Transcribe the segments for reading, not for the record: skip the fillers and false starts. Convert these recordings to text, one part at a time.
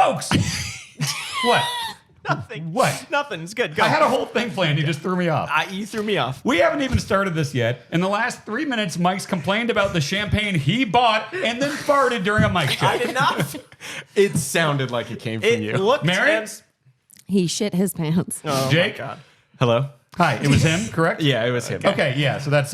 Folks! What? Nothing. What? Nothing. It's good. Go. I had a whole thing planned. You just threw me off. You threw me off. We haven't even started this yet. In the last 3 minutes, Mike's complained about the champagne he bought and then farted during a mic check. I did not. It sounded like it came from It you. looked. Mary? He shit his pants. Oh, Jake? my God. Hello? Hi, it was him, correct? Yeah, it was him. Okay, yeah, so that's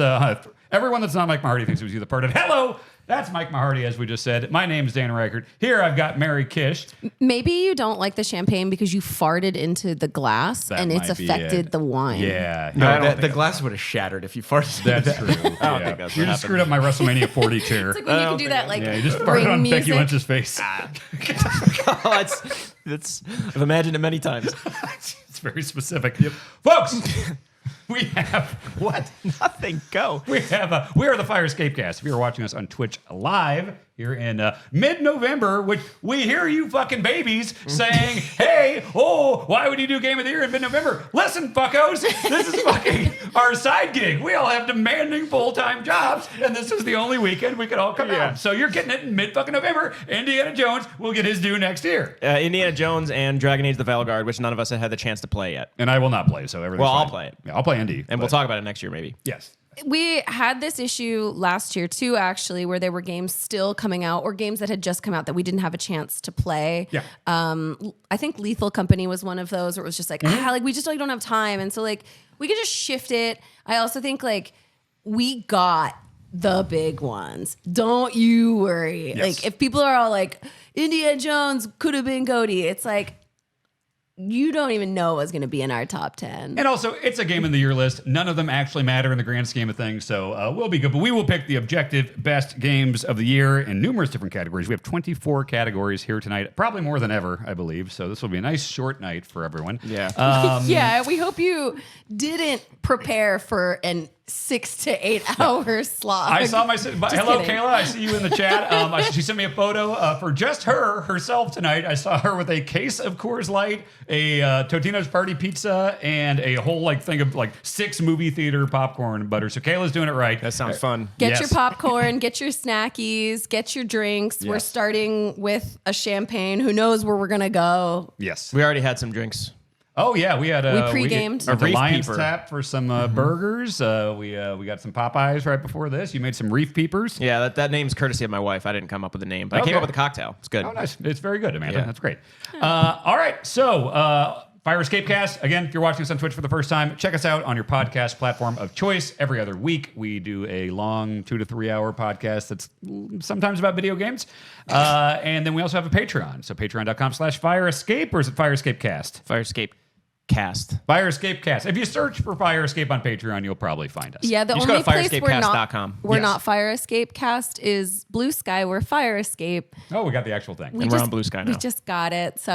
everyone that's not Mike Mahardy thinks it was you that parted. Hello, that's Mike Mahardy, as we just said. My name's Dan Reichert. Here I've got Mary Kish. Maybe you don't like the champagne because you farted into the glass That and it's might be affected it. the wine. Yeah. No, the glass would have shattered if you farted. That's true. I don't think that's You what just happened. screwed up my WrestleMania 40 chair. It's like when you can do that, like, Yeah, you just ring farted on music. Becky Lynch's face. Oh, that's. I've imagined it many times. It's very specific. Folks, we have what? Nothing. Go. We are the Fire Escape Cast. If you're watching us on Twitch live here in mid-November, which we hear you fucking babies saying, hey, why would you do Game of the Year in mid-November? Listen, fuckos, this is fucking our side gig. We all have demanding full-time jobs, and this is the only weekend we could all come out. So you're getting it in mid-fucking November. Indiana Jones will get his due next year. Indiana Jones and Dragon Age: The Valguard, which none of us have had the chance to play yet. And I will not play, so everything's Well, I'll fine. play it. Yeah, I'll play Indy. And we'll talk about it next year, maybe. Yes. We had this issue last year too, actually, where there were games still coming out or games that had just come out that we didn't have a chance to play. Yeah. I think Lethal Company was one of those where it was just like, like we just like don't have time. And so like we could just shift it. I also think like we got the big ones. Don't you worry. Yes. Like if people are all like, Indiana Jones could have been Cody, it's like, you don't even know what's going to be in our top 10. And also, it's a Game of the Year list. None of them actually matter in the grand scheme of things, so we'll be good. But we will pick the objective best games of the year in numerous different categories. We have 24 categories here tonight, probably more than ever, I believe. So this will be a nice short night for everyone. Yeah. Yeah, we hope you didn't prepare for an 6 to 8 hour slog. I saw my hello, kidding. Kayla. I see you in the chat. She sent me a photo for just herself tonight. I saw her with a case of Coors Light, a Totino's Party Pizza, and a whole thing of 6 movie theater popcorn and butter. So Kayla's doing it right. That sounds fun. Get Yes. your popcorn, get your snackies, get your drinks. We're Yes. starting with a champagne. Who knows where we're going to go? Yes. We already had some drinks. Oh yeah, we had We pre-gamed. a A Reef Lions Peeper. Tap for some burgers. We got some Popeyes right before this. You made some Reef Peepers. Yeah, that name's courtesy of my wife. I didn't come up with a name, but I came Okay. up with a cocktail. It's good. Oh, nice. It's very good, Amanda. Yeah. That's great. All right, so Fire Escape Cast. Again, if you're watching us on Twitch for the first time, check us out on your podcast platform of choice. Every other week, we do a long 2 to 3 hour podcast that's sometimes about video games. And then we also have a Patreon. So patreon.com/Fire Escape, or is it Fire Escape Cast? Fire Escape Cast. Fire Escape Cast. If you search for Fire Escape on Patreon, you'll probably find us. Yeah, the You just only go to place we're not, firescapecast.com. we're Yes. not Fire Escape Cast is Blue Sky. We're Fire Escape. Oh, we got the actual thing. And we're on Blue Sky now. We just got it. So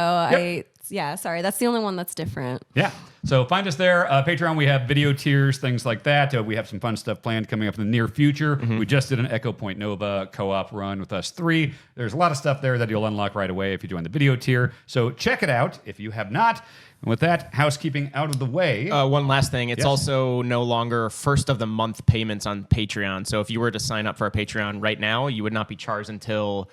sorry. That's the only one that's different. Yeah. So find us there. Patreon, we have video tiers, things like that. We have some fun stuff planned coming up in the near future. We just did an Echo Point Nova co-op run with us 3. There's a lot of stuff there that you'll unlock right away if you join the video tier. So check it out if you have not. And with that, housekeeping out of the way. One last thing. It's Yes. also no longer first of the month payments on Patreon. So if you were to sign up for a Patreon right now, you would not be charged until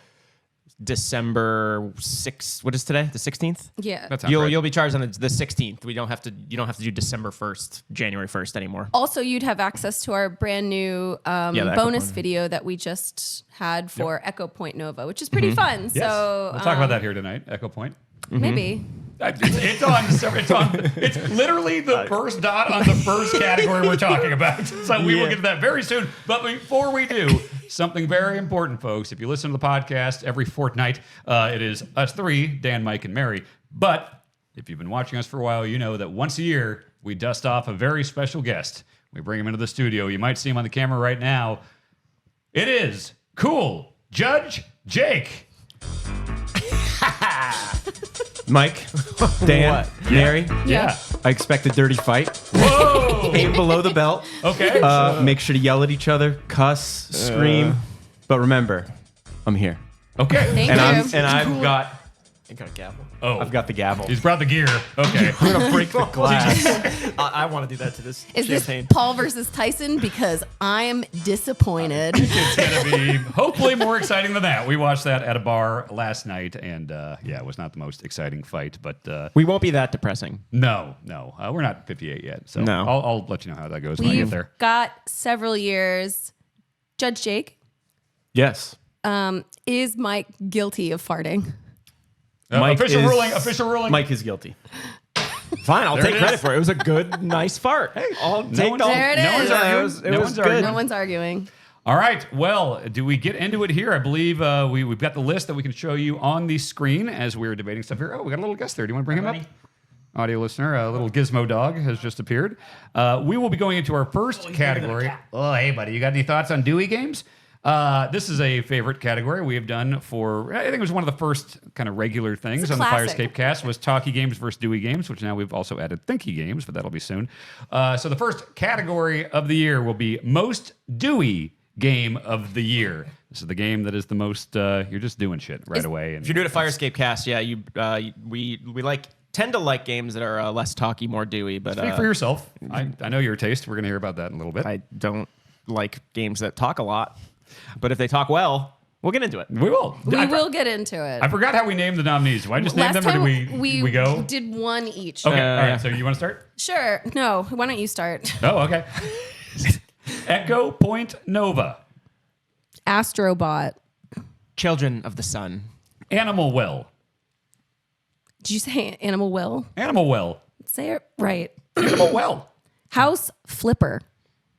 December 6th. What is today? The 16th? Yeah. That sounds right. You'll be charged on the 16th. You don't have to do December 1st, January 1st anymore. Also, you'd have access to our brand new the Echo bonus Point. video that we just had for Echo Point Nova, which is pretty fun. Yes. So we'll talk about that here tonight, Echo Point. maybe. It's literally the first dot on the first category we're talking about. So we will get to that very soon. But before we do, something very important, folks. If you listen to the podcast every fortnight, it is us 3, Dan, Mike, and Mary. But if you've been watching us for a while, you know that once a year, we dust off a very special guest. We bring him into the studio. You might see him on the camera right now. It is Cool Judge Jake. Mike, Dan, What? Mary, Yeah. I expect a dirty fight. Whoa. Aim below the belt. Okay. Make sure to yell at each other, cuss, scream. But remember, I'm here. Okay. Thank And you. I've got I got a gavel. Oh, I've got the gavel. He's brought the gear. Okay. I'm gonna break the glass. I want to do that to this Is champagne. this Paul versus Tyson? Because I'm disappointed. It's going to be hopefully more exciting than that. We watched that at a bar last night, and it was not the most exciting fight, but We won't be that depressing. no, we're not 58 yet, so No. I'll let you know how that goes when I get We've there. got several years. Judge Jake, Yes. is Mike guilty of farting? Official is- ruling. Official ruling. Mike is guilty. Fine, I'll There take it credit is. for it. It was a good, nice fart. Hey, I'll take one's- all. There it no one's is. arguing. It No was one's good. arguing. No one's arguing. All right. Well, do we get into it here? I believe we've got the list that we can show you on the screen as we're debating stuff here. Oh, we got a little guest there. Do you want to bring him up? Audio listener, a little gizmo dog has just appeared. We will be going into our first category. Oh, hey, buddy. You got any thoughts on Dewey games? This is a favorite category we have done for, I think it was one of the first kind of regular things It's a on the classic. Firescape cast was Talkie games versus Dewey games, which now we've also added Thinky games, but that'll be soon. So the first category of the year will be most Dewey game of the year. This is the game that is the most, you're just doing shit right away. And If you're doing a Firescape cast, yeah, we tend to like games that are less talky, more dewy. But speak for yourself. I know your taste. We're going to hear about that in a little bit. I don't like games that talk a lot. But if they talk well, we'll get into it. We will. We will get into it. I forgot how we named the nominees. Do I just name Last them, or do time we go? did one each. Okay. All right. yeah. So you want to start? Sure. No. Why don't you start? Oh, okay. Echo Point Nova, Astrobot. Children of the Sun. Animal Well, Did you say Animal Will? Animal Well, Say it right. Animal Well, House Flipper.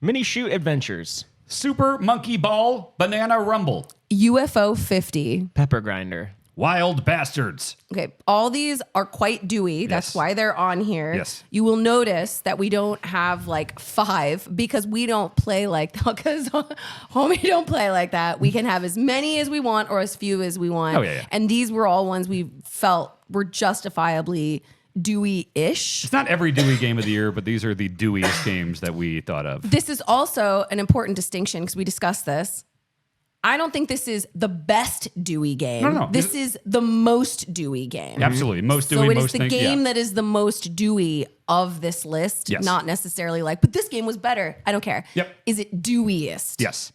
Mini Shoot Adventures. Super Monkey Ball, Banana Rumble, UFO 50. Pepper Grinder. Wild Bastards. Okay, all these are quite dewy. That's Yes. why they're on here. Yes. You will notice that we don't have like 5 because we don't play like that. Because homie don't play like that. We can have as many as we want or as few as we want. Oh, yeah. And these were all ones we felt were justifiably dewy-ish. It's not every Dewey game of the year, but these are the dewiest games that we thought of. This is also an important distinction because we discussed this. I don't think this is the best Dewey game. No. This is the most Dewey game. Absolutely. Most Dewey, So it is most the thing- game yeah. that is the most Dewey of this list, Yes. not necessarily like, but this game was better. I don't care. Yep. Is it Deweyest? Yes.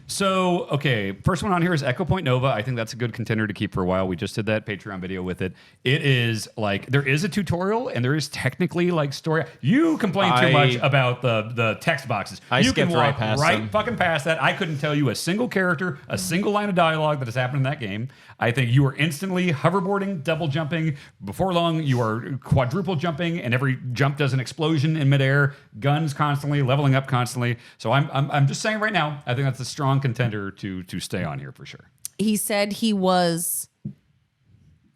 So, okay, first one on here is Echo Point Nova. I think that's a good contender to keep for a while. We just did that Patreon video with it. It is like, there is a tutorial and there is technically like story. You complain too I- much about the text boxes. I You can skipped right walk past right them. fucking past that. I couldn't tell you a single character, a single line of dialogue that has happened in that game. I think you are instantly hoverboarding, double jumping. Before long, you are quadruple jumping, and every jump does an explosion in midair. Guns constantly, leveling up constantly. So I'm just saying right now, I think that's a strong contender to stay on here for sure. He said he was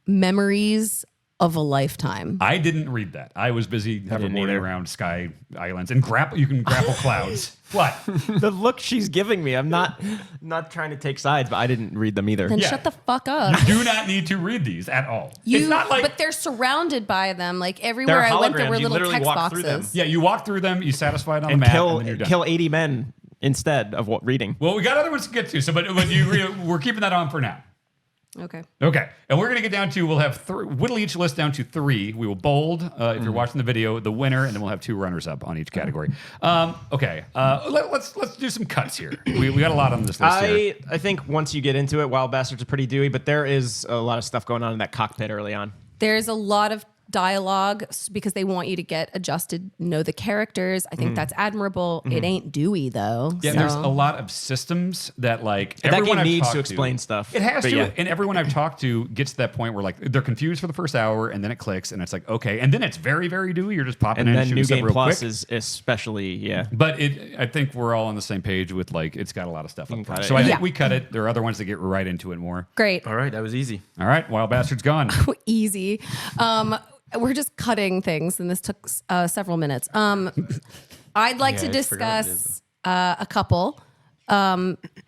memories of a lifetime. I didn't read that. I was busy hoverboarding either. around Sky Islands and you can grapple clouds. What? The look she's giving me. I'm not trying to take sides, but I didn't read them either. Then Yeah. shut the fuck up. You do not need to read these at all. You, it's not like but they're surrounded by them. Like everywhere They're I went, there holograms. were You little literally text walk through them. boxes. yeah, you walk through them, you satisfy it on and the map, kill and then you're done. kill 80 men instead of what reading. Well, we got other ones to get to, so but we're keeping that on for now. Okay. Okay, and we're gonna get down to, we'll have whittle each list down to 3. We will bold, if you're watching the video, the winner, and then we'll have 2 runners up on each category. Okay, let's do some cuts here. We got a lot on this list here. I think once you get into it, Wild Bastards are pretty dewy, but there is a lot of stuff going on in that cockpit early on. There's a lot of dialogue because they want you to get adjusted, know the characters. I think that's admirable. It ain't Dewey though. Yeah, so. there's a lot of systems that like That everyone game I've needs talked to explain stuff. It has But to, yeah. and everyone I've talked to gets to that point where like they're confused for the first hour, and then it clicks, and it's like okay, and then it's very very Dewey. You're just popping And in then and shooting New stuff Game real Plus quick. is especially, yeah. But I think we're all on the same page with like it's got a lot of stuff up cut front. it. So I think Yeah. we cut it. There are other ones that get right into it more. Great. All right, that was easy. All right, Wild Bastard's gone. Easy. We're just cutting things, and this took several minutes. I'd like to I forgot what it discuss a couple.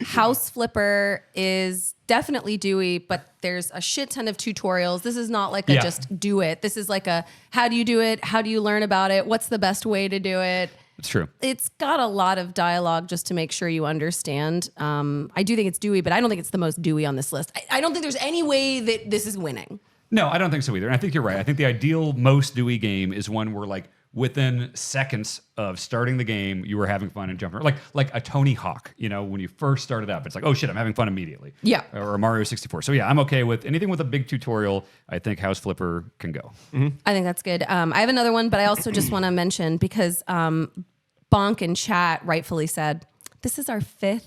House Flipper is definitely Dewey, but there's a shit ton of tutorials. This is not like a Yeah. just do it. This is like a how do you do it? How do you learn about it? What's the best way to do it? It's true. It's got a lot of dialogue just to make sure you understand. I do think it's Dewey, but I don't think it's the most Dewey on this list. I don't think there's any way that this is winning. No, I don't think so either. And I think you're right. I think the ideal most Dewey game is one where like within seconds of starting the game, you were having fun and jumping like a Tony Hawk, when you first started up, it's like, oh shit, I'm having fun immediately. Yeah. Or a Mario 64. So yeah, I'm okay with anything with a big tutorial. I think House Flipper can go. I think that's good. I have another one, but I also just want to mention because Bonk in chat rightfully said, this is our 5th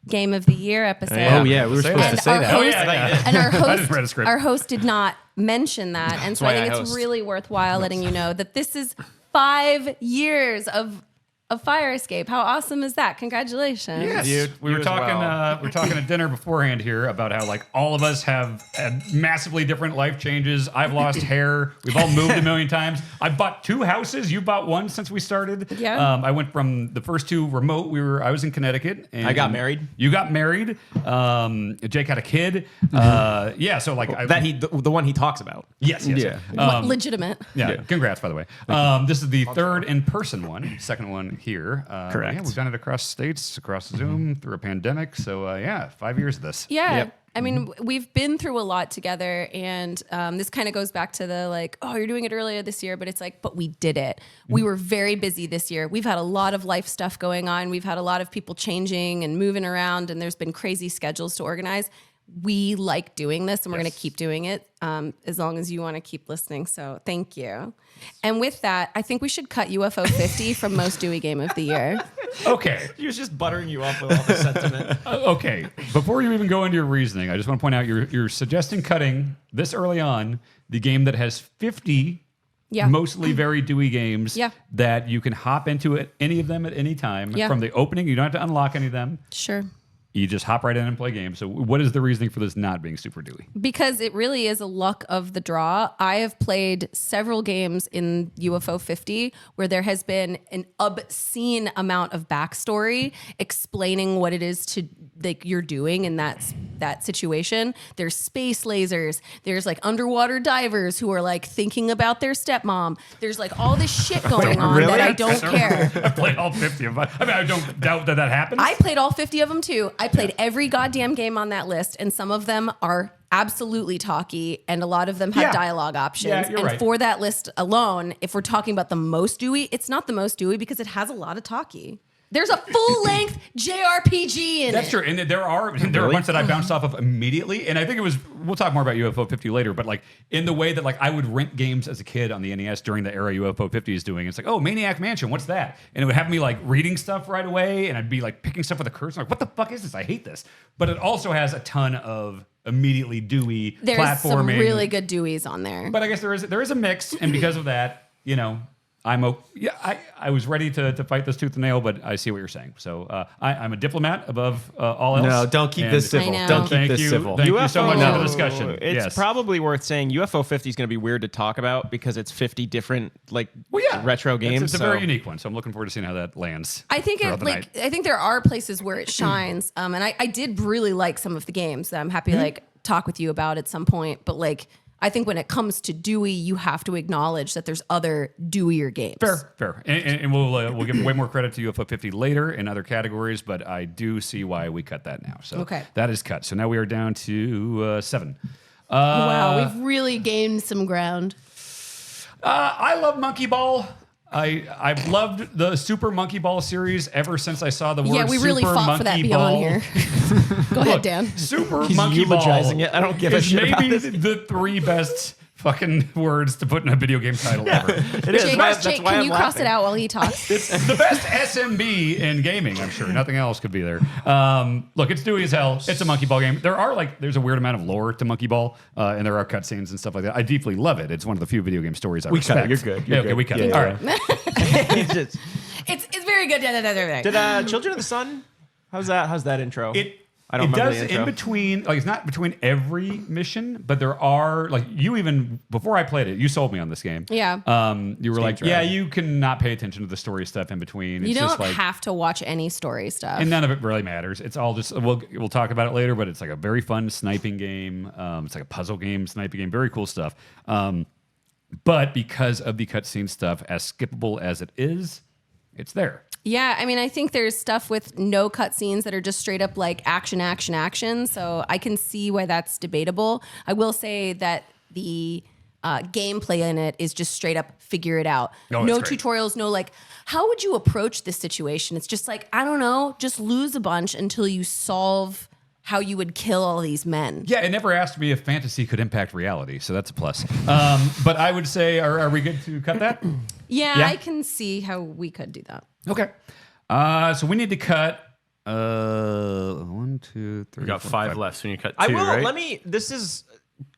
Game of the Year episode. Oh yeah, we were supposed to say that. Oh yeah. And our I just read a host, script. our host did not mention that. And so I why think I it's host. really worthwhile letting you know that this is 5 years of Fire Escape. How awesome is that? Congratulations. Yes. You We were as talking. well. We were talking at dinner beforehand here about how like all of us have had massively different life changes. I've lost hair. We've all moved a million times. I bought 2 houses. You bought one since we started. Yeah. I went from the first 2 remote. I was in Connecticut. And I got married. You got married. Jake had a kid. Yeah. So like The one he talks about. Yes. Yeah. Legitimate. Yeah, congrats, by the way. This is the 3rd in-person one, second one here. Correct. Yeah, we've done it across states, across Zoom, through a pandemic. So, 5 years of this. Yeah. Yep. I mean, we've been through a lot together, and this kind of goes back to the like, oh, you're doing it earlier this year, but it's like, but we did it. We were very busy this year. We've had a lot of life stuff going on. We've had a lot of people changing and moving around, and there's been crazy schedules to organize. We like doing this, and we're going to keep doing it as long as you want to keep listening. So thank you. And with that, I think we should cut UFO 50 from most Dewey Game of the Year. Okay. He was just buttering you up with all the sentiment. Okay. Before you even go into your reasoning, I just want to point out you're suggesting cutting this early on the game that has 50 Yeah. mostly very Dewey games Yeah. that you can hop into it, any of them at any time. Yeah. From the opening, you don't have to unlock any of them. Sure. You just hop right in and play games. So what is the reasoning for this not being super Dewey? Because it really is a luck of the draw. I have played several games in UFO 50 where there has been an obscene amount of backstory explaining what it is to like you're doing in that situation. There's space lasers. There's like underwater divers who are like thinking about their stepmom. There's like all this shit going on really? that I don't care. I played all 50 of them. I mean, I don't doubt that happens. I played all 50 of them too. I played every goddamn game on that list, and some of them are absolutely talky, and a lot of them have Yeah. dialogue options. Yeah, you're and right. for that list alone, if we're talking about the most Dewey, it's not the most Dewey because it has a lot of talky. There's a full-length JRPG in That's it. true, and there are a bunch that I bounced off of immediately, and I think it was. We'll talk more about UFO 50 later, but like in the way that like I would rent games as a kid on the NES during the era UFO 50 is doing. It's like, oh, Maniac Mansion, what's that? And it would have me like reading stuff right away, and I'd be like picking stuff with a cursor, like what the fuck is this? I hate this. But it also has a ton of immediately Dewey There's platforming. some really good Deweys on there. But I guess there is a mix, and because of that, I was ready to fight this tooth and nail, but I see what you're saying. So I'm a diplomat above all else. No, don't keep this And civil. I know. Don't keep Thank this you. civil. Thank you so much for the UFO discussion. It's Yes. probably worth saying UFO 50 is going to be weird to talk about because it's 50 different retro games. It's a so- very unique one, so I'm looking forward to seeing how that lands. I think throughout it the like night. I think there are places where it shines, and I did really like some of the games that I'm happy to like talk with you about at some point. But like I think when it comes to Dewey, you have to acknowledge that there's other Deweyer games. Fair, and we'll give way more credit to UFO 50 later in other categories, but I do see why we cut that now. So Okay. that is cut. So now we are down to 7. Wow, we've really gained some ground. I love Monkey Ball. I've loved the Super Monkey Ball series ever since I saw the word Yeah, we really Super fought for that Monkey Beyond Ball. here. Go ahead, Dan. Super He's Monkey Ball eulogizing it. I don't give a is shit about maybe this. the 3 best fucking words to put in a video game title ever. It is. Jake, That's Jake, why can I'm you cross laughing. it out while he talks? It's the best SMB in gaming, I'm sure. Nothing else could be there. Look, it's Dewey as hell. It's a Monkey Ball game. There's a weird amount of lore to Monkey Ball, and there are cutscenes and stuff like that. I deeply love it. It's one of the few video game stories I We cut respect. it. You're good. Yeah, You're okay, good. we cut Yeah, it. yeah, All yeah. right. It's just- It's very good. Did Children of the Sun? How's that intro? I don't It remember does the intro. in between, like it's not between every mission, but there are like you even before I played it, you sold me on this game. Yeah. You were like, game's yeah, rad. you can not pay attention to the story stuff in between. It's You don't just like, have to watch any story stuff. and none of it really matters. It's all just we'll talk about it later, but it's like a very fun sniping game. It's like a puzzle game, sniping game, very cool stuff. But because of the cutscene stuff, as skippable as it is, it's there. Yeah, I mean, I think there's stuff with no cutscenes that are just straight up like action. So I can see why that's debatable. I will say that the gameplay in it is just straight up figure it out. Oh, No that's great. tutorials, no like, how would you approach this situation? It's just like, I don't know, just lose a bunch until you solve how you would kill all these men. Yeah, it never asked me if fantasy could impact reality, so that's a plus. But I would say, are we good to cut that? Yeah, Yeah. I can see how we could do that. Okay. So we need to cut 1, 2, 3. We got 5 left, so when you cut 2, I will. right? This is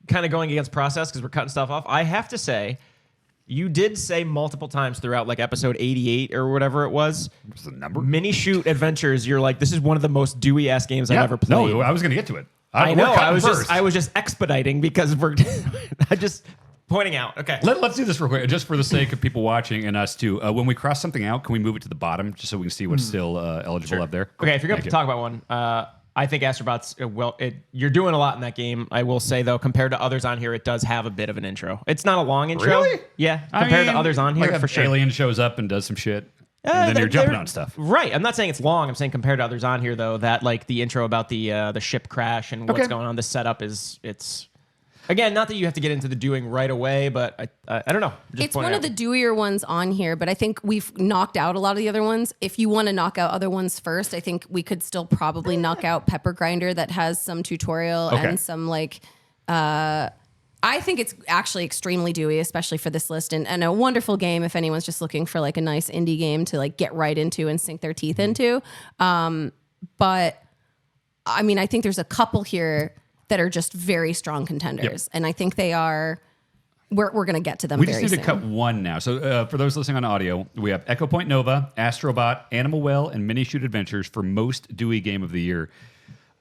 kind of going against process because we're cutting stuff off. I have to say, you did say multiple times throughout like episode 88 or whatever it was. What's the number? Mini shoot adventures. You're like, this is one of the most Dewey ass games I've ever played. No, I was going to get to it. I we're know. cutting I was first. just expediting because we're. I just pointing out. Okay. Let's do this real quick, just for the sake of people watching and us too. When we cross something out, can we move it to the bottom just so we can see what's still eligible up there? Okay, if you're going Thank to you. talk about one, I think Astrobot's, you're doing a lot in that game. I will say, though, compared to others on here, it does have a bit of an intro. It's not a long intro. Really? Yeah, I compared to mean, others on here, like for an sure. alien shows up and does some shit, and then you're jumping on stuff. Right. I'm not saying it's long. I'm saying compared to others on here, though, that like the intro about the ship crash and what's Okay. going on, the setup it's... Again, not that you have to get into the doing right away, but I don't know. Just It's one of the dewier ones on here, but I think we've knocked out a lot of the other ones. If you want to knock out other ones first, I think we could still probably knock out Pepper Grinder that has some tutorial Okay. and some like. I think it's actually extremely dewy, especially for this list, and a wonderful game if anyone's just looking for like a nice indie game to like get right into and sink their teeth into. But I mean, I think there's a couple here that are just very strong contenders, and I think they are. We're going to get to them. We very just need soon. to cut one now. So for those listening on audio, we have Echo Point Nova, Astrobot, Animal Well, and Mini Shoot Adventures for most Dewey game of the year.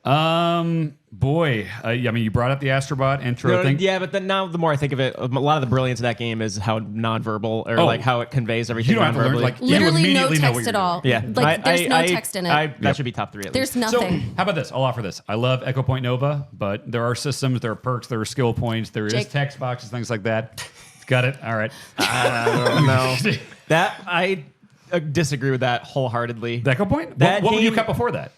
Boy, I mean, you brought up the Astrobot intro thing. Yeah, but then now the more I think of it, a lot of the brilliance of that game is how nonverbal or Oh. like how it conveys everything. You don't have to learn, nonverbally. like, you Literally no immediately know what text you're at all. doing. yeah, Like there's no text in it. That should be top 3 at There's least. So nothing. how about this? I'll offer this. I love Echo Point Nova, but there are systems, there are perks, there are skill points, there is Jake. text boxes, things like that. Got it. All right. No, that I disagree with that wholeheartedly. The Echo Point? That What would you game- cut before that?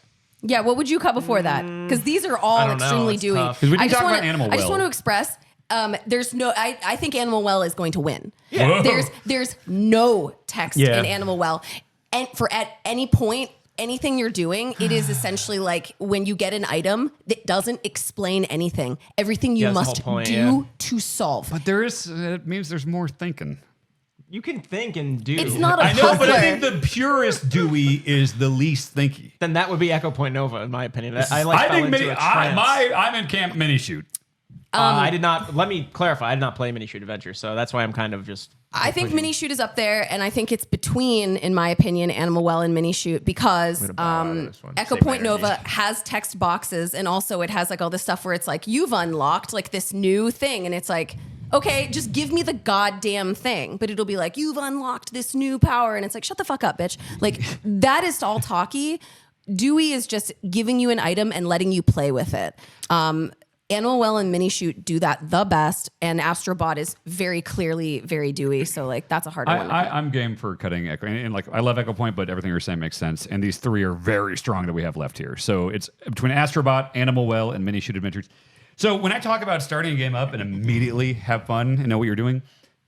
Yeah, what would you cut before that? Because these are all I don't know, extremely it's dewy. tough. 'Cause we didn't I just talk about wanna- Animal I just Well. want to express. There's no. I think Animal Well is going to win. Whoa. There's no text Yeah. in Animal Well, and for at any point. Anything you're doing, it is essentially like when you get an item that doesn't explain anything. Everything you Yeah, that's the must whole point, do yeah. to solve. But there is, it means there's more thinking. You can think and do. It's not a I know, but I puzzler. think the purest Dewey is the least thinky. Then that would be Echo Point Nova, in my opinion. I I fell think into mini, a trance. I'm in camp mini shoot. I did not. Let me clarify. I did not play Mini Shoot Adventure, so that's why I'm kind of just. I think Mini Shoot is up there, and I think it's between, in my opinion, Animal Well and Mini Shoot because bow out of this one. Echo Save my Point Nova energy. has text boxes, and also it has like all this stuff where it's like you've unlocked like this new thing, and it's like, okay, just give me the goddamn thing, but it'll be like you've unlocked this new power, and it's like shut the fuck up, bitch. Like that is all talky. Dewey is just giving you an item and letting you play with it. Animal Well and Mini Shoot do that the best, and Astrobot is very clearly very dewy. So like that's a hard one. to cut. I'm game for cutting Echo. And like I love Echo Point, but everything you're saying makes sense. And these three are very strong that we have left here. So it's between Astrobot, Animal Well, and Mini Shoot Adventures. So when I talk about starting a game up and immediately have fun and know what you're doing,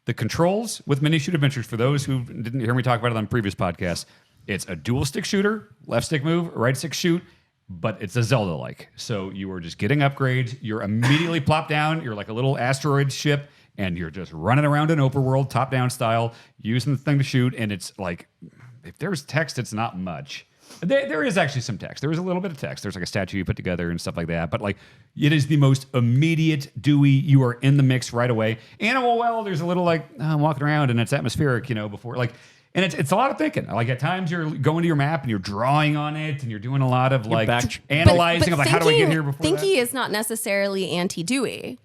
the controls with Mini Shoot Adventures, for those who didn't hear me talk about it on previous podcasts, it's a dual stick shooter, left stick move, right stick shoot, but it's a Zelda-like. So you are just getting upgrades. You're immediately plopped down. You're like a little asteroid ship, and you're just running around an open world, top-down style, using the thing to shoot. And it's like, if there's text, it's not much. There is actually some text. There is a little bit of text. There's like a statue you put together and stuff like that. But like, it is the most immediate Dewey. You are in the mix right away. Animal Well, there's a little like I'm walking around and it's atmospheric, before like. And it's a lot of thinking. Like at times you're going to your map and you're drawing on it and you're doing a lot of like analyzing of like how do I get here before that? Thinky is not necessarily anti-Dewey.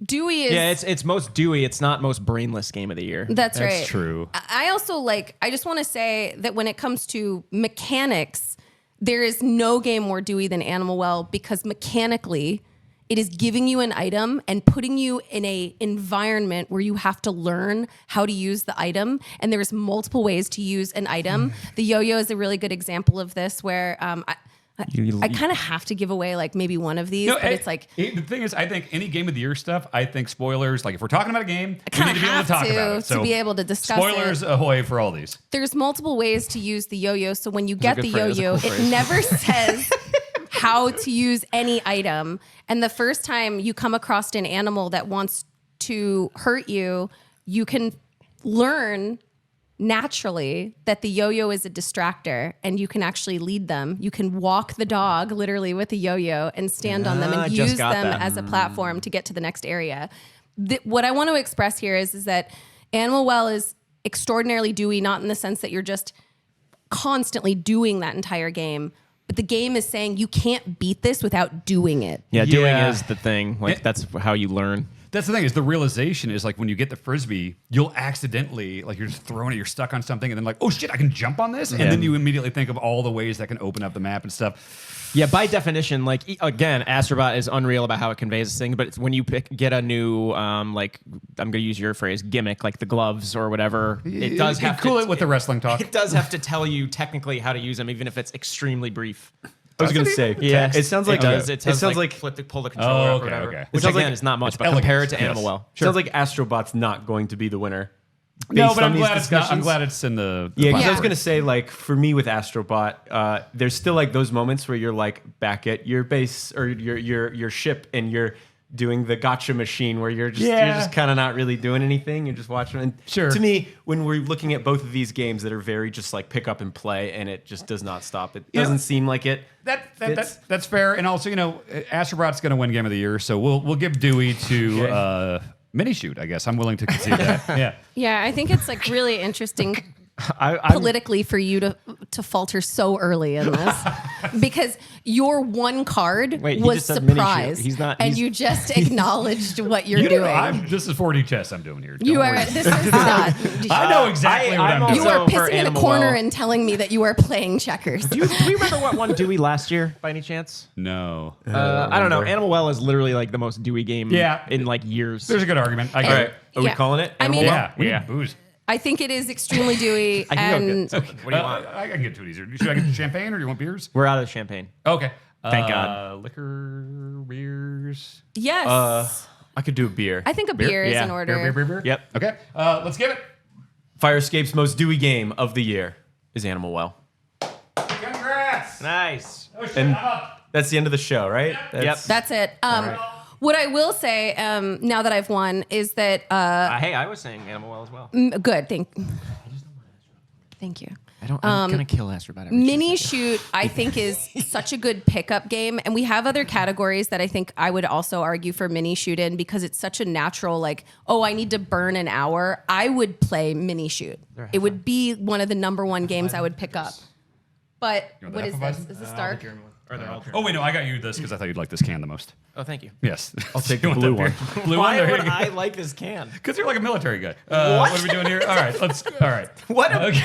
Dewey is. Yeah, it's most Dewey. It's not most brainless game of the year. That's right. That's true. I also like. I just want to say that when it comes to mechanics, there is no game more Dewey than Animal Well because mechanically, it is giving you an item and putting you in a environment where you have to learn how to use the item. And there's multiple ways to use an item. The yo-yo is a really good example of this where I I kind of have to give away like maybe one of these, but it's like the thing is, I think any game of the year stuff. I think spoilers. Like if we're talking about a game, we kind need of to be able have to talk about it. to be able to discuss spoilers it. ahoy for all these. There's multiple ways to use the yo-yo. So when you get good the phrase. yo-yo, That's a cool it phrase. never says how to use any item. And the first time you come across an animal that wants to hurt you, you can learn naturally that the yo-yo is a distractor and you can actually lead them. You can walk the dog literally with a yo-yo and stand on them I and just use got them that. as a platform to get to the next area. What I want to express here is that Animal Well is extraordinarily dewy, not in the sense that you're just constantly doing that entire game, but the game is saying you can't beat this without doing it. Yeah, doing Yeah. is the thing. Like that's how you learn. That's the thing is the realization is like when you get the frisbee, you'll accidentally like you're just throwing it, you're stuck on something, and then like, oh shit, I can jump on this, and then you immediately think of all the ways that can open up the map and stuff. Yeah, by definition, like again, Astrobot is unreal about how it conveys this thing. But it's when you get a new, like I'm going to use your phrase, gimmick, like the gloves or whatever, it does You have cool to it with the wrestling talk. It does have to tell you technically how to use them, even if it's extremely brief. I was going to say, Yeah, it sounds like it does. It sounds like pull the controller up or okay, whatever. okay. Which sounds again like- is not much, it's but compare it elegant, to yes. Animal Well. sounds like Astrobot's not going to be the winner. No, based but on I'm these glad it's not. I'm discussions. glad it's in the Yeah, because I Yeah. was gonna say, like, for me with Astrobot, there's still like those moments where you're like back at your base or your ship, and you're doing the gotcha machine where you're just kind of not really doing anything. You're just watching. And Sure. To me, when we're looking at both of these games that are very just like pick up and play, and it just does not stop. It Yeah. doesn't seem like it. That's fair, and also Astrobot's going to win Game of the Year, so we'll give Dewey to Mini Shoot. I guess I'm willing to concede that. Yeah. Yeah, I think it's like really interesting I'm- politically for you to falter so early in this because your one card Wait, he was just said mini shoot. surprise. He's not- and he's- you just acknowledged what you're You doing. know, this is 4D chess I'm doing here. Don't You worry. are. This is not. I know exactly what I'm I'm doing. You are also for pissing in a Animal corner Well. and telling me that you are playing checkers. Do we remember what won Dewey last year by any chance? No. I don't know. Animal Well is literally like the most Dewey game Yeah. in like years. There's a good argument. I All get right, it. are we Yeah. calling it? I Animal mean- Well? Yeah, we need booze. I think it is extremely dewy, I can go and get- what do you want? I can get to it easier. Should I get champagne or do you want beers? We're out of champagne. Okay. Thank God. Liquor, beers. yes, I could do a beer. I think a beer is Yeah. in order. Beer. Yep. Okay. Let's give it. Firescape's most dewy game of the year is Animal Well. Congrats. Nice. Oh, shit, And- I'm up. That's the end of the show, right? That's- That's it. What I will say, now that I've won, is that Hey, I was saying Animal Well as well. good. Thank you. I'm gonna kill Astrobot. Mini Shoot, I think, is such a good pickup game. And we have other categories that I think I would also argue for Mini Shoot in because it's such a natural, like, oh, I need to burn an hour. I would play Mini Shoot. It would be one of the number one games I would pick up. But want what the is Hefeweizen? this? Is this dark? Oh wait, no, I got you this because I thought you'd like this can the most. Oh, thank you. Yes, I'll take You the want blue that one. beer? Blue one. Why There would you go. I like this can? Because you're like a military guy. What are we doing here? All right, let's. All right. What? Okay.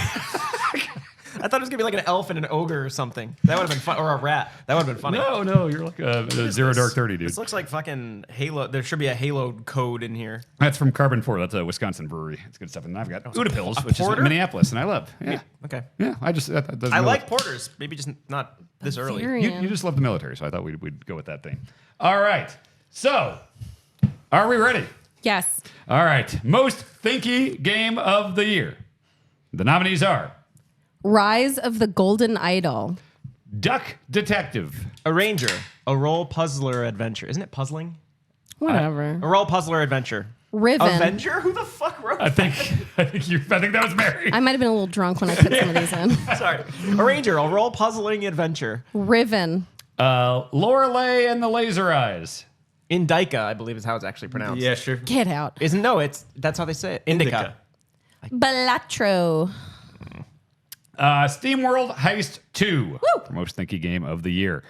I thought it was gonna be like an elf and an ogre or something. That would have been fun, or a rat. That would have been funny. No, you're like a Zero Dark 30 dude. This looks like fucking Halo. There should be a Halo code in here. That's from Carbon 4. That's a Wisconsin brewery. It's good stuff. And I've got Uda Pills, which is porter? in Minneapolis, and I love. Yeah, Okay. yeah. I just that doesn't I really- like porters. Maybe just not this early. You just love the military, so I thought we'd go with that thing. All right. So, are we ready? Yes. All right. Most thinky game of the year. The nominees are Rise of the Golden Idol. Duck Detective. A ranger, a role puzzler adventure. Isn't it puzzling? Whatever. A role puzzler adventure. Riven. Avenger? Who the fuck wrote I think that was Mary. I might have been a little drunk when I put some of these in. Sorry. A ranger, a role puzzling adventure. Riven. Lorelei and the Laser Eyes. Indica, I believe is how it's actually pronounced. Yeah, sure. Get out. That's how they say it. Indica. Balatro. SteamWorld Heist 2. For most thinky game of the year.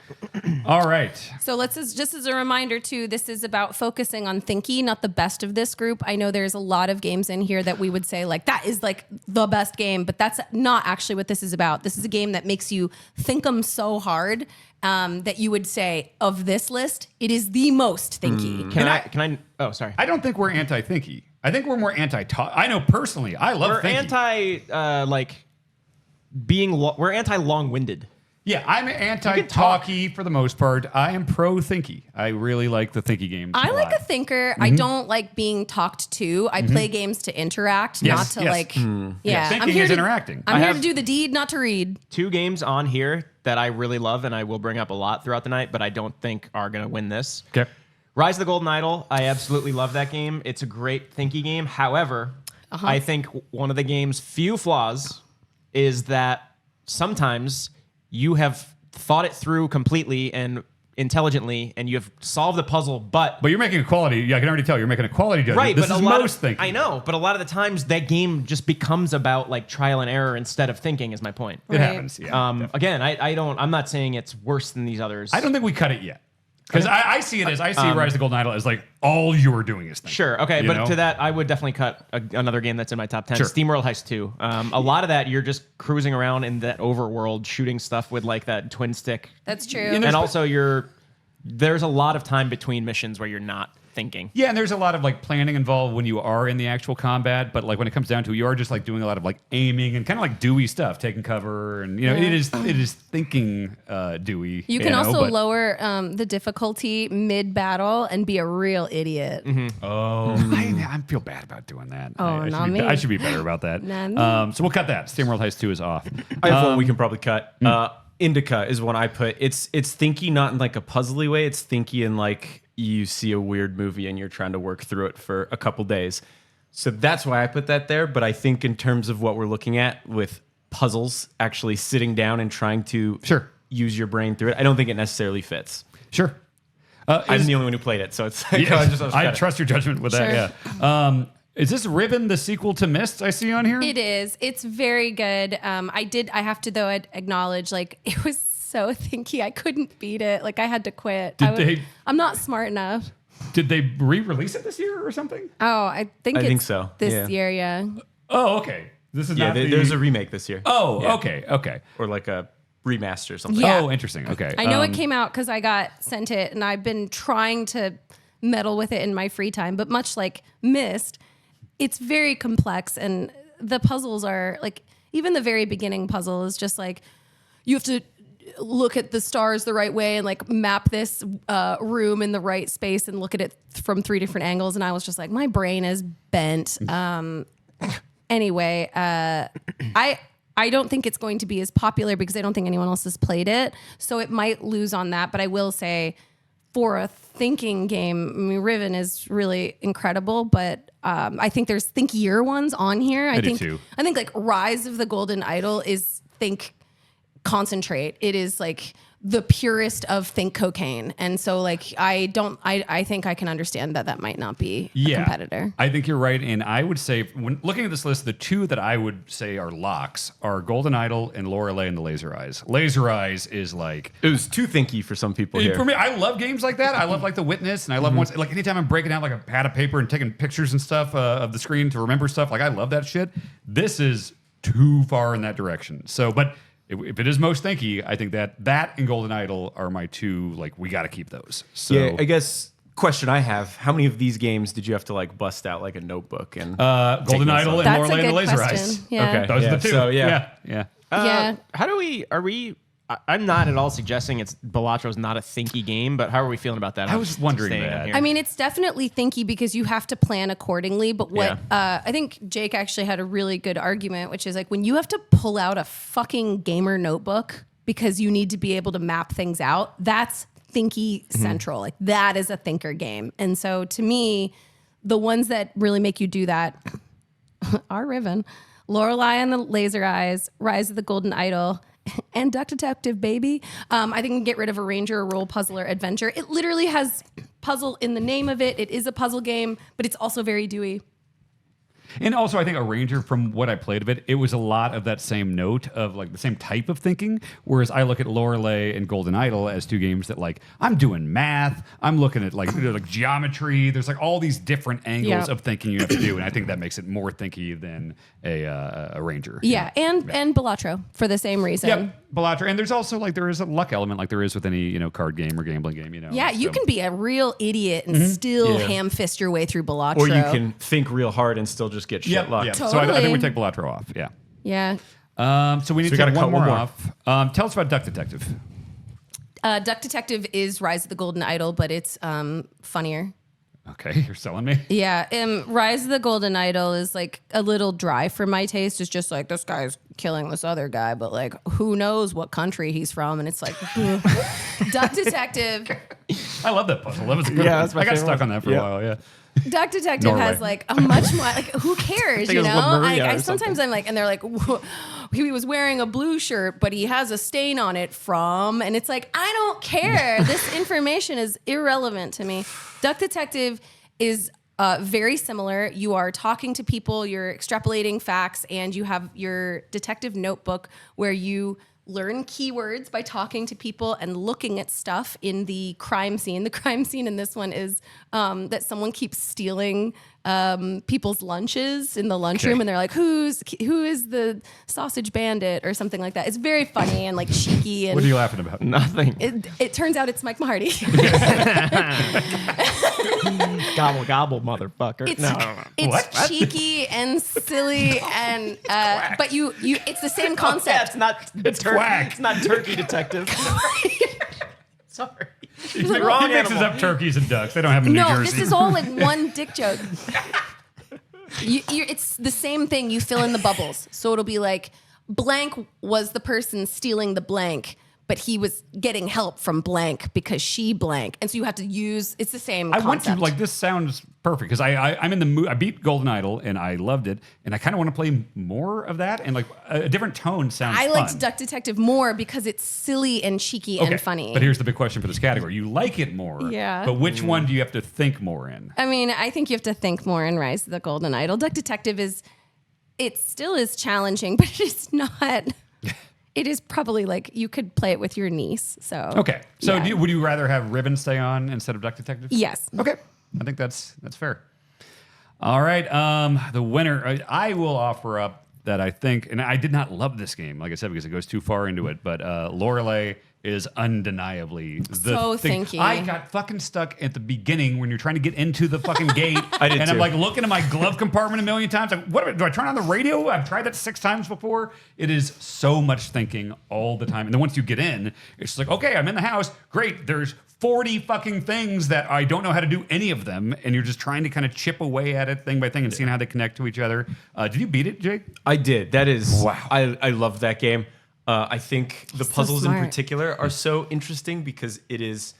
All right. So just as a reminder too, this is about focusing on thinky, not the best of this group. I know there's a lot of games in here that we would say like that is like the best game, but that's not actually what this is about. This is a game that makes you think them so hard that you would say of this list, it is the most thinky. Can I? Oh, sorry. I don't think we're anti-thinky. I think we're more anti-talk. I know personally, I love We're thinky. anti, we're anti long-winded. Yeah, I'm anti-talky for the most part. I am pro-thinky. I really like the thinky games. I like a thinker. I don't like being talked to. I play games to interact, not to like. Yeah, thinking is interacting. I'm here to do the deed, not to read. 2 games on here that I really love and I will bring up a lot throughout the night, but I don't think are going to win this. Okay. Rise of the Golden Idol. I absolutely love that game. It's a great thinky game. However, I think one of the game's few flaws is that sometimes you have thought it through completely and intelligently, and you have solved the puzzle, but you're making a quality. Yeah, I can already tell you're making a quality judgment. Right, this but is most thinking. I know, but a lot of the times that game just becomes about like trial and error instead of thinking. Is my point. It happens. Yeah. Again, I'm not saying it's worse than these others. I don't think we cut it yet. Because I see it as Rise of the Golden Idol as like all you are doing is thinking. Sure, okay, you but know? To that, I would definitely cut another game that's in my top 10. Sure. SteamWorld Heist 2. A lot of that, you're just cruising around in that overworld, shooting stuff with like that twin stick. That's true. And also, there's a lot of time between missions where you're not thinking. Yeah, and there's a lot of like planning involved when you are in the actual combat, but like when it comes down to it, you are just like doing a lot of like aiming and kind of like Dewey stuff, taking cover, and you know it is thinking Dewey. You can also lower the difficulty mid battle and be a real idiot. Oh, I feel bad about doing that. Oh, not me. I should be better about that. Not me. So we'll cut that. SteamWorld Heist 2 is off. I have one we can probably cut. Indica is one I put. It's thinky, not in like a puzzly way. It's thinky in like you see a weird movie and you're trying to work through it for a couple days. So that's why I put that there. But I think in terms of what we're looking at with puzzles, actually sitting down and trying to use your brain through it, I don't think it necessarily fits. Sure. I'm the only one who played it, so it's like, I trust your judgment with that. Yeah. Is this Riven the sequel to Myst I see on here? It is. It's very good. I have to though acknowledge like it was so thinky. I couldn't beat it. Like I had to quit. I'm not smart enough. Did they re-release it this year or something? Oh, I think so. This year, yeah. Oh, okay. This is there's a remake this year. Oh, yeah. Okay. Or like a remaster or something. Yeah. Oh, interesting. Okay. I know it came out because I got sent it, and I've been trying to meddle with it in my free time. But much like Myst, it's very complex, and the puzzles are like even the very beginning puzzle is just like you have to look at the stars the right way and like map this room in the right space and look at it from 3 different angles. And I was just like, my brain is bent. Anyway, I don't think it's going to be as popular because I don't think anyone else has played it. So it might lose on that. But I will say for a thinking game, I mean, Riven is really incredible, but I think there's thinkier ones on here. I think like Rise of the Golden Idol is concentrate. It is like the purest of think cocaine. And so like I think I can understand that might not be a competitor. I think you're right. And I would say when looking at this list, the 2 that I would say are locks are Golden Idol and Lorelei and the Laser Eyes. Laser Eyes is like it was too thinky for some people here. For me, I love games like that. I love like The Witness, and I love ones like anytime I'm breaking out like a pad of paper and taking pictures and stuff of the screen to remember stuff. Like I love that shit. This is too far in that direction. So, but if it is most thinky, I think that and Golden Idol are my 2. Like we got to keep those. So yeah, I guess question I have: how many of these games did you have to like bust out like a notebook and Golden Idol and Lorelei and the Laser Eyes? Yeah. Okay, those are the 2. So Yeah. How do we? I'm not at all suggesting Balattro's not a thinky game, but how are we feeling about that? I was wondering that. I mean, it's definitely thinky because you have to plan accordingly. But what I think Jake actually had a really good argument, which is like when you have to pull out a fucking gamer notebook because you need to be able to map things out, that's thinky central. Like that is a thinker game. And so to me, the ones that really make you do that are Riven, Lorelei and the Laser Eyes, Rise of the Golden Idol, and Duck Detective, baby. I think we can get rid of a ranger, a role puzzler, adventure. It literally has puzzle in the name of it. It is a puzzle game, but it's also very Dewey. And also, I think a Ranger, from what I played of it, it was a lot of that same note of like the same type of thinking. Whereas I look at Lorelei and Golden Idol as 2 games that like I'm doing math, I'm looking at like geometry. There's like all these different angles of thinking you have to do, and I think that makes it more thinky than a Ranger. Yeah, and Balatro for the same reason. Yep, Balatro, and there's also like there is a luck element, like there is with any card game or gambling game. Yeah, you can be a real idiot and still ham fist your way through Balatro, or you can think real hard and still just get shit lucked. Totally. So I think we take Balatro off. Yeah. Yeah. So we need to gotta cut cut one one more more. off. Tell us about Duck Detective. Duck Detective is Rise of the Golden Idol, but it's funnier. Okay, you're selling me. Yeah, Rise of the Golden Idol is like a little dry for my taste. It's just like this guy's killing this other guy, but like who knows what country he's from? And it's like Duck Detective. I love that puzzle. That was a good Yeah, one. that's my I got favorite stuck one. on that for a while. Yeah. Duck Detective Norway. has like a much more like who cares, think you it was know? Lemuria Like, or sometimes I'm like, and they're like, he was wearing a blue shirt, but he has a stain on it from, and it's like I don't care. This information is irrelevant to me. Duck Detective is very similar. You are talking to people, you're extrapolating facts, and you have your detective notebook where you learn keywords by talking to people and looking at stuff in the crime scene. The crime scene in this one is that someone keeps stealing people's lunches in the lunchroom, and they're like, who is the sausage bandit or something like that. It's very funny and like cheeky. And What are you laughing about? Nothing. it turns out it's Mike Mahardy. Gobble, gobble, motherfucker. It's What? cheeky and silly, and but you it's the same Yeah, concept. it's not. It's quack. It's not Turkey Detective. Sorry. He wrong mixes animal. up turkeys and ducks. They don't have in New No, Jersey. this is all like one dick joke. It's the same thing. You fill in the bubbles. So it'll be like, blank was the person stealing the blank, but he was getting help from blank because she blank. And so you have to use, it's the same I concept. want to, like, this sounds perfect because I'm in the mood. I beat Golden Idol and I loved it. And I kind of want to play more of that. And like a different tone sounds I fun. liked Duck Detective more because it's silly and cheeky and funny. But here's the big question for this category. You like it more. Yeah. But which one do you have to think more in? I mean, I think you have to think more in Rise of the Golden Idol. Duck Detective it still is challenging, but it's not. It is probably like you could play it with your niece. So Okay. So yeah. would you rather have Ribbon stay on instead of Duck Detective? Yes. Okay. I think that's fair. All right. The winner, I will offer up that I think, and I did not love this game, like I said, because it goes too far into it, but Lorelei is undeniably the So thing. thinky. I got fucking stuck at the beginning when you're trying to get into the fucking gate. I did and I'm too. like looking at my glove compartment a million times. Like, what do I turn on the radio? I've tried that 6 times before. It is so much thinking all the time. And then once you get in, it's just like, okay, I'm in the house. Great. There's 40 fucking things that I don't know how to do any of them. And you're just trying to kind of chip away at it thing by thing and seeing how they connect to each other. Did you beat it, Jake? I did. That is Wow. I love that game. I think the so puzzles in smart. particular are so interesting because it is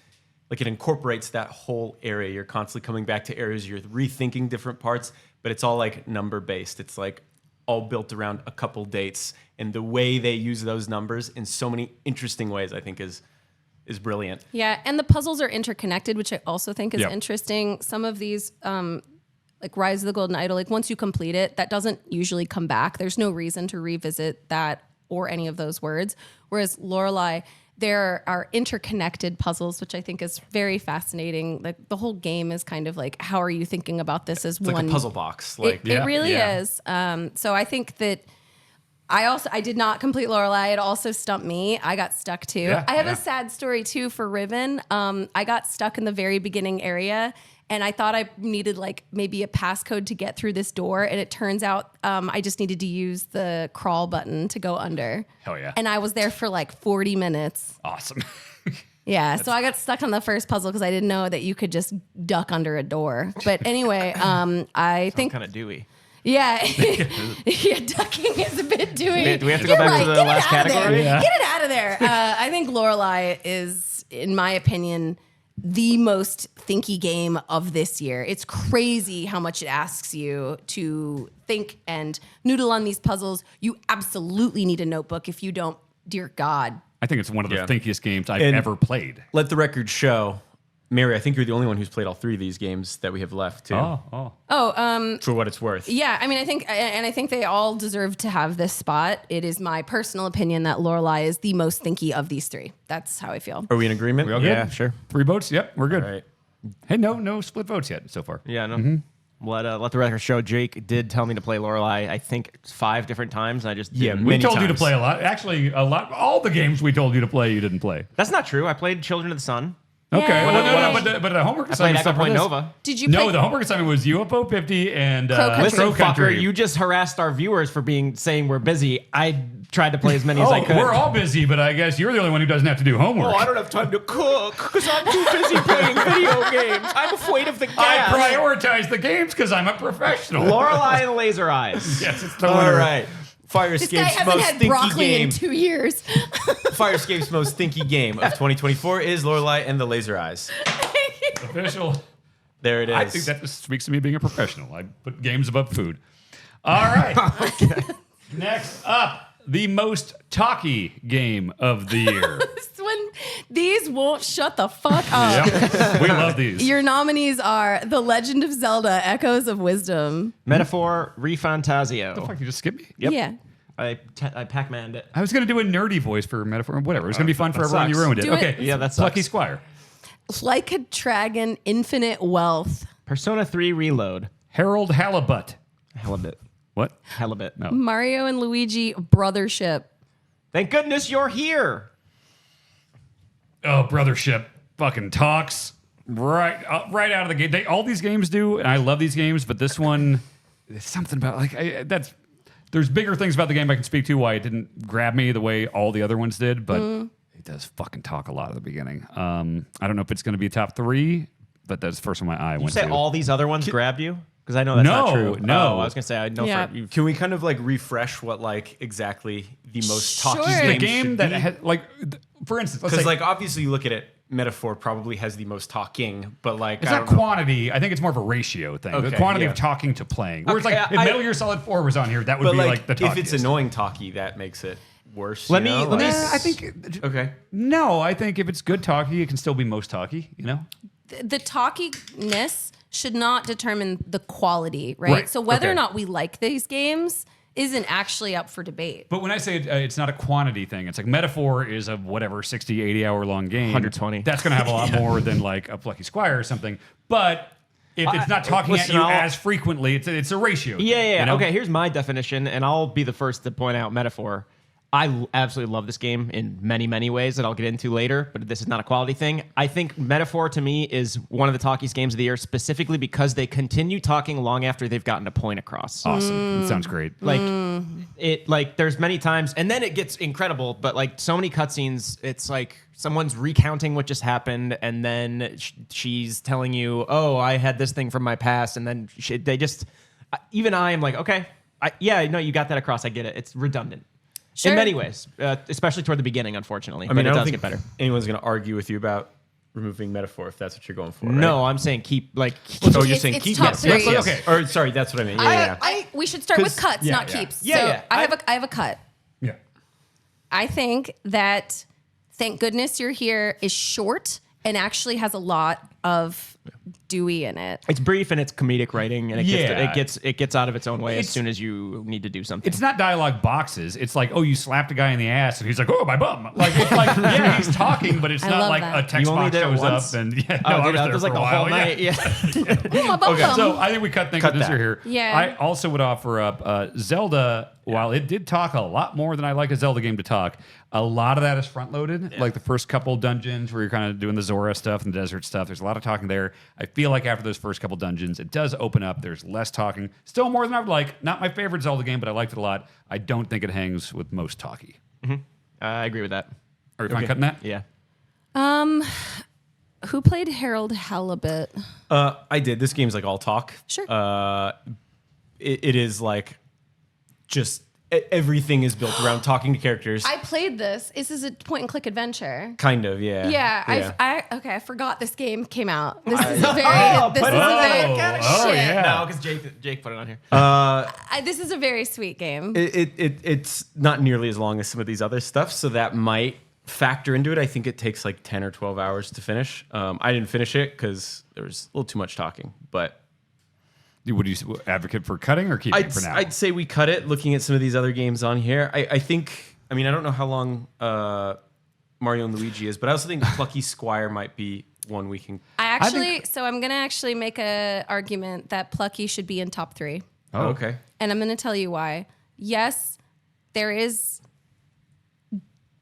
like it incorporates that whole area. You're constantly coming back to areas. You're rethinking different parts, but it's all like number based. It's like all built around a couple dates, and the way they use those numbers in so many interesting ways, I think is brilliant. Yeah, and the puzzles are interconnected, which I also think is Yep. interesting. Some of these, like Rise of the Golden Idol, like once you complete it, that doesn't usually come back. There's no reason to revisit that or any of those words. Whereas Lorelei, there are interconnected puzzles, which I think is very fascinating. Like the whole game is kind of like, how are you thinking about this as It's one like a puzzle box. It, Like it really is. So I think that I did not complete Lorelei. It also stumped me. I got stuck too. Yeah, I have yeah. a sad story too for Riven. I got stuck in the very beginning area, and I thought I needed like maybe a passcode to get through this door, and it turns out I just needed to use the crawl button to go under. Hell yeah. And I was there for like 40 minutes. Awesome. Yeah, so I got stuck on the first puzzle because I didn't know that you could just duck under a door. But anyway, I think Kind of dewy. yeah, yeah, ducking is a bit doing. Do we have to go back to the last category? Yeah. Get it out of there. I think Lorelei is, in my opinion, the most thinky game of this year. It's crazy how much it asks you to think and noodle on these puzzles. You absolutely need a notebook. If you don't, dear God. I think it's one of the Yeah. thinkiest games I've And- ever played. let the record show, Mary, I think you're the only one who's played all 3 of these games that we have left too. Oh. For what it's worth. Yeah, I mean, I think they all deserve to have this spot. It is my personal opinion that Lorelei is the most thinky of these 3. That's how I feel. Are we in agreement? We all good? Yeah, sure. 3 votes? Yep, we're good. All right. Hey, no split votes yet so far. Yeah, no. Let the record show. Jake did tell me to play Lorelei, I think 5 different times. And I just didn't. We Many told you to times. play a lot. Actually, a lot. All the games we told you to play, you didn't play. That's not true. I played Children of the Sun. Okay. What- Well, what but the homework I played assignment Echo stuff for Point this. Nova. Did you No, play? the homework assignment was UFO 50 and Crow Country. Listen, Crow Country. fucker, you just harassed our viewers for saying we're busy. I tried to play as many as I could. We're all busy, but I guess you're the only one who doesn't have to do homework. Oh, I don't have time to cook because I'm too busy playing video games. I'm afraid of the gas. I prioritize the games because I'm a professional. Lorelei and Laser Eyes. Yes, it's the All winner. right. This guy Firescape's hasn't most had stinky broccoli game. in 2 years. Firescape's most stinky game of 2024 is Lorelei and the Laser Eyes. Official. There it is. I think that just speaks to me being a professional. I put games above food. All right. Next up, the most talky game of the year. When these won't shut the fuck up. Yep. We love these. Your nominees are The Legend of Zelda: Echoes of Wisdom. Metaphor Refantazio. Fuck, you just skipped me? Yep. Yeah. I Pac-Man'd it. I was going to do a nerdy voice for Metaphor. Whatever. It was going to be fun for everyone. You sucks. ruined it. Do Okay. it. Yeah, that sucks. Plucky Squire. Like a Dragon, Infinite Wealth. Persona 3 Reload. Harold Halibut. Halibut. What? Halibut. No. Mario and Luigi Brothership. Thank goodness you're here. Oh, Brothership fucking talks right out of the gate. All these games do, and I love these games, but this one, there's something about there's bigger things about the game I can speak to why it didn't grab me the way all the other ones did, but it does fucking talk a lot at the beginning. I don't know if it's going to be top 3, but that's the first one my eye You went say to. all these other ones grabbed you? Because I know that's not true. No. Oh, I was gonna say I know Yeah. for you. Can we kind of like refresh what like exactly the most talky Sure. the game game should that be? has, for instance, let's Because say like obviously you look at it, Metaphor probably has the most talking, but like it's I not don't know. quantity. I think it's more of a ratio thing. The Okay, quantity yeah. of talking to playing. Whereas Okay, like if I- Metal Gear Solid 4 was on here, that would But be like, like the if talkiest. it's annoying talky, that makes it worse. Let you me- know? let me Like- s- I think Okay. no. I think if it's good talky, it can still be most talky. You know. The talkiness should not determine the quality, right? Right. So whether Okay. or not we like these games isn't actually up for debate. But when I say it's not a quantity thing, it's like Metaphor is a whatever 60, 80 hour long game. 120. That's going to have a lot more than like a Plucky Squire or something. But if it's not talking listen, at you I'll- as frequently, it's a ratio. Yeah, thing, yeah. you know? Okay, here's my definition, and I'll be the first to point out Metaphor. I absolutely love this game in many, many ways that I'll get into later, but this is not a quality thing. I think Metaphor to me is one of the talkiest games of the year, specifically because they continue talking long after they've gotten a point across. Awesome. That sounds great. Like there's many times, and then it gets incredible, but like so many cutscenes, it's like someone's recounting what just happened, and then she's telling you, "Oh, I had this thing from my past," and then they just, even I am like, okay, yeah, no, you got that across. I get it. It's redundant. Sure. In many ways, especially toward the beginning, unfortunately. I mean, but I it don't does think get better. anyone's going to argue with you about removing Metaphor if that's what you're going for. Right? No, I'm saying keep like. Oh, you're It's- saying it's keep top yes, three. yes, yes. Okay. Or sorry, that's what I mean. Yeah, yeah. We should start with 'Cause- cuts, yeah, not yeah. keeps. Yeah, so yeah. I have a cut. Yeah. I think that Thank Goodness You're Here is short and actually has a lot of Dewey in it. It's brief and it's comedic writing, and Yeah. it gets out of its own way as It's- soon as you need to do something. It's not dialogue boxes. It's like, oh, you slapped a guy in the ass, and he's like, oh, my bum. Like, it's like, yeah, he's talking, but it's I not love like that. a text You only box did it shows once? up, and yeah, Oh, no, I dude, was that there was for like a the while. whole night. Yeah. Oh, my bum Okay, bum. so I think we cut Thank Cut Goodness that. You're Here. Yeah. I also would offer up Zelda. While it did talk a lot more than I like a Zelda game to talk, a lot of that is front loaded. Like the first couple dungeons where you're kind of doing the Zora stuff and the desert stuff. There's a lot of talking there. I feel like after those first couple dungeons, it does open up. There's less talking. Still more than I would like. Not my favorite Zelda game, but I liked it a lot. I don't think it hangs with most talky. I agree with that. Are you fine cutting that? Yeah. Who played Harold Halibut? I did. This game's like all talk. Sure. It is like just everything is built around talking to characters. I played this. This is a point and click adventure. Kind of, yeah. Yeah, I forgot this game came out. This is a very, Oh, this is put a it on very there. Oh, shit. yeah. No, because Jake put it on here. This is a very sweet game. It's not nearly as long as some of these other stuff, so that might factor into it. I think it takes like 10 or 12 hours to finish. I didn't finish it because there was a little too much talking, but Would you advocate for cutting or keeping for now? I'd say we cut it. Looking at some of these other games on here, I think. I mean, I don't know how long Mario and Luigi is, but I also think Plucky Squire might be one we can. I'm gonna actually make a argument that Plucky should be in top 3, Oh, okay. and I'm gonna tell you why. Yes, there is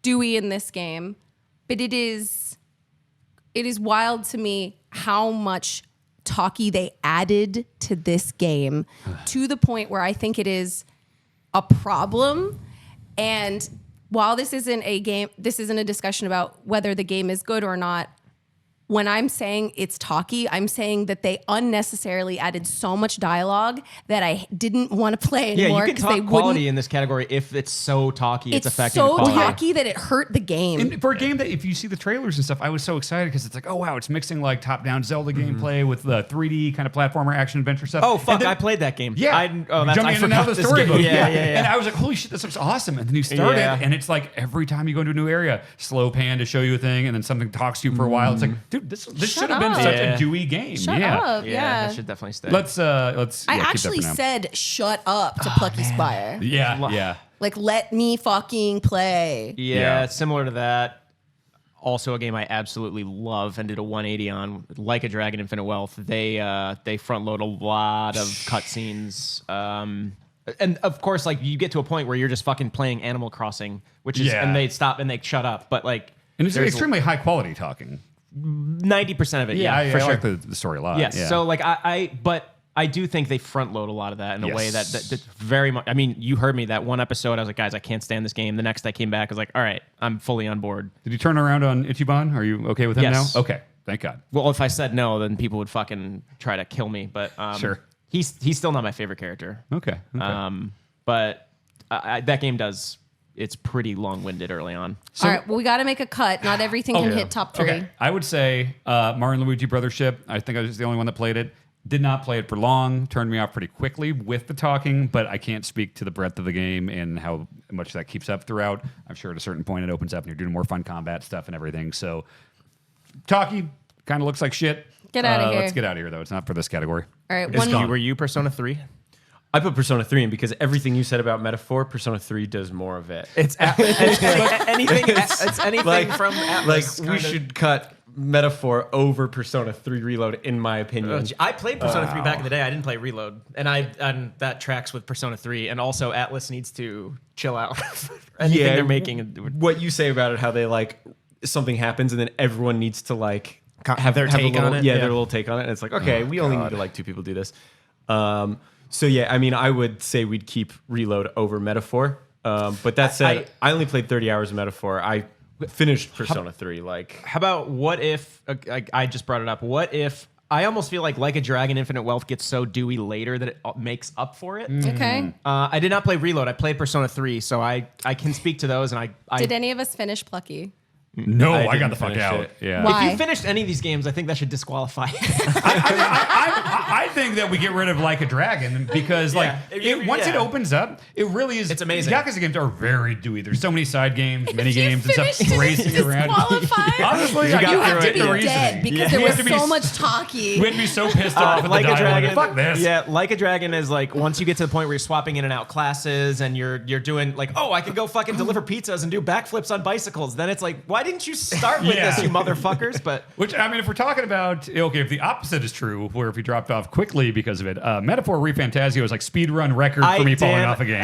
Dewey in this game, but it is it is wild to me how much talkie they added to this game to the point where I think it is a problem. And while this isn't a discussion about whether the game is good or not. When I'm saying it's talkie, I'm saying that they unnecessarily added so much dialogue that I didn't want to play anymore. Yeah, you can talk quality in this category if it's so talkie, it's affecting the quality. It's so talkie that it hurt the game. And for a game that, if you see the trailers and stuff, I was so excited because it's like, oh wow, it's mixing like top-down Zelda gameplay with the 3D kind of platformer action adventure stuff. Oh fuck, I played that game. Yeah, I jumping in and out of the storybook. Yeah. And I was like, holy shit, this looks awesome. And then you start it, and it's like every time you go into a new area, slow pan to show you a thing, and then something talks to you for a while. It's like, dude, this should have been such a dewy game. Shut up. Yeah. That should definitely stay. Let's. I actually said shut up to Plucky Squire. Yeah. Like, let me fucking play. Yeah, similar to that. Also, a game I absolutely love and did a 180 on, Like a Dragon: Infinite Wealth. They front load a lot of cutscenes. And of course, like you get to a point where you're just fucking playing Animal Crossing, which is, and they stop and they shut up. But like, and it's extremely high quality talking. 90% of it, for sure. I like the story a lot. Yes. Yeah. So like but I do think they front load a lot of that in a way that very much. I mean, you heard me that one episode. I was like, guys, I can't stand this game. The next I came back, I was like, all right, I'm fully on board. Did you turn around on Ichiban? Are you okay with him now? Okay, thank God. Well, if I said no, then people would fucking try to kill me. But sure, he's still not my favorite character. Okay. But that game does. It's pretty long-winded early on. So, all right, well, we got to make a cut. Not everything can hit top 3. Okay. I would say Mario and Luigi Brothership. I think I was the only one that played it. Did not play it for long. Turned me off pretty quickly with the talking, but I can't speak to the breadth of the game and how much that keeps up throughout. I'm sure at a certain point it opens up and you're doing more fun combat stuff and everything. So, talkie kind of looks like shit. Get out of here. Let's get out of here, though. It's not for this category. All right, were you Persona 3? I put Persona 3 in because everything you said about Metaphor, Persona 3 does more of it. It's anything. It's anything like, from Atlas. Like we should cut Metaphor over Persona 3 Reload, in my opinion. I played Persona 3 back in the day. I didn't play Reload, and that tracks with Persona 3. And also, Atlas needs to chill out. Anything they're making. What you say about it, how they like something happens and then everyone needs to like have their take on it. Yeah, their little take on it. And it's like, okay, we only need to like 2 people do this. So yeah, I mean, I would say we'd keep Reload over Metaphor. But that said, I only played 30 hours of Metaphor. I finished Persona 3. Like, how about what if I just brought it up? What if I almost feel like a Dragon: Infinite Wealth gets so dewy later that it makes up for it? Okay. I did not play Reload. I played Persona 3, so I can speak to those. And I did any of us finish Plucky? No, I got the fuck out. Yeah. Why? If you finished any of these games, I think that should disqualify. I think that we get rid of Like a Dragon because once it opens up, it really is. It's amazing. Yakuza games are very dewy. There's so many side games, mini games, and stuff racing around. you Honestly, have to be the reasoning. dead because there was so much talkie. We'd be so pissed off at Like the a dialogue. Dragon. Fuck this. Yeah, Like a Dragon is like once you get to the point where you're swapping in and out classes and you're doing like, oh, I could go fucking deliver pizzas and do backflips on bicycles. Then it's like, why didn't you start with this, you motherfuckers? But which, I mean, if we're talking about, okay, if the opposite is true, where if you dropped off quickly because of it, Metaphor ReFantazio is like speedrun record for me falling off a game.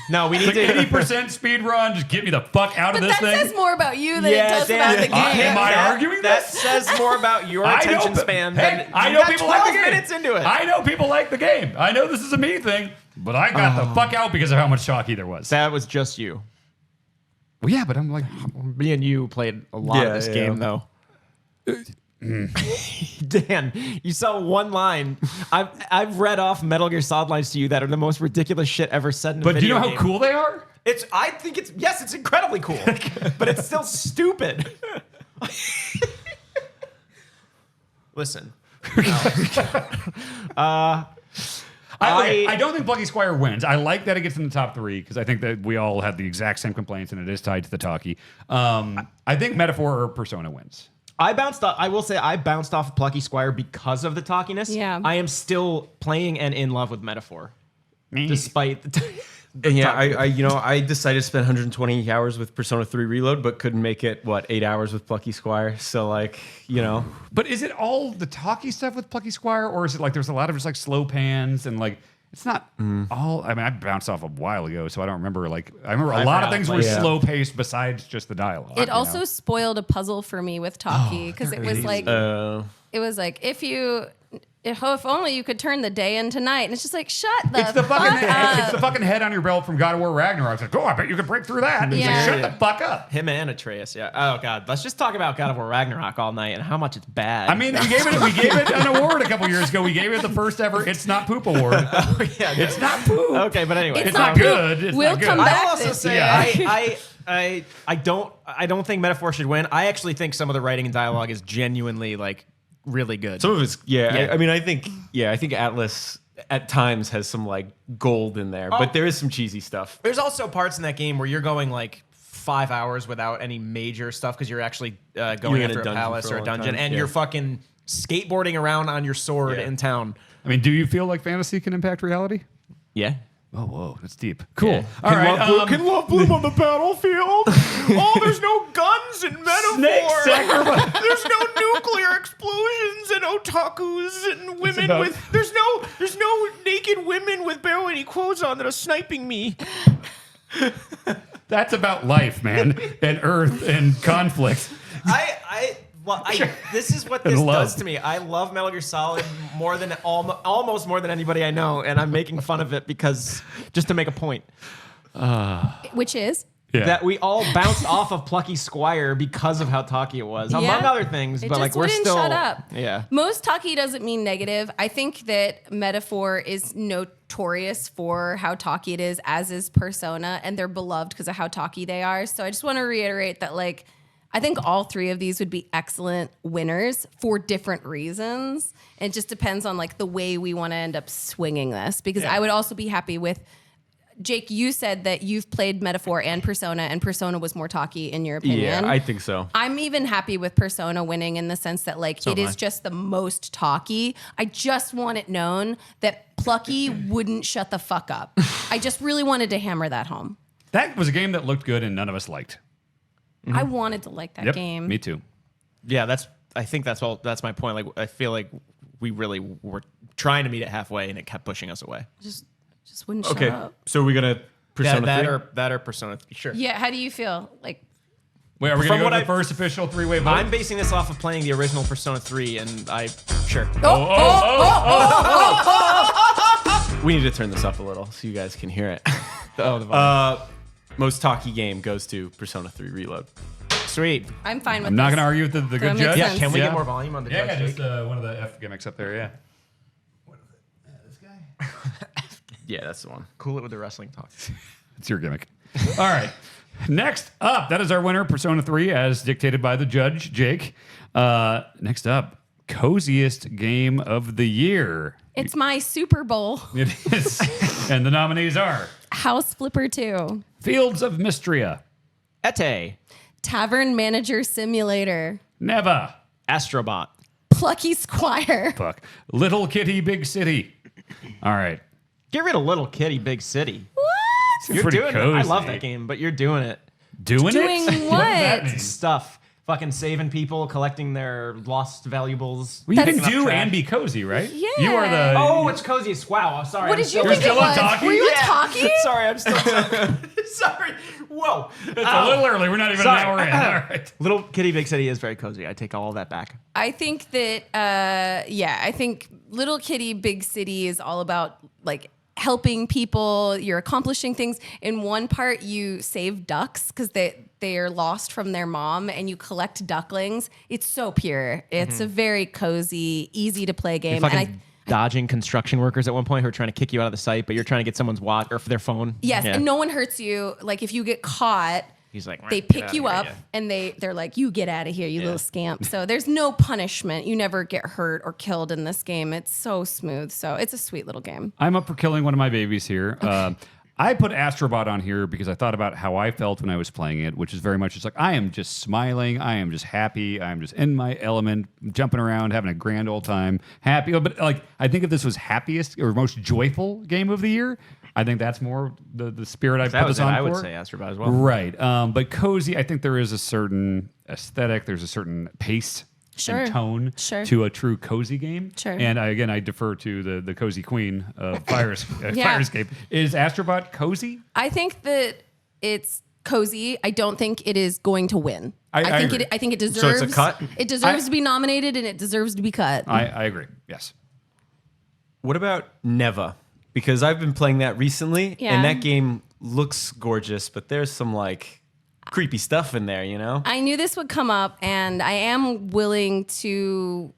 No, we need like to 80% speed run. Just get me the fuck out of this that thing. says more about you than it does about the game. Am I arguing that this? That says more about your attention span. Hey, I know people like the game. Minutes into it. I know people like the game. I know this is a me thing, but I got the fuck out because of how much talkie there was. That was just you. Well, yeah, but I'm like, me and you played a lot of this game, though. Dan, you saw one line. I've read off Metal Gear Solid lines to you that are the most ridiculous shit ever said in a video But do you know how game. cool they are? I think it's incredibly cool, but it's still stupid. Listen. I don't think Plucky Squire wins. I like that it gets in the top 3 because I think that we all had the exact same complaints and it is tied to the talkie. I think Metaphor or Persona wins. I will say I bounced off Plucky Squire because of the talkiness. Yeah. I am still playing and in love with Metaphor. Despite the I decided to spend 120 hours with Persona 3 Reload, but couldn't make it 8 hours with Plucky Squire. So But is it all the talkie stuff with Plucky Squire, or is it like there's a lot of just like slow pans and like It's not all. I mean, I bounced off a while ago, so I don't remember. Like, I remember a lot of things were slow paced besides just the dialogue. It also spoiled a puzzle for me with Talkie because it was like, if only you could turn the day into night, and it's just like shut the. It's the fucking fuck up. it's the fucking head on your belt from God of War Ragnarok. It's like, oh, I bet you could break through that. And it's like, shut the fuck up. Him and Atreus, yeah. Oh god, let's just talk about God of War Ragnarok all night and how much it's bad. I mean, we gave it an award a couple years ago. We gave it the first ever It's Not Poop award. oh yeah, It's not poop. okay, but anyway, It's not good. It's We'll not good. come back. I'll also this say year. I don't think Metaphor should win. I actually think some of the writing and dialogue is genuinely like really good. Some of it's I mean, I think Atlas at times has some like gold in there, but there is some cheesy stuff. There's also parts in that game where you're going like 5 hours without any major stuff because you're actually going in after a a dungeon palace for a or a long dungeon, time, and yeah. you're fucking skateboarding around on your sword in town. I mean, do you feel like fantasy can impact reality? Yeah. Oh, whoa, that's deep. Cool. Yeah. All right. Can love bloom on the battlefield? Oh, there's no guns in Metaphor. Snake sacrifice. There's no nuclear explosions and otakus and women about- with. There's no naked women with barely any clothes on that are sniping me. That's about life, man, and Earth and conflict. This is what this And love. does to me. I love Metal Gear Solid more than almost more than anybody I know, and I'm making fun of it because just to make a point Which is that we all bounced off of Plucky Squire because of how talky it was, among other things. It But just like we're wouldn't still shut up. Yeah. Most talkie doesn't mean negative. I think that Metaphor is notorious for how talky it is, as is Persona, and they're beloved because of how talky they are. So I just want to reiterate that, like, I think all three of these would be excellent winners for different reasons. And it just depends on like the way we want to end up swinging this. Because I would also be happy with, Jake, you said that you've played Metaphor and Persona was more talky in your opinion. Yeah, I think so. I'm even happy with Persona winning in the sense that like it is just the most talky. I just want it known that Plucky wouldn't shut the fuck up. I just really wanted to hammer that home. That was a game that looked good and none of us liked. I wanted to like that game. Me too. Yeah, I think that's my point. Like I feel like we really were trying to meet it halfway and it kept pushing us away. Just wouldn't Okay, shut up. so we're gonna Persona 3? That or Persona 3. Sure. Yeah, how do you feel? Like, Wait, are we From going to go what to the I- first official three-way vote? I'm basing this off of playing the original Persona 3 and sure. We need to turn this up a little so you guys can hear it. Oh, Most talky game goes to Persona 3 Reload. sweet. I'm fine with I'm not this. going to argue with the good That makes judge. sense. Yeah, can we Yeah. get more volume on the Yeah, judge? just one of the F gimmicks up there, yeah. What is it? This guy? Yeah, that's the one. Cool it with the wrestling talk. It's your gimmick. All right. Next up, that is our winner, Persona 3, as dictated by the judge, Jake. Next up, coziest game of the year. It's my Super Bowl. It is. And the nominees are House Flipper 2, Fields of Mystria, Ete, Tavern Manager Simulator, Neva, Astrobot. Plucky Squire. fuck, Little Kitty Big City. All right. Get rid of Little Kitty Big City. What? It's You're pretty doing it. I cozy. love that game, but you're doing it. Doing Doing it? what? does that mean? Stuff. Fucking saving people, collecting their lost valuables. Well, you That's- can do trash. and be cozy, right? Yeah. You are the... Oh, it's cozy as wow. I'm sorry. What I'm did you still- think it still on was? talkie? Were you Yeah. talking? Sorry, I'm still sorry. Whoa. It's a little early. We're not even Sorry. an hour in. All right. Little Kitty Big City is very cozy. I take all of that back. I think that, I think Little Kitty Big City is all about like helping people. You're accomplishing things. In one part, you save ducks because they are lost from their mom, and you collect ducklings. It's so pure. It's a very cozy, easy to play game. Fucking And dodging construction workers at one point who are trying to kick you out of the site, but you're trying to get someone's watch or their phone. yes, Yeah. and no one hurts you. Like if you get caught, He's like, they "Get pick outta you here, up yeah." and they're like, you get out of here, you little scamp. So there's no punishment. You never get hurt or killed in this game. It's so smooth. So it's a sweet little game. I'm up for killing one of my babies here. I put Astrobot on here because I thought about how I felt when I was playing it, which is very much just like I am just smiling, I am just happy, I am just in my element, jumping around, having a grand old time, happy. But like, I think if this was happiest or most joyful game of the year, I think that's more the spirit I put this on I would for. say Astrobot as well. Right. But cozy, I think there is a certain aesthetic, there's a certain pace and tone to a true cozy game. Sure. And I defer to the cozy queen of Fire Escape. Is Astrobot cozy? I think that it's cozy. I don't think it is going to win. I think it deserves. So it's a cut? It deserves to be nominated, and it deserves to be cut. I agree. Yes. What about Neva? Because I've been playing that recently, and that game looks gorgeous, but there's some like creepy stuff in there, you know? I knew this would come up, and I am willing to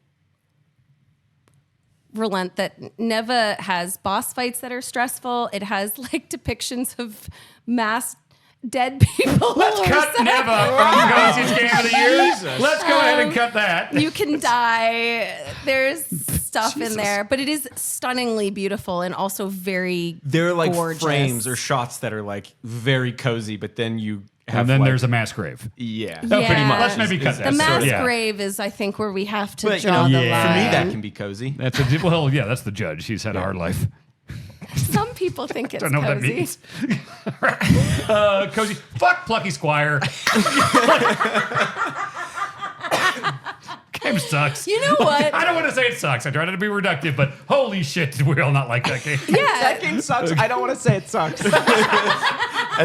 relent that Neva has boss fights that are stressful. It has like depictions of mass dead people. Let's cut Neva from Cozy's Game of the Year. Let's go ahead and cut that. You can die. There's stuff in there, but it is stunningly beautiful and also very There are like gorgeous. frames or shots that are like very cozy, but then you have And then like, there's a mass grave. yeah. Oh, pretty much. Let's maybe cut The that. mass Yeah. grave is, I think, where we have to But, draw the line. for me that can be cozy. That's that's the judge. He's had a hard life. Some people think it's Don't know cozy. what that means. Cozy. Fuck Plucky Squire. Game sucks. You know what? I don't want to say it sucks. I tried to be reductive, but holy shit, did we all not like that game? That game sucks. I don't want to say it sucks. And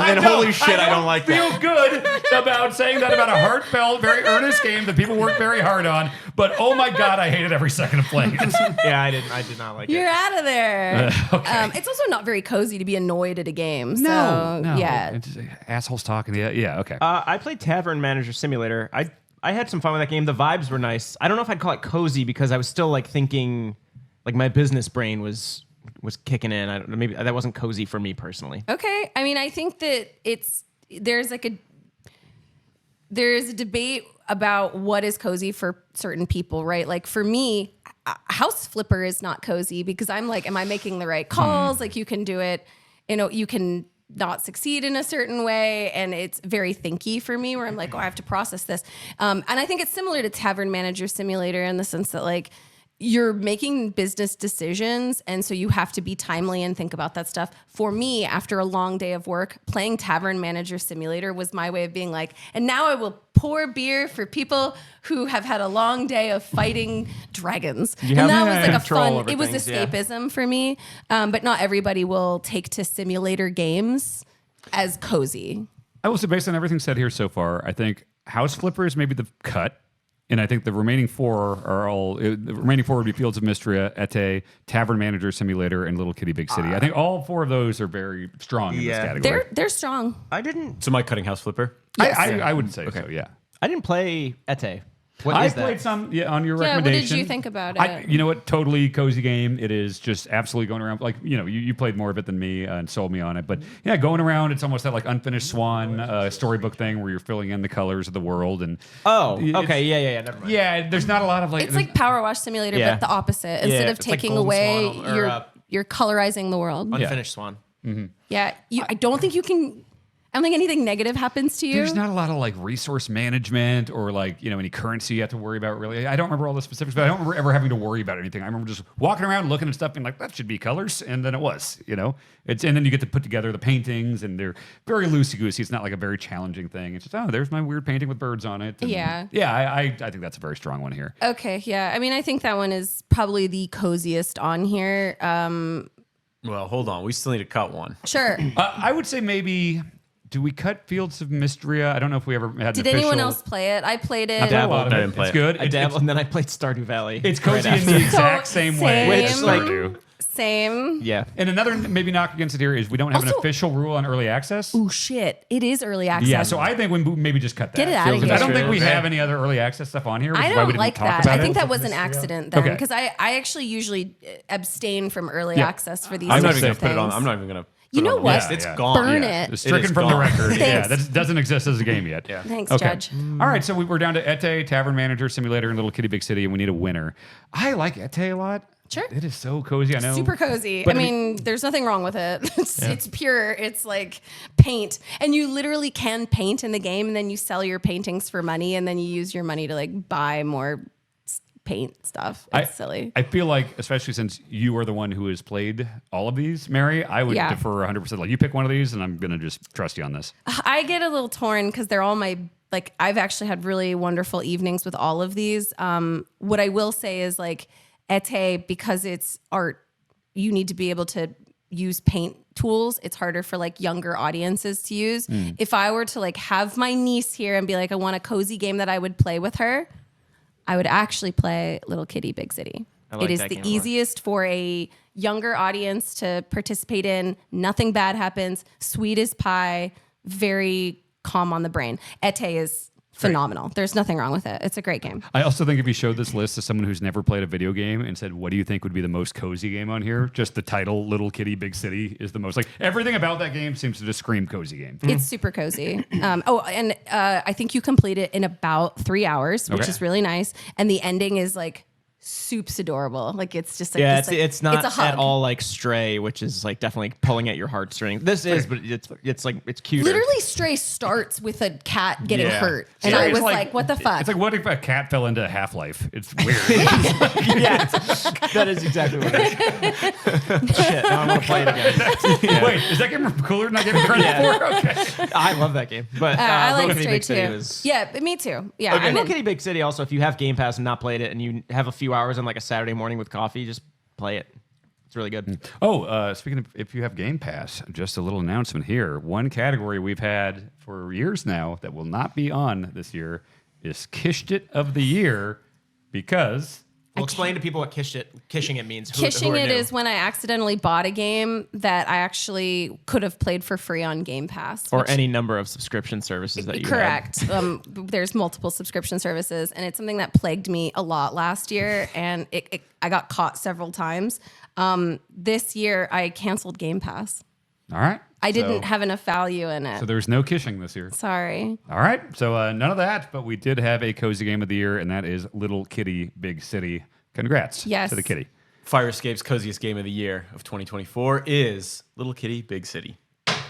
then holy shit, I don't like feel that. good about saying that about a heartfelt, very earnest game that people worked very hard on. But oh my god, I hated every second of playing it. Yeah, I did not like You're it. out of there. Okay. It's also not very cozy to be annoyed at a game. So, No. yeah. It's just assholes talking. Yeah. Okay. I played Tavern Manager Simulator. I had some fun with that game. The vibes were nice. I don't know if I'd call it cozy because I was still like thinking, like my business brain was kicking in. I don't know, maybe that wasn't cozy for me personally. Okay. I mean, I think that there's a debate about what is cozy for certain people, right? Like for me, House Flipper is not cozy because I'm like, am I making the right calls? Like you can do it, you can not succeed in a certain way, and it's very thinky for me where I'm like, oh, I have to process this. And I think it's similar to Tavern Manager Simulator in the sense that like you're making business decisions, and so you have to be timely and think about that stuff. For me, after a long day of work, playing Tavern Manager Simulator was my way of being like, and now I will pour beer for people who have had a long day of fighting dragons. And that was like a fun, it was escapism for me. But not everybody will take to simulator games as cozy. I will say, based on everything said here so far, I think House Flipper is maybe the cut. And I think the remaining four would be Fields of Mystria, Ete, Tavern Manager Simulator, and Little Kitty Big City. I think all four of those are very strong in this category. They're strong. So my cutting House Flipper? Yes. I would say so, yeah. I didn't play Ete. What I is that? played some on your Yeah, what recommendation. did you think about it? You know what? Totally cozy game. It is just absolutely going around. Like, you played more of it than me and sold me on it. But yeah, going around, it's almost that like Unfinished Swan storybook thing where you're filling in the colors of the world. And Okay. Yeah. Never mind. yeah, there's not a lot of like. It's like Power Wash Simulator, Yeah. but the opposite. Instead of it's like taking Golden away, Swan or, you're colorizing the world. Unfinished Swan. Yeah, I don't think you can. I don't think anything negative happens to you. There's not a lot of like resource management or like, any currency you have to worry about really. I don't remember all the specifics, but I don't remember ever having to worry about anything. I remember just walking around looking at stuff and like, that should be colors. And then it was, and then you get to put together the paintings and they're very loosey-goosey. It's not like a very challenging thing. It's just, there's my weird painting with birds on it. And Yeah. I think that's a very strong one here. Okay, yeah. I mean, I think that one is probably the coziest on here. Well, hold on. We still need to cut one. Sure. I would say maybe... Do we cut Fields of Mystria? I don't know if we ever had. Did anyone else play it? I played it. I played a lot of I it. didn't play It's it. good. I dabbled, and then I played Stardew Valley. It's cozy right in the after. exact same way. Same. as Stardew. Same. Yeah. And another maybe knock against it here is we don't have an Also- official rule on early access. Oh shit! It is early access. Yeah, so I think we maybe just cut that. Get it outta Because I don't here. think we have any other early access stuff on here. Which I is why we don't didn't like talk that. about I think it. that was an accident then, Okay. because I actually usually abstain from early Yeah. access for these. I'm not sorts even of going to put it on. things. I'm not even going to. You know what? Yeah, It's yeah. gone. Burn Yeah. it. It's stricken is from the gone. record. Yeah, Thanks. that doesn't exist as a game yet. Yeah. Thanks, Okay. Judge. All right, so we're down to Ete, Tavern Manager Simulator, and Little Kitty Big City, and we need a winner. I like Ete a lot. Sure. It is so cozy. I know. Super cozy. But I mean, there's nothing wrong with it. It's pure. It's like paint. And you literally can paint in the game, and then you sell your paintings for money, and then you use your money to like buy more paint stuff. It's silly. I feel like, especially since you are the one who has played all of these, Mary, I would defer 100%. Like, you pick one of these, and I'm going to just trust you on this. I get a little torn because they're all my, like, I've actually had really wonderful evenings with all of these. What I will say is, like, Ete, because it's art, you need to be able to use paint tools. It's harder for like younger audiences to use. If I were to like have my niece here and be like, I want a cozy game that I would play with her, I would actually play Little Kitty Big City. It is the easiest for a younger audience to participate in. Nothing bad happens. Sweet as pie. Very calm on the brain. Ete is phenomenal. There's nothing wrong with it. It's a great game. I also think if you showed this list to someone who's never played a video game and said, what do you think would be the most cozy game on here? Just the title, Little Kitty Big City, is the most, like, everything about that game seems to just scream cozy game. It's super cozy. I think you complete it in about 3 hours, which is really nice. And the ending is like soup's adorable. Like, it's just like, it's not at all like Stray, which is like definitely pulling at your heartstrings. This is, but it's like, it's cute. Literally, Stray starts with a cat getting hurt, and I was like, "What the fuck?" It's like, what if a cat fell into Half-Life? It's weird. That is exactly what it is. Shit, now I want to play it again. Wait, is that game cooler than I gave it credit for? Okay. I love that game, but I like Little Kitty Stray Big too. City Yeah, me too. Yeah, okay. Little Kitty Big City. Also, if you have Game Pass and not played it, and you have a few hours on like a Saturday morning with coffee, just play it. It's really good. Speaking of, if you have Game Pass, just a little announcement here. One category we've had for years now that will not be on this year is Kished It of the Year, because... Well, explain to people what kishing it means. Kishing it is when I accidentally bought a game that I actually could have played for free on Game Pass. Or any number of subscription services that you Correct. There's multiple subscription services, and it's something that plagued me a lot last year, and I got caught several times. This year, I canceled Game Pass. All right. I didn't have enough value in it. So there's no kishing this year. Sorry. All right. So none of that, but we did have a cozy game of the year, and that is Little Kitty Big City. Congrats to the kitty. Fire Escape's coziest game of the year of 2024 is Little Kitty Big City.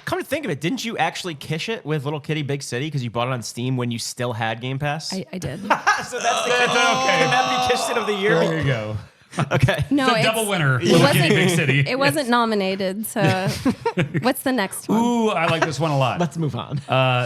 Come to think of it, didn't you actually kish it with Little Kitty Big City because you bought it on Steam when you still had Game Pass? I did. So that's the okay. Can that be Kished It of the Year? There you go. Okay. No, it's a double winner. Little Kitty Big City. It wasn't nominated, so what's the next one? Ooh, I like this one a lot. Let's move on.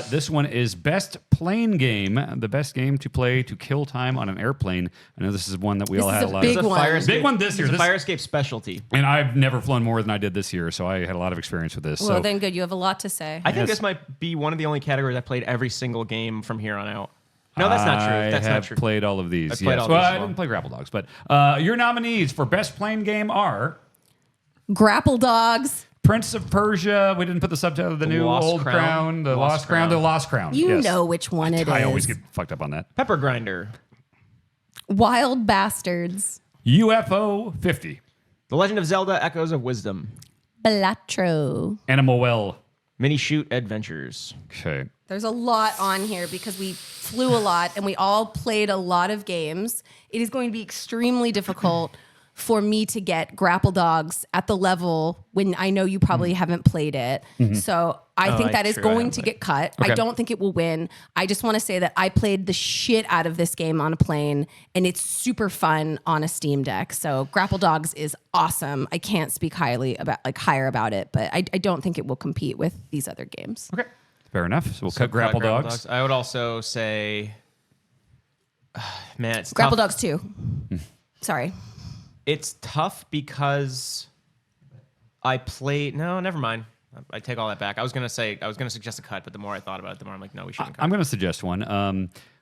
This one is Best Plane Game, the best game to play to kill time on an airplane. I know this is one that we all had a lot big of. one. Big one this year. It's a Fire Escape specialty. And I've never flown more than I did this year, so I had a lot of experience with this. Well, then good. You have a lot to say. I think this might be one of the only categories I played every single game from here on out. No, that's not true. That's I not have true. played all of these. I've played all well, these as I well. didn't play Grapple Dogs, but your nominees for Best Plane Game are Grapple Dogs. Prince of Persia. We didn't put the subtitle of the new Lost Old Crown. Crown. The Lost Crown. The Lost Crown. You yes. know which one it is. I always get fucked up on that. Pepper Grinder. Wild Bastards. UFO 50. The Legend of Zelda Echoes of Wisdom. Blatro. Animal Well. Mini Shoot Adventures. Okay. There's a lot on here because we flew a lot and we all played a lot of games. It is going to be extremely difficult for me to get Grapple Dogs at the level when I know you probably haven't played it. So I think that is going to get cut. Okay. I don't think it will win. I just want to say that I played the shit out of this game on a plane, and it's super fun on a Steam Deck. So Grapple Dogs is awesome. I can't speak higher about it, but I don't think it will compete with these other games. Okay. Fair enough. So we'll cut Grapple Dogs. I would also say, man, it's Grapple tough. Dogs 2. Sorry. It's tough because I played. No, never mind. I take all that back. I was gonna suggest a cut, but the more I thought about it, the more I'm like, no, we shouldn't cut. I'm going to suggest one.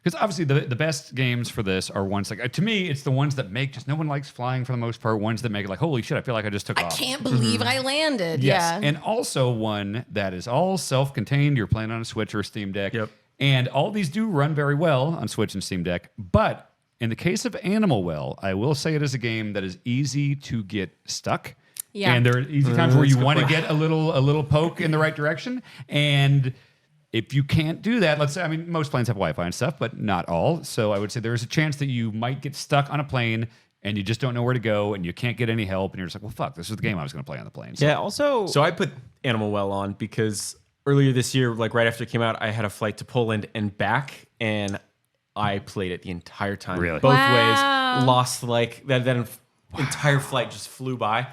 Because obviously the best games for this are ones like, to me, it's the ones that make just no one likes flying for the most part. Ones that make it like, holy shit, I feel like I just took off. I can't believe I landed. Yes. Yeah. And also one that is all self-contained. You're playing on a Switch or a Steam Deck. Yep. And all these do run very well on Switch and Steam Deck. But in the case of Animal Well, I will say it is a game that is easy to get stuck. Yeah. And there are easy times where you want to get a little poke in the right direction. And if you can't do that, let's say, I mean, most planes have Wi-Fi and stuff, but not all. So I would say there's a chance that you might get stuck on a plane and you just don't know where to go and you can't get any help. And you're just like, well, fuck, this is the game I was going to play on the plane. So, Yeah. Also, So I put Animal Well on because earlier this year, like right after it came out, I had a flight to Poland and back, and I played it the entire time. Really? Both Wow. ways. Lost like that entire flight just flew by.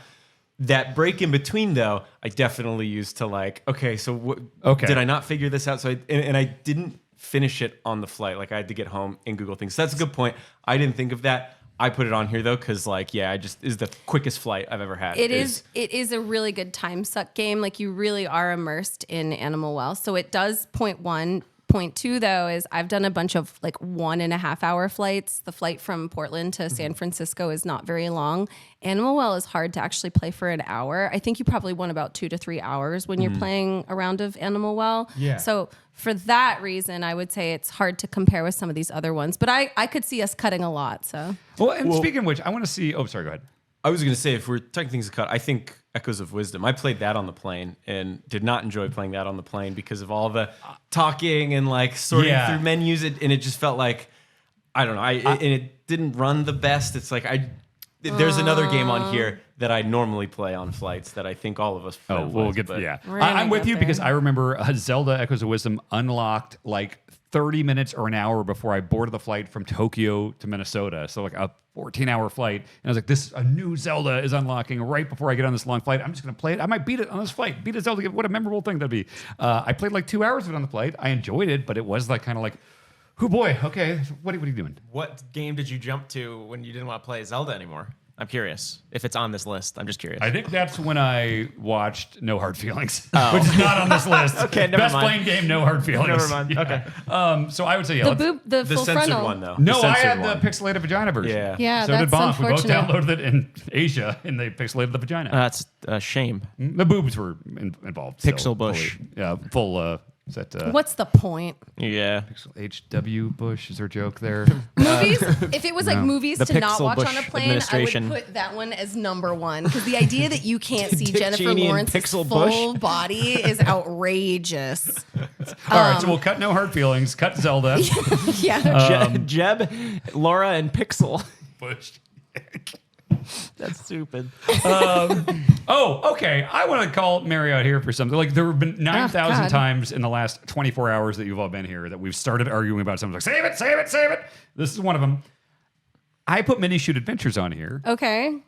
That break in between, though, I definitely used to like, okay, so did I not figure this out? So I didn't finish it on the flight. Like I had to get home and Google things. So that's a good point. I didn't think of that. I put it on here though, because like, yeah, is the quickest flight I've ever had. It is a really good time suck game. Like you really are immersed in Animal Well. So it does point one. Point two, though, is I've done a bunch of like 1.5 hour flights. The flight from Portland to San Francisco is not very long. Animal Well is hard to actually play for an hour. I think you probably want about 2 to 3 hours when you're playing a round of Animal Well. Yeah. So for that reason, I would say it's hard to compare with some of these other ones. But I could see us cutting a lot. So Speaking of which, I want to see. Oh, sorry. Go ahead. I was going to say, if we're taking things to cut, I think Echoes of Wisdom. I played that on the plane and did not enjoy playing that on the plane because of all the talking and like sorting through menus. And it just felt like, I don't know. And it didn't run the best. It's like, there's another game on here that I normally play on flights that I think all of us play. Oh, we'll get. Yeah, We're gonna I'm with get you there. because I remember Zelda Echoes of Wisdom unlocked like 30 minutes or an hour before I boarded the flight from Tokyo to Minnesota. So like a 14-hour flight. And I was like, a new Zelda is unlocking right before I get on this long flight. I'm just going to play it. I might beat it on this flight. Beat a Zelda. What a memorable thing that'd be. I played like 2 hours of it on the flight. I enjoyed it, but it was like kind of like, oh boy, okay, what are you doing? What game did you jump to when you didn't want to play Zelda anymore? I'm curious if it's on this list. I'm just curious. I think that's when I watched No Hard Feelings, which is not on this list. Okay, never Best mind. playing game, No Hard Feelings. Never mind. Yeah. Okay. So I would say the full censored frontal one, though. No, The I censored had one. the pixelated vagina version. Yeah. Yeah, So did that's Bonf. We both unfortunate. downloaded it in Asia, and they pixelated the vagina. That's a shame. The boobs were involved. Pixel still, bush. fully. Yeah, full. Is that What's the point? Yeah. H.W. Bush? Is there a joke there? Movies, if it was like movies The to not Pixel watch Bush on a plane, I administration. would put that one as number one because the idea that you can't see Dick Jennifer Cheney and Lawrence's Pixel full Bush? body is outrageous. All right, so we'll cut No Hard Feelings, cut Zelda. Yeah. Jeb, Laura, and Pixel. Bush. That's stupid. Oh, okay. I want to call Mary out here for something. Like there have been 9,000 God. times in the last 24 hours that you've all been here that we've started arguing about something. Like save it, save it, save it. This is one of them. I put Mini Shoot Adventures on here, Okay.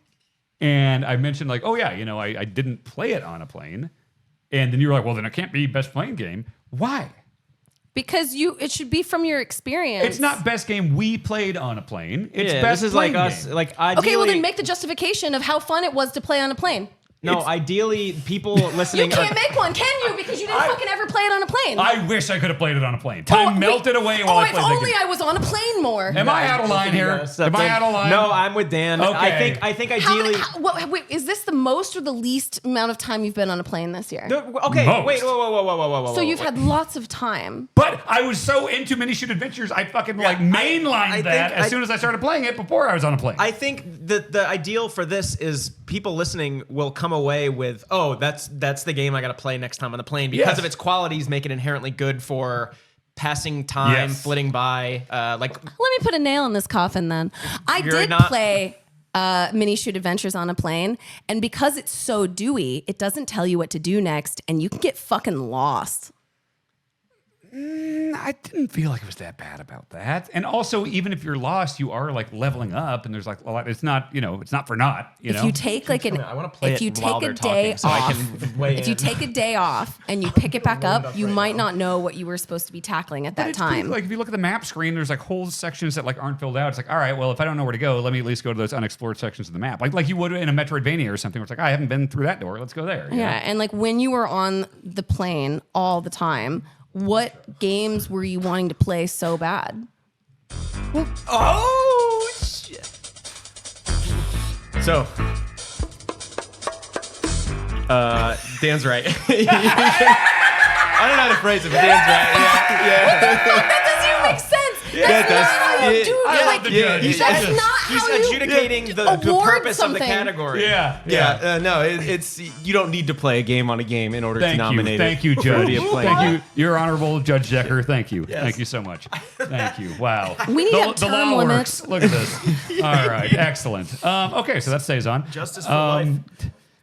and I mentioned like, oh yeah, I didn't play it on a plane, and then you were like, well, then it can't be best playing game. Why? Because it should be from your experience. It's not best game we played on a plane. It's Yeah, best this is like playing us. game. Like ideally, Okay, well then make the justification of how fun it was to play on a plane. no. Ideally, people You listening. can't make one, can you? Because you didn't fucking ever play it on a plane. I wish I could have played it on a plane. Time melted away while I if played the only game. I was on a plane more. Am I out of line here? Am I out of line? No, I'm with Dan. Okay. I think How ideally. many, wait, is this the most or the least amount of time you've been on a plane this year? Okay, Most. wait, whoa. So you've had lots of time. But I was so into Mini Shoot Adventures, I fucking mainlined I that think as soon as I started playing it before I was on a plane. I think the ideal for this is people listening will come away with, oh, that's the game I got to play next time on the plane because Yes. of its qualities make it inherently good for passing time, Yes. flitting by. Like Let me put a nail in this coffin then. I You're did not- play Mini Shoot Adventures on a plane, and because it's so dewy, it doesn't tell you what to do next, and you can get fucking lost. I didn't feel like it was that bad about that. And also, even if you're lost, you are like leveling up, and there's like a lot. It's not, it's not for naught. If you take like an, I want to play if you it while take a they're talking day so I off, can weigh if you in. take a day off and you pick it back up, you might not know what you were supposed to be tackling at that It's pretty- time. like if you look at the map screen, there's like whole sections that like aren't filled out. It's like, all right, well, if I don't know where to go, let me at least go to those unexplored sections of the map, like you would in a Metroidvania or something. Where it's like, I haven't been through that door. Let's go there. you know? Yeah, and like when you were on the plane all the time, what games were you wanting to play so bad? oh shit. So, Dan's right. I don't know how to phrase it, but Dan's right. Yeah. That doesn't even make sense. That's it does. not how you Yeah. do I it. love the judge. That's not He's how you adjudicating the award purpose of something. the category. Yeah. No, it's you don't need to play a game on a game in order to Thank nominate you. it. Thank you, for Judge. the play. Thank you. You're honorable, Judge Decker. Thank you. Thank you so much. Thank you. Wow. We need to have the term law limits. works. Look at this. All right. Excellent. Okay, so that stays on. Justice for life.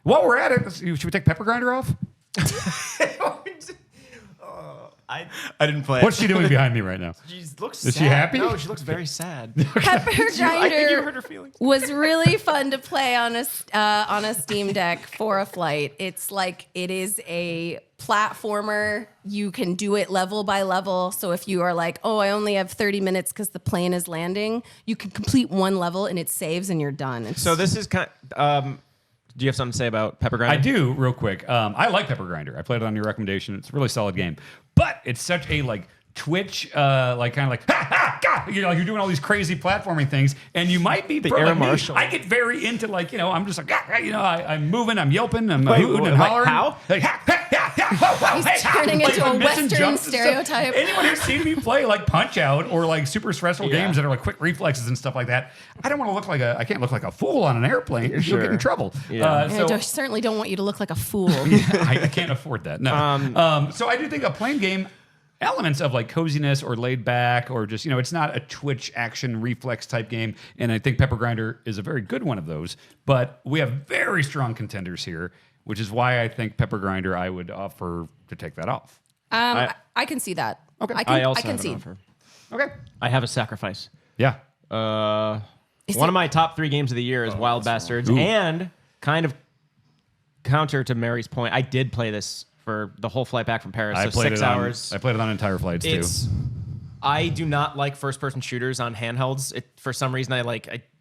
While we're at it, should we take Pepper Grinder off? I didn't play. What's she doing behind me right now? She looks Is sad. she happy? No, she looks very sad. Pepper I think you Grinder hurt her feelings. was really fun to play on a Steam Deck for a flight. It's like it is a platformer. You can do it level by level. So if you are like, oh, I only have 30 minutes because the plane is landing, you can complete one level and it saves and you're done. So this is kind of, do you have something to say about Pepper Grinder? I do, real quick. I like Pepper Grinder. I played it on your recommendation. It's a really solid game, but it's such a like Twitch, like kind of like ha ha God! You're doing all these crazy platforming things, and you might be Air like me. Marshal. I get very into like I'm just like I'm moving, I'm yelping, I'm Wait, hooting and like hollering. how? Like, ha, ha, ha, ha, whoa, whoa, He's hey, ha. turning Like, into I'm a missing Western jumps and stuff. stereotype. Anyone who's seen me play like Punch Out or like super stressful Yeah. games that are like quick reflexes and stuff like that, I don't want to look like I can't look like a fool on an airplane. You'll get in trouble. Yeah. I certainly don't want you to look like a fool. I can't afford that. No. So I do think a plane game, elements of like coziness or laid back or just, it's not a Twitch action reflex type game. And I think Pepper Grinder is a very good one of those. But we have very strong contenders here, which is why I think Pepper Grinder, I would offer to take that off. I can see that. Okay. I also I can have see. an offer. Okay. I have a sacrifice. Yeah. One of my top 3 games of the year is Wild Bastards. And kind of counter to Mary's point, I did play this for the whole flight back from Paris. I So played 6 it hours. I played it on entire flights too. I do not like first-person shooters on handhelds. For some reason, I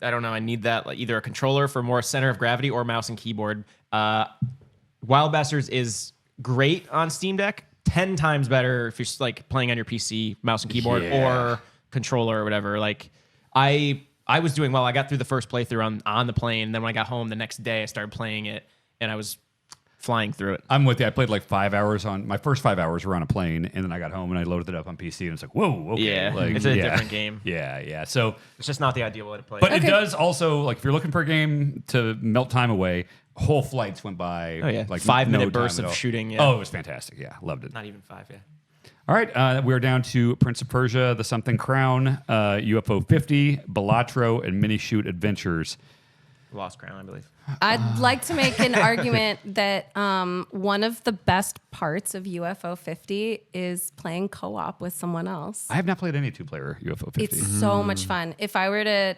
don't know. I need that either a controller for more center of gravity or mouse and keyboard. Wild Bastards is great on Steam Deck. 10 times better if you're like playing on your PC, mouse and keyboard, or controller or whatever. Like I was doing well. I got through the first playthrough on the plane. Then when I got home the next day, I started playing it, and I was flying through it. I'm with you. I played like 5 hours my first 5 hours were on a plane, and then I got home and I loaded it up on PC, and it's like, whoa, okay. Yeah, like, it's a different game. Yeah. So, It's just not the ideal way to play. but it. it does also, like, if you're looking for a game to melt time away, whole flights went by. Oh, yeah. Like 5-minute no bursts time at of all. shooting, yeah. Oh, it was fantastic. Yeah, loved it. Not even 5, yeah. All right, we're down to Prince of Persia, The Something Crown, UFO 50, Balatro, and Mini Shoot Adventures. Lost Crown, I believe. I'd like to make an argument that one of the best parts of UFO 50 is playing co-op with someone else. I have not played any two-player UFO 50. It's so much fun. If I were to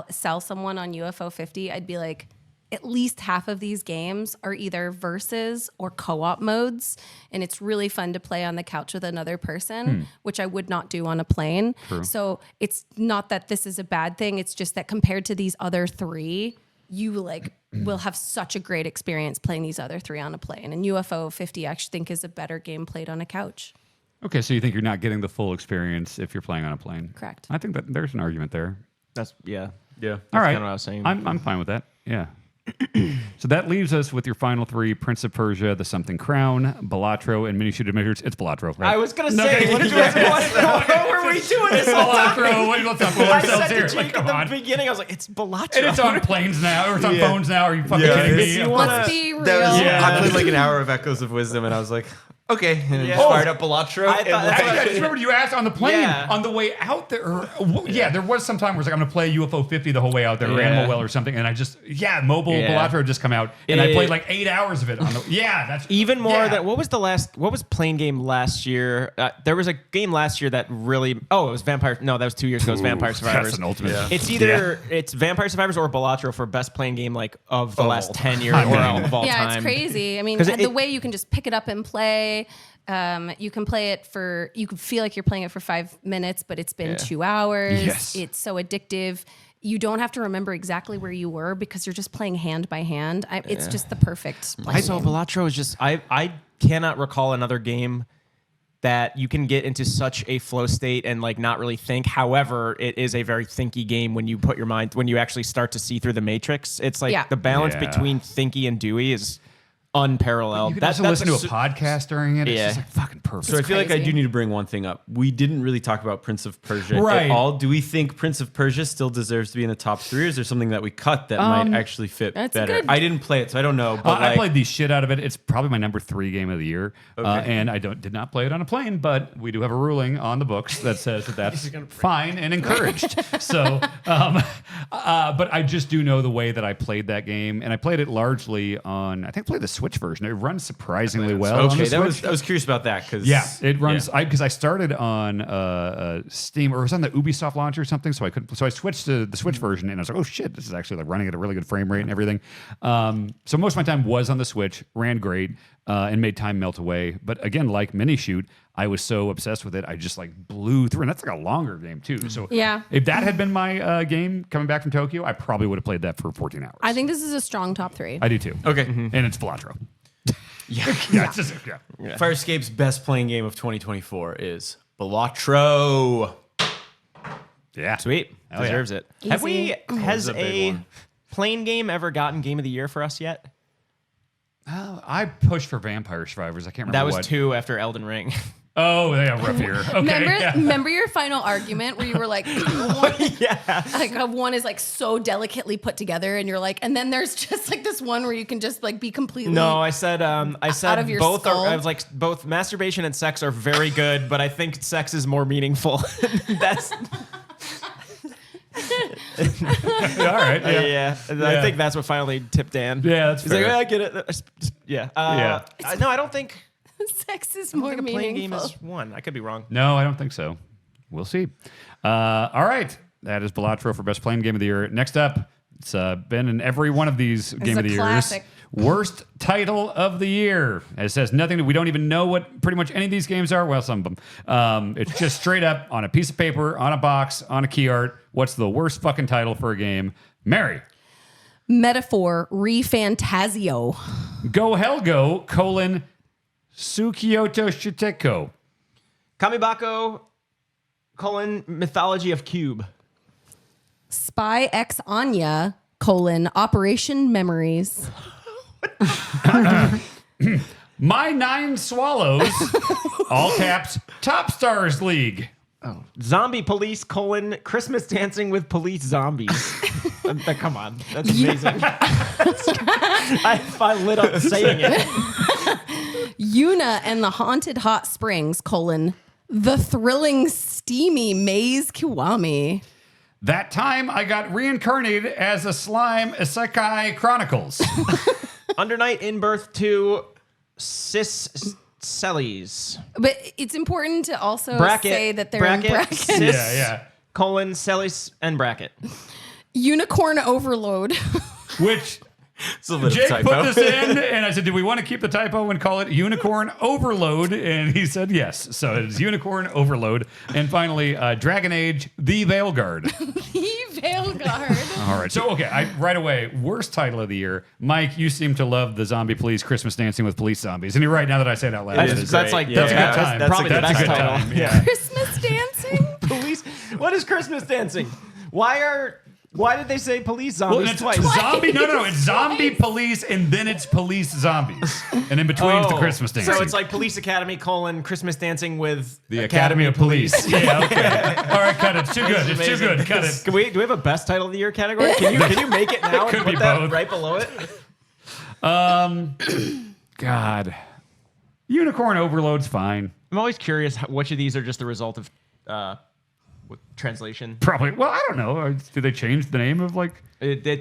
sell someone on UFO 50, I'd be like, at least half of these games are either versus or co-op modes, and it's really fun to play on the couch with another person, which I would not do on a plane. True. So it's not that this is a bad thing. It's just that compared to these other 3, you will have such a great experience playing these other 3 on a plane. And UFO 50 I actually think is a better game played on a couch. Okay, so you think you're not getting the full experience if you're playing on a plane? Correct. I think that there's an argument there. That's Yeah. All right. kind of what I was saying. I'm fine with that. Yeah. So that leaves us with your final 3: Prince of Persia, The Something Crown, Balatro, and Mini Shoot Adventures. It's Balatro, right? I was gonna say, what were we doing this whole time? Balatro. What are you talking about I ourselves said here? to Like, Jake come at on. the beginning, I was like, it's Balatro. And it's on planes now, or it's on phones now. Are you fucking kidding me? You wanna- Let's be real. I played like an hour of Echoes of Wisdom, and I was like, okay, and just fired up Balatro. I thought that's Actually, I just remembered you asked on the plane Yeah. on the way out there. There was some time where it's like I'm going to play UFO 50 the whole way out there, or Yeah. Animal Well or something, and I just mobile Yeah. Balatro had just come out, and I It- played like 8 hours of it on the. That's Even more yeah. than what was plane game last year? There was a game last year that really. It was Vampire. No, that was 2 years ago. It was Vampire Survivors. That's an ultimate. Yeah. It's either it's Vampire Survivors or Balatro for best playing game of the last 10 years or of all Yeah, time. it's crazy. I mean, 'Cause the way you can just pick it up and play. You can play it you can feel like you're playing it for 5 minutes, but it's been 2 hours. Yes. It's so addictive. You don't have to remember exactly where you were because you're just playing hand by hand. It's just the perfect play. I saw Balatro is just I cannot recall another game that you can get into such a flow state and like not really think. However, it is a very thinky game when you actually start to see through the matrix. It's like the balance Yeah. between thinky and dewy is unparalleled. You can also listen to a podcast during it. It's Yeah. just like fucking perfect. So I feel like I crazy. do need to bring one thing up. We didn't really talk about Prince of Persia Right. at all. Do we think Prince of Persia still deserves to be in the top 3, or is there something that we cut that might actually fit that's better? good. I didn't play it, so I don't know. But I played the shit out of it. It's probably my number 3 game of the year, and I did not play it on a plane. But we do have a ruling on the books that says that that's fine and encouraged. So, but I just do know the way that I played that game, and I played it largely on. I think I played the Switch version. It runs surprisingly well. on Okay, the Switch. I was curious about that because It runs because I started on Steam or it was on the Ubisoft launcher or something, so I couldn't. So I switched to the Switch version, and I was like, "Oh shit, this is actually like running at a really good frame rate and everything." So most of my time was on the Switch, ran great, and made time melt away. But again, like Mini Shoot, I was so obsessed with it, I just like blew through, and that's like a longer game too. So if that had been my game coming back from Tokyo, I probably would have played that for 14 hours. I think this is a strong top 3. I do too. Okay. And it's Balatro. Yeah. It's just, Farscape's best playing game of 2024 is Balatro. Yeah. Sweet. Deserves it. Have Easy. has a big a one. plain game ever gotten Game of the Year for us yet? I pushed for Vampire Survivors. I can't remember That was what. 2 after Elden Ring. Oh, yeah, rough year. Okay. Remember your final argument where you were like, one is like so delicately put together, and you're like, and then there's just like this one where you can just like be completely. No, I said out of your both skull? are. I was like, both masturbation and sex are very good, but I think sex is more meaningful. That's All right. Yeah. I think that's what finally tipped Dan. Yeah, that's He's fair. like, I get it. Yeah. No, I don't think sex is I more think a playing game meaningful. is one. I could be wrong. No, I don't think so. We'll see. All right. That is Balatro for Best Playing Game of the Year. Next up, it's been in every one of these Game of the Years. classic. Worst title of the year. It says nothing. We don't even know what pretty much any of these games are. Well, some of them. It's just straight up on a piece of paper, on a box, on a key art. What's the worst fucking title for a game? Mary. Metaphor Refantasio. Go Helgo, Tsukioto Shiteko. Kamibako, Mythology of Cube. Spy X Anya, Operation Memories. My Nine Swallows, all caps, Top Stars League. Zombie Police, Christmas Dancing with Police Zombies. Come on. That's amazing. I lit up saying it. Yuna and the Haunted Hot Springs, The Thrilling Steamy Maze Kiwami. That time I got reincarnated as a slime Isekai Chronicles. Undernight in Birth to Cis Cellies. But it's important to also Bracket. say that they're Bracket. in brackets. Cis, Yeah. Cellies, and bracket. Unicorn Overload. Which It's a little Jake typo. put this in, and I said, do we want to keep the typo and call it Unicorn Overload? And he said yes. So it is Unicorn Overload. And finally, Dragon Age, The Veilguard. The Veilguard. All right. So, okay, right away, worst title of the year. Mike, you seem to love the Zombie Police Christmas Dancing with Police Zombies. And you're right now that I say it out loud. It It is is That's great. like Yeah. That's a good time. That's probably the That's a best good title. time. Yeah. Christmas Dancing? Police. What is Christmas Dancing? Why did they say police Well, zombies it's twice? zombie. No. It's zombie police, and then it's police zombies, and in between it's the Christmas dancing. So it's like Police Academy, Christmas Dancing with the Academy of Police. Yeah. Okay. All right. Cut it. It's too good. It's too amazing. good. Cut it. Do we have a best title of the year category? Can you make it now Could and be put that both. right below it? God. Unicorn Overload's fine. I'm always curious which of these are just the result of translation. Probably. Well, I don't know. Did they change the name of like?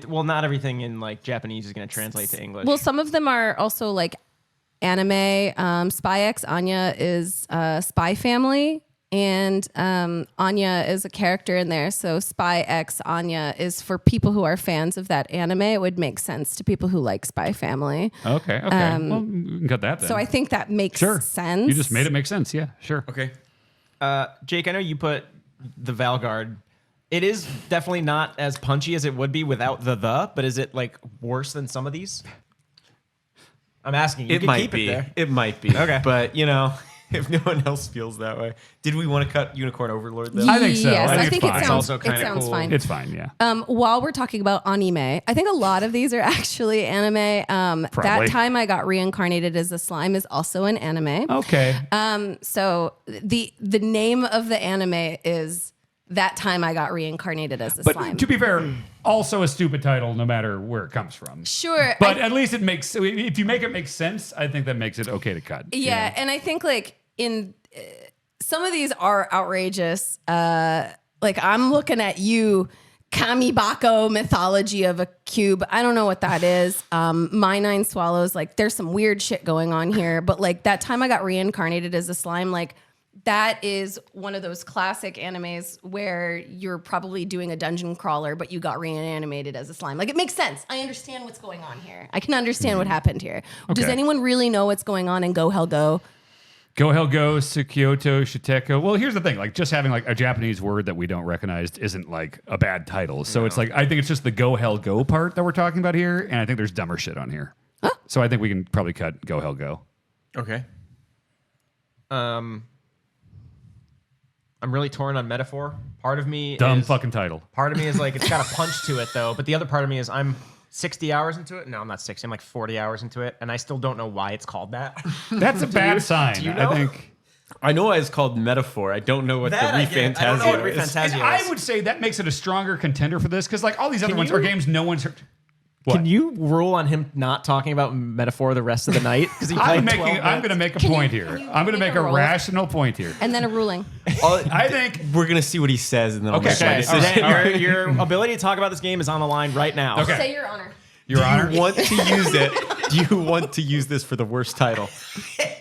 Well, not everything in like Japanese is going to translate to English. Well, some of them are also like anime. Spy X Anya is Spy Family, and Anya is a character in there. So Spy X Anya is for people who are fans of that anime. It would make sense to people who like Spy Family. Okay. Well, we can cut that then. So I think that makes sense. You just made it make sense. Yeah. Sure. Okay. Jake, I know you put the Valgard. It is definitely not as punchy as it would be without the, but is it like worse than some of these? I'm asking. You It can might keep be. it there. It might be. Okay. But, if no one else feels that way. Did we want to cut Unicorn Overlord, though? I think so. Yes, I think it's it fine. sounds, It's also it kinda sounds cool. fine. It's fine. Yeah. While we're talking about anime, I think a lot of these are actually anime. Probably. That time I got reincarnated as a slime is also an anime. Okay. So the name of the anime is That Time I Got Reincarnated as a But Slime. to be fair, also a stupid title, no matter where it comes from. Sure. But at least it makes. If you make it make sense, I think that makes it okay to cut. Yeah, and I think like in some of these are outrageous. Like I'm looking at you, Kamibako mythology of a cube. I don't know what that is. My Nine Swallows, like there's some weird shit going on here. But like that time I got reincarnated as a slime, like that is one of those classic animes where you're probably doing a dungeon crawler, but you got reanimated as a slime. Like it makes sense. I understand what's going on here. I can understand what happened here. Does anyone really know what's going on in Go Hell Go? Go Hell Go, Tsukioto, Shiteko. Well, here's the thing. Like, just having like a Japanese word that we don't recognize isn't like a bad title. So it's like, I think it's just the Go Hell Go part that we're talking about here. And I think there's dumber shit on here. Huh? So I think we can probably cut Go Hell Go. Okay. I'm really torn on metaphor. Part of me Fucking title. Part of me is like, it's got a punch to it though. But the other part of me is I'm 60 hours into it. No, I'm not 60. I'm like 40 hours into it. And I still don't know why it's called that. That's a bad sign. do you know? I think. I know it's called Metaphor. I don't know what That the I get. I don't know what Refantasio is. Refantasio And I would say that makes it a stronger contender for this because like all these other ones are games no one's heard. What? Can you rule on him not talking about metaphor the rest of the night? Because he played 12 minutes. I'm going to make a point here. I'm going to make a roll? rational point here. And then a ruling. I think We're going to see what he says and then I'll make my Okay, decision. then your ability to talk about this game is on the line right now. Okay. Say your honor. Your Honor. Do you want to use it? Do you want to use this for the worst title?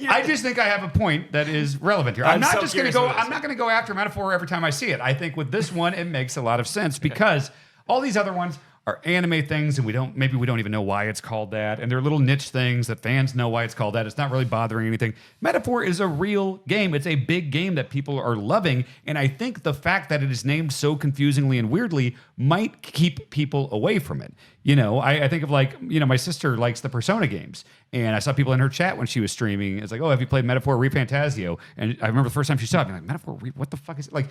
I just think I have a point that is relevant here. I'm I'm not so just going to curious go. what it is. I'm not going to go after metaphor every time I see it. I think with this one, it makes a lot of sense because all these other ones are anime things, and we don't even know why it's called that, and they're little niche things that fans know why it's called that. It's not really bothering anything. Metaphor is a real game. It's a big game that people are loving, and I think the fact that it is named so confusingly and weirdly might keep people away from it. You know, I think of like, you know, my sister likes the Persona games, and I saw people in her chat when she was streaming. It's like, oh, have you played Metaphor Refantasio? And I remember the first time she saw it, being like, Metaphor, what the fuck is it? Like,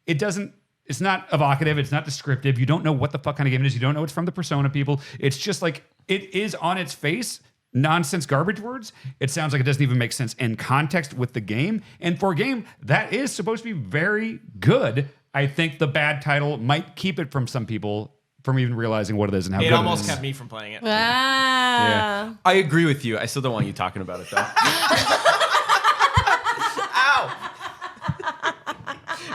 it doesn't. It's not evocative. It's not descriptive. You don't know what the fuck kind of game it is. You don't know it's from the Persona people. It's just like, it is on its face nonsense garbage words. It sounds like it doesn't even make sense in context with the game. And for a game that is supposed to be very good, I think the bad title might keep it from some people from even realizing what it is and how It good almost it is. kept me from playing it. Ah. I agree with you. I still don't want you talking about it though.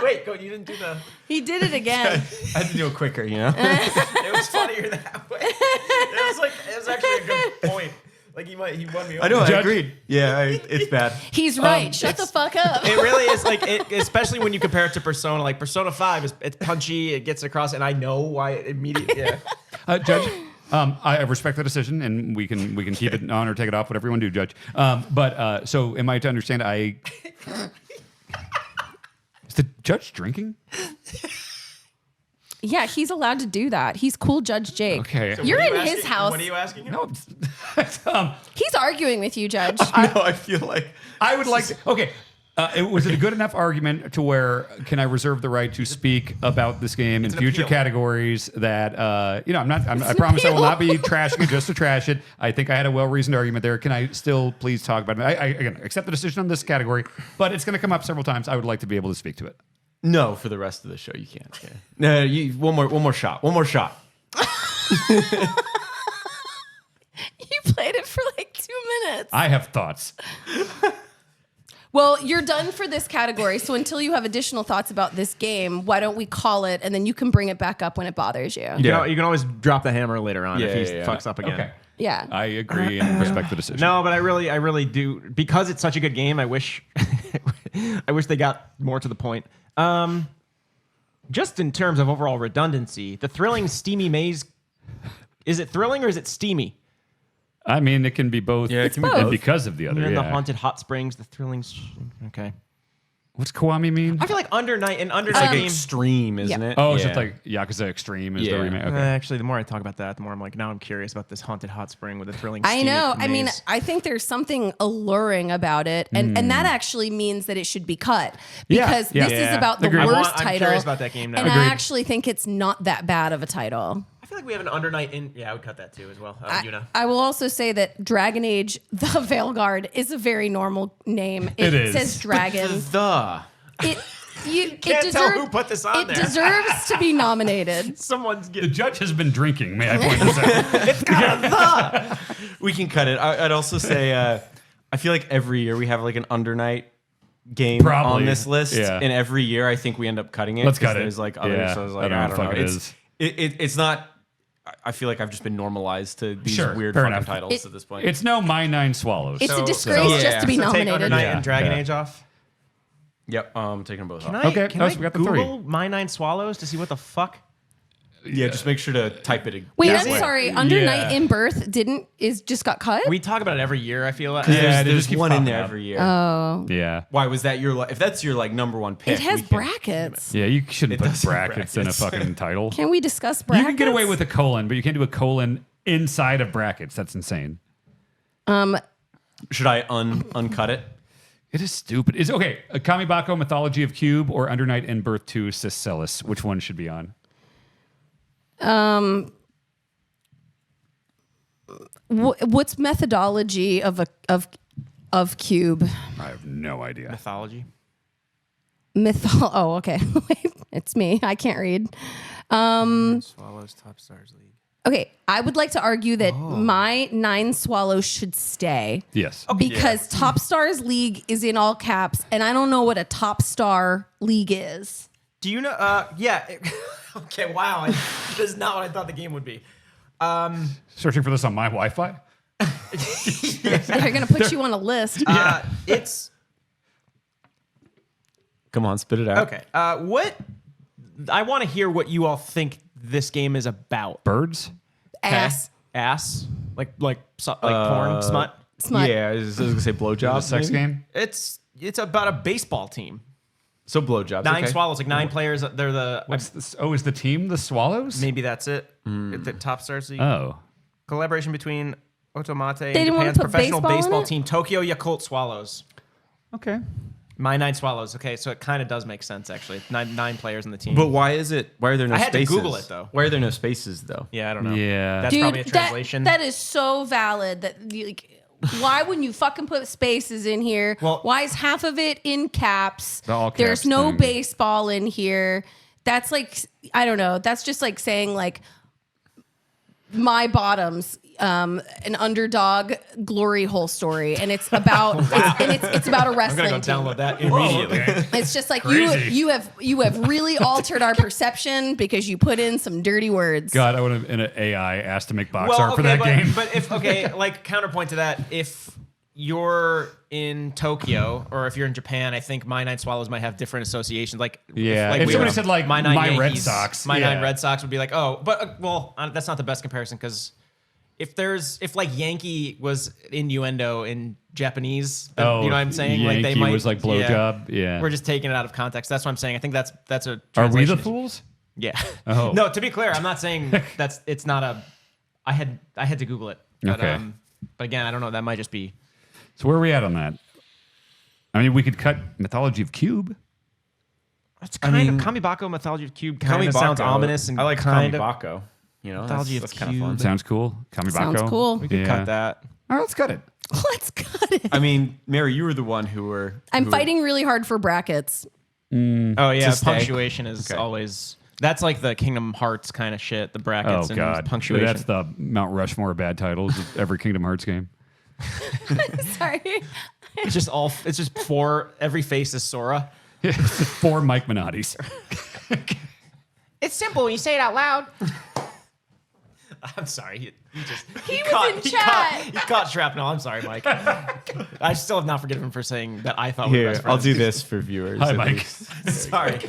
Wait, you didn't do the... He did it again. I had to do it quicker, you know? It was funnier that way. It was actually a good point. Like he won me over. I know, I Judge- agreed. Yeah, it's bad. He's right. Shut the fuck up. It really is like, especially when you compare it to Persona. Like Persona 5, it's punchy, it gets across, and I know why it immediately. Yeah. Judge, I respect the decision, and we can keep it on or take it off, whatever you want to do, Judge. But so am I to understand? Is the judge drinking? Yeah, he's allowed to do that. He's cool, Judge Jake. Okay. You're What are in you his asking- house. What are you asking him? No. He's arguing with you, Judge. I know, I feel like... I would like to. Okay. Was it a good enough argument to where can I reserve the right to speak about this game in an future appeal. categories that, I promise I will not be trashing it just to trash it. I think I had a well-reasoned argument there. Can I still please talk about it? I again, accept the decision on this category, but it's going to come up several times. I would like to be able to speak to it. No, for the rest of the show, you can't. Yeah. No, one more shot. One more shot. You played it for like 2 minutes. I have thoughts. Well, you're done for this category. So until you have additional thoughts about this game, why don't we call it and then you can bring it back up when it bothers you. Yeah. You can always drop the hammer later on if he Yeah. fucks up again. Okay. Yeah. I agree and respect the decision. No, but I really do, because it's such a good game. I wish they got more to the point. Just in terms of overall redundancy, the thrilling steamy maze, is it thrilling or is it steamy? I mean, it can be both. Yeah, it can be and both. because of the other. And then Yeah. the haunted hot springs, the thrilling. Okay. What's Kiwami mean? I feel like Under Night and Under It's like Night game. extreme, isn't Yeah. it? Oh, yeah. so it's like Yakuza Extreme is the Yeah. remake. Okay. Actually, the more I talk about that, the more I'm like, now I'm curious about this haunted hot spring with the thrilling. I steamy know. I mean, maze. I think there's something alluring about it. And that actually means that it should be cut. Yeah, Because yeah. this is Yeah. about the Agreed. worst I'm title. curious about that game now. And Agreed. I actually think it's not that bad of a title. I feel like we have an Under Night in. Yeah, I would cut that too as well. Yuna. I will also say that Dragon Age the Veilguard is a very normal name. It is. says dragon. It Can't tell who put this on it there. deserves to be nominated. Someone's The getting. judge has been drinking. May I point this out? We can cut it. I'd also say I feel like every year we have like an Under Night game Probably. on this list, Yeah. and every year I think we end up cutting it. Let's 'cause cut it. There's like other, Yeah. so I was like, I don't know I what don't the know. fuck it is. It's not. I feel like I've just been normalized to these weird fair fucking enough. titles at this point. It's no My Nine Swallows. It's a disgrace just to be Take nominated. Under Night Yeah, and Dragon yeah. Age off. Yep, taking them both off. Okay, Can oh, I so we got the Google My Nine Swallows to see what the fuck? Yeah, just make sure to type it. Wait, Is I'm it? sorry. Under Yeah. Night in Birth just got cut? We talk about it every year. I feel like. Yeah, they There's just keep one in popping there up. every year. Oh. Yeah. Why was that your? If that's your number one pick, It has we can- brackets. Yeah, you shouldn't It put does have brackets in a brackets. fucking title. Can we discuss You brackets? can get away with a colon, but you can't do a colon inside of brackets. That's insane. Should I uncut it? It is stupid. Is okay. A Kamibako Mythology of Cube or Under Night and Birth 2 Siscelis. Which one should be on? What's methodology of Cube? I have no idea. Mythology. Oh, okay. Wait, it's me. I can't read. Swallows Top Stars League. Okay, I would like to argue that my 9 Swallows should stay. Yes. Because Top Stars League is in all caps, and I don't know what a top star league is. Do you know? Yeah. Okay. Wow. This is not what I thought the game would be. Searching for this on my Wi-Fi. They're going to put you on a list. It's Come on, spit it out. okay. What? I want to hear what you all think this game is about. Birds. Ass. Ass. Like porn smut. Smut. Yeah, I was gonna say blowjob. A sex maybe? game. It's about a baseball team. So blowjobs. 9 okay. swallows, like 9 players. They're the What's this? Oh, is the team the Swallows? maybe that's it. The Top Stars League. Oh. Collaboration between Otomate and didn't wanna Japan's put professional baseball in baseball it? team, Tokyo Yakult Swallows. Okay. My 9 Swallows. Okay, so it kind of does make sense actually. Nine players in the team. But why is it? Why are there no I had to spaces? Google it, though. Why are there no spaces though? yeah, I don't know. Yeah. That's probably a translation. that is so valid. Why wouldn't you fucking put spaces in here? Well- Why is half of it in caps? The all caps There's no thing. baseball in here. That's like, I don't know. That's just like saying like my bottoms, an underdog glory hole story, and it's about it's about a I'm wrestling gonna go team. download that immediately. It's just like Crazy. you have really altered our perception because you put in some dirty words. God, I would have an AI asked to make box art for okay, that but, game. but if like counterpoint to that, if you're in Tokyo or if you're in Japan, I think My 9 Swallows might have different associations. Like Yeah, like if we somebody were- said, like, My 9 My Red Yankees, Sox, My yeah. 9 Red Sox would be like, oh, but that's not the best comparison because if like Yankee was innuendo in Japanese, then, you know what I'm saying? Yankee like they might was like blowjob. Yeah. We're just taking it out of context. That's what I'm saying. I think that's a Are we translation the issue. fools? Yeah. Oh. No, to be clear, I'm not saying it's not a. I had to Google it. But, Okay. But again, I don't know. That might just be. So where are we at on that? I mean, we could cut Mythology of Cube. It's kind of Kamibako Mythology of Cube. Kind of Kamibako. sounds ominous and I like kind of. Kamibako. You know, Mythology of that's kind of fun. Cube. Sounds cool. Kamibako. Sounds cool. We could cut that. All right, let's cut it. Let's cut it. I mean, Mary, you were the one who were. I'm who- fighting really hard for brackets. Oh yeah, To stay. punctuation is Okay. always. That's like the Kingdom Hearts kind of shit. The brackets Oh and God, punctuation. that's the Mount Rushmore of bad titles of every Kingdom Hearts game. Sorry. It's just all. It's just for every face is Sora. Four Mike Minottis. It's simple when you say it out loud. I'm sorry. He was in chat. He caught shrapnel. I'm sorry, Mike. I still have not forgiven him for saying that I thought we were Here, best friends. I'll do this for viewers. Hi, at Mike. least. Sorry.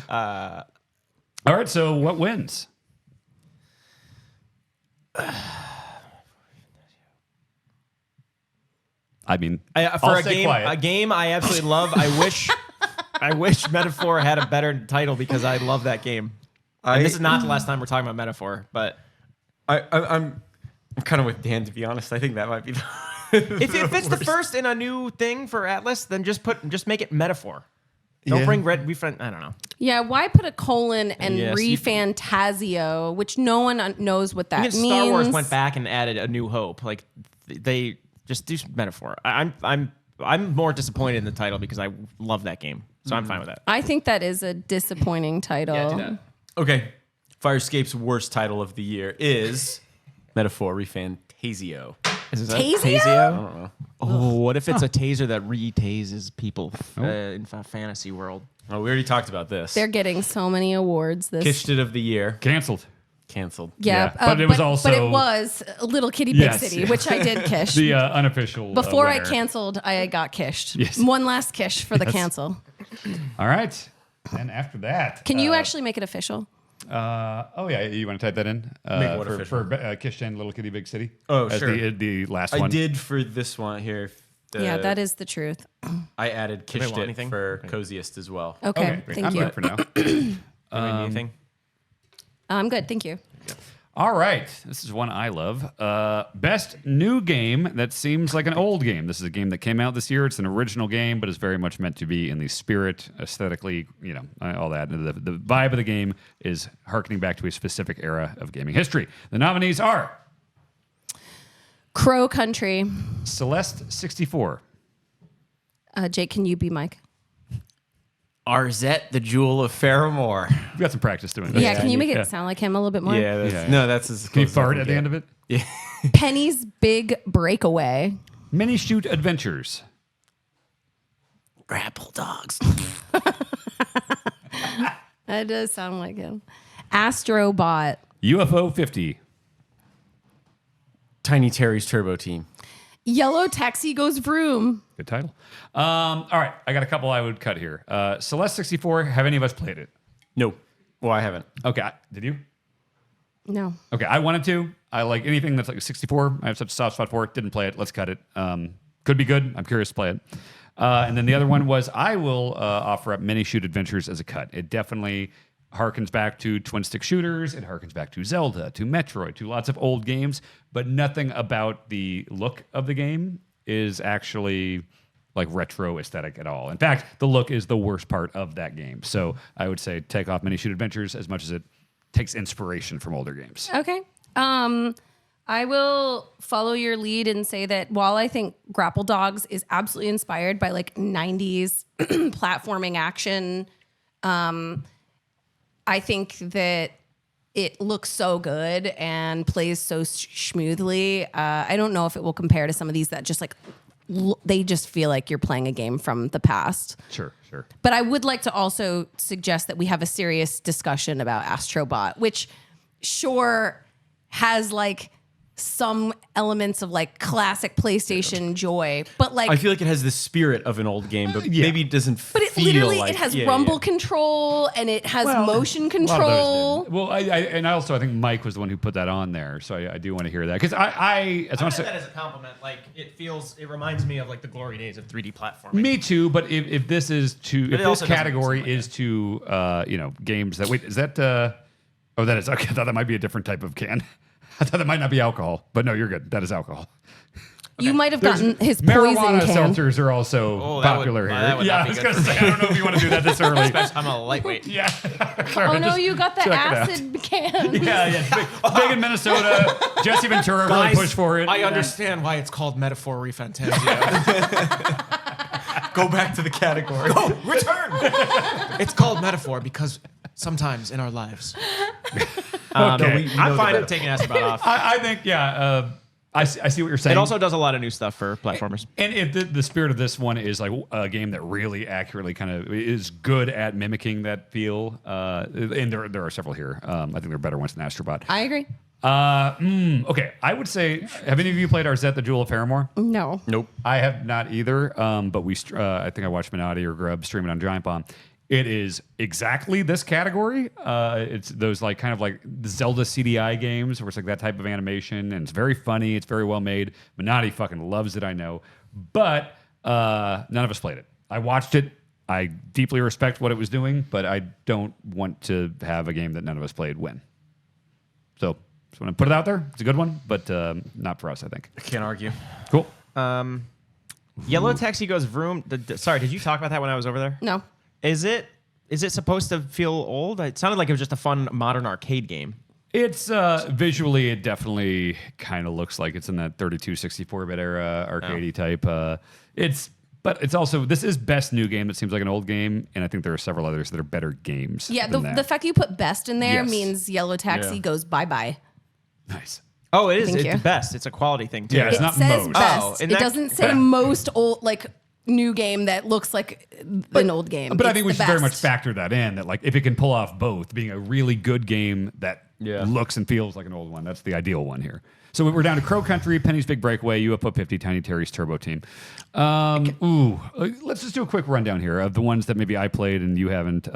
All right, so what wins? I mean, For I'll a stay game, quiet. a game I absolutely love. I wish Metaphor had a better title because I love that game. And this is not the last time we're talking about Metaphor, but I'm kind of with Dan, to be honest. I think that might be the. if it's the first in a new thing for Atlas, then just make it Metaphor. Don't bring Red Refront. I don't know. Yeah, why put a colon and Yes, you- Refantasio, which no one knows what that Even means. Star Wars went back and added A New Hope. Like they just do Metaphor. I'm more disappointed in the title because I love that game, so I'm fine with that. I think that is a disappointing title. Yeah, do that. Okay. Firescape's worst title of the year is Metaphor Refantasio. Is that Tasio? I don't know. Oh, what if it's a taser that re-tases people in fantasy world? Oh, we already talked about this. They're getting so many awards. This Kishted of the year. Canceled. Canceled. Yeah, But it was also- But it was Little Kitty Big Yes, City, yes. which I did kish. The unofficial. Before I winner. canceled, I got kished. Yes. One last kish for the cancel. All right. And after that. Can you actually make it official? Oh, yeah. You want to type that in? Make what for, official? For Kish and Little Kitty Big City? Oh, as sure. The last I one. did for this one here. Yeah, that is the truth. I added Anybody want Kishted anything? for coziest as well. Okay, great. thank I'm you. good for now. Anything? I'm good, thank you. All right. This is one I love. Best new game that seems like an old game. This is a game that came out this year. It's an original game, but it's very much meant to be in the spirit, aesthetically, all that. The vibe of the game is harkening back to a specific era of gaming history. The nominees are Crow Country. Celeste 64. Jake, can you be Mike? Arzette, the Jewel of Faramore. We've got some practice doing this. Yeah, can you make Yeah. it sound like him a little bit more? Yeah, Yeah. no, that's as Can you close as I fart can at the get. end of it? Yeah. Penny's Big Breakaway. Mini Shoot Adventures. Grapple dogs. That does sound like him. Astrobot. UFO 50. Tiny Terry's Turbo Team. Yellow Taxi Goes Vroom. Good title. All right. I got a couple I would cut here. Celeste 64. Have any of us played it? No. Well, I haven't. Okay. Did you? No. Okay. I wanted to. I like anything that's like a 64. I have such a soft spot for it. Didn't play it. Let's cut it. Could be good. I'm curious to play it. And then the other one was I will offer up Mini Shoot Adventures as a cut. It definitely harkens back to twin stick shooters. It harkens back to Zelda, to Metroid, to lots of old games, but nothing about the look of the game is actually like retro aesthetic at all. In fact, the look is the worst part of that game. So I would say take off Mini Shoot Adventures as much as it takes inspiration from older games. Okay. I will follow your lead and say that while I think Grapple Dogs is absolutely inspired by like 90s platforming action, I think that it looks so good and plays so smoothly. I don't know if it will compare to some of these that just like they just feel like you're playing a game from the past. Sure. But I would like to also suggest that we have a serious discussion about Astrobot, which sure has like some elements of like classic PlayStation joy, but like I feel like it has the spirit of an old game, but maybe it doesn't but it feel literally like it has yeah, rumble yeah. control and it has motion A lot of those control. did. Well, I think Mike was the one who put that on there, so I do want to hear that because I as much as that as a compliment. Like it reminds me of like the glory days of 3D platforming. me too. But if this is to But if it this also doesn't category seem like is to games that wait is that oh that is okay. I thought that might be a different type of can. I thought that might not be alcohol, but no, you're good. That is alcohol. You might have gotten his poison Marijuana can. seltzers are also popular that here. would Yeah, not I be was good gonna for say I don't know if you want to do that this early. I'm a lightweight. Yeah. Oh no, you got the check it out. acid can. Yeah. Big in Minnesota. Jesse Ventura really pushed for it. I understand why it's called Metaphor Refantasia. Go back to the category. Return. It's called Metaphor because sometimes in our lives. Okay. I'm fine with taking Astrobot off. I think, I see what you're saying. It also does a lot of new stuff for platformers. And if the spirit of this one is like a game that really accurately kind of is good at mimicking that feel, and there are several here. I think there are better ones than Astrobot. I agree. Okay, I would say, have any of you played Arzette, the Jewel of Faramore? No. Nope. I have not either, but I think I watched Minotti or Grubb stream it on Giant Bomb. It is exactly this category. It's those like kind of like the Zelda CDI games where it's like that type of animation, and it's very funny. It's very well made. Minotti fucking loves it, I know, but none of us played it. I watched it. I deeply respect what it was doing, but I don't want to have a game that none of us played win. So just want to put it out there. It's a good one, but not for us, I think. I can't argue. Cool. Yellow Taxi Goes Vroom. Sorry, did you talk about that when I was over there? No. Is it supposed to feel old? It sounded like it was just a fun modern arcade game. It's visually, it definitely kind of looks like it's in that 32, 64-bit era arcadey type. But it's also, this is best new game that seems like an old game, and I think there are several others that are better games. Yeah, than that. the fact that you put best in there Yes. means Yellow Taxi Yeah. goes bye-bye. Nice. Oh, it is. Thank It's you. the best. It's a quality thing too. Yeah, it's It not says most. best. Oh, it and that- doesn't say most old, like new game that looks like an old game. But I It's think we the should very much best. factor that in, that like if it can pull off both, being a really good game that Yeah. looks and feels like an old one, that's the ideal one here. So we're down to Crow Country, Penny's Big Breakaway, UFO 50, Tiny Terry's Turbo Team. Let's just do a quick rundown here of the ones that maybe I played and you haven't.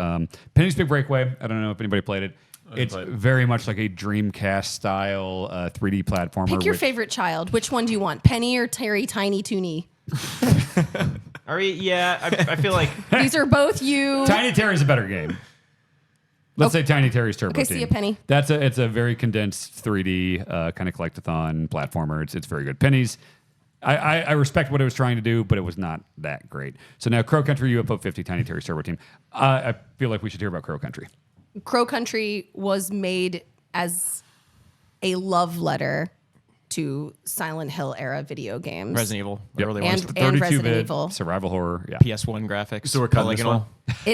Penny's Big Breakaway, I don't know if anybody played it. It's very much like a Dreamcast style 3D platformer. Pick your favorite child. Which one do you want? Penny or Terry Tiny Toony? Are we? Yeah, I feel like These are both you. Tiny Terry's a better game. Let's say Tiny Terry's Turbo Okay, Team. see ya, Penny. It's a very condensed 3D kind of collectathon platformer. It's very good. Penny's, I respect what it was trying to do, but it was not that great. So now Crow Country, UFO 50, Tiny Terry's Turbo Team. I feel like we should hear about Crow Country. Crow Country was made as a love letter to Silent Hill era video games. Resident Evil. Yep. Early And- ones. 32-bit Resident Evil. survival horror. Yeah. PS1 graphics. So we're cutting this polygonal. one?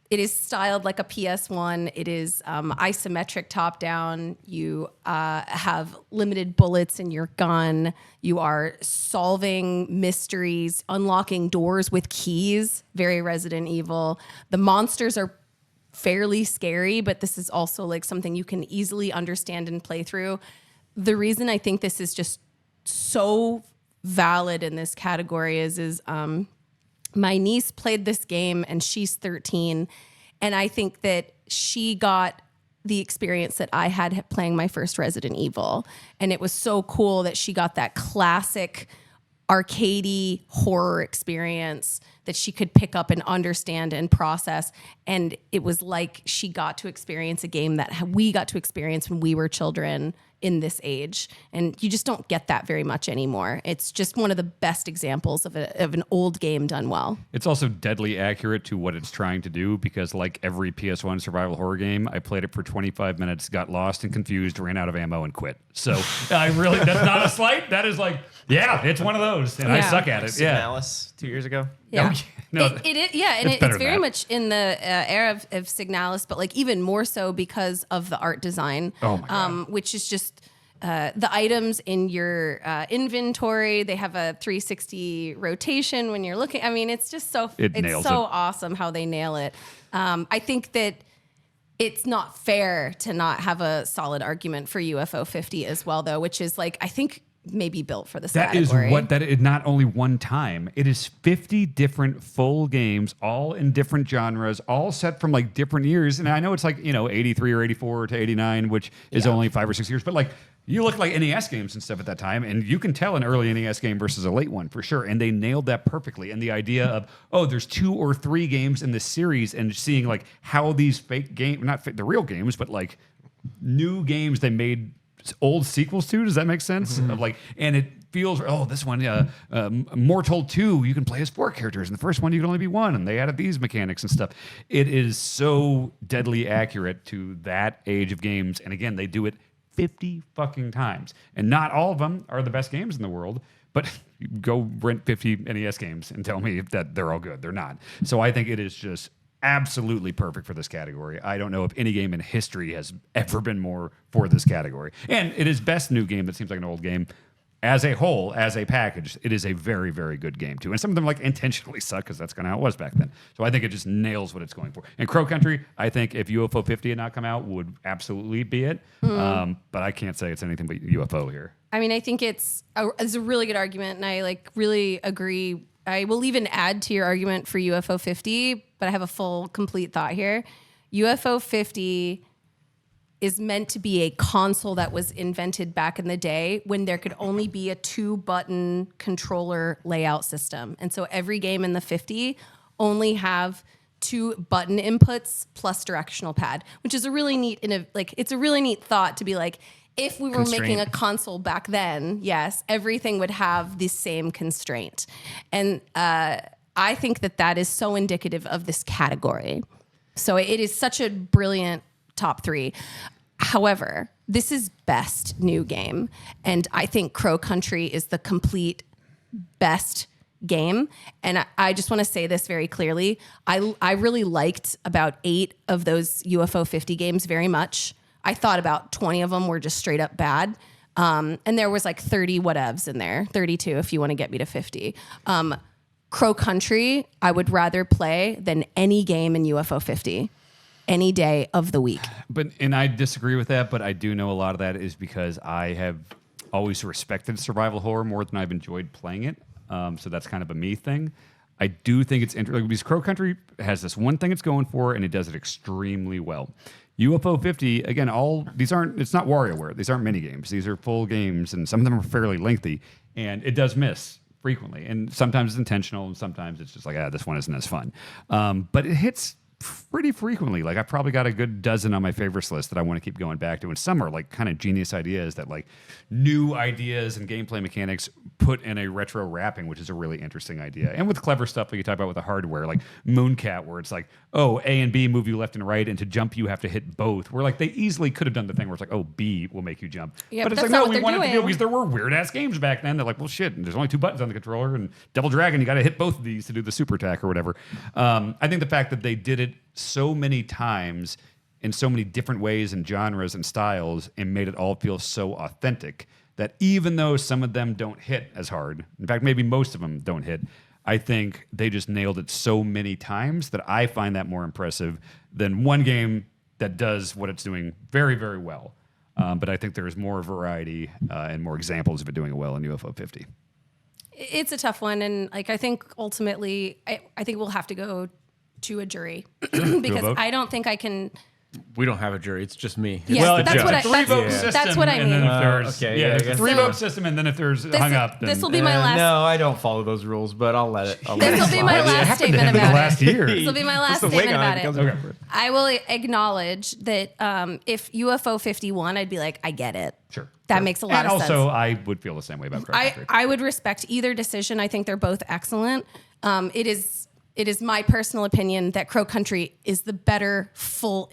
It is styled like a PS1. It is isometric top down. You have limited bullets in your gun. You are solving mysteries, unlocking doors with keys. Very Resident Evil. The monsters are fairly scary, but this is also like something you can easily understand and play through. The reason I think this is just so valid in this category is my niece played this game and she's 13. And I think that she got the experience that I had playing my first Resident Evil. And it was so cool that she got that classic arcadey horror experience that she could pick up and understand and process. And it was like she got to experience a game that we got to experience when we were children in this age. And you just don't get that very much anymore. It's just one of the best examples of an old game done well. It's also deadly accurate to what it's trying to do because, like every PS1 survival horror game, I played it for 25 minutes, got lost and confused, ran out of ammo, and quit. So I really, that's not a slight. That is like, yeah, it's one of those, and I Yeah. suck at it. Yeah. Signalis 2 years ago. Yeah. No, It is, yeah, and it's better it's than very that. much in the era of Signalis, but like even more so because of the art design. Oh my God. Which is just the items in your inventory. They have a 360 rotation when you're looking. I mean, it's just so It it's nails so it. awesome how they nail it. I think that it's not fair to not have a solid argument for UFO 50 as well, though, which is like I think maybe built for this That is category. what that is. Not only one time, it is 50 different full games, all in different genres, all set from like different years. And I know it's like 83 or 84 to 89, which is only 5 or 6 years, but like you look like NES games and stuff at that time, and you can tell an early NES game versus a late one for sure. And they nailed that perfectly. And the idea of there's 2 or 3 games in this series, and seeing like how these fake games, not the real games, but like new games they made old sequels to. Does that make sense? Of like, and it feels this one, Mortal 2, you can play as 4 characters, and the first one you can only be 1, and they added these mechanics and stuff. It is so deadly accurate to that age of games, and again, they do it 50 fucking times, and not all of them are the best games in the world. But you go rent 50 NES games and tell me that they're all good. They're not. So I think it is just absolutely perfect for this category. I don't know if any game in history has ever been more for this category. And it is best new game that seems like an old game. As a whole, as a package, it is a very, very good game too. And some of them like intentionally suck because that's kind of how it was back then. So I think it just nails what it's going for. And Crow Country, I think if UFO 50 had not come out, would absolutely be it. But I can't say it's anything but UFO here. I mean, I think it's a really good argument, and I like really agree. I will even add to your argument for UFO 50, but I have a full, complete thought here. UFO 50 is meant to be a console that was invented back in the day when there could only be a 2-button controller layout system. And so every game in the 50 only have 2 button inputs plus directional pad, which is a really neat, it's a really neat thought to be like, if we were making a console back then, yes, everything would have the same constraint. And I think that is so indicative of this category. So it is such a brilliant top 3. However, this is best new game. And I think Crow Country is the complete best game. And I just want to say this very clearly. I really liked about 8 of those UFO 50 games very much. I thought about 20 of them were just straight up bad. And there was like 30 whatevs in there, 32 if you want to get me to 50. Crow Country, I would rather play than any game in UFO 50 any day of the week. And I disagree with that, but I do know a lot of that is because I have always respected survival horror more than I've enjoyed playing it. So that's kind of a me thing. I do think it's interesting because Crow Country has this one thing it's going for, and it does it extremely well. UFO 50, again, it's not WarioWare. These aren't mini games. These are full games, and some of them are fairly lengthy, and it does miss frequently. And sometimes it's intentional, and sometimes it's just like, this one isn't as fun. But it hits pretty frequently. Like, I've probably got a good dozen on my favorites list that I want to keep going back to. And some are like kind of genius ideas that like new ideas and gameplay mechanics put in a retro wrapping, which is a really interesting idea. And with clever stuff like you talk about with the hardware, like Mooncat, where it's like, A and B move you left and right, and to jump you have to hit both. Where like they easily could have done the thing where it's like, B will make you jump. Yeah, but it's like, no, we wanted to do it because there were weird ass games back then. They're like, well, shit, there's only 2 buttons on the controller, and Double Dragon, you got to hit both of these to do the super attack or whatever. I think the fact that they did it so many times in so many different ways and genres and styles and made it all feel so authentic that even though some of them don't hit as hard, in fact, maybe most of them don't hit, I think they just nailed it so many times that I find that more impressive than one game that does what it's doing very, very well. But I think there's more variety and more examples of it doing it well in UFO 50. It's a tough one. And like, I think ultimately, I think we'll have to go to a jury because I don't think I can. We don't have a jury. It's just me. Yeah, Well, that's what I. three-vote system, That's what I and mean. then if there's, okay, yeah, yeah, I it's a guess. 3-vote system, and then if there's hung up, then This will be my last. No, I don't follow those rules, but I'll let it. This will be my last statement about last it. year. This will be my last the wig statement on about it. it. Okay. I will acknowledge that if UFO 51, I'd be like, I get it. Sure. That makes a lot and of sense. also, I would feel the same way about Crow Country. I would respect either decision. I think they're both excellent. It is my personal opinion that Crow Country is the better full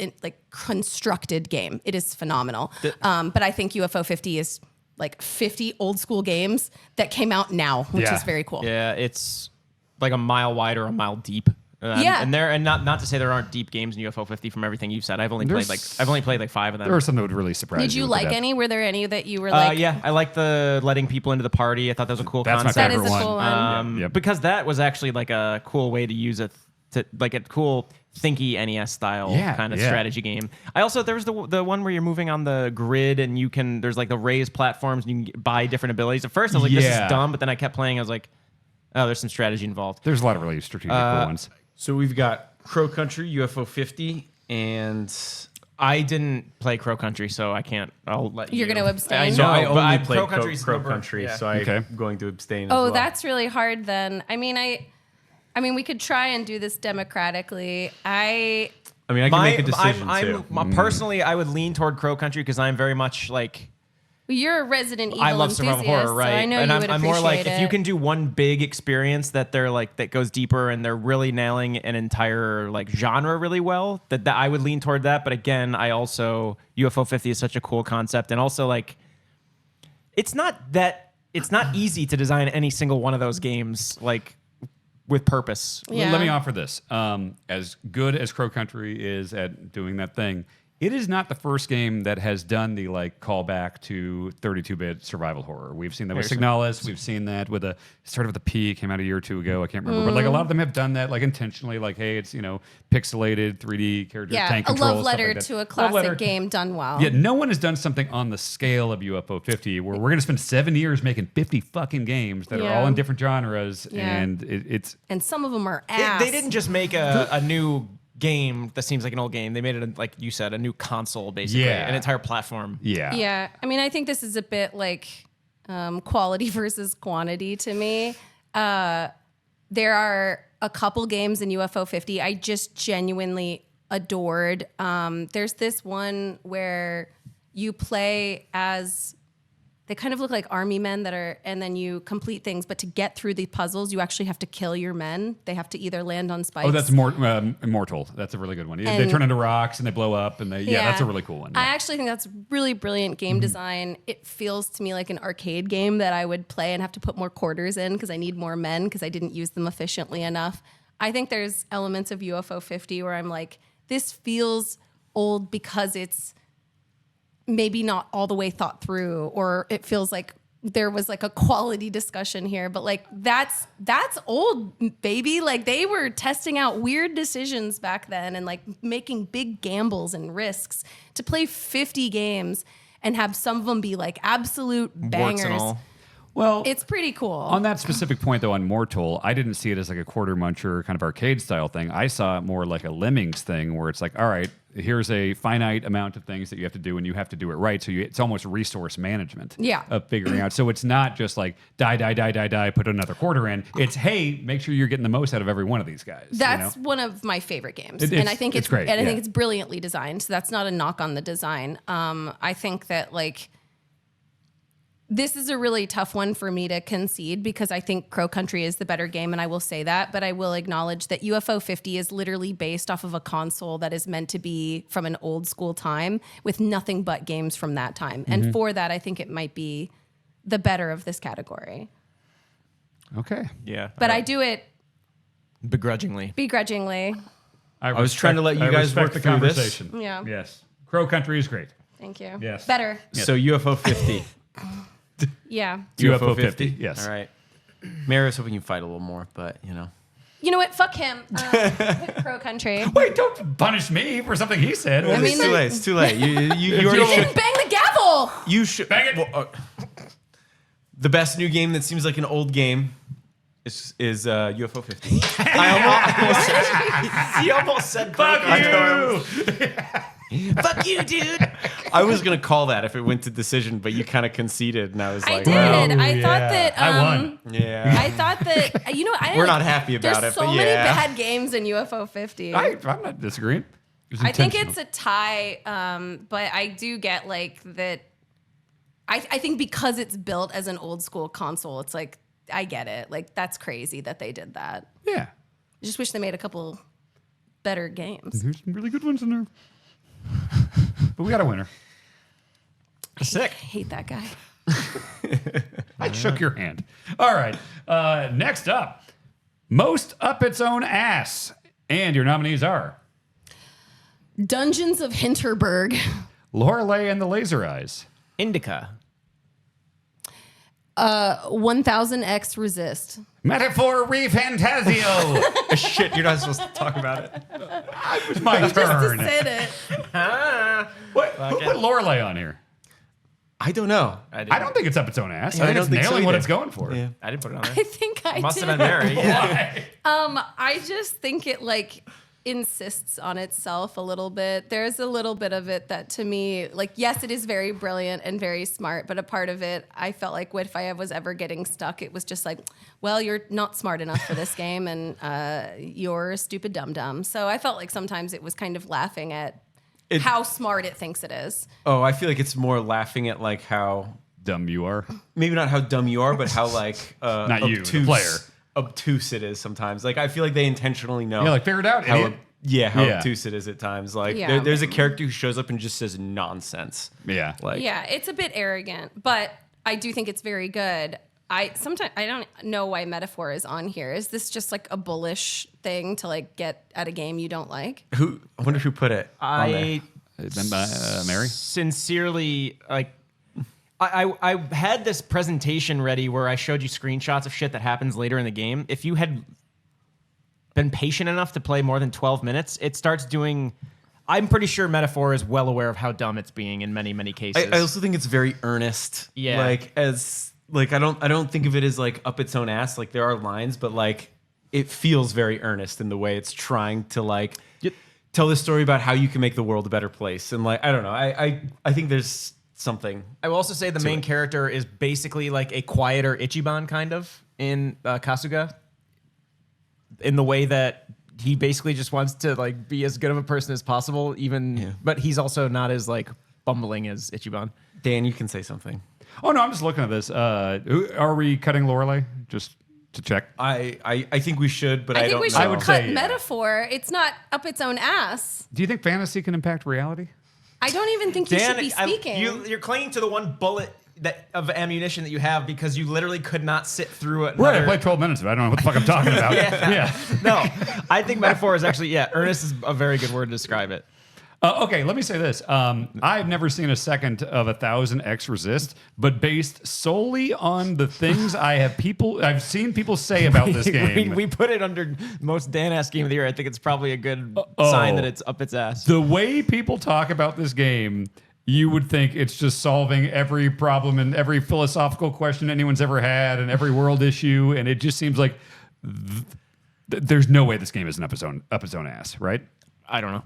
constructed game. It is phenomenal. But I think UFO 50 is like 50 old school games that came out now, which is very cool. Yeah, it's like a mile wide or a mile deep. Yeah. and not to say there aren't deep games in UFO 50 from everything you've said. I've only played like 5 of them. There were some that would really surprise you. Did you with like the depth. any? Were there any that you were like? Yeah, I like the letting people into the party. I thought that was a cool That's my concept. favorite That is a one. cool one. Yep. Because that was actually like a cool way to use it, like a cool thinky NES style kind of strategy game. I also, there was the one where you're moving on the grid and there's like the raised platforms and you can buy different abilities. At first I was like, this is dumb, but then I kept playing. I was like, oh, there's some strategy involved. There's a lot of really strategic cool ones. So we've got Crow Country, UFO 50, and I didn't play Crow Country, so I can't. I'll let you. You're going to abstain? I so know, I but only played Crow Country's Crow no Country, yeah. so I'm going to abstain. Oh, as well. that's really hard then. I mean, we could try and do this democratically. I can make a decision too. Personally, I would lean toward Crow Country because I'm very much like. Well, you're a Resident Evil I love enthusiast, survival horror, right? so I know and you would I'm appreciate more like it. if you can do one big experience that they're like that goes deeper and they're really nailing an entire like genre really well, that I would lean toward that. But again, I also UFO 50 is such a cool concept, and also like it's not easy to design any single one of those games like with purpose. Yeah. Let me offer this. As good as Crow Country is at doing that thing, it is not the first game that has done the like callback to 32-bit survival horror. We've seen that with Signalis. We've seen that with it started with a P, came out a year or two ago. I can't remember, but like a lot of them have done that like intentionally. Like, hey, it's pixelated 3D characters, tank a controls, love letter stuff like that. to a Love classic letter. game done well. Yet no one has done something on the scale of UFO 50 where we're going to spend 7 years making 50 fucking games that are all in different genres, and it's and some of them are ass. They didn't just make a new game that seems like an old game. They made it, like you said, a new console, basically, an entire platform. Yeah. I mean, I think this is a bit like quality versus quantity to me. There are a couple games in UFO 50 I just genuinely adored. There's this one where you play as they kind of look like army men and then you complete things, but to get through the puzzles, you actually have to kill your men. They have to either land on spikes. Oh, that's Immortal. That's a really good one. They turn into rocks and they blow up, and that's a really cool one. Yeah. I actually think that's really brilliant game design. It feels to me like an arcade game that I would play and have to put more quarters in because I need more men because I didn't use them efficiently enough. I think there's elements of UFO 50 where I'm like, this feels old because it's maybe not all the way thought through, or it feels like there was like a quality discussion here, but like that's old, baby. Like they were testing out weird decisions back then and like making big gambles and risks to play 50 games and have some of them be like absolute bangers. Warts and all. Well, It's pretty cool. on that specific point, though, on Mortal, I didn't see it as like a quarter muncher kind of arcade style thing. I saw it more like a Lemmings thing where it's like, all right, here's a finite amount of things that you have to do and you have to do it right. So it's almost resource management of figuring out. So it's not just like die, put another quarter in. It's, hey, make sure you're getting the most out of every one of these guys. That's one of my favorite games. And I think it's great. And I think it's brilliantly designed. So that's not a knock on the design. I think that like, this is a really tough one for me to concede because I think Crow Country is the better game, and I will say that, but I will acknowledge that UFO 50 is literally based off of a console that is meant to be from an old school time with nothing but games from that time. And for that, I think it might be the better of this category. Okay. Yeah. But I do it begrudgingly. I was trying to let you guys work the through this. conversation. Yeah. Yes. Crow Country is great. Thank you. Yes. Better. Yes. So UFO 50. Yeah. UFO 50. Yes. All right. Mary was hoping you fight a little more, but you know. You know what? Fuck him. Pick Crow Country. Wait, don't punish me for something he said. Well, mean, it's too late. You You already didn't should. bang the gavel. You should. Bang it. Well, the best new game that seems like an old game is UFO 50. He almost said Fuck you! Fuck you, dude. I was gonna call that if it went to decision, but you kind of conceded, and I was I like, did. well, I thought that. I won. yeah. I thought that. You know, We're not happy about there's it, so but many yeah. bad games in UFO 50. I'm not disagreeing. It was I think intentional. it's a tie, but I do get like that. I think because it's built as an old school console, it's like I get it. Like that's crazy that they did that. Yeah. I just wish they made a couple better games. There's some really good ones in there. But we got a winner. Sick. I hate that guy. I shook your hand. All right. Next up, most up its own ass. And your nominees are Dungeons of Hinterberg. Lorelei and the Laser Eyes. Indica. 1000X Resist. Metaphor Refantasio. Shit, you're not supposed to talk about it. It was my Just to turn. say it. Who put Lorelei on here? I don't know. I don't think it's up its own ass. Yeah, I I think don't it's think so nailing what either. it's going for. Yeah. I didn't put it on there. I think I Must did. have been Mary. Yeah. I just think it like insists on itself a little bit. There's a little bit of it that to me, like, yes, it is very brilliant and very smart, but a part of it, I felt like if I was ever getting stuck, it was just like, well, you're not smart enough for this game and you're a stupid dum-dum. So I felt like sometimes it was kind of laughing at how smart it thinks it is. Oh, I feel like it's more laughing at like how Dumb you are. maybe not how dumb you are, but how like Not you, the obtuse, player. obtuse it is sometimes. Like I feel like they intentionally know. Yeah, like figure it out, how idiot. how Yeah. obtuse it is at times. Like Yeah. there's a character who shows up and just says nonsense. Yeah. Like Yeah, it's a bit arrogant, but I do think it's very good. I don't know why Metaphor is on here. Is this just like a bullish thing to like get at a game you don't like? who? I wonder who put it. on there. I Then Mary. sincerely like. I had this presentation ready where I showed you screenshots of shit that happens later in the game. If you had been patient enough to play more than 12 minutes, it starts doing. I'm pretty sure Metaphor is well aware of how dumb it's being in many, many cases. I also think it's very earnest. Yeah. Like I don't think of it as like up its own ass. Like there are lines, but like it feels very earnest in the way it's trying to like tell this story about how you can make the world a better place. And like I don't know. I think there's something. I will also say the main character is basically like a quieter Ichiban kind of in Kasuga, in the way that he basically just wants to like be as good of a person as possible, but he's also not as like bumbling as Ichiban. Dan, you can say something. Oh, no, I'm just looking at this. Are we cutting Lorelei? Just to check. I think we should, but I, I think don't we know. should would cut say, yeah. Metaphor. It's not up its own ass. Do you think fantasy can impact reality? I don't even think you should be speaking. You're clinging to the one bullet of ammunition that you have because you literally could not sit through it. Right, I played 12 minutes, but I don't know what the fuck I'm talking about. Yeah. No, I think Metaphor is actually, earnest is a very good word to describe it. Okay, let me say this. I've never seen a second of 1000X Resist, but based solely on the things I've seen people say about this game. we put it under most Dan-ass game of the year. I think it's probably a good sign that it's up its ass. The way people talk about this game, you would think it's just solving every problem and every philosophical question anyone's ever had and every world issue, and it just seems like there's no way this game isn't up its own ass, right? I don't know.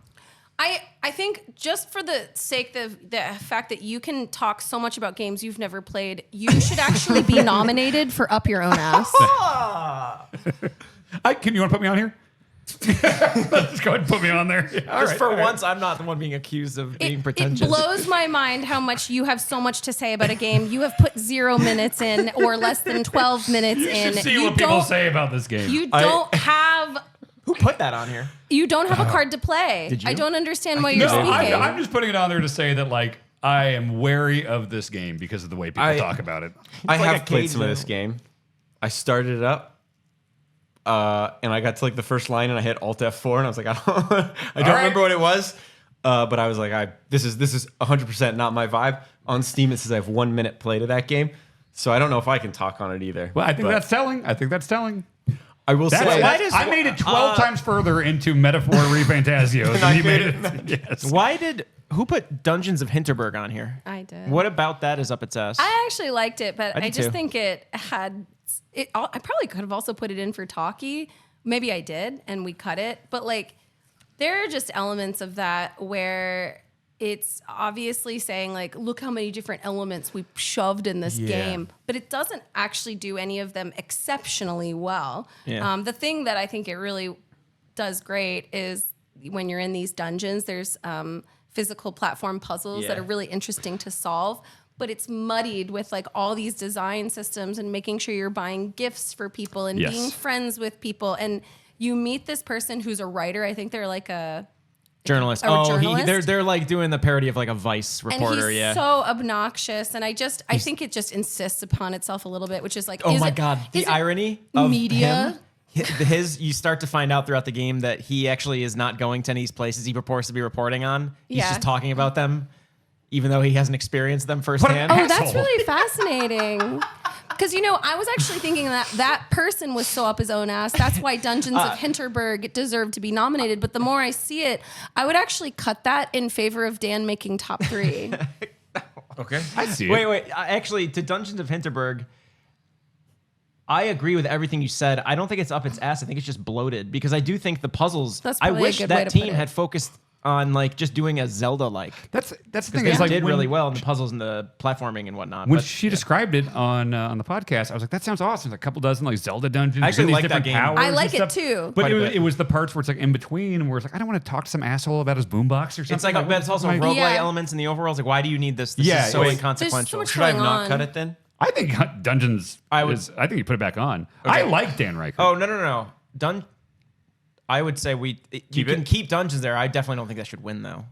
I think just for the sake of the fact that you can talk so much about games you've never played, you should actually be nominated for Up Your Own Ass. Can you want to put me on here? Let's go ahead and put me on there. Yeah, Just for once, I'm not the one being accused of being pretentious. It blows my mind how much you have so much to say about a game. You have put 0 minutes in or less than 12 minutes in. You see what people say about this game. You don't have... Who put that on here? You don't have a card to play. Did you? I don't understand why you're speaking. I'm just putting it on there to say that, like, I am wary of this game because of the way people talk about it. I like have a played cage some of this game. I started it up, and I got to like the first line, and I hit Alt F4, and I was like, I don't remember what it was, but I was like, this is 100% not my vibe. On Steam, it says I have 1 minute play to that game, so I don't know if I can talk on it either. Well, I think that's telling. I will say, I made it 12 times further into Metaphor Refantasio than you made it. Yes. Who put Dungeons of Hinterberg on here? I did. What about that is up its ass? I actually liked it, but I just too. think it had... I probably could have also put it in for Talkie. Maybe I did, and we cut it. But, like, there are just elements of that where... It's obviously saying, like, look how many different elements we shoved in this game, but it doesn't actually do any of them exceptionally well. Yeah. The thing that I think it really does great is when you're in these dungeons, there's physical platform puzzles that are really interesting to solve, but it's muddied with, like, all these design systems and making sure you're buying gifts for people and being friends with people. And you meet this person who's a writer. I think they're like a... Journalist. They're like doing the parody of like a Vice reporter. And he's so obnoxious, and I think it just insists upon itself a little bit, which is like, oh my god, the irony of media. You start to find out throughout the game that he actually is not going to any places he purports to be reporting on. He's just talking about them, even though he hasn't experienced them firsthand. Oh, that's really fascinating. Because, I was actually thinking that person was so up his own ass. That's why Dungeons of Hinterberg deserved to be nominated. But the more I see it, I would actually cut that in favor of Dan making top 3. okay, I see it. Wait. Actually, to Dungeons of Hinterberg, I agree with everything you said. I don't think it's up its ass. I think it's just bloated because I do think the puzzles. I wish that team had focused on like just doing a Zelda-like. That's the thing. They did really well in the puzzles and the platforming and whatnot. When she described it on the podcast, I was like, "That sounds awesome." There's a couple dozen like Zelda dungeons. I actually like that game. I like it too. But it was the parts where it's like in between, where it's like, I don't want to talk to some asshole about his boombox or something. It's like it's also roguelike elements in the overall. It's like, why do you need this? This is so inconsequential. So should I have not cut it then? I think Dungeons. I think you put it back on. Okay. I like Dan Reichert. Oh no. I would say you can keep Dungeons there. I definitely don't think that should win though.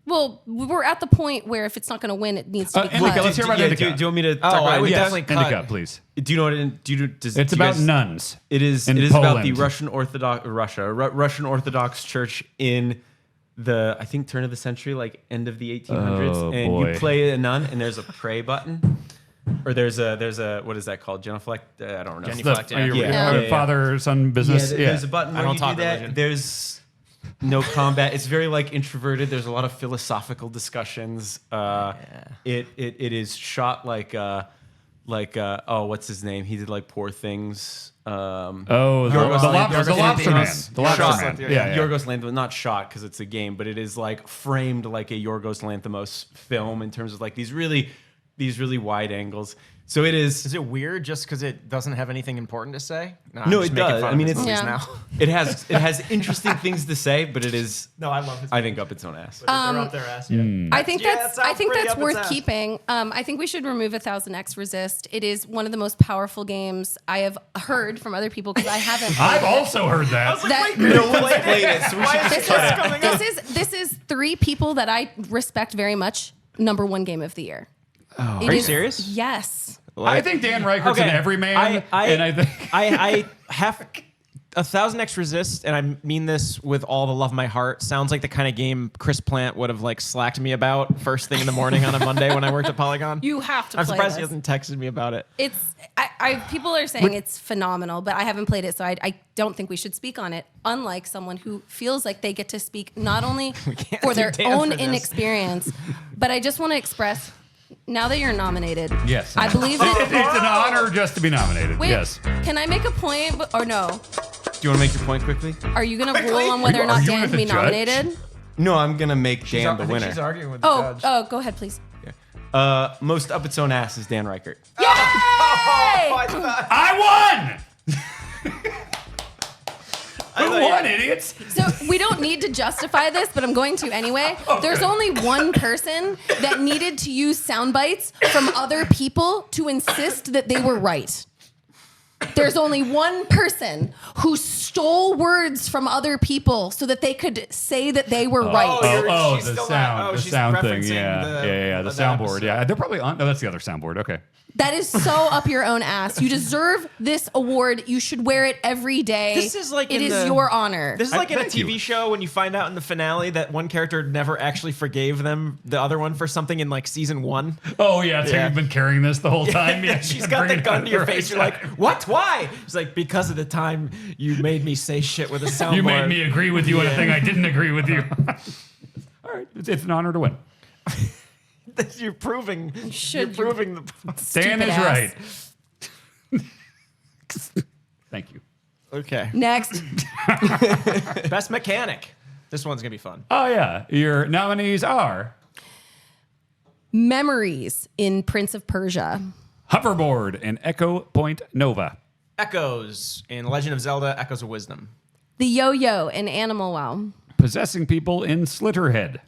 Well, we're at the point where if it's not going to win, it needs to be cut. Let's hear about Indica. Do you want me to talk about I would definitely cut. Indica, please. Do you know what it's about nuns. It is about the Russian Orthodox Church in the, I think, turn of the century, like end of the 1800s. You play a nun and there's a pray button. Or there's a what is that called? Genuflect? I don't know. Genuflect. Father-son business. Yeah, there's a button where you do that. Religion. There's no combat. It's very like introverted. There's a lot of philosophical discussions. It is shot like what's his name? He did like Poor Things. The Lobster Man. The Lobster Man. Yeah. Yorgos Lanthimos, not shot because it's a game, but it is like framed like a Yorgos Lanthimos film in terms of like these really wide angles. So it is. Is it weird just because it doesn't have anything important to say? No, it does. I mean, now. it has interesting things to say, but it is. No, I love it. I think up its own ass. They're up their ass. Yeah. I think that's worth keeping. I think we should remove 1000X Resist. It is one of the most powerful games I have heard from other people because I haven't. I've also heard that. No one's played it, so we should just cut it. This is 3 people that I respect very much. Number 1 game of the year. Oh, are you serious? Yes. I think Dan Reichert's an everyman, and I think I have 1,000 X Resist, and I mean this with all the love of my heart, sounds like the kind of game Chris Plant would have like slacked me about first thing in the morning on a Monday when I worked at Polygon. You have to I'm play surprised this. he hasn't texted me about it. People are saying it's phenomenal, but I haven't played it, so I don't think we should speak on it. Unlike someone who feels like they get to speak not only for their own inexperience, but I just want to express, now that you're nominated, Yes. I believe that. It's an honor just to be nominated. Wait, Yes. can I make a point or no? Do you want to make your point quickly? Are you going to rule on whether or not Are you Dan can the be judge? nominated? No, I'm gonna make Dan the winner. She's arguing with the judge. Oh, go ahead, please. Most up its own ass is Dan Reichert. Yay! I won! Who won, idiots? So we don't need to justify this, but I'm going to anyway. There's only one person that needed to use sound bites from other people to insist that they were right. There's only one person who stole words from other people so that they could say that they were right. she's The still sound, not- the she's sound thing. referencing Yeah, the the soundboard. episode. Yeah, they're probably on. No, that's the other soundboard. Okay. That is so up your own ass. You deserve this award. You should wear it every day. This is like it in is the- your honor. This is like in a thank TV you. show when you find out in the finale that one character never actually forgave the other one for something in like season 1. Oh yeah, so Yeah. you've been carrying this the whole time. Yeah, She's got the bring it gun up to your the right face. You're like, time. what? Why? She's like, because of the time you made me say shit with a soundboard. You made me agree with you on a thing I didn't agree with you. All right, it's an honor to win. You're proving. should. You're proving the. Dan Stupid is ass. right. Thank you. Okay. Next. Best mechanic. This one's gonna be fun. Oh yeah, your nominees are Memories in Prince of Persia. Hoverboard and Echo Point Nova. Echoes in Legend of Zelda: Echoes of Wisdom. The Yo-Yo in Animal Wow. Possessing people in Slitterhead.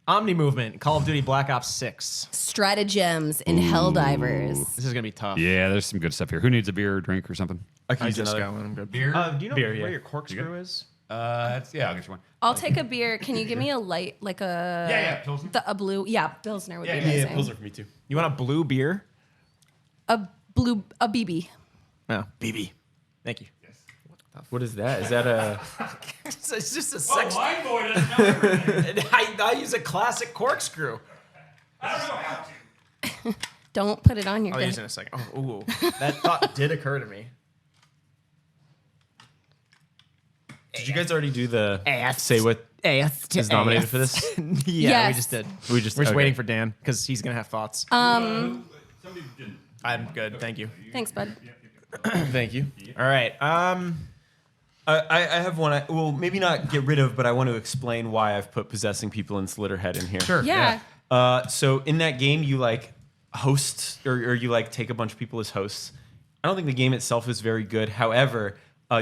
Omni Movement, Call of Duty Black Ops 6. Stratagems in Helldivers. This is gonna be tough. Yeah, there's some good stuff here. Who needs a beer or drink or something? I can I use just another. got one. I'm good. Beer? Do you know Beer, where yeah. your corkscrew is? Yeah, I'll get you one. I'll take a beer. Can you give me a light, like a Pilsner. a blue? Yeah, Pilsner would be Yeah, amazing. Pilsner for me too. You want a blue beer? A BB. No. BB. Thank you. What is that? Is that a? It's just a sex. Wine boy doesn't know everything. I use a classic corkscrew. Don't put it on your I'll dick. use it in a second. Oh, ooh. That thought did occur to me. Did you guys already do the Ass. say what is nominated for this? Yeah, Yes. we just did. We just We're just okay. waiting for Dan because he's gonna have thoughts. Somebody didn't. I'm good, thank you. Thanks, bud. Thank you. All right. I have one. Well, maybe not get rid of, but I want to explain why I've put possessing people in Slitterhead in here. Sure. Yeah. So in that game, you like host or you like take a bunch of people as hosts. I don't think the game itself is very good. However,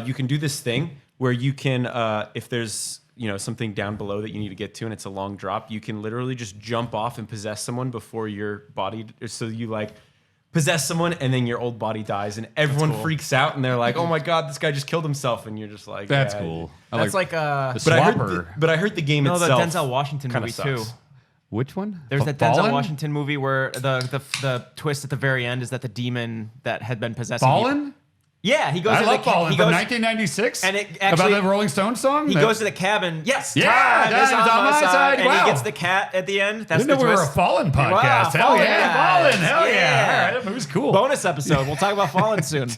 you can do this thing where you can, if there's something down below that you need to get to and it's a long drop, you can literally just jump off and possess someone before your body. So you like possess someone and then your old body dies and everyone freaks out and they're like, "Oh my god, this guy just killed himself!" And you're just like, That's yeah. cool. That's like the But swapper. I heard the game no, the itself. Denzel Washington kinda movie sucks. too. Which one? There's that Fallen? Denzel Washington movie where the twist at the very end is that the demon that had been possessing Fallen? people- Yeah, he goes. I to love the, Fallen he from goes, 1996. and it about actually- the Rolling Stones song. He goes to the cabin. Yes, Yeah, time is time's on my side. And Wow. he gets the cat at the end. I That's didn't know the we were a twist. Fallen podcast. Wow, Hell Fallen yeah, guys. Fallen. Hell yeah. Yeah. All right, that was cool. Bonus episode. We'll talk about Fallen soon. What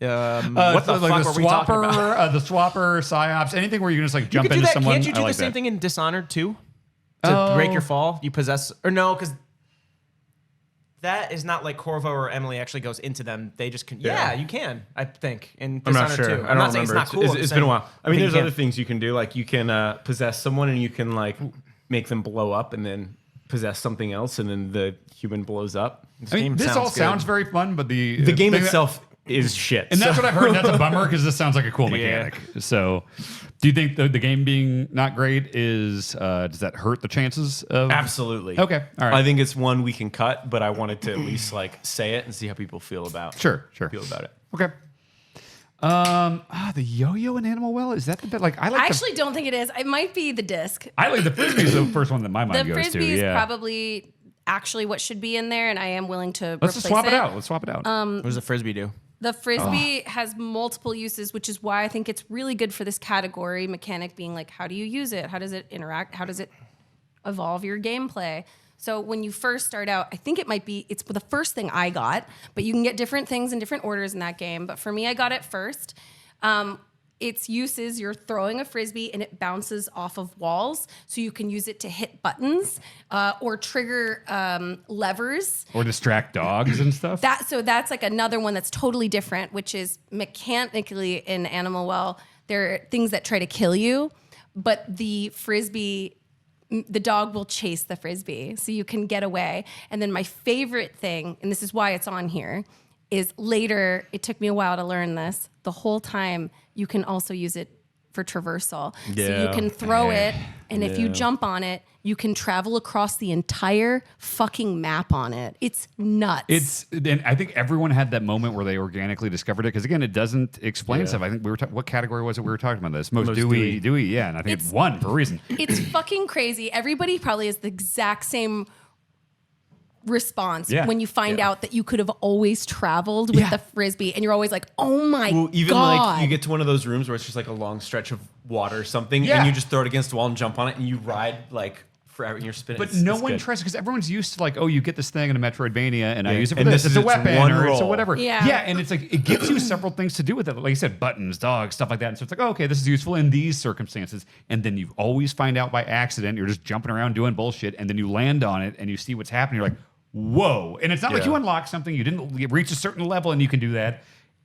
the like fuck were we talking about? the swapper, psyops, anything where you can just like You jump could do into that. someone. Can't you do I the like same that. thing in Dishonored too? To break your fall, you possess or no? Because that is not like Corvo or Emily actually goes into them. They just can. Yeah, you can. I think in I'm Dishonored not sure. too. I don't I'm not saying remember. it's not cool. It's I'm been saying a while. I mean, think there's you other can. things you can do. Like you can possess someone and you can like make them blow up and then possess something else and then the human blows up. I mean, game this sounds all good. sounds very fun, but the game thing that- itself is shit. and that's So- what I've heard. And that's a bummer because this sounds like a cool Yeah. mechanic. So, do you think the game being not great is does that hurt the chances of? Absolutely. Okay. All right. I think it's one we can cut, but I wanted to at least like say it and see how people feel about Sure. feel about it. Okay. The yo-yo in Animal Well, is that the bit? Like I like. I actually don't think it is. It might be the disc. I like the frisbee. Is the first one that my mind The goes frisbee to. is Yeah. probably actually what should be in there, and I am willing to Let's replace just swap it it. out. Let's swap it out. What does the frisbee do? The Frisbee has multiple uses, which is why I think it's really good for this category. Mechanic being like, how do you use it? How does it interact? How does it evolve your gameplay? So when you first start out, I think it's the first thing I got, but you can get different things in different orders in that game. But for me, I got it first. Its uses, you're throwing a Frisbee and it bounces off of walls. So you can use it to hit buttons or trigger levers. Or distract dogs and stuff. That's like another one that's totally different, which is mechanically in Animal Well, there are things that try to kill you, but the Frisbee, the dog will chase the Frisbee so you can get away. And then my favorite thing, and this is why it's on here, is later, it took me a while to learn this, the whole time you can also use it for traversal. So you can throw it, and if you jump on it, you can travel across the entire fucking map on it. It's nuts. And I think everyone had that moment where they organically discovered it, because again, it doesn't explain stuff. I think what category was it we were talking about this? Most Dewey, yeah, and I think it won for a reason. It's fucking crazy. Everybody probably has the exact same response when you find out that you could have always traveled with the Frisbee, and you're always like, oh my even God. like you get to one of those rooms where it's just like a long stretch of water or something, and you just throw it against the wall and jump on it, and you ride like forever, and you're spinning. But no one tries, because everyone's used to like, oh, you get this thing in a Metroidvania, and I use it for and this. this It's a is weapon, one or it's a roll. whatever. Yeah. And it's like it gives you several things to do with it. Like you said, buttons, dogs, stuff like that. And so it's like, oh, okay, this is useful in these circumstances. And then you always find out by accident. You're just jumping around doing bullshit, and then you land on it, and you see what's happening. You're like, whoa. And it's not like you unlock something, you didn't reach a certain level and you can do that.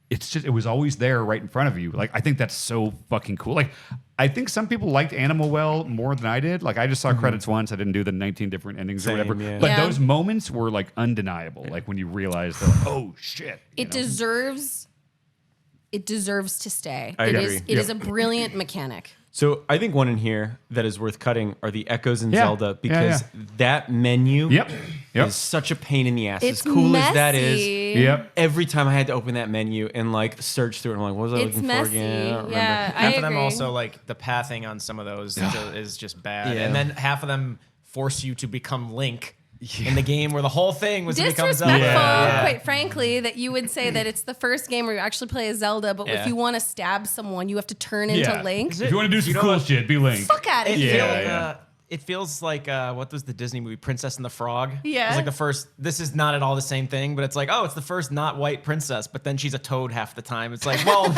It's just, it was always there right in front of you. Like, I think that's so fucking cool. Like, I think some people liked Animal Well more than I did. Like, I just saw credits once. I didn't do the 19 different endings or whatever. Yeah. But those moments were like undeniable. Like when you realize that, like, oh shit. It deserves to stay. I agree. It is a brilliant mechanic. So I think one in here that is worth cutting are the Echoes in Yeah. Zelda, because that menu is such a pain in the ass. It's as cool as that messy. is, every time I had to open that menu and like search through it, I'm like, what was I It's looking messy. for again? I don't remember. Yeah, I Half of agree. them also, like, the pathing on some of those is just bad. Yeah. And then half of them force you to become Link in the game, where the whole thing was to become Zelda. Disrespectful, quite frankly, that you would say that it's the first game where you actually play as Zelda, but if you want to stab someone, you have to turn into Link. If you want to do some cool shit, be Link. Fuck out of here. It feels like what was the Disney movie Princess and the Frog? Yeah. It's like the first. This is not at all the same thing, but it's like, oh, it's the first not white princess, but then she's a toad half the time. It's like, well,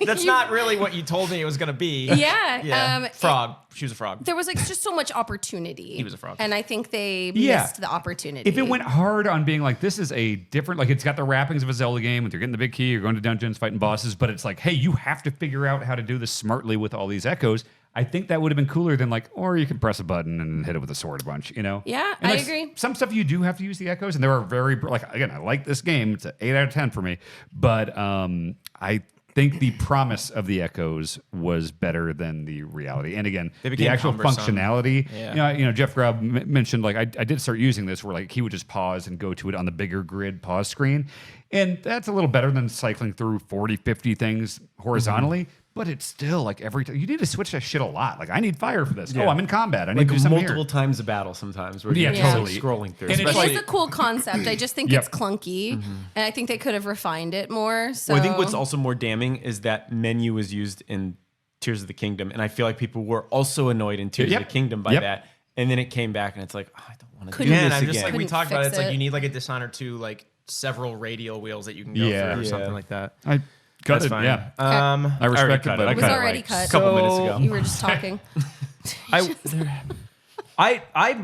that's not really what you told me it was gonna be. Yeah. Frog. She was a frog. There was like just so much opportunity. He was a frog. And I think they missed the opportunity. If it went hard on being like, this is a different, like it's got the wrappings of a Zelda game, and you're getting the big key, you're going to dungeons, fighting bosses, but it's like, hey, you have to figure out how to do this smartly with all these echoes. I think that would have been cooler than like, or you can press a button and hit it with a sword a bunch, you know? Yeah, And I like, agree. Some stuff you do have to use the echoes, and there are very, like, again, I like this game. It's an 8 out of 10 for me. But I think the promise of the echoes was better than the reality. And again, They the became actual cumbersome. functionality. Yeah. You know, Jeff Grubb mentioned, like, I did start using this where like he would just pause and go to it on the bigger grid pause screen. And that's a little better than cycling through 40, 50 things horizontally. But it's still like every time you need to switch that shit a lot. Like, I need fire for this. Oh, I'm in combat. I need Like to do something multiple here. times a battle sometimes. Where Yeah, you're just, totally. like, scrolling through. And it's It like- is a cool concept. I just think Yep. it's clunky, and I think they could have refined it more. So Well, I think what's also more damning is that menu was used in Tears of the Kingdom, and I feel like people were also annoyed in Tears Yep. of the Kingdom by Yep. that. And then it came back, and it's like, oh, I don't want to do Couldn't- this Yeah, and I'm again. just like, we Couldn't talked about it. fix It's like it. you need like a Dishonored 2, like several radial wheels that you can go Yeah. through or Yeah. something like that. I cut That's it. fine. Yeah. I I respect already it, cut but it. I It was cut it already like cut. a couple So- minutes ago. you were just talking. I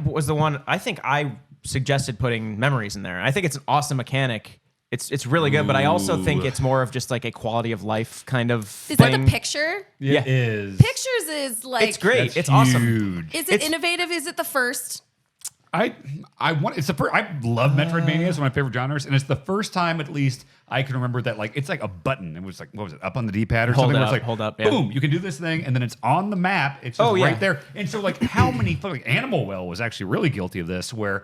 was the one. I think I suggested putting memories in there. I think it's an awesome mechanic. It's really good, but I also think it's more of just like a quality of life kind of Is thing. that the picture? It is. Pictures is like It's great. That's It's awesome. huge. Is it innovative? Is it the first? I want it's the first. I love Metroidvania. It's one of my favorite genres, and it's the first time at least I can remember that like it's like a button. It was like, what was it, up on the D-pad or Hold something? it where it's up, like hold up, yeah. boom, you can do this thing, and then it's on the map. It's just Oh, yeah. right there. And so like how many like Animal Well was actually really guilty of this, where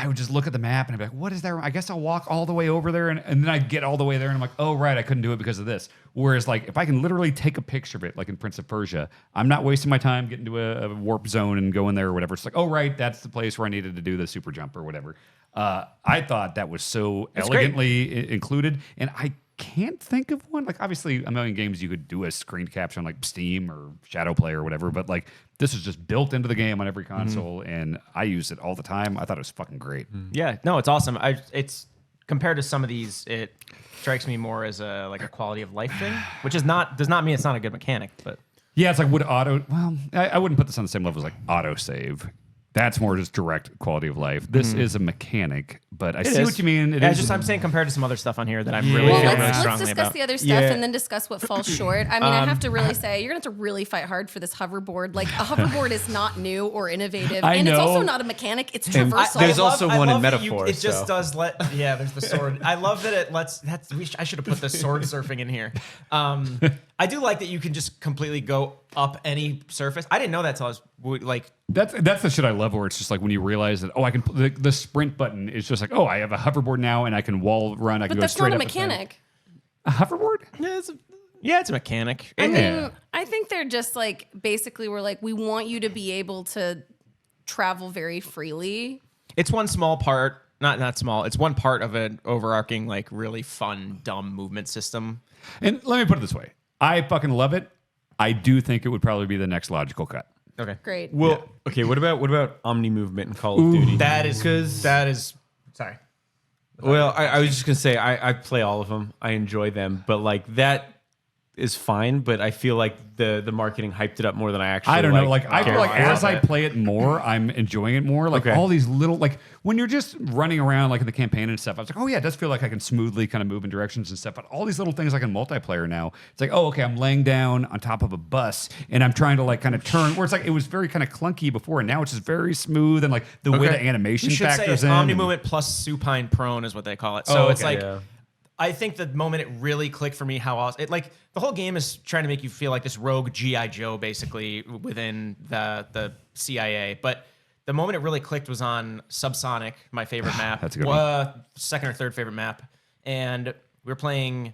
I would just look at the map and I'd be like, what is that? I guess I'll walk all the way over there. And then I'd get all the way there and I'm like, oh, right, I couldn't do it because of this. Whereas like if I can literally take a picture of it, like in Prince of Persia, I'm not wasting my time getting to a warp zone and going there or whatever. It's like, oh, right, that's the place where I needed to do the super jump or whatever. I thought that was so elegantly included. And I can't think of one. Like obviously a million games you could do a screen capture on like Steam or Shadowplay or whatever, but like this is just built into the game on every console and I use it all the time. I thought it was fucking great. Yeah, no, it's awesome. It's compared to some of these, it strikes me more as a quality of life thing, which does not mean it's not a good mechanic, but Yeah, it's like I wouldn't put this on the same level as like auto save. That's more just direct quality of life. This is a mechanic, but I see what you mean. I'm saying compared to some other stuff on here that I'm really feeling really let's strongly discuss about. the other stuff and then discuss what falls short. I mean, I have to really say, you're going to have to really fight hard for this hoverboard. Like, a hoverboard is not new or innovative. I and know. it's also not a mechanic. It's traversal. there's also one in that Metaphor. It just does there's the sword. I love that it lets, I should have put the sword surfing in here. I do like that you can just completely go up any surface. I didn't know that till I was like... That's the shit I love where it's just like when you realize that, I can, the sprint button is just like, I have a hoverboard now and I can wall run. I can But go that's straight not a up the thing. mechanic. A hoverboard? It's a mechanic. I mean, I think they're just like, basically we're like, we want you to be able to travel very freely. It's one small part, not small. It's one part of an overarching, like really fun, dumb movement system. And let me put it this way. I fucking love it. I do think it would probably be the next logical cut. Okay. Great. Well, okay. What about omni movement in Call of Duty? That is sorry. Well, I was just gonna say I play all of them. I enjoy them, but like that is fine. But I feel like the marketing hyped it up more than I actually. I don't know. Like I care feel like about as I it. play it more, I'm enjoying it more. Like all these little, like when you're just running around like in the campaign and stuff, I was like, oh yeah, it does feel like I can smoothly kind of move in directions and stuff. But all these little things like in multiplayer now, it's like, okay, I'm laying down on top of a bus and I'm trying to like kind of turn. Where it's like it was very kind of clunky before, and now it's just very smooth and like the way the animation You should say factors it's in. omni and- movement plus supine prone is what they call it. So it's like. Yeah. I think the moment it really clicked for me how awesome it, like the whole game is trying to make you feel like this rogue G.I. Joe basically within the CIA. But the moment it really clicked was on Subsonic, my favorite map. That's a good one. Second or third favorite map. And we were playing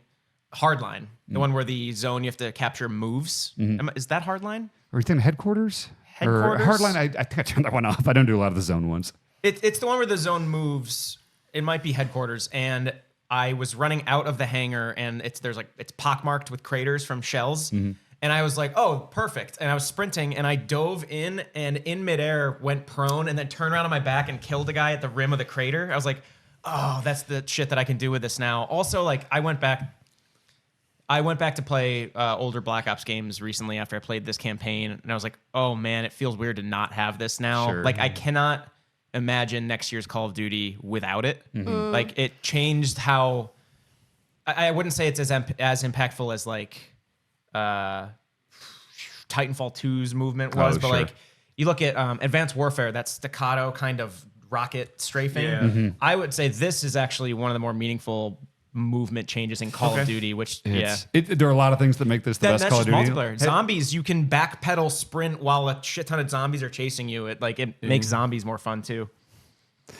Hardline, the one where the zone you have to capture moves. Is that Hardline? Are you thinking headquarters? Headquarters? Or Hardline, I think I turned that one off. I don't do a lot of the zone ones. It's the one where the zone moves. It might be Headquarters. And I was running out of the hangar, and it's pockmarked with craters from shells. And I was like, oh, perfect. And I was sprinting, and I dove in, and in midair went prone, and then turned around on my back and killed a guy at the rim of the crater. I was like, oh, that's the shit that I can do with this now. Also, like, I went back to play older Black Ops games recently after I played this campaign, and I was like, oh man, it feels weird to not have this now. Sure. Like, I cannot imagine next year's Call of Duty without it. Like, it changed how I wouldn't say it's as impactful as like Titanfall 2's movement was, but sure. like you look at Advanced Warfare, that staccato kind of rocket strafing. Yeah. I would say this is actually one of the more meaningful movement changes in Call of Duty, which There are a lot of things that make this the best that's Call of just Duty. multiplayer. Zombies, you can backpedal, sprint while a shit ton of zombies are chasing you. It makes zombies more fun too.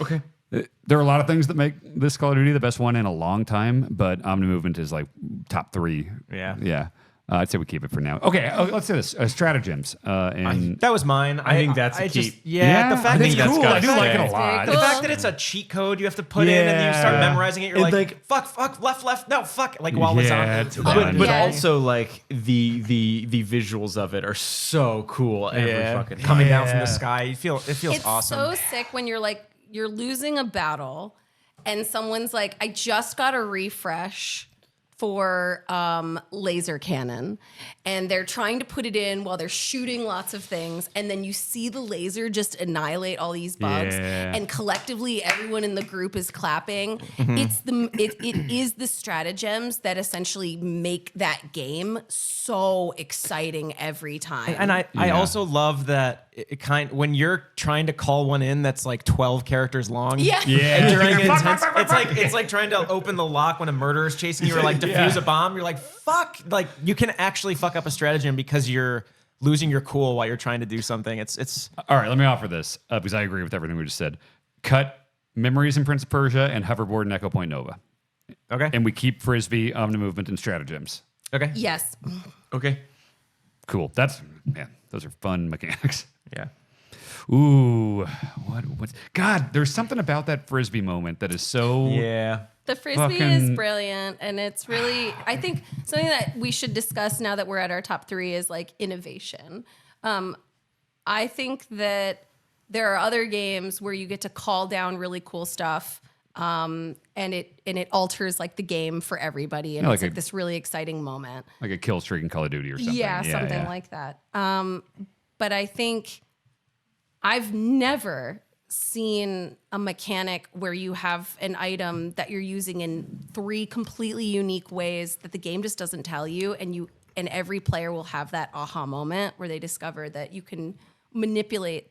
Okay. There are a lot of things that make this Call of Duty the best one in a long time, but Omni Movement is like top 3. Yeah. Yeah. I'd say we keep it for now. Okay, let's say this. Stratagems. And That was mine. I think that's a just, keep. yeah, the I fact think that it's cool. I do like it a Very lot. cool. The fact that it's a cheat code you have to put in and then you start Yeah. memorizing it, you're And like, like- fuck, left, no, fuck. Like while it's Yeah, on. it's But, fun. but Yeah. also like the visuals of it are so cool every fucking time. coming down from the sky. It feels It's awesome. so sick when you're losing a battle and someone's like, I just got a refresh for laser cannon, and they're trying to put it in while they're shooting lots of things, and then you see the laser just annihilate all these bugs, Yeah. and collectively everyone in the group is clapping. Mm-hmm. It is the stratagems that essentially make that game so exciting every time. And I also love that when you're trying to call one in that's like 12 characters long. Yeah. And during intense, it's like trying to open the lock when a murderer's chasing you or like defuse a bomb. You're like, fuck. Like you can actually fuck up a stratagem because you're losing your cool while you're trying to do something. It's All right, let me offer this because I agree with everything we just said. Cut Memories in Prince of Persia, and Hoverboard and Echo Point Nova. Okay. And we keep Frisbee, Omni Movement, and Stratagems. Okay. Yes. Okay. Cool. Those are fun mechanics. Yeah. Ooh, what's God? There's something about that Frisbee moment that is so The Frisbee is brilliant, and it's really, I think, something that we should discuss now that we're at our top 3 is like innovation. I think that there are other games where you get to call down really cool stuff, and it alters like the game for everybody, and it's like this really exciting moment, like a kill streak in Call of Duty or something. Yeah, something like that. But I think I've never seen a mechanic where you have an item that you're using in 3 completely unique ways that the game just doesn't tell you, and every player will have that aha moment where they discover that you can manipulate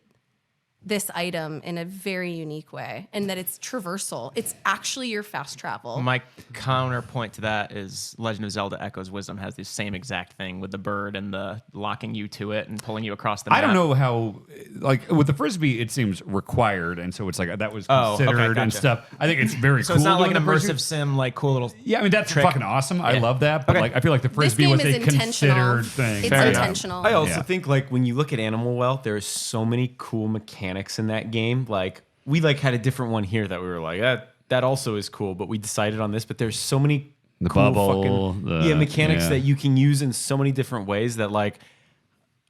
this item in a very unique way, and that it's traversal. It's actually your fast travel. My counterpoint to that is Legend of Zelda Echoes Wisdom has the same exact thing with the bird and the locking you to it and pulling you across the map. I don't know how, like with the Frisbee, it seems required, and so it's like that was considered and stuff. I think it's very so cool. So it's not like an Frisbee. immersive sim, like cool little. Yeah, I mean that's trick. fucking awesome. I love that, but like I feel like the Frisbee was a considered thing. It's intentional. I also think like when you look at Animal Well, there's so many cool mechanics in that game. Like we had a different one here that we were like that also is cool, but we decided on this. But there's so many cool bubble, mechanics that you can use in so many different ways that like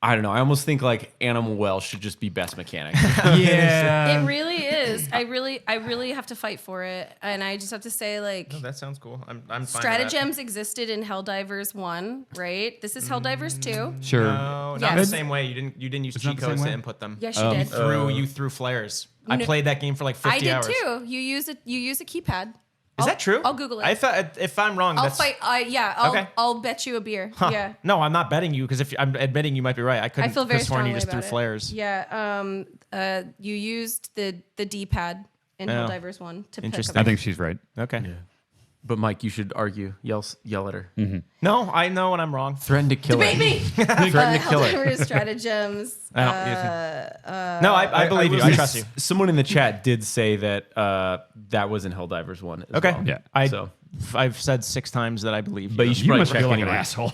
I don't know. I almost think like Animal Well should just be best mechanic. It really is. I really have to fight for it, and I just have to say like that sounds cool. I'm fine. Stratagems existed in Helldivers 1, right? This is Helldivers 2. Sure. No, not the same way. You didn't use cheat codes to input them. Yes, you did. You threw flares. I played that game for like 50 hours. I did too. You use a keypad. Is that true? I'll Google it. I thought if I'm wrong, I'll that's fight. I'll bet you a beer. Huh. Yeah. No, I'm not betting you because if I'm admitting you might be right. I couldn't. I feel very have sworn strongly you just about threw it. flares. Yeah. You used the D-pad in Helldivers 1 to pick Interesting. up. I think she's right. Okay. Yeah. But Mike, you should argue. Yell at her. Mm-hmm. No, I know when I'm wrong. Threaten to kill Debate her. me. Threaten to kill her. Helldivers Stratagems. No, I believe you. I trust you. Someone in the chat did say that that was in Helldivers 1 as Okay. well. Yeah. I've said 6 times that I believe you. But you should You probably must check feel like anyway. an asshole.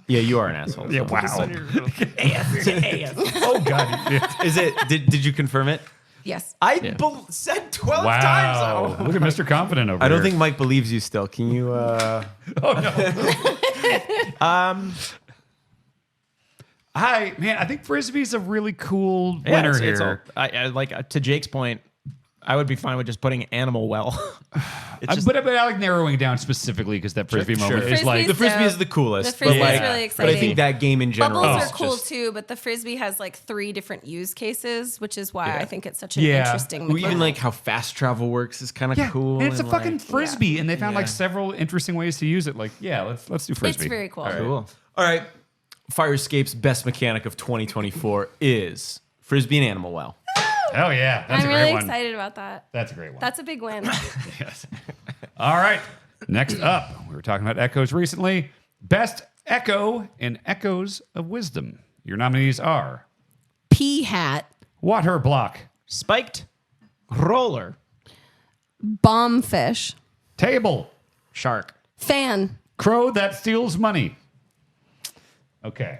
Yeah, you are an asshole. Yeah. so. Wow. Oh God. Is it? Did you confirm it? Yes. I said 12 Wow. times. Oh. Look at Mr. Confident over I don't here. think Mike believes you still. Can you? I think Frisbee's a really cool winner here. I like to Jake's point. I would be fine with just putting Animal Well. But I like narrowing down specifically because that Frisbee moment is Frisbee's like the Frisbee dope. is the coolest. The Frisbee but is really exciting. But I think that game in general. Bubbles is are cool just- too, but the Frisbee has like 3 different use cases, which is why I think it's such an Yeah. interesting Well, mechanic. even like how fast travel works is kind of cool. and it's a like- fucking Frisbee, and they found like several interesting ways to use it. Like, let's do Frisbee. It's very cool. Cool. All right. Fire Escape's best mechanic of 2024 is Frisbee and Animal Well. Hell yeah, that's I'm a great really one. excited about that. That's a great one. That's a big win. Yes. All right. Next up, we were talking about echoes recently. Best echo and echoes of wisdom. Your nominees are Pea hat, Water Block, Spiked roller, bombfish, Table, shark. fan. Crow that steals money. Okay.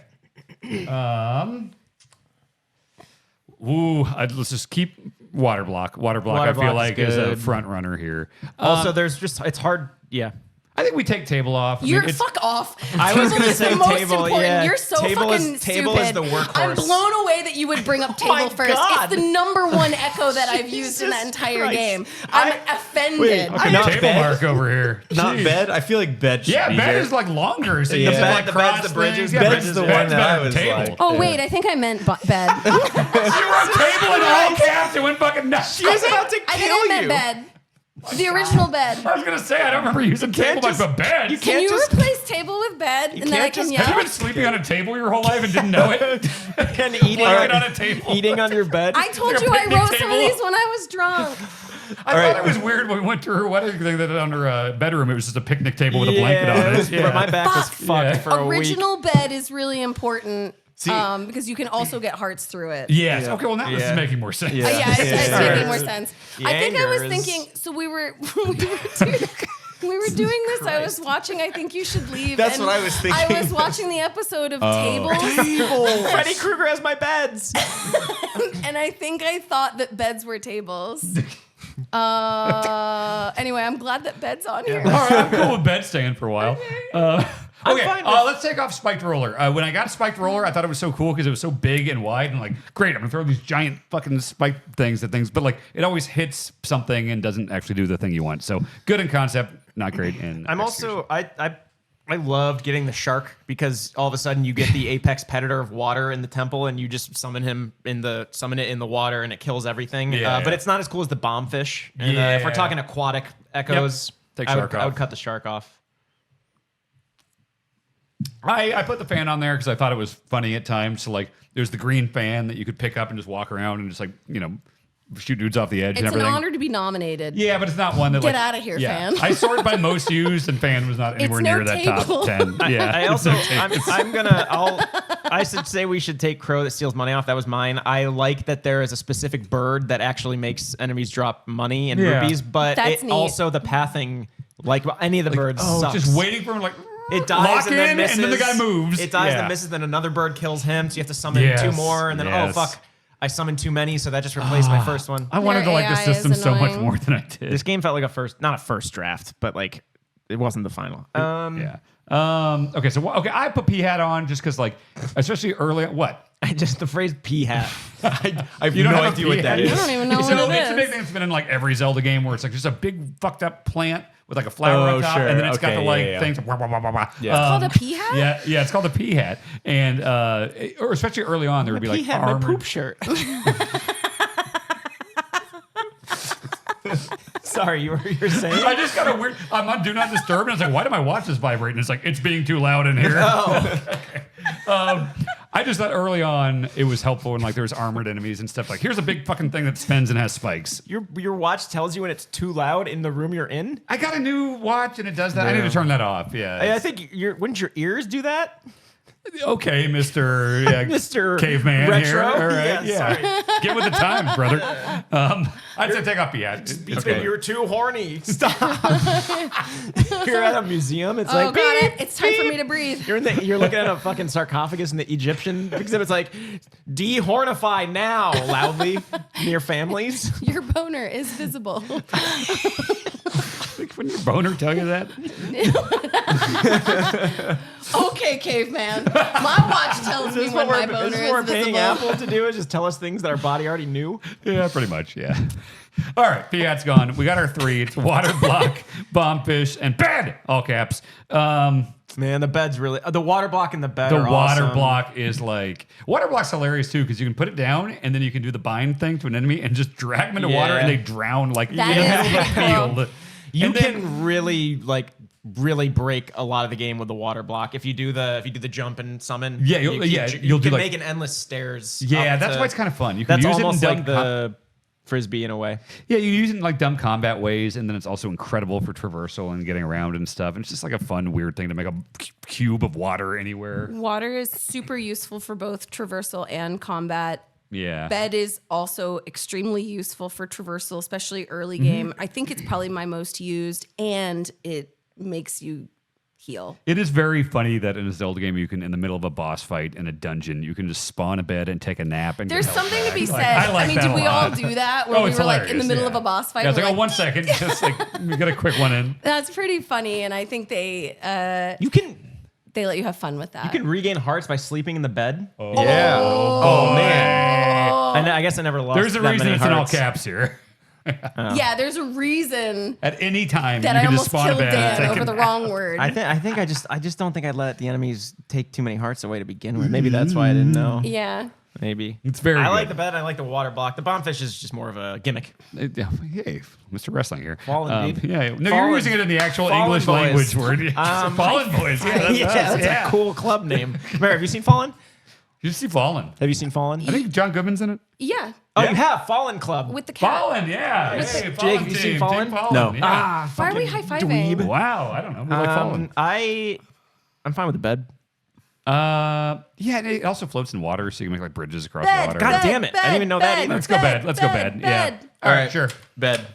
Let's just keep Water Block. Water Block, Water I feel Block like is is a good. front runner here. Also, it's hard. Yeah. I think we take Table off. I mean, You're it's- fuck off. I was Table gonna is say the most table, important. yeah. You're so Table is- fucking table stupid. is the workhorse. I'm blown away that you would bring up table my first. God. It's the number 1 echo that I've used in that Jesus entire Christ. game. I'm offended. Wait, Okay, Not table bad. mark over here. Not Jeez. bed. I feel like bed should Yeah, be bed here. is like longer. So Yeah. you have to, The like bed's cross the bridges. things. Yeah, Bed's the one bed's that I better than was table. like- Oh wait, I think I meant bed. You wrote table in all caps and went fucking nuts. She was about to I think kill I meant you. bed. The original bed. I was gonna say I don't remember using table just- but bed. you Can can't you just- replace table with bed and then I can't can just- Have you yell? been sleeping on a table your whole life and didn't know it? And eating Lying on a table. eating on your bed. I told Like a you I picnic wrote some of table? these when I was drunk. I thought it was weird when we went to her wedding thing that on her bedroom. It was just a picnic table with a blanket on it. But my back was Fuck. fucked Yeah. for a week. Original bed is really important. because you can also get hearts through it. Yes. Yeah. Okay. Well, now this is making more sense. Yeah. It's making more sense. The I think I was anger is- thinking. So we were doing this. I was watching I Think You Should Leave. That's and what I was thinking. I was watching the episode of Tables, Freddy Krueger has my beds. and I think I thought that beds were tables. Anyway, I'm glad that bed's on here. All right, I'm cool with bed staying for a while. Okay, fine with- let's take off spiked roller. When I got spiked roller, I thought it was so cool because it was so big and wide, and like, great, I'm gonna throw these giant fucking spiked things at things, but like, it always hits something and doesn't actually do the thing you want. So good in concept, not great in. I'm execution. also I loved getting the shark because all of a sudden you get the apex predator of water in the temple and you just summon it in the water and it kills everything. Yeah, But yeah. it's not as cool as the bombfish. And Yeah. if we're talking aquatic echoes, Take I shark would off. cut the shark off. I put the fan on there because I thought it was funny at times. So like, there's the green fan that you could pick up and just walk around and just like, shoot dudes off the edge and It's an everything. honor to be nominated. Yeah, but it's not one that Get like, outta here, yeah. fan. I sorted by most used, and fan was not anywhere no near that table. top 10. Yeah, I also, I should say we should take Crow that steals money off. That was mine. I like that there is a specific bird that actually makes enemies drop money and Yeah. rupees, but That's it neat. also the pathing, like any of the birds, sucks. just waiting for him like. It dies Lock and then in, misses. and then the guy moves. It dies Yeah. and misses, then another bird kills him, so you have to summon Yes, two more, and then yes. oh fuck, I summoned too many, so that just replaced my first one. I wanted Their to like the AI is system so much annoying. more than I did. This game felt like not a first draft, but like it wasn't the final. Yeah. Okay. So I put P hat on just because like, especially early. What? The phrase "pea hat." I have You don't no have a idea what pea that hat? is. I don't even know So what it it's a big is. thing that's been in like every Zelda game where it's like just a big fucked up plant with like a flower Oh, on top, sure. and then it's got Okay, the like yeah. things. Wah, wah, wah, wah, wah. Yeah. Called a pea hat? Yeah, it's called a P hat, and or especially early on there would be like Pea hat, my armored. poop shirt. Sorry, you were saying. I just got a weird. I'm on Do Not Disturb, and it's like, why did my watch just vibrate? And it's like, it's being too loud in here. I just thought early on it was helpful when like there's armored enemies and stuff. Like, here's a big fucking thing that spins and has spikes. Your watch tells you when it's too loud in the room you're in. I got a new watch and it does that. I need to turn that off. Yeah. I think wouldn't your ears do that? Okay, Mr. Mr. Caveman Retro? here. All Yeah, right. Yeah. Get with the times, brother. I'd say take off the hat. Okay. You're too horny. Stop. You're at a museum. It's Oh, like got beep, it. It's time for me to breathe. You're looking at a fucking sarcophagus in the Egyptian exhibit. It's like dehornify now loudly near families. Your boner is visible. Wouldn't your boner tell you that? Okay, caveman. My watch tells me when my boner this is is what we're visible. paying Apple to do is just tell us things that our body already knew. Yeah, pretty much. Yeah. All right, Fiat's gone. We got our three. It's water block, bombfish, and bed. All caps. Man, the bed's really the water block and the bed. The are water awesome. block is like water block's hilarious too because you can put it down and then you can do the bind thing to an enemy and just drag them into water Yeah. and they drown like That in the is middle of the pretty cool. field. You And then- can really break a lot of the game with the water block if you do the jump and summon. Yeah, you you'll do can like- make an endless stairs. Yeah, up that's to- why it's kind of fun. You can That's use almost it in like dumb the frisbee in a way. yeah, you use it in like dumb combat ways, and then it's also incredible for traversal and getting around and stuff. And it's just like a fun, weird thing to make a cube of water anywhere. Water is super useful for both traversal and combat. Yeah. Bed is also extremely useful for traversal, especially early Mm-hmm. game. I think it's probably my most used, and it makes you heal. It is very funny that in a Zelda game, you can, in the middle of a boss fight in a dungeon, you can just spawn a bed and take a nap. And There's get health something to be back. said. Like, I mean, that did a we all lot. do that where we it's were like in the hilarious, middle yeah. of a boss fight? Yeah, it's we're like, oh, like, 1 second. Just like, we got a quick one in. that's pretty funny, and I think they let you have fun with that. You can regain hearts by sleeping in the bed. Yeah. Oh, man. I guess I never lost. There's a that reason many it's in all hearts. caps here. Yeah, there's a reason At any time, that you I can just almost spawn a killed bed and Dan take over a the nap. wrong word. I just don't think I'd let the enemies take too many hearts away to begin with. Maybe that's why I didn't know. Yeah. Maybe It's very I like good. the bed. I like the water block. The bombfish is just more of a gimmick. Yeah, hey, Mr. Wrestling here. Fallen, dude. Yeah, no, Fallen- you're using it in the actual Fallen English Boys. language word. Fallen Boys. Yeah, that's yeah, us, that's yeah. a cool club name. Mary, have you seen Fallen? Did you see Fallen? Have you seen Fallen? I think John Goodman's in it. Yeah. Oh, you have Fallen Club. With the cat. Fallen, yeah. With Hey, the- Fallen Jake, have you seen team, Fallen? Team Fallen. No. Yeah. Why are we high fiving? Wow, I don't know. We like Fallen. I'm fine with the bed. Yeah, and it also floats in water, so you can make like bridges across Bed, water. God damn it. I didn't even know that either. Let's go bed. Let's go bed. Yeah. All right, sure. Bed.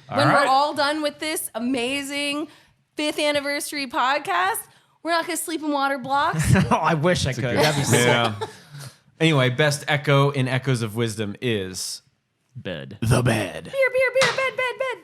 When right. we're all done with this amazing 5th anniversary podcast, we're not going to sleep in water blocks. Oh, I wish I could. That'd be sick. Yeah. Anyway, best echo in Echoes of Wisdom is Bed. the bed.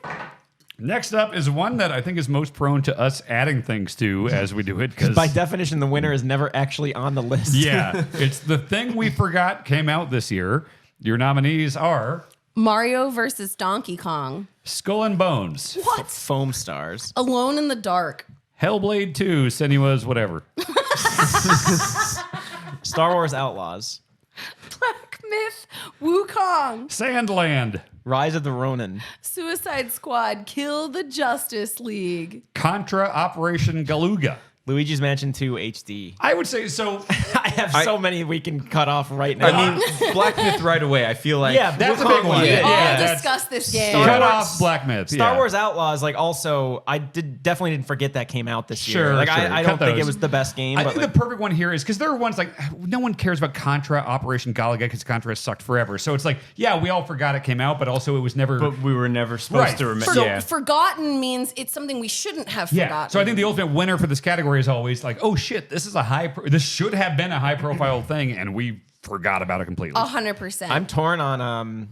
Bed. Next up is one that I think is most prone to us adding things to as we do it. Because By definition, the winner is never actually on the list. yeah, it's the thing we forgot came out this year. Your nominees are Mario versus Donkey Kong. Skull and Bones, What? Foam stars. Alone in the Dark. Hellblade 2, Senua's whatever, Star Wars Outlaws. Black Myth. Wukong. Sandland, Rise of the Ronin. Suicide Squad. Kill the Justice League. Contra Operation Galuga. Luigi's Mansion 2 HD. I would say so. I have so many we can cut off right now. I mean, Black Myth right away. I feel like Yeah, That's a Wukong big one. was- Yeah, All that's- discuss this game. Star Cut Wars- off Black Myth. Star yeah. Wars Outlaws, like also, I definitely didn't forget that came out this year. Sure, Like sure. I Cut don't think it those. was the best game, I but think like, the perfect one here is because there are ones like no one cares about Contra Operation Galaga because Contra sucked forever. So it's like, yeah, we all forgot it came out, but also it was never. but we were never supposed Right. to remember. So Yeah. forgotten means it's something we shouldn't have forgotten. So I think the ultimate winner for this category is always like, oh shit, this is this should have been a high profile thing, and we forgot about it completely. 100%. I'm torn on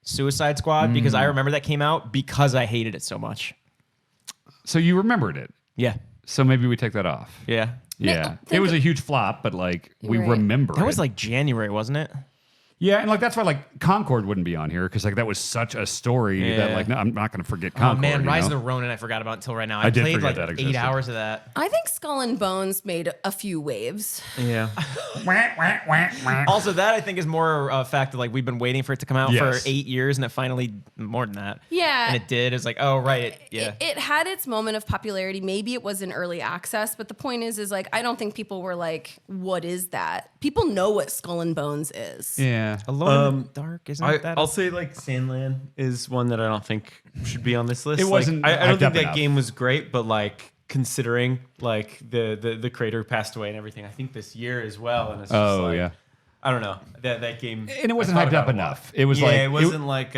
Suicide Squad because I remember that came out because I hated it so much. So you remembered it. Yeah. So maybe we take that off. Yeah. Yeah, think it was of- a huge flop, but like we Right. remember. That was it. like January, wasn't it? Yeah, and like that's why like Concord wouldn't be on here because like that was such a story that Yeah. like no, I'm not going to forget Concord. Oh man, you Rise know? of the Ronin I forgot about until right now. I did played forget like that 8 existed. hours of that. I think Skull and Bones made a few waves. Yeah. Wah, wah, wah, wah. Also, that I think is more a fact that like we've been waiting for it to come out Yes. for 8 years, and it finally more than that. Yeah. and it did. It's like, oh right, yeah. It had its moment of popularity. Maybe it was in early access, but the point is like I don't think people were like, "What is that?" People know what Skull and Bones is. Yeah. Alone in the Dark, isn't that? I'll say like Sandland is one that I don't think should be on this list. It Like, wasn't I don't hyped think up that enough. game was great, but like considering like the creator passed away and everything, I think this year as well. And it's just Oh, like, yeah. I don't know that game, And it wasn't I thought hyped about up it a lot. enough. It was yeah, like it wasn't like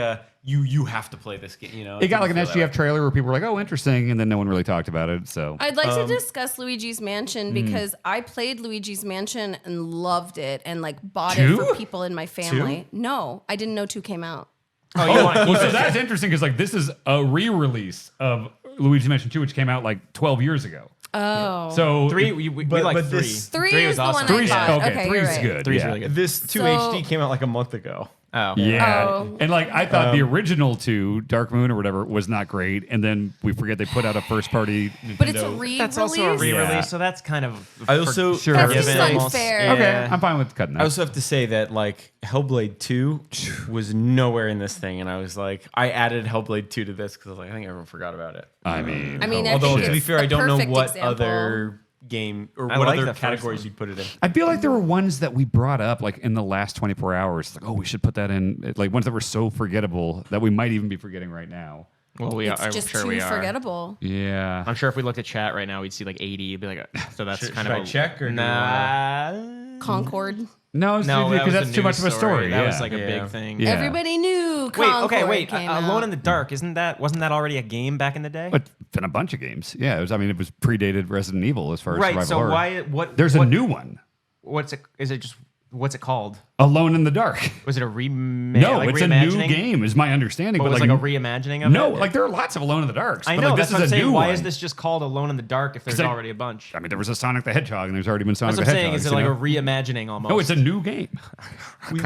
you have to play this game. You know, It got like an didn't feel that SGF trailer where people were like, "Oh, interesting," and then no one really talked about it. So I'd like to discuss Luigi's Mansion because I played Luigi's Mansion and loved it and like bought Two? it for people in my family. No, I didn't know 2 came out. oh, you want to well, so that's interesting because like this is a re-release of Luigi's Mansion 2, which came out like 12 years ago. Oh. So three? We But- like but 3. this- 3 Three is was the awesome. one I three's thought. okay. Okay, Three's you're right. good. Three's yeah. really good. This 2 So- HD came out like a month ago. Oh Yeah, Oh. and like I thought the original 2, Dark Moon or whatever, was not great, and then we forget they put out a first-party Nintendo. But it's a re-release. That's also a re-release, Yeah. so that's kind of. I also- Sure. That Forgiven seems almost. unfair. Okay, Yeah. I'm fine with cutting that. I also have to say that like Hellblade 2 was nowhere in this thing, and I was like, I added Hellblade 2 to this because I was like, I think everyone forgot about it. I mean, I Although think to be it's fair, a I don't know perfect what example. other game or I what like other the first categories one. you'd put it in. I feel like there were ones that we brought up like in the last 24 hours. Like, oh, we should put that in. Like ones that were so forgettable that we might even be forgetting right now. Well, we It's are. I'm just sure too we are. forgettable. Yeah. I'm sure if we looked at chat right now, we'd see like 80. It'd be like, so that's Should- kind should of I check or do you Mm. Concord. No, No, because was that's the too news much of a story. That yeah. was like a Yeah. big thing. Yeah. Everybody knew Wait, Concord okay, wait. came Alone out. in the Dark, wasn't that already a game back in the day? But been a bunch of games. Yeah, it was. I mean, it was predated Resident Evil as far as Right. survival So horror. why? What? There's what, a new one, What's it? Is it just? What's it called? Alone in the Dark. Was it a No, it's a new game, is my understanding. But But was like, like a reimagining of it? no, like there are lots of Alone in the Darks. I but, know. like, That's this what I'm is a saying. new Why one. is this just called Alone in the Dark if there's I- already a bunch? I mean, there was a Sonic the Hedgehog, and there's already been Sonic That's what the I'm saying. Hedgehog. Is it like a reimagining almost? No, it's a new game.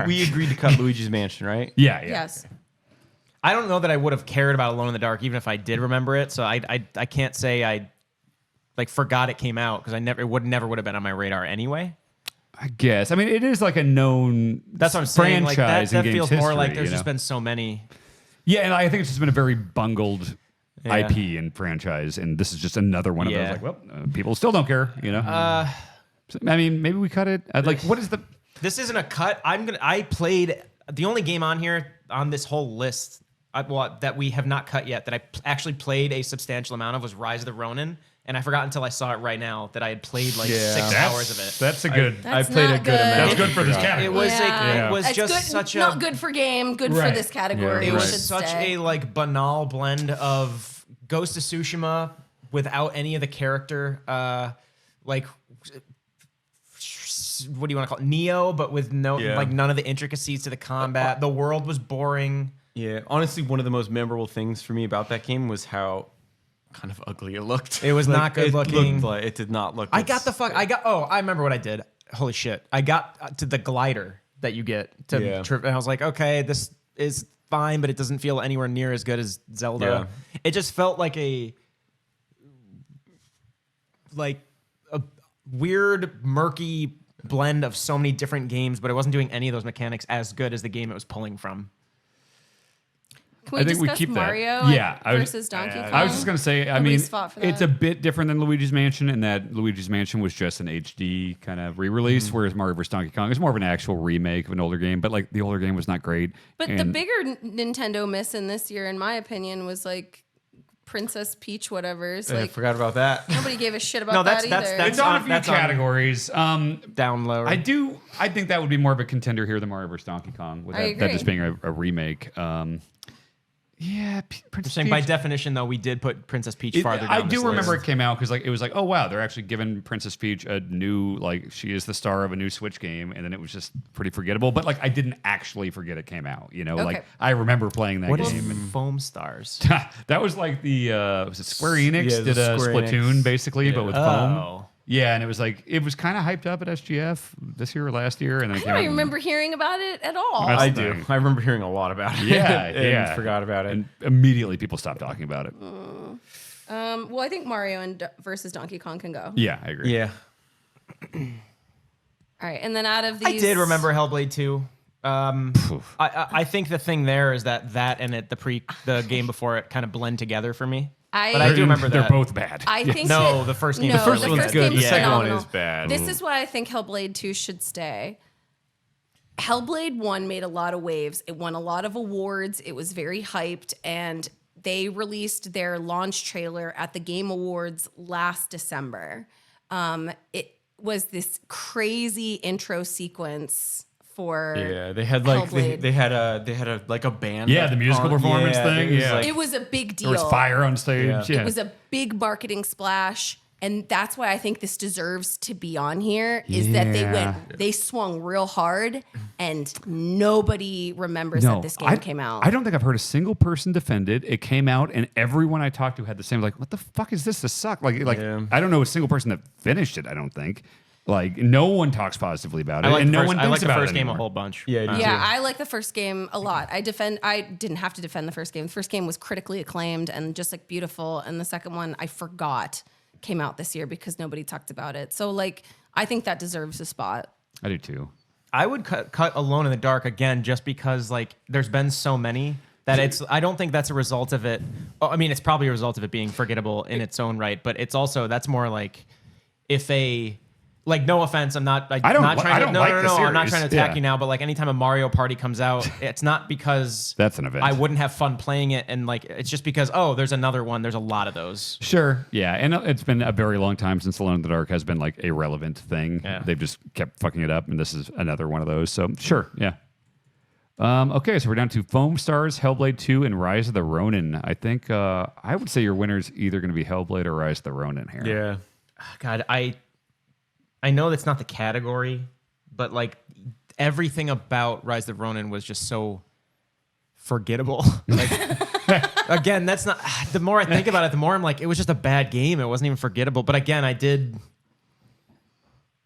We agreed to cut Luigi's Mansion, right? Yeah, yeah. Yes. I don't know that I would have cared about Alone in the Dark even if I did remember it. So I can't say I like forgot it came out because it never would have been on my radar anyway. I guess. I mean, it is like a known That's what I'm saying. Like franchise that in feels games more history, like there's you just know? been so many. Yeah, and I think it's just been a very bungled Yeah. IP and franchise, and this is just another one of Yeah. those. Like, well, people still don't care, you know. So, I mean, maybe we cut it. I'd like, what is the? This isn't a cut. I played the only game on here on this whole list that we have not cut yet that I actually played a substantial amount of was Rise of the Ronin, and I forgot until I saw it right now that I had played like Yeah. 6 hours of it. That's a good. That's I played not a good amount. That's good for this category. It was Yeah. it was It's just good, such a not good for game, good Right. for this category. Yeah, it right. was should such stay. a like banal blend of Ghost of Tsushima without any of the character like what do you want to call it? Neo, but with no like none of the intricacies to the combat. The world was boring. Yeah, honestly, one of the most memorable things for me about that game was how kind of ugly it looked. It was not good looking. It did not look. I remember what I did. Holy shit. I got to the glider that you get to trip, and I was like, okay, this is fine, but it doesn't feel anywhere near as good as Zelda. Yeah. It just felt like a weird, murky blend of so many different games, but it wasn't doing any of those mechanics as good as the game it was pulling from. Can we I think we discuss keep Mario that. versus Donkey Kong? I was just gonna say. I mean, Nobody's fought for it's that. a bit different than Luigi's Mansion in that Luigi's Mansion was just an HD kind of re-release, whereas Mario vs Donkey Kong is more of an actual remake of an older game. But like the older game was not great. But the And- bigger Nintendo miss in this year, in my opinion, was like Princess Peach, whatever. It's I like forgot about that. nobody gave a shit about No, that that's- either. it's on a few that's on- categories. Down lower. I think that would be more of a contender here than Mario vs Donkey Kong, with I that agree. just being a remake. Yeah, Princess saying by Peach- definition, though, we did put Princess Peach farther down I this do remember list. it came out because like it was like, oh wow, they're actually giving Princess Peach a new, like, she is the star of a new Switch game, and then it was just pretty forgettable. But like I didn't actually forget it came out. You know, Okay. like I remember playing that What is game. Foam Stars? That was like the was it Square Enix Yeah, the did a Square Splatoon Enix. basically, but with Oh. foam. Yeah, and it was like it was kind of hyped up at SGF this year or last year, and then it I came out don't in- remember hearing about it at all. That's I the do. thing. I remember hearing a lot about it. Yeah, and yeah, forgot about it. and immediately people stopped talking about it. Well, I think Mario versus Donkey Kong can go. Yeah, I agree. Yeah. All right, and then out of these, I did remember Hellblade 2. I think the thing there is that and the game before it kind of blend together for me. But I do remember they're that. both bad. I think No, that- the first game. No, is first really one's good. game's The second one phenomenal. is bad. This is why I think Hellblade 2 should stay. Hellblade 1 made a lot of waves. It won a lot of awards. It was very hyped, and they released their launch trailer at the Game Awards last December. It was this crazy intro sequence for Yeah, they had like Hellblade. they had a like a band. Yeah, the musical performance thing, it was yeah. like- It was a big deal. There was fire on stage. Yeah. Yeah. It was a big marketing splash. And that's why I think this deserves to be on here, is that they swung real hard and nobody remembers that this game came out. I don't think I've heard a single person defend it. It came out and everyone I talked to had the same, like, what the fuck is this? This sucked. Like Yeah. I don't know a single person that finished it, I don't think. Like no one talks positively about it. I like and the no first, one I thinks like the about first it game a anymore. whole bunch. Yeah, I do. Yeah, I like the first game a lot. I didn't have to defend the first game. The first game was critically acclaimed and just like beautiful. And the second one, I forgot, came out this year because nobody talked about it. So like, I think that deserves a spot. I do too. I would cut Alone in the Dark again, just because like there's been so many that I don't think that's a result of it. I mean, it's probably a result of it being forgettable in its own right, but it's also, that's more like if like, no offense, I'm not. I don't not li- trying I to, don't no, like no, the no, I'm not series. trying to attack Yeah. you now, but like anytime a Mario Party comes out, it's not because That's an event. I wouldn't have fun playing it, and like it's just because there's another one. There's a lot of those. Sure. Yeah. And it's been a very long time since Alone in the Dark has been like a relevant thing. Yeah. They've just kept fucking it up. And this is another one of those. So sure. Yeah. Okay. So we're down to Foam Stars, Hellblade 2, and Rise of the Ronin. I think I would say your winner's either going to be Hellblade or Rise of the Ronin here. Yeah. God, I know that's not the category, but like everything about Rise of the Ronin was just so forgettable. Like, again, that's not. The more I think about it, the more I'm like, it was just a bad game. It wasn't even forgettable. But again, I did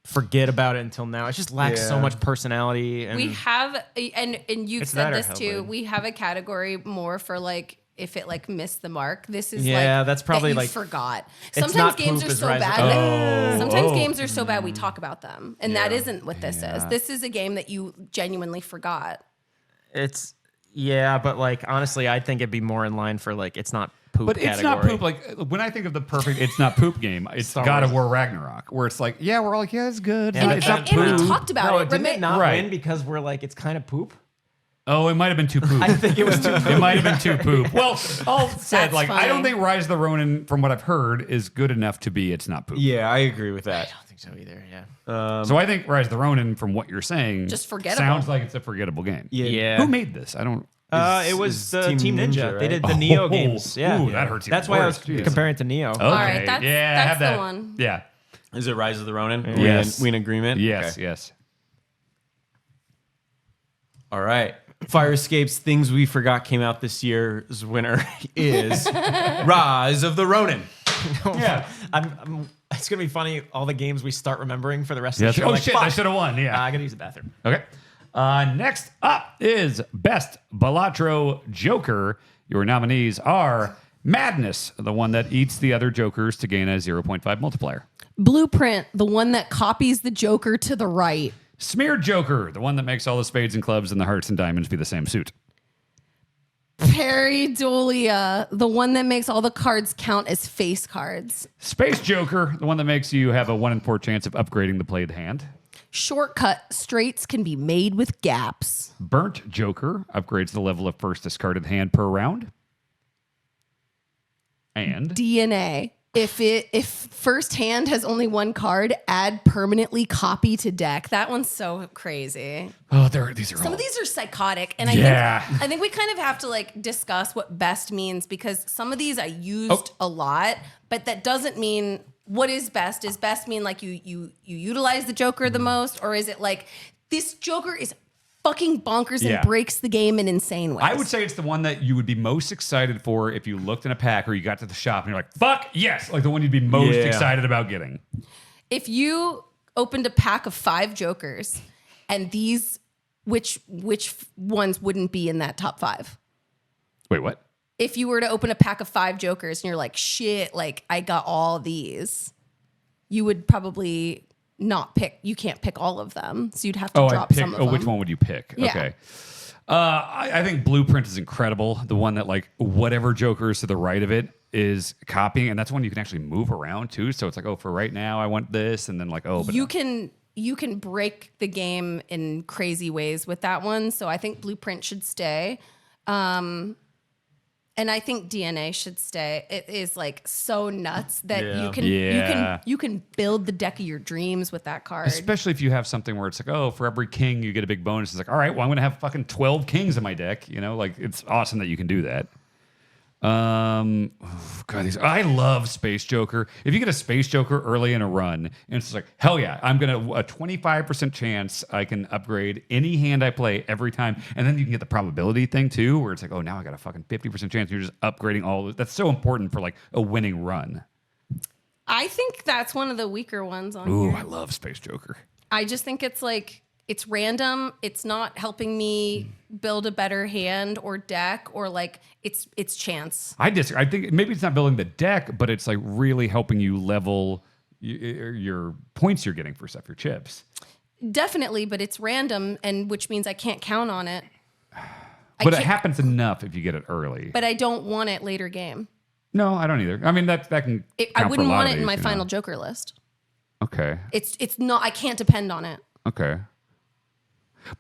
forget about it until now. It just lacks so Yeah. much personality. And We have, and you've It's said that or this too, Hellblade. we have a category more for like, if it like missed the mark. This is Yeah, like that's probably that you like- forgot. It's Sometimes not games poop are as so Rise of- bad. Sometimes games are so bad we talk about them, and that Yeah. isn't what this is. This is a game that you genuinely forgot. it's but like honestly, I think it'd be more in line for like it's not poop. But it's not category. poop. Like when I think of the perfect, it's not poop game. It's God of War Ragnarok, where it's like, yeah, we're all like, yeah, it's good. And but it- it's And, not and we poop. talked about No, it. didn't it not Right. win because we're like it's kind of poop? Oh, it might have been too poop. I think it was too poop. It might have been too poop. Well, all said, That's I don't funny. think Rise of the Ronin, from what I've heard, is good enough to be it's not poop. Yeah, I agree with that. I don't think so either. Yeah. So I think Rise of the Ronin, from what you're saying, Just forgettable. sounds like it's a forgettable game. Yeah. Who made this? I don't. It was is Team Ninja. right? They did the Neo Oh, games. Yeah. ooh, that hurts even That's why I was worse. Jeez. comparing it to Neo. Okay. right, that's- yeah, that's have the that. one. Yeah. Is it Rise of the Ronin? Yes. We in agreement? Yes. Okay. Yes. All right. Fire Escape's Things We Forgot came out this year's winner is Rise of the Ronin. Yeah. It's gonna be funny. All the games we start remembering for the rest of Yes. the show. Oh like, shit! I fuck. should have won. Yeah. I gotta use the bathroom. Okay. Next up is Best Balatro Joker. Your nominees are Madness, the one that eats the other Jokers to gain a 0.5 multiplier. Blueprint, the one that copies the Joker to the right. Smeared Joker, the one that makes all the spades and clubs and the hearts and diamonds be the same suit. Pareidolia, the one that makes all the cards count as face cards. Space Joker, the one that makes you have a 1 in 4 chance of upgrading the played hand. Shortcut, straights can be made with gaps. Burnt Joker upgrades the level of first discarded hand per round. And DNA. If first hand has only one card, add permanently copy to deck. That one's so crazy. these are Some all. of these are psychotic, and Yeah. I think we kind of have to like discuss what best means, because some of these I used a lot, but that doesn't mean what is best. Does best mean like you utilize the Joker the most, or is it like this Joker is fucking bonkers Yeah. and breaks the game in insane ways? I would say it's the one that you would be most excited for if you looked in a pack or you got to the shop and you're like, fuck, yes. Like the one you'd be most Yeah. excited about getting. If you opened a pack of 5 Jokers, and these, which ones wouldn't be in that top 5? Wait, what? If you were to open a pack of 5 Jokers and you're like, shit, like I got all these, you would probably not pick. You can't pick all of them, so you'd have to drop some of them. Which one would you pick? Yeah. Okay. I think Blueprint is incredible. The one that like whatever Joker is to the right of it is copying, and that's one you can actually move around too. So it's like, oh, for right now I want this, and then like, oh, but You can break the game in crazy ways with that one. So I think Blueprint should stay. And I think DNA should stay. It is like so nuts that you can build the deck of your dreams with that card. especially if you have something where it's like, oh, for every king you get a big bonus. It's like, all right, well, I'm going to have fucking 12 kings in my deck. You know, like it's awesome that you can do that. God, I love Space Joker. If you get a Space Joker early in a run, and it's like, hell yeah, I'm gonna a 25% chance I can upgrade any hand I play every time, and then you can get the probability thing too, where it's like, oh, now I got a fucking 50% chance. You're just upgrading all. That's so important for like a winning run. I think that's one of the weaker ones on Ooh, here. I love Space Joker. I just think it's like it's random. It's not helping me build a better hand or deck, or like it's chance. I think maybe it's not building the deck, but it's like really helping you level your points you're getting for stuff, your chips. Definitely, but it's random, and which means I can't count on it. But it happens enough if you get it early. But I don't want it later game. No, I don't either. I mean, that can. I count for wouldn't a lot want of it in these, my you know. final Joker list. Okay. It's not. I can't depend on it. Okay.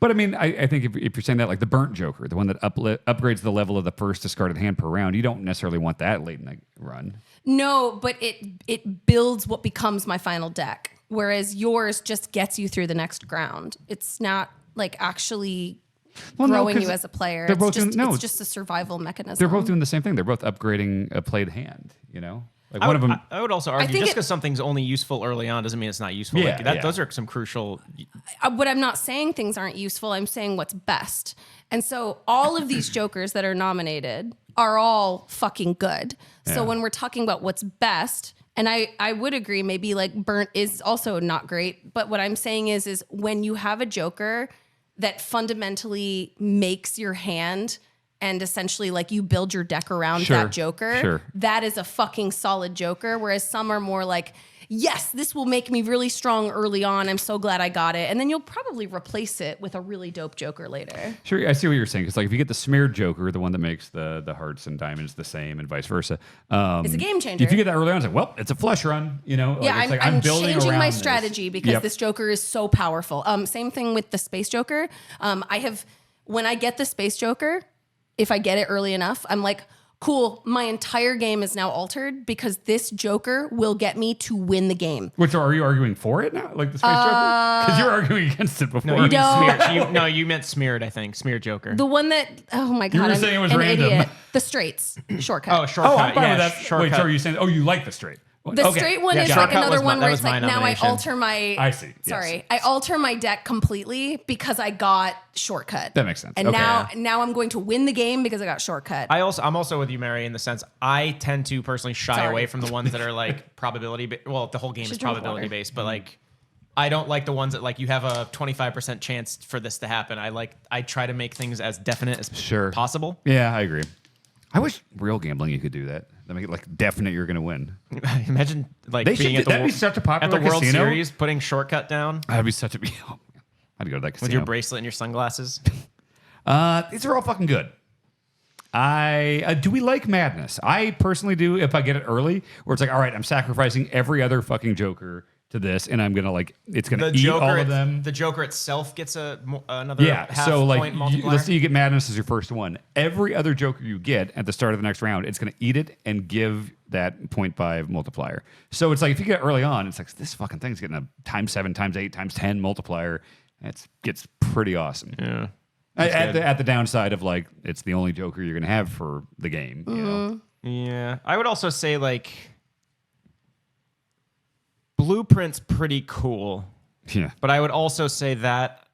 But I mean, I think if you're saying that, like the burnt Joker, the one that upgrades the level of the first discarded hand per round, you don't necessarily want that late in the run. No, but it builds what becomes my final deck, whereas yours just gets you through the next ground. It's not like actually growing you as a player. They're both It's just a survival mechanism. They're both doing the same thing. They're both upgrading a played hand. You know, like one of them. I would also argue think just because something's only useful early on doesn't mean it's not useful. Yeah, Like that, yeah. Those are some crucial. But I'm not saying things aren't useful. I'm saying what's best. And so all of these Jokers that are nominated are all fucking good. Yeah. So when we're talking about what's best, and I would agree, maybe like Burnt is also not great. But what I'm saying is when you have a Joker that fundamentally makes your hand and essentially like you build your deck around Sure, that Joker, sure. that is a fucking solid Joker. Whereas some are more like, yes, this will make me really strong early on. I'm so glad I got it. And then you'll probably replace it with a really dope Joker later. Sure, I see what you're saying. Because like if you get the smeared Joker, the one that makes the hearts and diamonds the same, and vice versa, It's a game changer. If you get that early on, it's like, well, it's a flush run. You know, Yeah, like, it's I'm building changing around my this. strategy because Yep. this Joker is so powerful. Same thing with the Space Joker. I have when I get the Space Joker, if I get it early enough, I'm like, cool, my entire game is now altered because this Joker will get me to win the game. Which are you arguing for it now? Like the Space Joker? Because you're arguing against it before. You meant smeared, I think. Smeared Joker. The one that, oh my God, were I'm saying it was an random. idiot. The straights, shortcut. Oh, shortcut. I'm fine with that. Shortcut. Wait, so are you saying, you like the straight? The straight one is like Shortcut another was one that where was it's like my now I nomination. alter my. I see. Yes. Sorry, I alter my deck completely because I got shortcut. That makes sense. And Okay. now I'm going to win the game because I got shortcut. I'm also with you, Mary, in the sense I tend to personally shy Sorry. away from the ones that are like probability. Well, the whole game is Should drink probability water. based, but like I don't like the ones that like you have a 25% chance for this to happen. I try to make things as definite as possible. Yeah, I agree. I wish real gambling you could do that. That make it like definite you're going to win. Imagine like They being should at the that'd be such a popular at the World casino. Series, putting shortcut down That'd be such a big. Oh, man. I'd go to that casino with your bracelet and your sunglasses. These are all fucking good. Do we like Madness? I personally do. If I get it early, where it's like, all right, I'm sacrificing every other fucking Joker to this, and I'm gonna like, it's gonna eat all of them. The Joker itself gets another half so like, point multiplier. let's say you get Madness as your first one. Every other Joker you get at the start of the next round, it's gonna eat it and give that 0.5 multiplier. So it's like if you get it early on, it's like this fucking thing's getting a times 7, times 8, times 10 multiplier. It gets pretty awesome. Yeah. At the downside of like it's the only Joker you're gonna have for the game. You know? Yeah, I would also say like Blueprint's pretty cool. Yeah. But I would also say that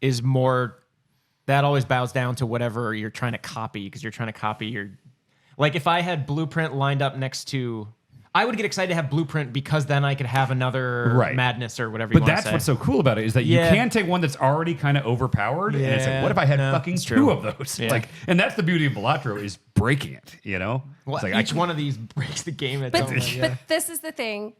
is more, that always bows down to whatever you're trying to copy, because you're trying to copy your, like if I had Blueprint lined up next to, I would get excited to have Blueprint because then I could have another Madness or whatever you want to say. But that's what's so cool about it is that you can take one that's already kind of overpowered, and it's like, what if I had fucking two of those? Yeah. Like, and that's the beauty of Balatro is breaking it, you know? Well, It's like, each one of these breaks the game. But this is the thing.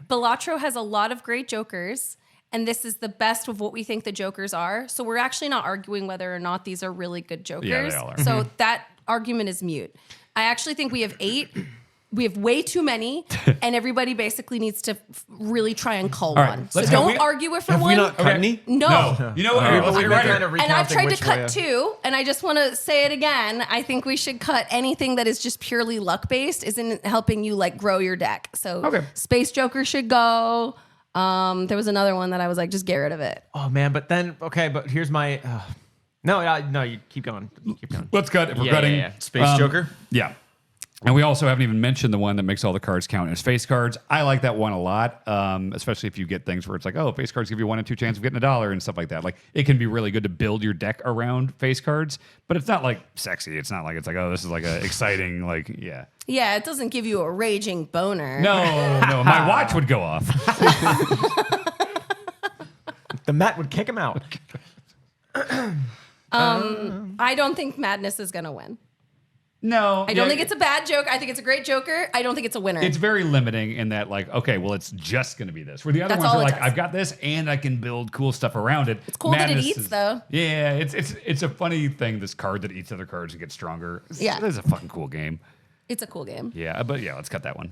Balatro has a lot of great Jokers, and this is the best of what we think the Jokers are. So we're actually not arguing whether or not these are really good Jokers. Yeah, they all are. So that argument is mute. I actually think we have 8. We have way too many, and everybody basically needs to really try and call right, one. So let's don't argue it for Have one. we not cut any? No. You know what? Let's get right here. And I've tried to cut 2, and I just want to say it again. I think we should cut anything that is just purely luck based, isn't helping you like grow your deck. So Space Joker should go. There was another one that I was like, just get rid of it. Oh man, but then but here's my no, you keep going. Keep going. Let's cut. If we're cutting Space Joker? Yeah. And we also haven't even mentioned the one that makes all the cards count as face cards. I like that one a lot, especially if you get things where it's like, oh, face cards give you 1 in 2 chance of getting $1 and stuff like that. Like, it can be really good to build your deck around face cards, but it's not like sexy. It's not like it's like, oh, this is like a exciting, like, yeah. Yeah, it doesn't give you a raging boner. No, my watch would go off. The Met would kick him out. I don't think Madness is going to win. No. I don't think it's a bad joke. I think it's a great Joker. I don't think it's a winner. It's very limiting in that, like, okay, well, it's just going to be this. Where the other That's ones all are it like, does. I've got this and I can build cool stuff around it. It's cool that it eats, though. Yeah, it's a funny thing, this card that eats other cards and gets stronger. Yeah. It's a fucking cool game. It's a cool game. Yeah, but yeah, let's cut that one.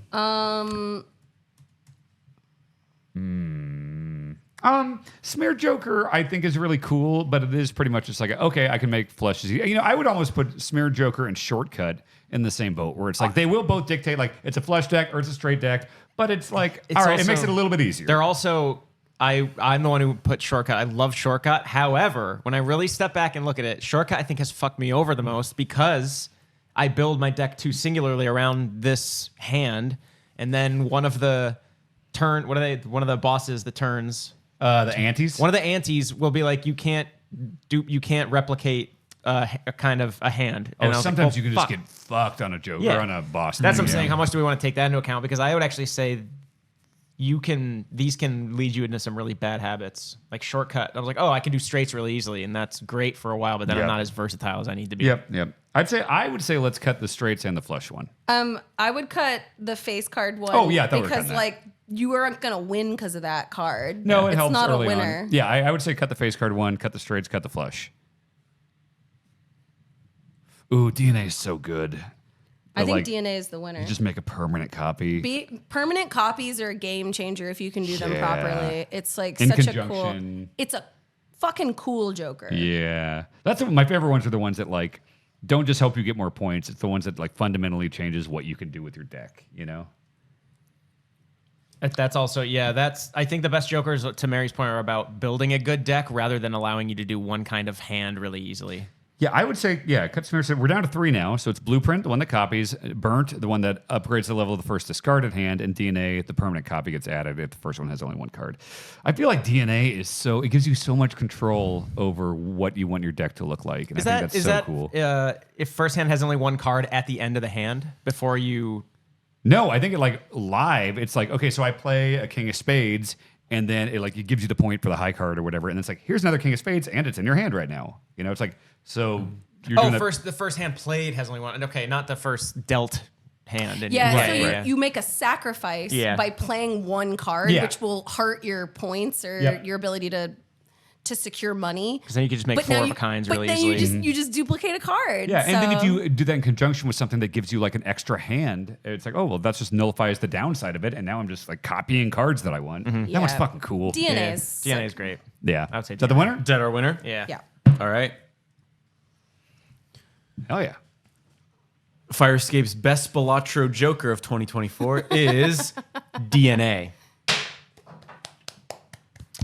Smear Joker, I think, is really cool, but it is pretty much just like, okay, I can make flushes. You know, I would almost put Smear Joker and Shortcut in the same boat, where it's like they will both dictate, like, it's a flush deck or it's a straight deck, but it's like, all right, it makes it a little bit easier. They're also, I'm the one who put Shortcut. I love Shortcut. However, when I really step back and look at it, Shortcut, I think, has fucked me over the most because I build my deck too singularly around this hand, and then one of the bosses, the turns. The antes? One of the antes will be like, you can't replicate a kind of a hand. And I was sometimes like, you can fuck. just get fucked on a Joker or on a boss. That's what I'm saying. How much do we want to take that into account? Because I would actually say these can lead you into some really bad habits. Like Shortcut. I was like, oh, I can do straights really easily, and that's great for a while, but then I'm not as versatile as I need to be. Yep. I would say let's cut the straights and the flush one. I would cut the face card one. Oh, yeah, I thought we were because cutting that. like you aren't gonna win because of that card. No, it it's helps not early a winner. on. Yeah, I would say cut the face card one, cut the straights, cut the flush. Ooh, DNA is so good. I think like, DNA is the winner. You just make a permanent copy. Permanent copies are a game changer if you can do them properly. It's like In such conjunction. it's a fucking cool Joker. Yeah. That's my favorite ones are the ones that like don't just help you get more points. It's the ones that like fundamentally changes what you can do with your deck, you know? That's also, I think the best Jokers, to Mary's point, are about building a good deck rather than allowing you to do one kind of hand really easily. Yeah, I would say, we're down to 3 now. So it's Blueprint, the one that copies, Burnt, the one that upgrades the level of the first discarded hand, and DNA, the permanent copy gets added if the first one has only 1 card. I feel like DNA it gives you so much control over what you want your deck to look like. And I think that's so cool. If first hand has only 1 card at the end of the hand before you... No, I think live, it's like, okay, so I play a King of Spades, and then it gives you the point for the high card or whatever, and it's like, here's another King of Spades, and it's in your hand right now. You know, it's like, so you're doing the first hand played has only 1. Okay, not the first dealt hand. You make a sacrifice by playing 1 card, which will hurt your points or your ability to secure money. Because then you can just make 4 of a kinds really easily. But then you just duplicate a card. Yeah, and then if you do that in conjunction with something that gives you like an extra hand, it's like, oh, well, that just nullifies the downside of it, and now I'm just like copying cards that I want. That one's fucking cool. DNA is great. Yeah. I would say is that the winner? Is that our winner? Yeah. All right. Hell yeah. Firescape's best Balatro Joker of 2024 is DNA.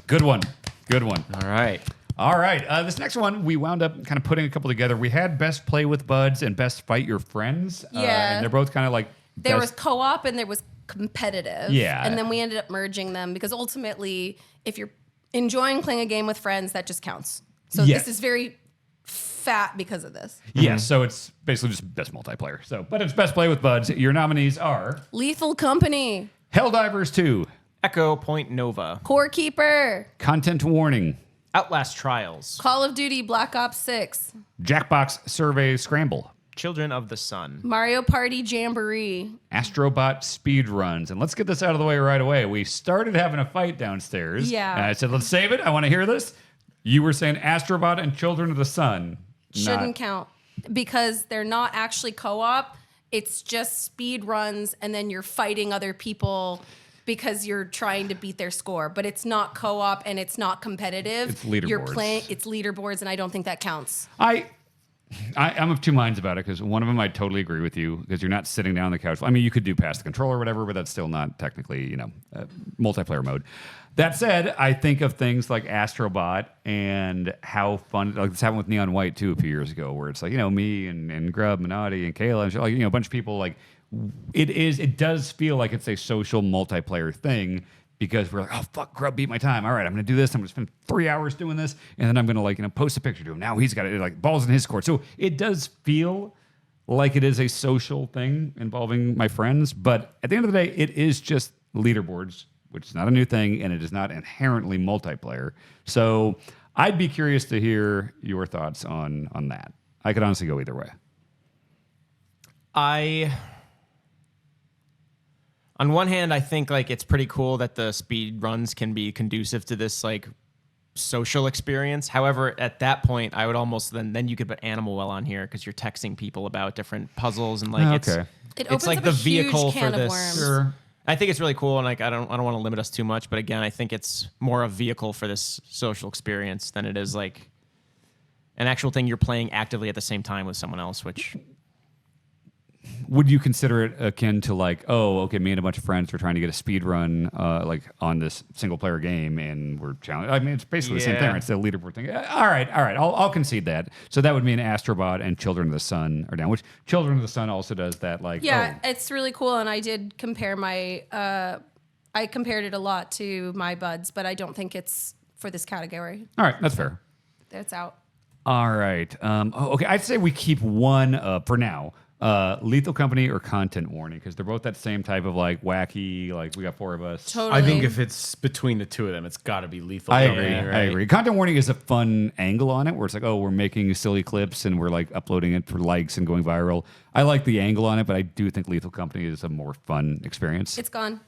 Good one. Good one. All right. All right. This next one, we wound up kind of putting a couple together. We had Best Play with Buds and Best Fight Your Friends. And they're both kind of like... There was co-op and there was competitive. Yeah. And then we ended up merging them because ultimately, if you're enjoying playing a game with friends, that just counts. So this is very fat because of this. Yeah, so it's basically just Best Multiplayer. But it's Best Play with Buds. Your nominees are... Lethal Company. Helldivers 2. Echo Point Nova. Core Keeper. Content Warning. Outlast Trials. Call of Duty Black Ops 6. Jackbox Survey Scramble. Children of the Sun. Mario Party Jamboree. Astrobot Speedruns. And let's get this out of the way right away. We started having a fight downstairs. Yeah. And I said, let's save it. I want to hear this. You were saying Astrobot and Children of the Sun. Shouldn't count because they're not actually co-op. It's just speed runs and then you're fighting other people because you're trying to beat their score. But it's not co-op and it's not competitive. It's leaderboards. You're playing, it's leaderboards, and I don't think that counts. I'm of 2 minds about it because one of them I totally agree with you because you're not sitting down on the couch. I mean, you could do pass the controller or whatever, but that's still not technically, multiplayer mode. That said, I think of things like Astrobot and how fun, like this happened with Neon White too a few years ago, where it's like, me and Grub, Minotti, and Kayla, and a bunch of people, like, it does feel like it's a social multiplayer thing because we're like, oh, fuck, Grub beat my time. All right, I'm going to do this. I'm going to spend 3 hours doing this, and then I'm going to, post a picture to him. Now he's got it, like, balls in his court. So it does feel like it is a social thing involving my friends, but at the end of the day, it is just leaderboards, which is not a new thing, and it is not inherently multiplayer. So I'd be curious to hear your thoughts on that. I could honestly go either way. On one hand, I think it's pretty cool that the speed runs can be conducive to this social experience. However, at that point, I would almost then you could put Animal Well on here because you're texting people about different puzzles and it's like the vehicle for this. Sure. I think it's really cool, and I don't want to limit us too much, but again, I think it's more a vehicle for this social experience than it is an actual thing you're playing actively at the same time with someone else, which... Would you consider it akin to me and a bunch of friends are trying to get a speed run on this single player game and we're challenged? I mean, it's basically the same thing. It's the leaderboard thing. All right. I'll concede that. So that would mean Astrobot and Children of the Sun are down, which Children of the Sun also does that. It's really cool. And I did compare I compared it a lot to my buds, but I don't think it's for this category. All right. That's fair. That's out. All right. Okay. I'd say we keep one for now. Lethal Company or Content Warning, because they're both that same type of wacky, we got 4 of us. Totally. I think if it's between the 2 of them, it's got to be Lethal Company. Right? I agree. Content Warning is a fun angle on it, where it's we're making silly clips and we're uploading it for likes and going viral. I like the angle on it, but I do think Lethal Company is a more fun experience. It's gone.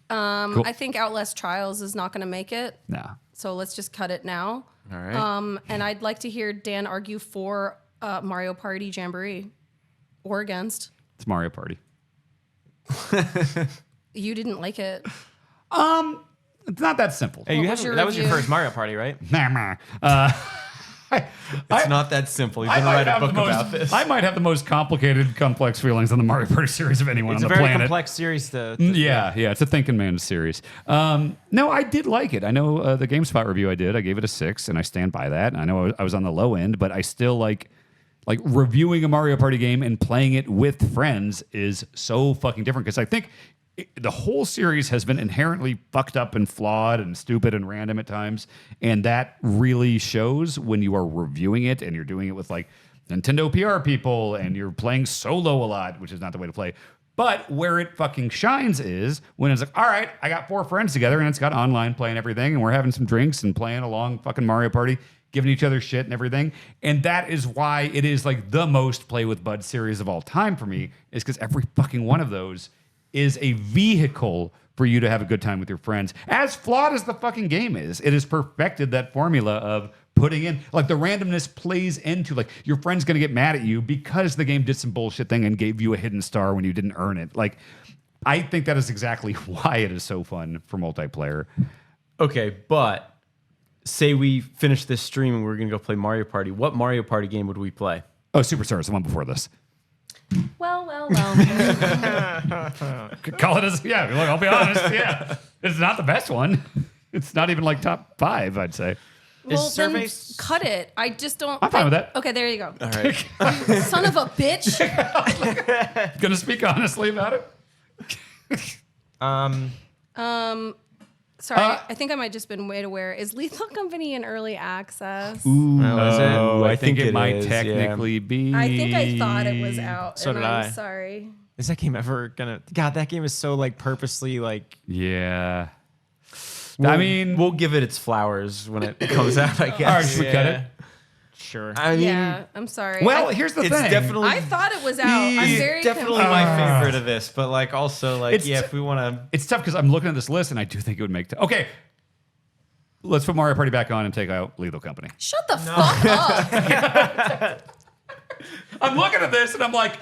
Cool. I think Outlast Trials is not going to make it. Nah. So let's just cut it now. All right. And I'd like to hear Dan argue for Mario Party Jamboree. Or against. It's Mario Party. You didn't like it. It's not that simple. Hey, What was your that was your review? first Mario Party, right? It's not that simple. You're going to write a book about this. I might have the most complicated, complex feelings on the Mario Party series of anyone It's on a the very planet. complex series to Yeah, it's a thinking man's series. No, I did like it. I know the GameSpot review I did, I gave it a 6, and I stand by that. And I know I was on the low end, but I still like reviewing a Mario Party game and playing it with friends is so fucking different because I think the whole series has been inherently fucked up and flawed and stupid and random at times, and that really shows when you are reviewing it and you're doing it with like Nintendo PR people and you're playing solo a lot, which is not the way to play. But where it fucking shines is when it's like, all right, I got 4 friends together and it's got online play and everything, and we're having some drinks and playing along fucking Mario Party, giving each other shit and everything. And that is why it is like the most Play with Bud series of all time for me, is because every fucking one of those is a vehicle for you to have a good time with your friends. As flawed as the fucking game is, it has perfected that formula of putting in, like, the randomness plays into, like, your friend's gonna get mad at you because the game did some bullshit thing and gave you a hidden star when you didn't earn it. Like, I think that is exactly why it is so fun for multiplayer. Okay, but say we finish this stream and we're going to go play Mario Party. What Mario Party game would we play? Oh, Superstars, the one before this. Well. Call it as, yeah, look, I'll be honest, yeah. It's not the best one. It's not even like top 5, I'd say. Well, then surveys- cut it. I just don't. I'm fine with that. Okay, there you go. All right. Son of a bitch. Gonna speak honestly about it. Sorry, I think I might just been made aware. Is Lethal Company in early access? Oh, I think it might is, technically be. I think I thought it was out. So and did I'm I. sorry. Is that game ever gonna? God, that game is so like purposely like. Yeah. I I mean, mean, we'll give it its flowers when it comes out, I guess. all right, should we cut it? Sure. I mean, Yeah, I'm sorry. Well, here's the it's thing. definitely I thought it was out. I'm he's very definitely confused. my favorite of this, but like also like It's if we want to. It's tough because I'm looking at this list and I do think it would make. Okay. Let's put Mario Party back on and take out Lethal Company. Shut the fuck up. I'm looking at this and I'm like,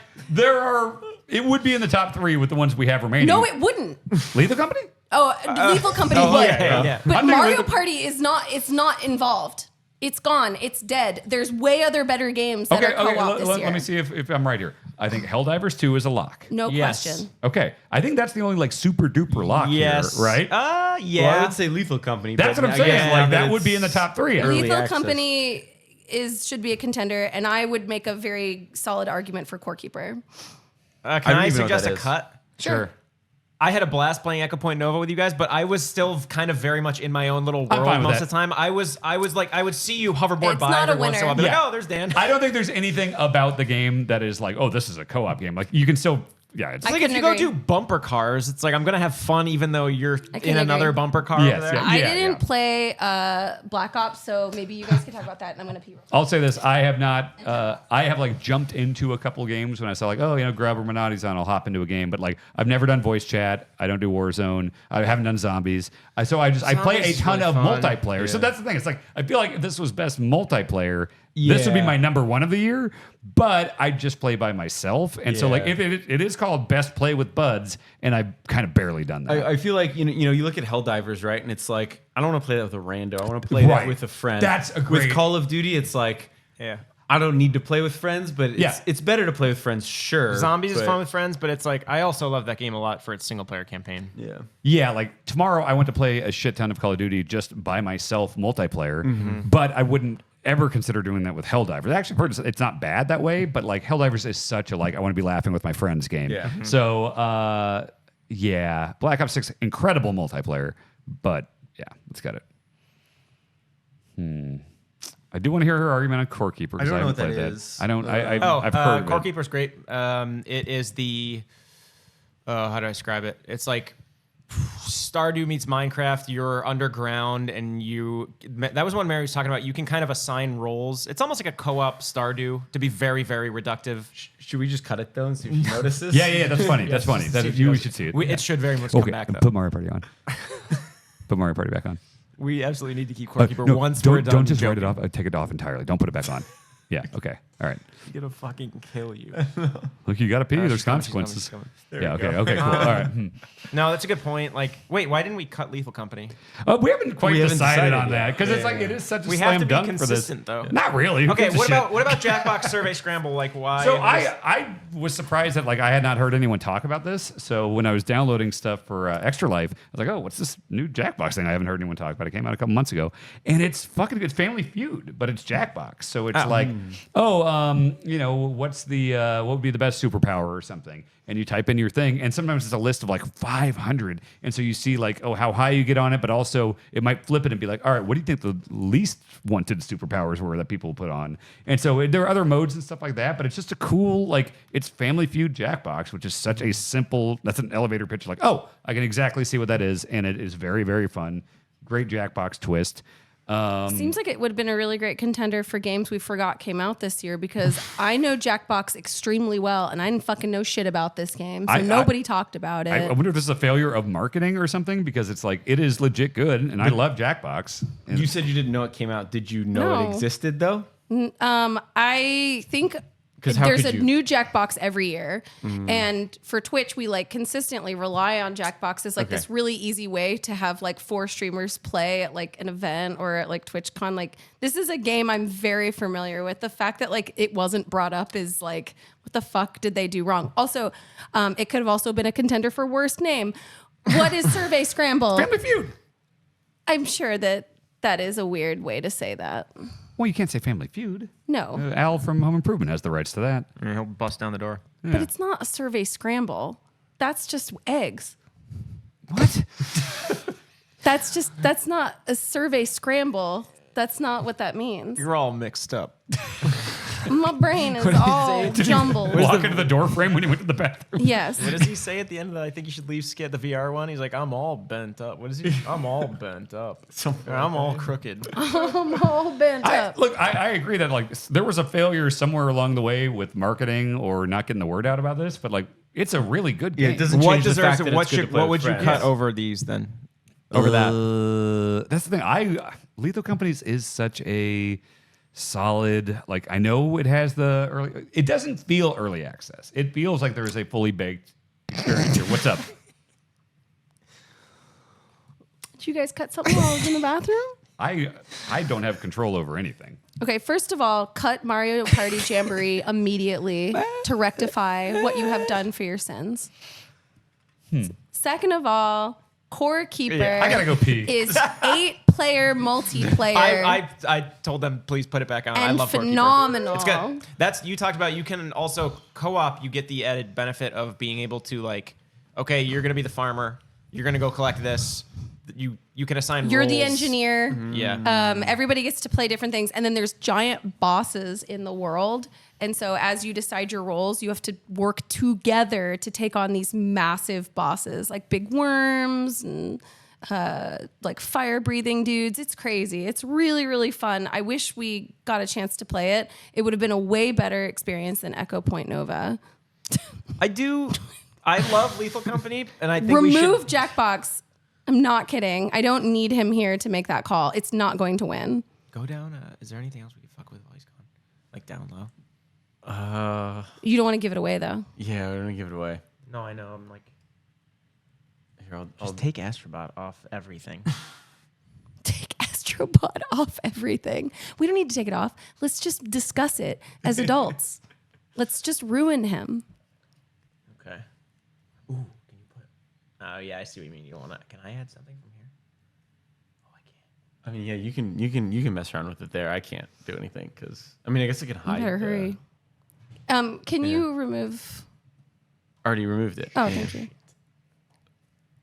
it would be in the top 3 with the ones we have remaining. No, it wouldn't. Lethal Company? Oh, Lethal Company would. yeah. But I'm thinking Mario Lethal- Party is not. It's not involved. It's gone. It's dead. There's way other better games that are co-op this year. Let me see if I'm right here. I think Helldivers 2 is a lock. No Yes. question. Okay. I think that's the only like super duper lock Yes. here, right? Yeah. Well, I would say Lethal Company. That's but what I'm saying. again, Like now that would be in the it's- top 3. Early Lethal access. Company should be a contender, and I would make a very solid argument for Core Keeper. Can I I, don't even know what suggest that a is. cut? Sure. I had a blast playing Echo Point Nova with you guys, but I was still kind of very much in my own little I'm world fine with most that. of the time. I was like, I would see you hoverboard It's by not a every once in a while. winner. Be Yeah. like, oh, there's Dan. I don't think there's anything about the game that is like, oh, this is a co-op game. Like you can still, yeah, it's I Like if couldn't you go agree. do bumper cars, it's like I'm gonna have fun even though you're I in couldn't another agree. bumper car Yes, over there. yeah. I didn't play Black Ops, so maybe you guys can talk about that, and I'm gonna pee. I'll say this: I have not. I have like jumped into a couple games when I saw like, oh, Grub or Minotti's on. I'll hop into a game, but like I've never done voice chat. I don't do Warzone. I haven't done zombies. I play a Zombies is ton really of fun. multiplayer. So Yeah. that's the thing. It's like I feel like if this was best multiplayer, this would be Yeah. my number 1 of the year. But I just play by myself, and so like Yeah. if it is called best play with buds, and I've kind of barely done that. I feel like you look at Helldivers, right? And it's like I don't want to play that with a rando. I want to play Right. that with a friend. That's a great- With Call of Duty, it's like Yeah. I don't need to play with friends, but Yeah. it's better to play with friends. Sure, Zombies is but- fun with friends, but it's like I also love that game a lot for its single player campaign. Yeah. Yeah, like tomorrow I went to play a shit ton of Call of Duty just by myself multiplayer, but I wouldn't ever consider doing that with Helldivers. Actually, it's not bad that way, but like Helldivers is such a like I want to be laughing with my friends game. Yeah. So yeah, Black Ops 6 incredible multiplayer, but yeah, let's get it. I do want to hear her argument on Core Keeper. 'Cause I don't know haven't what that played is. I don't. I've heard of Core it. Keeper's great. It is the how do I describe it? It's like Stardew meets Minecraft. You're underground, and that was one Mary was talking about. You can kind of assign roles. It's almost like a co-op Stardew to be very, very reductive. Should we just cut it though and see if she notices? Yeah, that's funny. That's funny. You should see it. It should very much Okay, come back though. put Mario Party on. Put Mario Party back on. We absolutely need to keep Core Keeper No, once don't, we're done. don't just joking. write it off. Take it off entirely. Don't put it back on. Yeah. Okay. All right. He's gonna fucking kill you. Look, you got to pee. There's She's coming, consequences. she's coming. Yeah. Okay. Okay. Cool. All right. No, that's a good point. Like, wait, why didn't we cut Lethal Company? We haven't quite We haven't decided decided on yet. that because it's like it is such a We slam have to be dunk for this. consistent, though. Not really. Who Okay, gives a what shit? about Jackbox Survey Scramble? Like, why? So I was surprised that like I had not heard anyone talk about this. So when I was downloading stuff for Extra Life, I was like, oh, what's this new Jackbox thing? I haven't heard anyone talk about. It came out a couple months ago, and it's fucking good. Family Feud, but it's Jackbox. So it's like, you know, what's the what would be the best superpower or something? And you type in your thing, and sometimes it's a list of like 500, and so you see like, oh, how high you get on it, but also it might flip it and be like, all right, what do you think the least wanted superpowers were that people put on? And so there are other modes and stuff like that, but it's just a cool, like, it's Family Feud Jackbox, which is such a simple, that's an elevator pitch, like, oh, I can exactly see what that is, and it is very, very fun. Great Jackbox twist. Seems like it would have been a really great contender for games we forgot came out this year because I know Jackbox extremely well and I didn't fucking know shit about this game. So nobody talked about it. I wonder if this is a failure of marketing or something because it's like, it is legit good, and I love Jackbox. And You said you didn't know it came out. Did you know it No. existed though? I think 'Cause how there's could a you? new Jackbox every year. And for Twitch, we like consistently rely on Jackbox as like Okay. this really easy way to have like 4 streamers play at like an event or at like TwitchCon. Like this is a game I'm very familiar with. The fact that like it wasn't brought up is like, what the fuck did they do wrong? Also, it could have also been a contender for worst name. What is Survey Scramble? Family Feud. I'm sure that that is a weird way to say that. Well, you can't say Family Feud. No, Al from Home Improvement has the rights to that. He'll bust down the door. but it's not a Survey Scramble. That's just eggs. What? That's not a Survey Scramble. That's not what that means. You're all mixed up. My brain is all jumbled. Walk into the door frame when you went to the bathroom. Yes. What does he say at the end of that? I think you should leave Skid the VR one. He's like, I'm all bent up. What is he? I'm all bent up. I'm all crooked. I'm all bent up. Look, I agree that like there was a failure somewhere along the way with marketing or not getting the word out about this, but like it's a really good game. Yeah, it doesn't What change the deserves fact it? that What it's good to play what with would you friends. cut over these then? Over that. That's the thing. Lethal Companies is such a solid. Like I know it has the early. It doesn't feel early access. It feels like there is a fully baked experience here. What's up? Did you guys cut something while I was in the bathroom? I don't have control over anything. Okay, first of all, cut Mario Party Jamboree immediately to rectify what you have done for your sins. Second of all, Core Keeper I gotta go pee. is 8-player multiplayer. I told them please put it back on. I and love Core Keeper. phenomenal. It's good. That's you talked about. You can also co-op. You get the added benefit of being able to like, okay, you're gonna be the farmer. You're gonna go collect this. You can assign. You're the roles. engineer. Yeah. Everybody gets to play different things, and then there's giant bosses in the world. And so, as you decide your roles, you have to work together to take on these massive bosses, like big worms and like fire-breathing dudes. It's crazy. It's really, really fun. I wish we got a chance to play it. It would have been a way better experience than Echo Point Nova. I do. I love Lethal Company, and I think we Remove should. Jackbox. I'm not kidding. I don't need him here to make that call. It's not going to win. Go down. Is there anything else we can fuck with while he's gone? Like down low? You don't want to give it away, though. Yeah, we're gonna give it away. No, I know. I'm like, Here, I'll just take Astrobot off everything. Take Astrobot off everything. We don't need to take it off. Let's just discuss it as adults. Let's just ruin him. Okay. Ooh, can you put? Oh yeah, I see what you mean. You want to? Can I add something from here? Oh, I can't. I mean, yeah, you can mess around with it there. I can't do anything because I mean, I guess I can hide. You better hurry. Can you remove? Already removed it. Oh, thank you.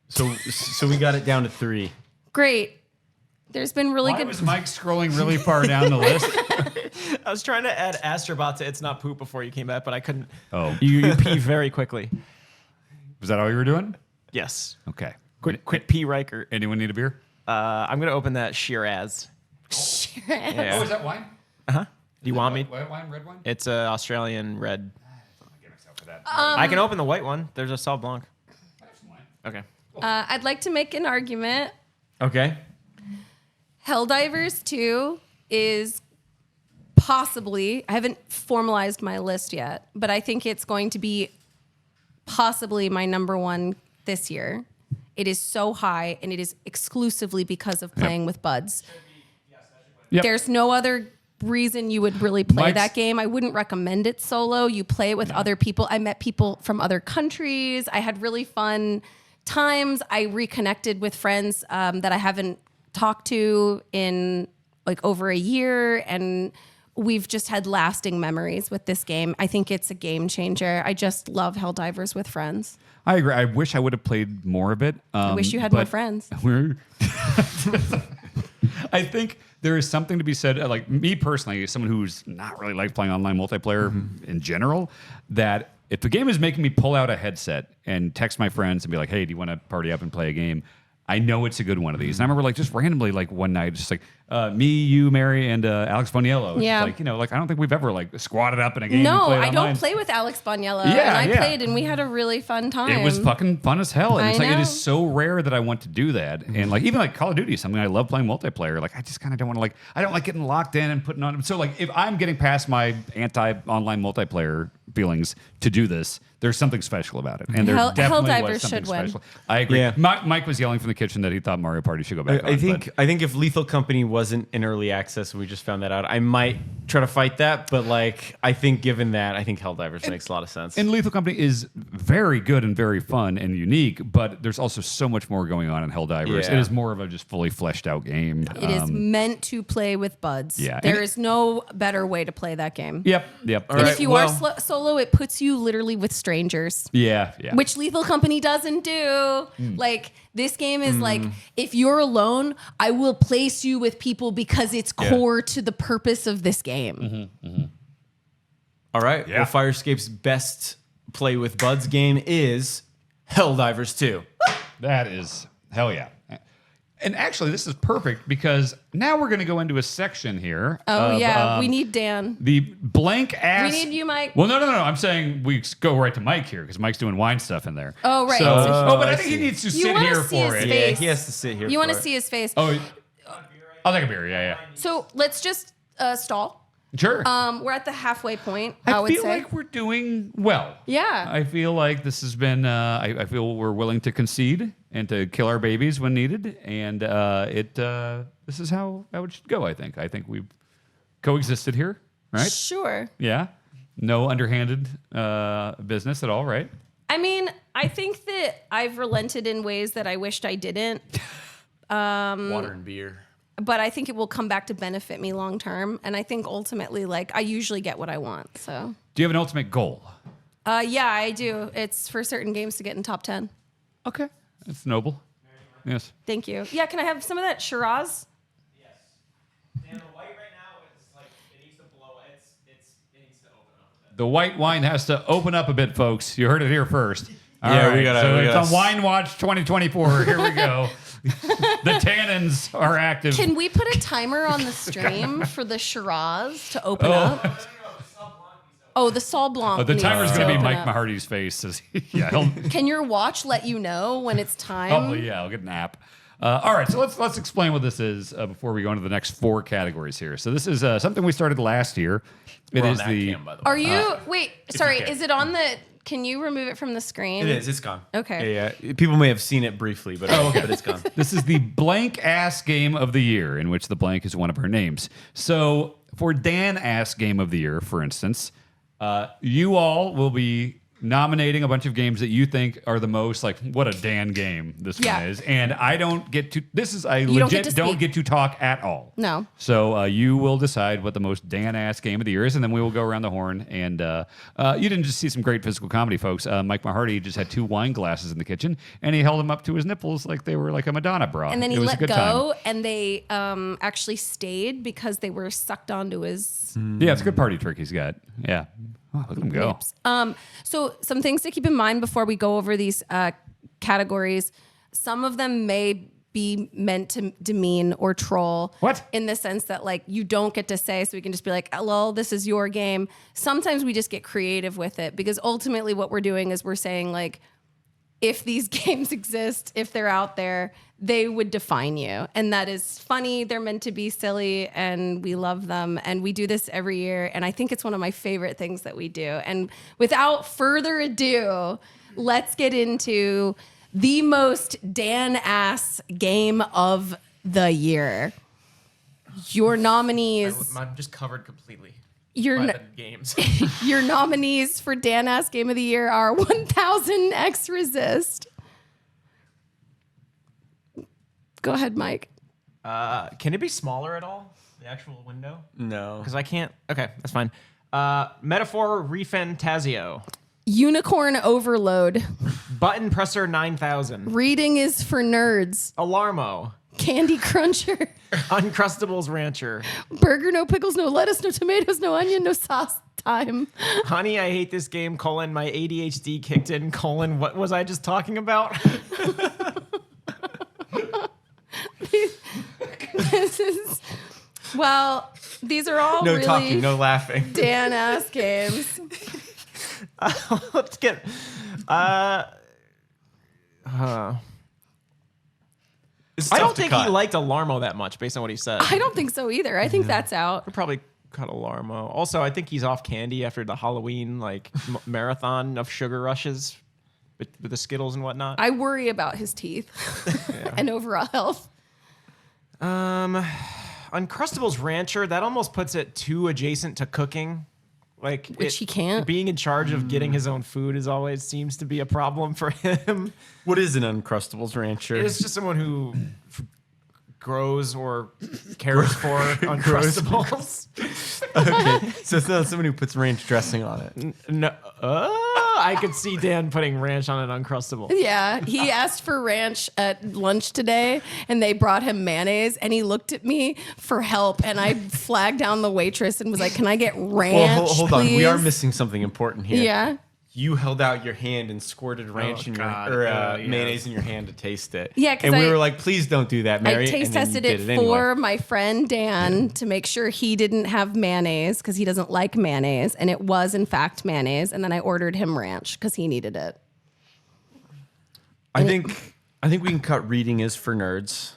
So we got it down to 3. Great. There's been really Why good. was Mike scrolling really far down the list? I was trying to add Astrobot to It's Not Poop before you came back, but I couldn't. Oh, You pee very quickly. was that all you were doing? Yes. Okay. Quit pee, Riker. Anyone need a beer? I'm gonna open that Shiraz. Yeah. Oh, is that wine? Do you want me? White wine, red wine? It's a Australian red. Get myself for that. I can open the white one. There's a Sauv Blanc. I have some wine. Okay. I'd like to make an argument. Okay. Helldivers 2 is possibly, I haven't formalized my list yet, but I think it's going to be possibly my number one this year. It is so high, and it is exclusively because of playing with buds. Yep. There's no other reason you would really play Mike's- that game. I wouldn't recommend it solo. You play it with other people. I met people from other countries. I had really fun times. I reconnected with friends that I haven't talked to in like over a year, and we've just had lasting memories with this game. I think it's a game changer. I just love Helldivers with friends. I agree. I wish I would have played more of it. I wish you had more friends. I think there is something to be said, like me personally, someone who's not really like playing online multiplayer in general, that if the game is making me pull out a headset and text my friends and be like, hey, do you want to party up and play a game? I know it's a good one of these. And I remember like just randomly like one night, just like me, you, Mary, and Alex Boniello. It's Yeah. just like, you know, like I don't think we've ever like squatted up in a game. and No, played I online. don't play with Alex Boniello. Yeah, and I yeah. played, and we had a really fun time. It was fucking fun as hell. And I it's like, it know. is so rare that I want to do that. And like, even like Call of Duty is something I love playing multiplayer. Like, I just kind of don't want to like, I don't like getting locked in and putting on. So like, if I'm getting past my anti-online multiplayer feelings to do this, there's something special about it. And there definitely Helldivers was something should win. special. I agree. Yeah. Mike was yelling from the kitchen that he thought Mario Party should go back on. I think if Lethal Company wasn't in early access and we just found that out, I might try to fight that. But like, I think given that, I think Helldivers makes a lot of sense. And Lethal Company is very good and very fun and unique, but there's also so much more going on in Helldivers. Yeah. It is more of a just fully fleshed out game. It is meant to play with buds. Yeah. There And is no better way to play that game. Yep. All And right, if you well- are solo, it puts you literally with strangers. Yeah. Which Lethal Company doesn't do. Like, this game is like, if you're alone, I will place you with people because it's core to the purpose of this game. All right. Yeah. Well, Firescape's best play with buds game is Helldivers 2. That is hell yeah. And actually, this is perfect because now we're going to go into a section here. Oh, of, yeah. We need Dan. the blank ass. We need you, Mike. Well, no. I'm saying we go right to Mike here because Mike's doing wine stuff in there. Oh, right. So, So but I I think he see. needs to You sit wanna here see for his it. face. Yeah, he has to sit here. You want to for see it. his face. Oh, I'll take a beer. Yeah. So let's just stall. Sure. We're at the halfway point, I would feel say. like we're doing well. Yeah. I feel like this has been. I feel we're willing to concede and to kill our babies when needed, and this is how it should go. I think we've coexisted here, right? Sure. Yeah. No underhanded business at all, right? I mean, I think that I've relented in ways that I wished I didn't. Water and beer. But I think it will come back to benefit me long term. And I think ultimately, like, I usually get what I want. So, Do you have an ultimate goal? yeah, I do. It's for certain games to get in top 10. Okay. That's noble. Yes. Thank you. Yeah, can I have some of that Shiraz? Yes. And the white right now is like it needs to blow. It needs to open up. The white wine has to open up a bit, folks. You heard it here first. All Yeah, right. we gotta- So we it's gotta- on Wine Watch 2024. Here we go. The tannins are active. Can we put a timer on the stream for the Shiraz to open up? Oh, the Sol Blanc. The needs timer's going to be open Mike up. Mahardy's face. Yeah, he'll Can your watch let you know when it's time? probably, yeah, I'll get an app. All right, so let's explain what this is before we go into the next four categories here. So this is something we started last year. It We're on is that the cam, by the way. Are you wait? Sorry, can. is it on the? Can you remove it from the screen? It is. It's gone. Okay. Yeah. People may have seen it briefly, but but it's gone. This is the blank ass game of the year, in which the blank is one of her names. So for Dan ass game of the year, for instance, you all will be nominating a bunch of games that you think are the most like what a Dan game this Yeah. one is, and I don't get to. This is I You don't get legit to don't speak. get to talk at all. No. So you will decide what the most Dan ass game of the year is, and then we will go around the horn. And you didn't just see some great physical comedy, folks. Mike Mahardy just had 2 wine glasses in the kitchen, and he held them up to his nipples like they were like a Madonna bra. And then It he was a let good go, time. and they actually stayed because they were sucked onto his Yeah, it's a good party trick he's got. Yeah. Oh, look at him go. lips. So some things to keep in mind before we go over these categories. Some of them may be meant to demean or troll. What? In the sense that like you don't get to say, so we can just be like, lol, this is your game. Sometimes we just get creative with it because ultimately what we're doing is we're saying like, if these games exist, if they're out there, they would define you. And that is funny. They're meant to be silly, and we love them. And we do this every year. And I think it's one of my favorite things that we do. And without further ado, let's get into the most Dan-ass game of the year. Your nominees. I'm just covered completely. Your by the games. Your nominees for Dan-ass Game of the Year are 1000 X Resist. Go ahead, Mike. Can it be smaller at all? The actual window? No. Because I can't. Okay, that's fine. Metaphor Refantasio. Unicorn Overload. Button Presser 9000. Reading is for nerds. Alarmo. Candy Cruncher. Uncrustables Rancher. Burger, no pickles, no lettuce, no tomatoes, no onion, no sauce time. Honey, I hate this game, colon, my ADHD kicked in, colon, what was I just talking about? This is, well, these are all No really talking, no laughing. Dan-ass games. Let's get, It's I tough don't to think cut. he liked Alarmo that much based on what he said. I don't think so either. I think that's out. I'd probably cut Alarmo. Also, I think he's off candy after the Halloween marathon of sugar rushes with the Skittles and whatnot. I worry about his teeth and overall health. Uncrustables Rancher, that almost puts it too adjacent to cooking. Like Which he can't. Being in charge of getting his own food is always seems to be a problem for him. What is an Uncrustables Rancher? It's just someone who grows or cares for Uncrustables. Okay, so it's not someone who puts ranch dressing on it. No, I could see Dan putting ranch on an Uncrustable. Yeah, he asked for ranch at lunch today, and they brought him mayonnaise, and he looked at me for help, and I flagged down the waitress and was like, "Can I get ranch, Well, hold on. please?" We are missing something important here. Yeah. You held out your hand and squirted ranch in your God. mayonnaise in your hand to taste it. Yeah, 'cause and we I- were like, "Please don't do that, Mary." I taste and then you tested did it anyway. for my friend Dan to make sure he didn't have mayonnaise because he doesn't like mayonnaise, and it was in fact mayonnaise. And then I ordered him ranch because he needed it. I think we can cut reading is for nerds.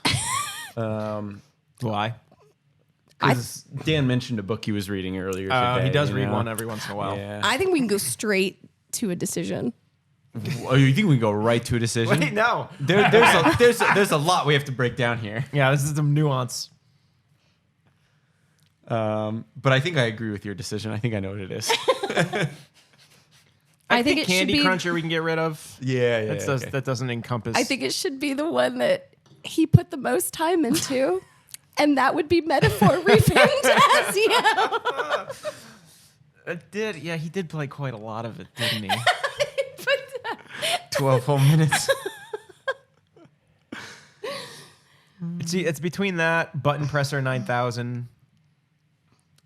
Why? 'Cause Dan mentioned a book he was reading earlier today. He does you read know? one every once in a while. Yeah. I think we can go straight to a decision. Oh, you think we can go right to a decision? Wait, no. There's a lot we have to break down here. Yeah, this is some nuance. But I think I agree with your decision. I think I know what it is. I think it should Candy be. Cruncher we can get rid of. yeah. That doesn't encompass. I think it should be the one that he put the most time into, and that would be Metaphor Refantasio. it did. Yeah, he did play quite a lot of it, didn't he? 12 whole minutes. It's between that Button Presser 9000.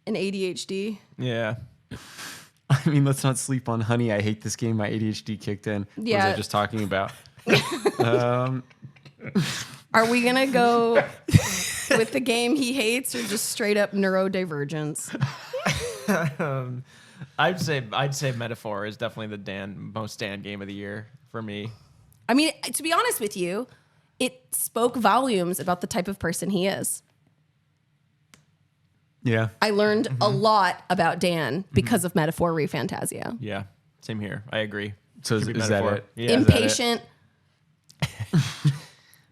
An ADHD. Yeah. I mean, let's not sleep on Honey. I hate this game. My ADHD kicked in. What was Yeah. I just talking about? Are we gonna go with the game he hates, or just straight up neurodivergence? I'd say Metaphor is definitely the most Dan game of the year for me. I mean, to be honest with you, it spoke volumes about the type of person he is. Yeah. I learned a lot about Dan because of Metaphor Refantasio. Yeah, same here. I agree. So is Should be that Metaphor. it? Yeah. Impatient,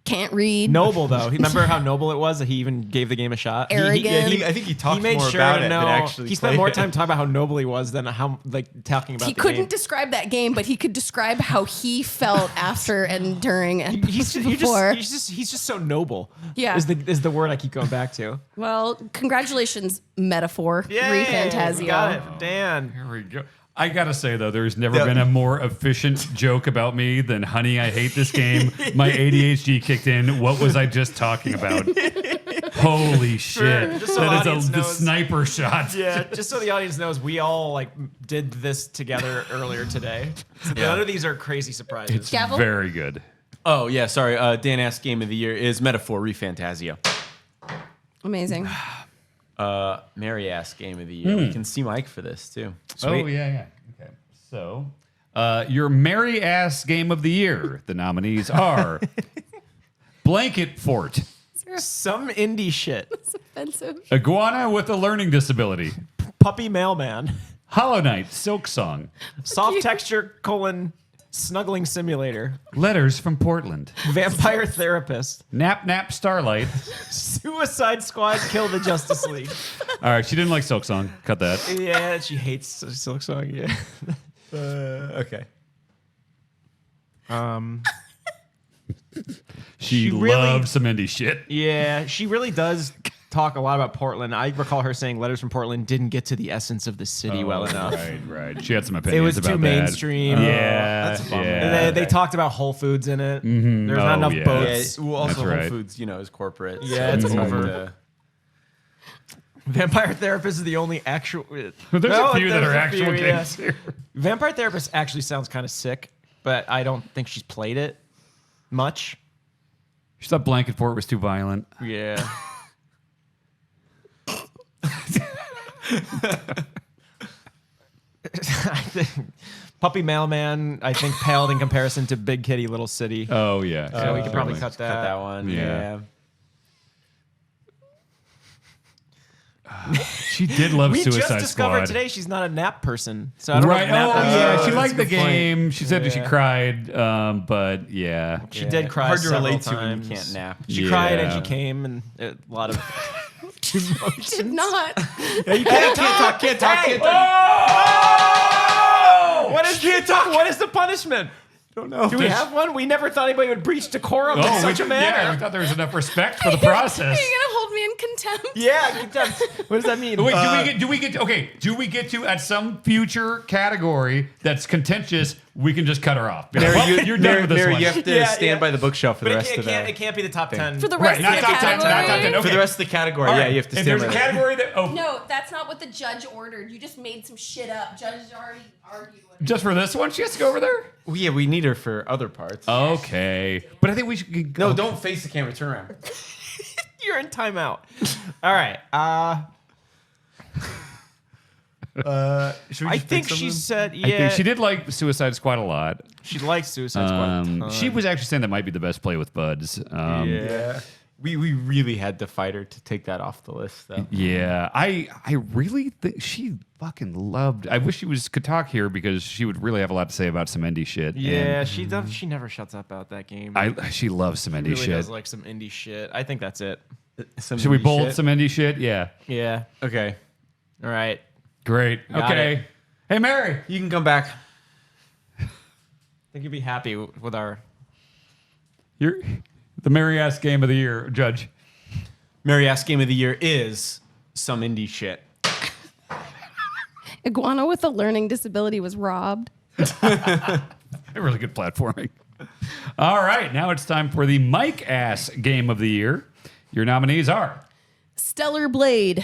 can't read. Noble though. Remember how noble it was that he even gave the game a shot. Arrogant. I think he talked He made more sure about to it know. than actually He spent played more it. time talking about how noble he was than how talking about. He the couldn't game. describe that game, but he could describe how he felt after and during and He's before. just so noble. Yeah. is the word I keep going back to. Well, congratulations, Metaphor Refantasio. We got it, Dan. Here we go. I gotta say though, there's never been a more efficient joke about me than "Honey, I hate this game." My ADHD kicked in. What was I just talking about? Holy shit! just so the That audience is the knows. sniper shot. Yeah, just so the audience knows, we all did this together earlier today. So none of these are crazy surprises. Gavel? Very good. Oh, yeah. Sorry. Dan asked game of the year is Metaphor Refantasio. Amazing. Mary asked game of the year. We can see Mike for this, too. Oh yeah. Okay. So, Your merry ass game of the year. The nominees are Blanket Fort, Some indie shit. It's offensive. Iguana with a learning disability, Puppy Mailman. Hollow Knight Silk Song, Soft texture snuggling simulator. Letters from Portland, Vampire Therapist. Nap Nap Starlight. Suicide Squad Kill the Justice League. All right, she didn't like Silk Song. Cut that. Yeah, she hates Silk Song. Yeah. Okay. She really- loves some indie shit. Yeah, she really does talk a lot about Portland. I recall her saying Letters from Portland didn't get to the essence of the city well enough. Right. She had some It opinions was about too that. mainstream. Yeah, That's a bummer. yeah. They talked about Whole Foods in it. There's not Oh, enough yeah. boats. Well, also That's Whole right. Foods, is corporate. Yeah, it's hard over. to- Vampire Therapist is the only actual. There's a few that are actual games here. Vampire Therapist actually sounds kind of sick, but I don't think she's played it much. She thought Blanket Fort was too violent. Yeah. I think Puppy Mailman, I think, paled in comparison to Big Kitty Little City. Oh yeah. So we could probably certainly. cut that. Cut that one. Yeah. Yeah. She did love We Suicide just discovered Squad. today she's not a nap person. So I don't Right. know if Oh nap yeah. person- She that's liked a the good point. game. She said that she Yeah. cried. But yeah. She did cry Hard to several relate to when times. you can't nap. She cried and Yeah. she came and a lot of Did not. Can't talk. What is the punishment? Don't know. Do we have one? We never thought anybody would breach decorum in such a Yeah, we manner. thought there was enough respect for the Are you process. gonna hold me in contempt? Yeah, good time. What does that mean? Wait, do we get to at some future category that's contentious? We can just cut her off. Mary, Well, you're done with this Mary, one. you have to Yeah, stand yeah. by the bookshelf for But the it, rest it of can't. the It can't be the top 10. For the Right, rest not of the top 10, category. not top 10. for Okay. the rest of the category. All Yeah, right. you have to If stand there's by a that. category that No, that's not what the judge ordered. You just made some shit up. Judge already argued with it. just for this one, she has to go over there. Well, yeah, we need her for other parts. Okay, but I think we should. No, don't face the camera. Turn around. You're in timeout. All right. Should we I just pick think some she of them? said, I yeah, think she did like Suicide Squad a lot. she likes Suicide Squad. She was actually saying that might be the best play with Buds. Yeah. We really had to fight her to take that off the list, though. Yeah, I really think she fucking loved. I wish she could talk here because she would really have a lot to say about some indie shit. Yeah, and she does. She never shuts up about that game. she loves some indie really shit. does like some indie shit. I think that's it. Some Should we indie bold shit? some indie shit? Yeah, Yeah. Okay. All right. great. Got Okay, it. hey Mary, You can come back. I think you'd be happy with our. you're the Mary ass game of the year, Judge. Mary Ass Game of the Year is some indie shit. Iguana with a learning disability was robbed. Really good platforming. All right, now it's time for the Mike ass game of the year. Your nominees are Stellar Blade.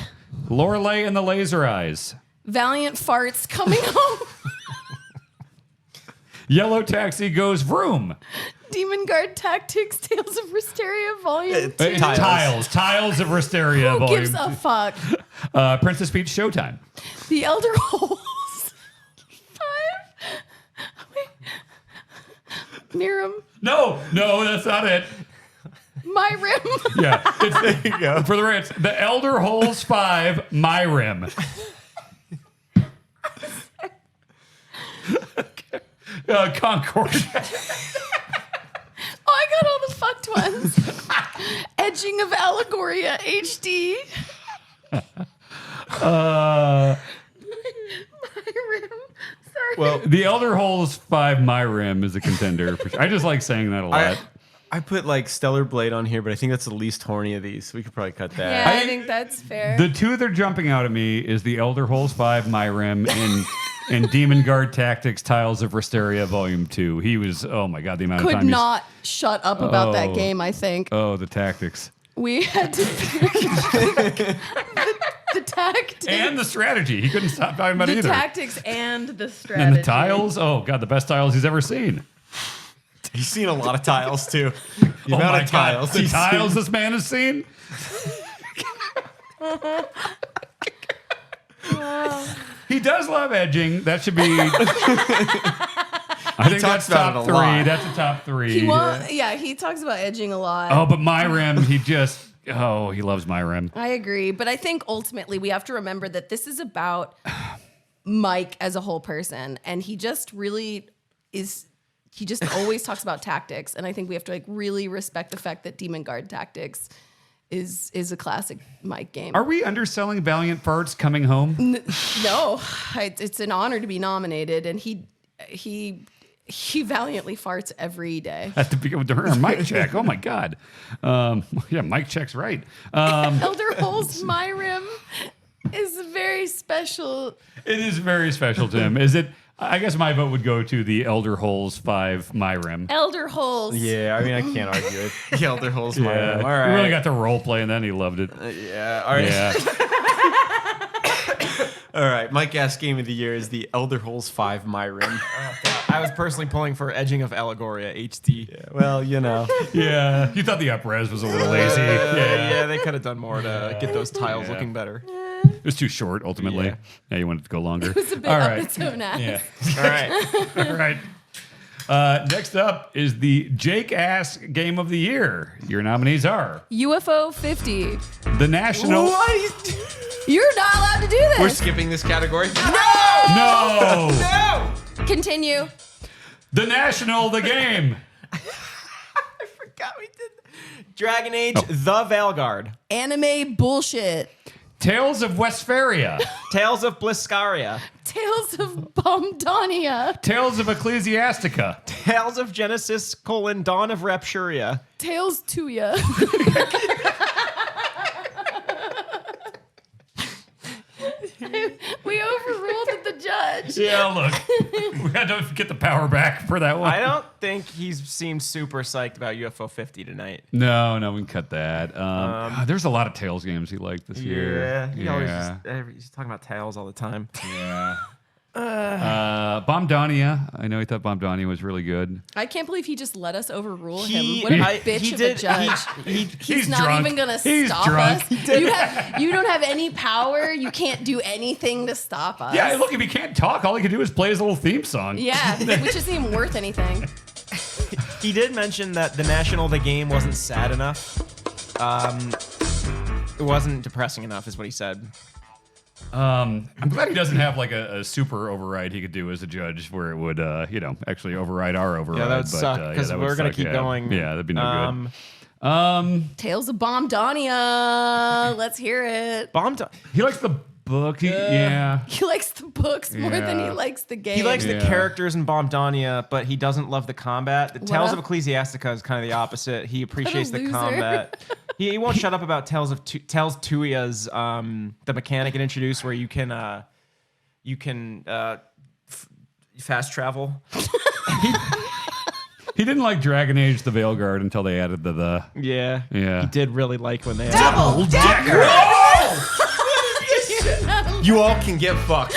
Lorelei and the Laser Eyes, Valiant Farts Coming Home. Yellow Taxi Goes Vroom, Demon Guard Tactics Tales of Wisteria Volume 2. Tiles of Wisteria Who Volume. gives a fuck? Princess Peach Showtime. The Elder Holes 5. Wait. Miram. No, that's not it. My Rim. Yeah, there you go. For the rants, the Elder Holes 5, My Rim. Concord. Oh, I got all the fucked ones. Edging of Allegoria HD. My Rim. Sorry. Well, The Elder Holes 5, My Rim is a contender. For sure. I just like saying that a lot. I put like Stellar Blade on here, but I think that's the least horny of these. We could probably cut that. yeah, I think that's fair. The two that are jumping out at me is the Elder Holes 5, My Rim, and Demon Guard Tactics, Tiles of Wisteria, Volume 2. He was, oh my God, the amount of Could time not shut up about Oh. that game, I think. Oh, the tactics. We had to the tactics. And the strategy. He couldn't stop talking about the either. tactics and the strategy. And the tiles. Oh, God, the best tiles he's ever seen. He's seen a lot of tiles too. The Oh amount my of tiles. God. The he's tiles seen. this man has seen. He does love edging. That should be. I think that's talks about top it a three. lot. That's a top three. He talks about edging a lot. Oh, but Myrim, he loves Myrim. I agree, but I think ultimately we have to remember that this is about Mike as a whole person, and he just really is. He just always talks about tactics, and I think we have to like really respect the fact that Demon Guard Tactics is a classic Mike game. Are we underselling Valiant Farts coming home? No, it's an honor to be nominated, and he valiantly farts every day. At the beginning during our mic check. Oh my God. Yeah, mic check's right. Elder Holes Myrim is very special. It is very special to him. Is it? I guess my vote would go to the Elder Holes 5 Myrim. Elder Holes. Yeah, I mean, I can't argue it. The Elder Holes Myrim. All right. He really got to role play, and then he loved it. Yeah, all right. Yeah. All right, my guess game of the year is the Elder Holes 5 Myrim. I was personally pulling for Edging of Allegoria HD. Yeah, well, you know. Yeah. You thought the up-res was a little lazy. Yeah, they could have done more to get those tiles looking better. It was too short, ultimately. Yeah, you wanted it to go longer. It was a bit All up right. its own ass. Yeah. All right. All right. Next up is the Jake Ass Game of the Year. Your nominees are UFO 50. the National. You're not allowed to do this. We're skipping this category. No! No! Continue. The National, the game. I forgot we did Dragon Age, The Veilguard. Anime bullshit. Tales of Westphalia. Tales of Bliscaria. Tales of Bomdonia. Tales of Ecclesiastica. Tales of Genesis, Dawn of Rapturia. Tales to ya. We overruled the judge. Yeah, look. We had to get the power back for that one. I don't think he's seemed super psyched about UFO 50 tonight. No, we can cut that. There's a lot of Tales games he liked this year. He always he's talking about Tales all the time. Yeah. Bomdonia. I know he thought Bomdonia was really good. I can't believe he just let us overrule He- him. What a I- bitch he of did- a judge. He's not drunk. even gonna He's stop drunk. us. You don't have any power. You can't do anything to stop us. Yeah, look, if he can't talk, all he can do is play his little theme song. Yeah, which isn't even worth anything. He did mention that the National, the game wasn't sad enough. It wasn't depressing enough, is what he said. I'm glad he doesn't have like a super override he could do as a judge where it would, actually override our override. Yeah, that would suck because that would we're gonna suck, keep yeah. going. Yeah, that'd be no good. Tales of Bomdonia. Let's hear it. He likes the book. Yeah. He likes the books more than he Yeah. likes the game. He likes the Yeah. characters in Bomdonia, but he doesn't love the combat. The Tales What of Ecclesiastica is kind of the opposite. He appreciates the loser. combat. He won't shut up about Tales Tuia's the mechanic it introduced where you can fast travel. He didn't like Dragon Age: The Veilguard until they added the. Yeah. Yeah. He did really like when they Double Decker. You all can get fucked.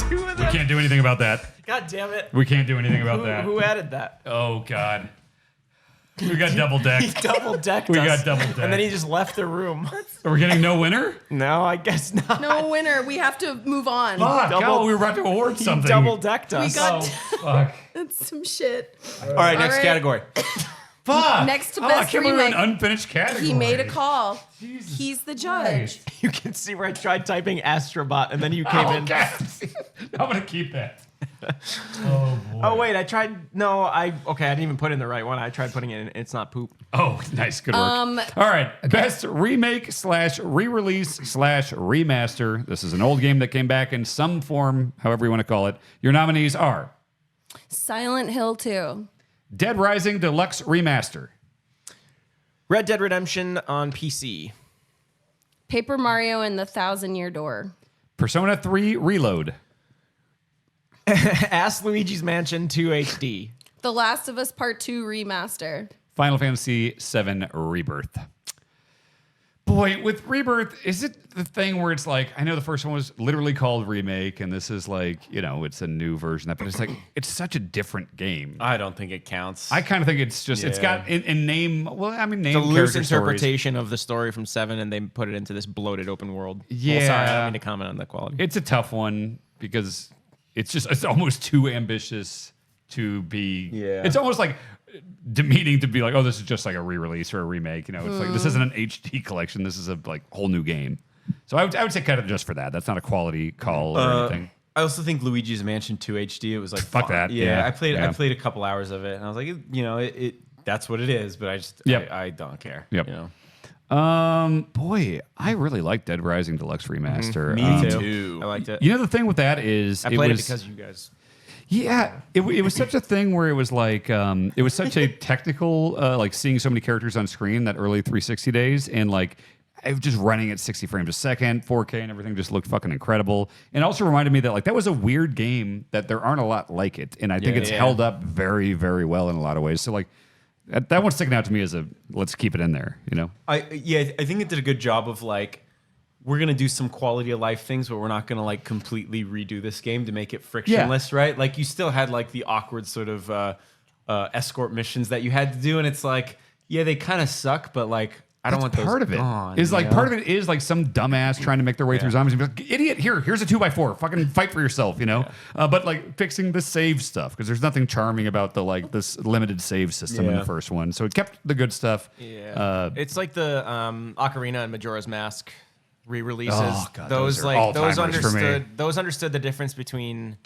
two of We them. can't do anything about that. God damn it. We can't do anything about that. Who added that? Oh God. We got double decked. Double decked We us. got double decked. And then he just left the room. Are we getting no winner? No, I guess not. No winner. We have to move on. Fuck. Double- Oh, we were about to award He something. double decked us. We got Fuck. That's some shit. All right, next right. category. Fuck. Next to I best can't believe we're in remake. an unfinished category. He made a call. Jesus He's the judge. Christ. You can see where I tried typing Astrobot and then you came in. God. I'm gonna keep that. Oh boy. Oh wait, I tried. No, I didn't even put in the right one. I tried putting it in. It's not poop. Oh, nice. Good work. All right. Best remake / re-release / remaster. This is an old game that came back in some form, however you want to call it. Your nominees are Silent Hill 2. Dead Rising Deluxe Remaster, Red Dead Redemption on PC. Paper Mario and the Thousand Year Door. Persona 3 Reload, Ask Luigi's Mansion 2 HD. The Last of Us Part 2 Remaster. Final Fantasy VII Rebirth. Boy, with Rebirth, is it the thing where it's like, I know the first one was literally called Remake, and this is like, it's a new version of that, but it's like, it's such a different game. I don't think it counts. I kind of think it's just, it's got in name, well, I mean, name The loose character stories. interpretation of the story from 7 and they put it into this bloated open world. Yeah. Well, sorry, I don't mean to comment on the quality. It's a tough one because it's almost too ambitious to be. Yeah. It's almost like demeaning to be like, oh, this is just like a re-release or a remake. It's like this isn't an HD collection. This is a like whole new game. So I would say cut it just for that. That's not a quality call or anything. I also think Luigi's Mansion 2 HD. It was like Fuck that. Yeah, Yeah. I played Yeah. a couple hours of it, and I was like, it that's what it is. But I don't care. Yep. Boy, I really like Dead Rising Deluxe Remaster. Me too. I liked it. You know, the thing with that is I played it because you guys. Yeah, it was such a thing where it was like it was such a technical like seeing so many characters on screen that early 360 days, and like it was just running at 60 frames a second, 4K, and everything just looked fucking incredible. And it also reminded me that like that was a weird game that there aren't a lot like it, and I think it's held up very, very well in a lot of ways. So like that one's sticking out to me as a let's keep it in there. I think it did a good job of like, we're gonna do some quality of life things, but we're not gonna like completely redo this game to make it frictionless, right? Like you still had like the awkward sort of escort missions that you had to do, and it's like, yeah, they kind of suck, but like I don't want those part of it gone, is like you know? part of it is like some dumbass trying to make their way through zombies and be like, idiot, here's a 2x4, fucking fight for yourself, but like fixing the save stuff, because there's nothing charming about the like this limited save system in the first one, so it kept the good stuff. It's like the Ocarina and Majora's Mask re-releases. Oh, God, those are all-timers for me. Those understood the difference between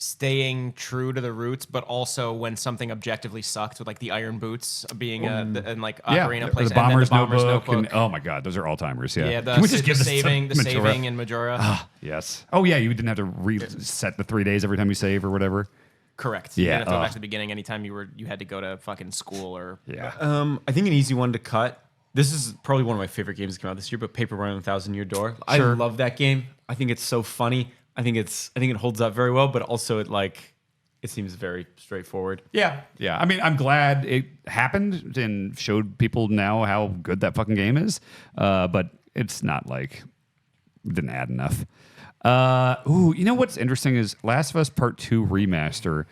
staying true to the roots, but also when something objectively sucked, with like the Iron Boots being and like Ocarina or plays the Bomber's and then the Bomber's Notebook, Notebook. and oh my God, those are all timers. Yeah, Can we just give the this to saving in Majora. Yes. Oh yeah, you didn't have to reset the 3 days every time you save or whatever. Correct. Yeah, You didn't have to go back to the beginning anytime you had to go to fucking school or I think an easy one to cut. This is probably one of my favorite games that came out this year, but Paper Mario and the Thousand Year Door. I love that game. I think it's so funny. I think it holds up very well, but also it seems very straightforward. Yeah. I mean, I'm glad it happened and showed people now how good that fucking game is. But it's not like didn't add enough. You know what's interesting is Last of Us Part 2 Remaster.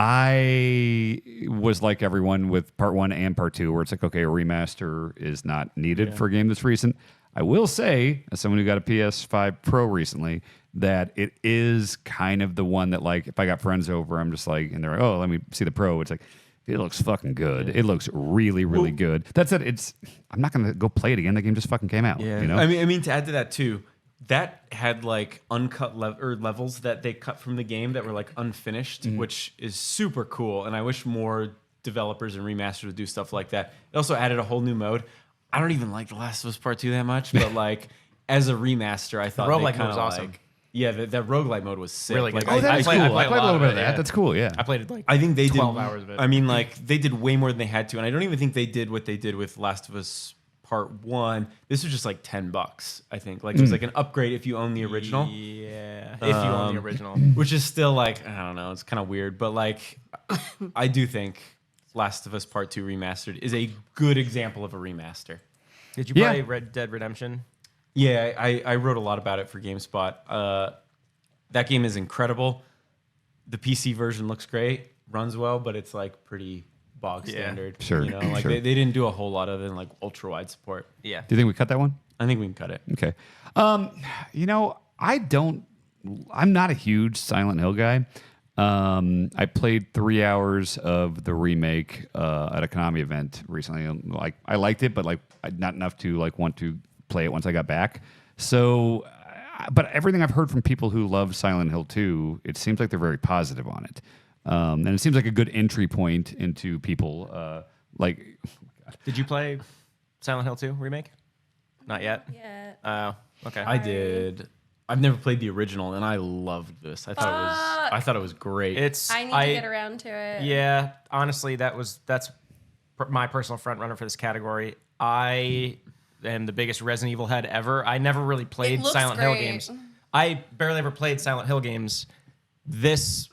I was like everyone with Part 1 and Part 2, where it's like, okay, a remaster is not needed for a game that's recent. I will say, as someone who got a PS5 Pro recently, that it is kind of the one that, like, if I got friends over, I'm just like, and they're like, oh, let me see the Pro. It's like, it looks fucking good. It looks really, really good. That's it. I'm not going to go play it again. The game just fucking came out. Yeah. I mean, to add to that too, that had like uncut levels that they cut from the game that were like unfinished, which is super cool. And I wish more developers and remasters would do stuff like that. It also added a whole new mode. I don't even like The Last of Us Part 2 that much, but like as a remaster, I thought The they roguelike kind mode was of awesome. Yeah, that roguelite mode was sick. Really good. Like, that's cool. I played a little bit of that. Yeah. That's cool, yeah. I played it like I think they 12 did, hours of it. I mean, like they did way more than they had to, and I don't even think they did what they did with Last of Us Part 1. This was just like $10, I think. Like it was like an upgrade if you own the original. Yeah, if you own the original. Which is still like, I don't know, it's kind of weird, but like I do think Last of Us Part 2 Remastered is a good example of a remaster. Did you play Red Dead Redemption? Yeah, I wrote a lot about it for GameSpot. That game is incredible. The PC version looks great, runs well, but it's like pretty bog standard. Sure, You know, like sure. they didn't do a whole lot other than like ultra wide support. Yeah. Do you think we cut that one? I think we can cut it. Okay. I'm not a huge Silent Hill guy. I played 3 hours of the remake at a Konami event recently. Like I liked it, but like not enough to like want to play it once I got back. So, but everything I've heard from people who love Silent Hill 2, it seems like they're very positive on it. And it seems like a good entry point into people. Did you play Silent Hill 2 remake? Not yet. Yeah. Oh, okay. I did. I've never played the original, and I loved this. I thought it was great. I need to get around to it. Yeah, honestly, that's my personal front runner for this category. I am the biggest Resident Evil head ever. I never really played looks Silent Hill great. games. I barely ever played Silent Hill games. This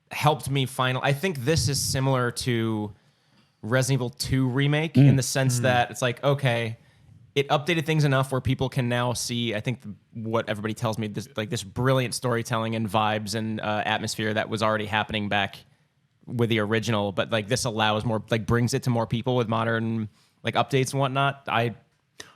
helped me I think this is similar to Resident Evil 2 remake in the sense that it's like, okay, it updated things enough where people can now see, I think what everybody tells me, this brilliant storytelling and vibes and atmosphere that was already happening back with the original, but like this allows more, like brings it to more people with modern like updates and whatnot. I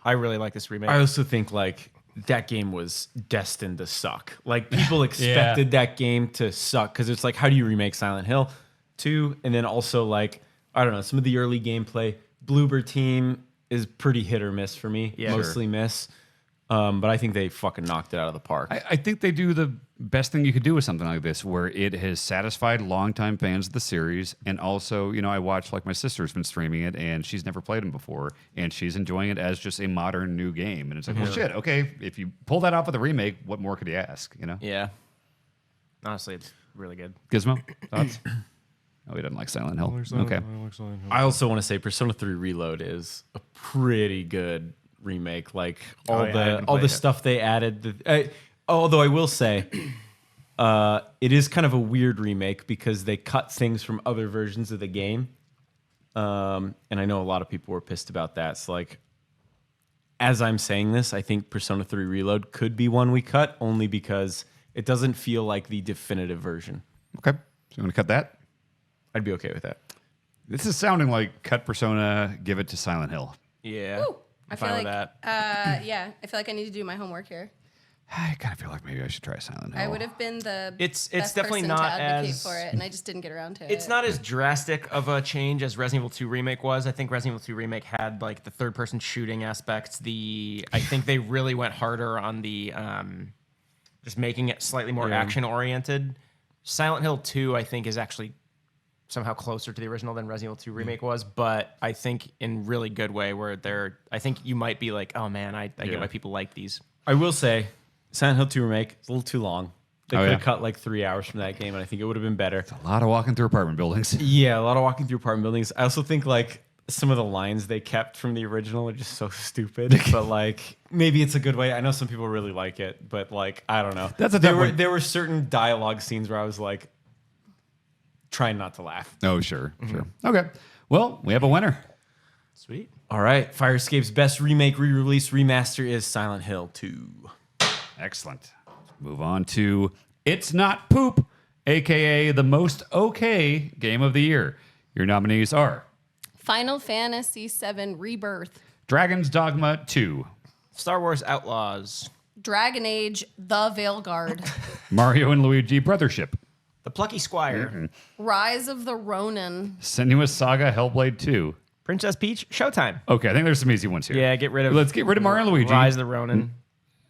really like this remake. I also think like that game was destined to suck. Like people expected that game to suck because it's like, how do you remake Silent Hill 2? And then also like, I don't know, some of the early gameplay. Bloober Team is pretty hit or miss for me. Yeah, mostly miss. But I think they fucking knocked it out of the park. I think they do the best thing you could do with something like this, where it has satisfied longtime fans of the series, and also, I watch like my sister's been streaming it, and she's never played them before, and she's enjoying it as just a modern new game, and it's like, well, shit, okay, if you pull that off with a remake, what more could you ask? Yeah. Honestly, it's really good. Gizmo, thoughts? Oh, he doesn't like Silent Hill. Okay. I also want to say Persona 3 Reload is a pretty good remake. Like all the stuff they added. Although I will say, it is kind of a weird remake because they cut things from other versions of the game, and I know a lot of people were pissed about that. So like, as I'm saying this, I think Persona 3 Reload could be one we cut only because it doesn't feel like the definitive version. Okay, so you want to cut that? I'd be okay with that. This is sounding like cut Persona, give it to Silent Hill. Yeah. Woo. I feel fine like with that. I feel like I need to do my homework here. I kind of feel like maybe I should try Silent Hill. I would have been the It's best definitely person not to advocate as- for it, and I just didn't get around to it. It's not as drastic of a change as Resident Evil 2 Remake was. I think Resident Evil 2 Remake had like the third-person shooting aspects. I think they really went harder on the just making it slightly more action-oriented. Silent Hill 2, I think, is actually somehow closer to the original than Resident Evil 2 Remake was, but I think in really good way where I think you might be like, oh man, I get why people like these. I will say, Silent Hill 2 Remake is a little too long. They Oh, could yeah? have cut like 3 hours from that game, and I think it would have been better. A lot of walking through apartment buildings. Yeah, a lot of walking through apartment buildings. I also think like some of the lines they kept from the original are just so stupid. But like maybe it's a good way. I know some people really like it, but like I don't know. That's a there tough were one. there were certain dialogue scenes where I was like trying not to laugh. Oh, sure. Okay. Well, we have a winner. Sweet. All right, Fire Escape's best remake, re-release, remaster is Silent Hill 2. Excellent. Let's move on to It's Not Poop, a.k.a. the most okay game of the year. Your nominees are Final Fantasy VII Rebirth, Dragon's Dogma 2, Star Wars Outlaws, Dragon Age: The Veilguard, Mario and Luigi Brothership, The Plucky Squire, Rise of the Ronin, Senua's Saga Hellblade 2. Princess Peach, Showtime. Okay, I think there's some easy ones here. Yeah, Let's get rid of Mario and Luigi. Rise of the Ronin.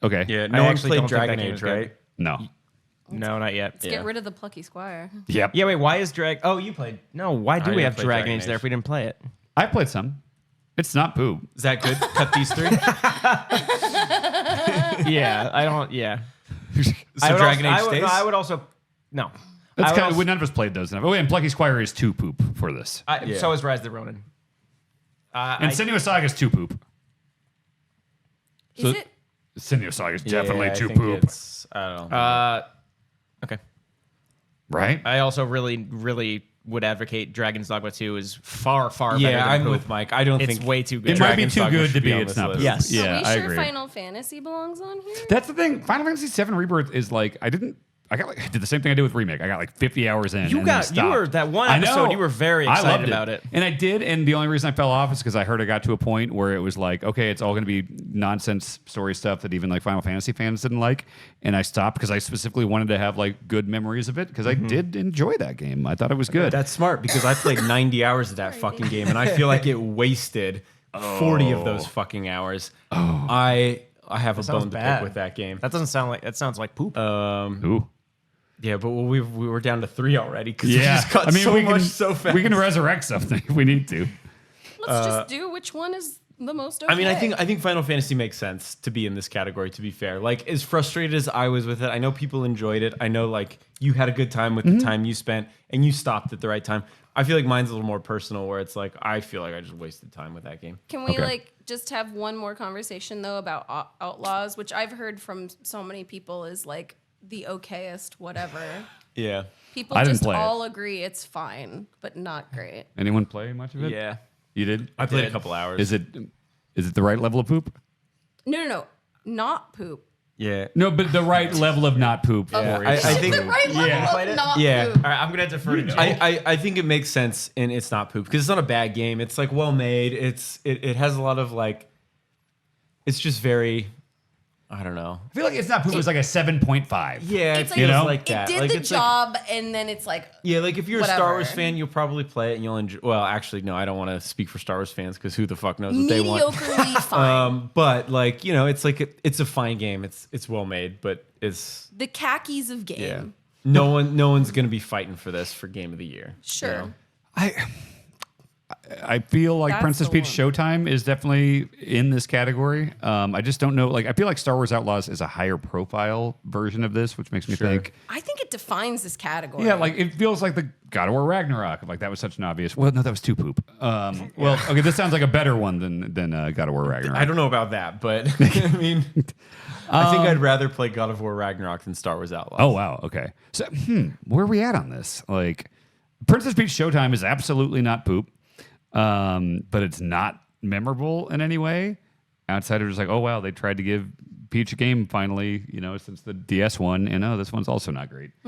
Okay. Yeah, I no one actually played don't think that Dragon game Age, is good. right? No. No, not yet. Let's get rid of the Plucky Squire. Yep. Yeah, wait, why is Oh, you played. No, why do I we didn't have play Dragon Dragon Age there Age. if we didn't play it? I played some. It's not poop. Is that good? Cut these three. Yeah, I don't. Yeah. So Dragon Age stays? I would also. No. That's I would kind of, also- none of us played those enough. Oh, and Plucky Squire is 2 poop for this. Yeah. So is Rise of the Ronin. And Senua's Saga is 2 poop. Is it? Senua's Saga is definitely Yeah, I 2 think poop. I don't know. Okay. Right? I also really would advocate Dragon's Dogma 2 is far better than I'm Poop. with Mike. I don't It's think way too good. It might be Dragon's too Dogma good should to be be on it's this not list. poop. Yes. Yeah, Are we I sure agree. Final Fantasy belongs on here? That's the thing. Final Fantasy VII Rebirth is like, I did the same thing I did with Remake. I got like 50 hours in. You and then got- you stopped. were- that one I know. episode, you were very I excited loved about it. And I did. And the only reason I fell off is because I heard it got to a point where it was like, okay, it's all going to be nonsense story stuff that even like Final Fantasy fans didn't like. And I stopped because I specifically wanted to have like good memories of it because I did enjoy that game. I thought it was good. That's smart because I played 90 hours of that fucking game and I feel like it wasted 40 of those fucking hours. I have a sounds bone to bad. pick with that game. That doesn't sound like. That sounds like poop. Ooh. Yeah, but we were down to 3 already because we Yeah. just cut I mean, so we much can, so fast. we can resurrect something if we need to. Let's just do which one is the most okay. I mean, I think Final Fantasy makes sense to be in this category. To be fair, like as frustrated as I was with it, I know people enjoyed it. I know like you had a good time with the time you spent, and you stopped at the right time. I feel like mine's a little more personal, where it's like I feel like I just wasted time with that game. Can we Okay. like just have one more conversation though about Outlaws, which I've heard from so many people is like the okayest whatever. Yeah, People I didn't just play it. all agree it's fine, but not great. Anyone play much of it? yeah. You did? I played a couple hours. Is it the right level of poop? No, not poop. Yeah, No, but the right level of not poop. Yeah, for I it. think- The right Yeah. level of not Yeah. poop. All right, I'm gonna defer to Joe. I think it makes sense, and it's not poop because it's not a bad game. It's like well made. It has a lot of like. It's just very. I don't know. I feel like it's not poop. It was like a 7.5. Yeah, It's it like, feels like that. It did Like, the it's job, and then it's like, yeah, like if you're a whatever. Star Wars fan, you'll probably play it and you'll enjoy. Well, actually, no, I don't want to speak for Star Wars fans because who the fuck knows what they want. Mediocrely fine. But like it's like it's a fine game. It's well made, but it's The khakis of game. yeah. No one's gonna be fighting for this for Game of the Year. Sure. You know? I feel like That's Princess the Peach one. Showtime is definitely in this category. I just don't know. Like, I feel like Star Wars Outlaws is a higher profile version of this, which makes me think. I think it defines this category. Yeah, like it feels like the God of War Ragnarok. Like that was such an obvious. Well, no, that was too poop. Well, okay, this sounds like a better one than God of War Ragnarok. I don't know about that, but I mean, I think I'd rather play God of War Ragnarok than Star Wars Outlaws. Oh wow, okay. So, where are we at on this? Like, Princess Peach Showtime is absolutely not poop, but it's not memorable in any way. Outsiders like, oh wow, they tried to give Peach a game finally, since the DS one, and this one's also not great. I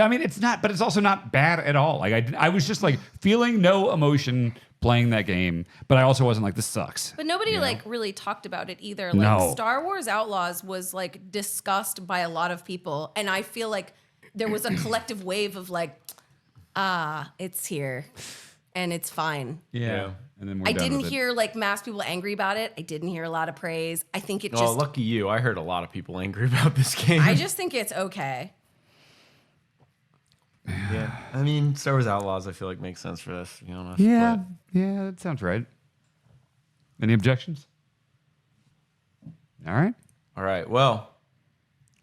mean, it's not, but it's also not bad at all. Like I was just like feeling no emotion playing that game, but I also wasn't like, this sucks. But nobody like really talked about it either. Like No. Star Wars Outlaws was like discussed by a lot of people, and I feel like there was a collective wave of like, it's here, and it's fine. Yeah. And then we're I done didn't with it. hear like mass people angry about it. I didn't hear a lot of praise. I think it Oh, just. lucky you! I heard a lot of people angry about this game. I just think it's okay. yeah. I mean, Star Wars Outlaws, I feel like makes sense for this. To be honest. Yeah, But yeah, that sounds right. Any objections? All right. all right. Well,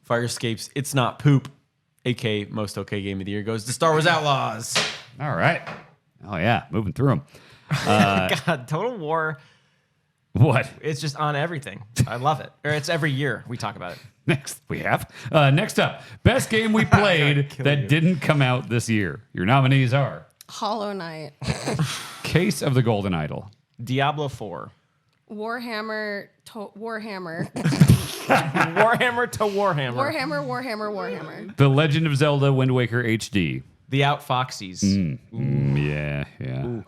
Fire Escapes. It's not poop. AK most okay game of the year goes to Star Wars Outlaws. All right. Oh yeah, moving through them. God, Total War. What? It's just on everything. I love it. Or it's every year we talk about it. Next next up, best game we played that didn't come out this year. Your nominees are Hollow Knight, Case of the Golden Idol, Diablo 4. Warhammer, Warhammer to Warhammer. Warhammer. The Legend of Zelda Wind Waker HD. The Outfoxies. Yeah.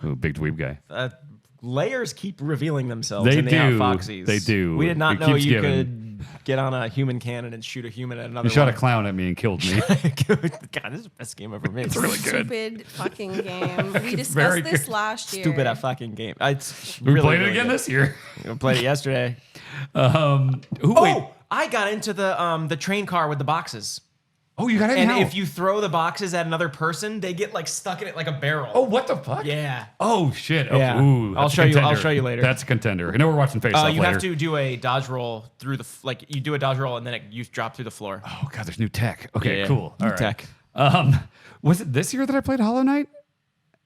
Ooh, big dweeb guy. Layers keep revealing themselves They in the do. Outfoxies. They do. We did not It know keeps you giving. could get on a human cannon and shoot a human at another He shot a one. clown at me and killed me. God, this is the best game ever made. It's really good. Stupid fucking game. We very discussed this good. last year. Stupid at fucking game. It's We really, played it really again good. this year. We played it yesterday. Wait. Oh, I got into the train car with the boxes. Oh, you got it And now. if you throw the boxes at another person, they get like stuck in it like a barrel. Oh, what the fuck? yeah. Oh shit. Oh, Yeah. ooh, I'll that's a show you- I'll contender. show you later. That's a contender. I know we're watching Face Off You later. have to do a dodge roll through you do a dodge roll and then you drop through the floor. Oh god, there's new tech. Okay, Yeah, cool. new All right. tech. Was it this year that I played Hollow Knight?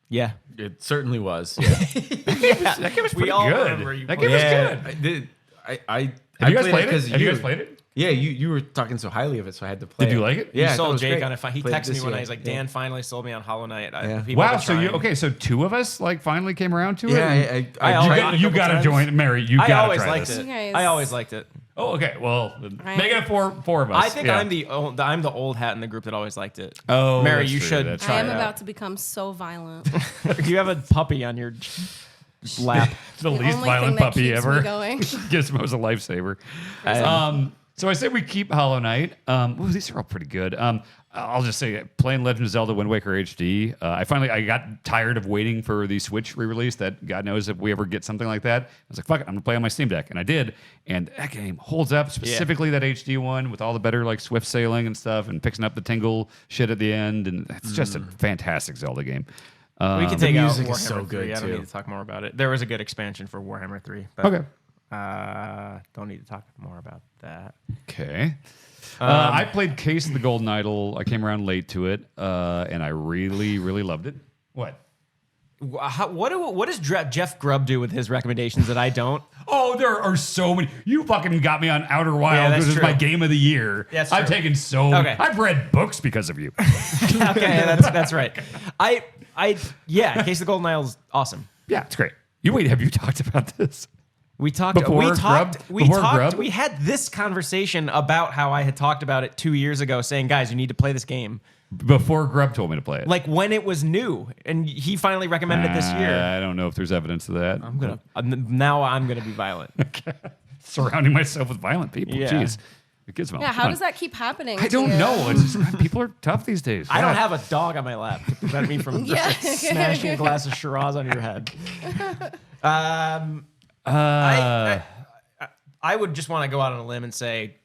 Yeah. It certainly was. Yeah. That game was pretty all good. remember you That played game was yeah. good. I did. I Have you guys played played it? because Have you guys played it? Yeah, you were talking so highly of it, so I had to play. Did you like it? Yeah, I You thought it sold was Jake great. on it. He Played texted me this one year. night. He's like, Dan finally sold me on Hollow Knight. Yeah. People Wow. have So been you trying. so two of us like finally came around to it. Yeah, I always- tried- You couple gotta times. join, Mary. You I gotta always try liked this. it. You guys- I always liked it. Oh, okay. Well, make it four of us. I think Yeah. I'm the old hat in the group that always liked it. Oh, Mary, that's you true, should that's try I am it out. about to become so violent. Do you have a puppy on your lap? the The least only violent thing that puppy keeps me ever. going. Gizmo's a lifesaver. So I say we keep Hollow Knight. Ooh, these are all pretty good. I'll just say playing Legend of Zelda Wind Waker HD. I got tired of waiting for the Switch re-release. That God knows if we ever get something like that. I was like, fuck it, I'm gonna play on my Steam Deck, and I did. And that game holds up. Specifically that HD one with all the better like swift sailing and stuff, and picking up the tingle shit at the end. And it's just a fantastic Zelda game. We can take out music Warhammer is so 3. good, I don't too. need to talk more about it. There was a good expansion for Warhammer 3. But, Okay. don't need to talk more about that. Okay. I played Case of the Golden Idol. I came around late to it, and I really, really loved it. What? What does Jeff Grubb do with his recommendations that I don't? Oh, there are so many. You fucking got me on Outer Yeah, Wilds, that's which is true. my game of the year. That's I've true. taken so many. Okay. I've read books because of you. Okay, that's right. Case of the Golden Idol is awesome. Yeah, it's great. Have you talked about this? We talked. Before Grubb? Before Grubb? We had this conversation about how I had talked about it 2 years ago, saying, "Guys, you need to play this game." Before Grubb told me to play it. Like when it was new, and he finally recommended it this year. I don't know if there's evidence of that. Now I'm gonna be violent. surrounding myself with violent people. Yeah. Jeez. Gizmo. Yeah, how does that keep happening? I don't know. It's just, people are tough these days. I don't have a dog on my lap to prevent me from smashing a glass of Shiraz on your head. I would just want to go out on a limb and say,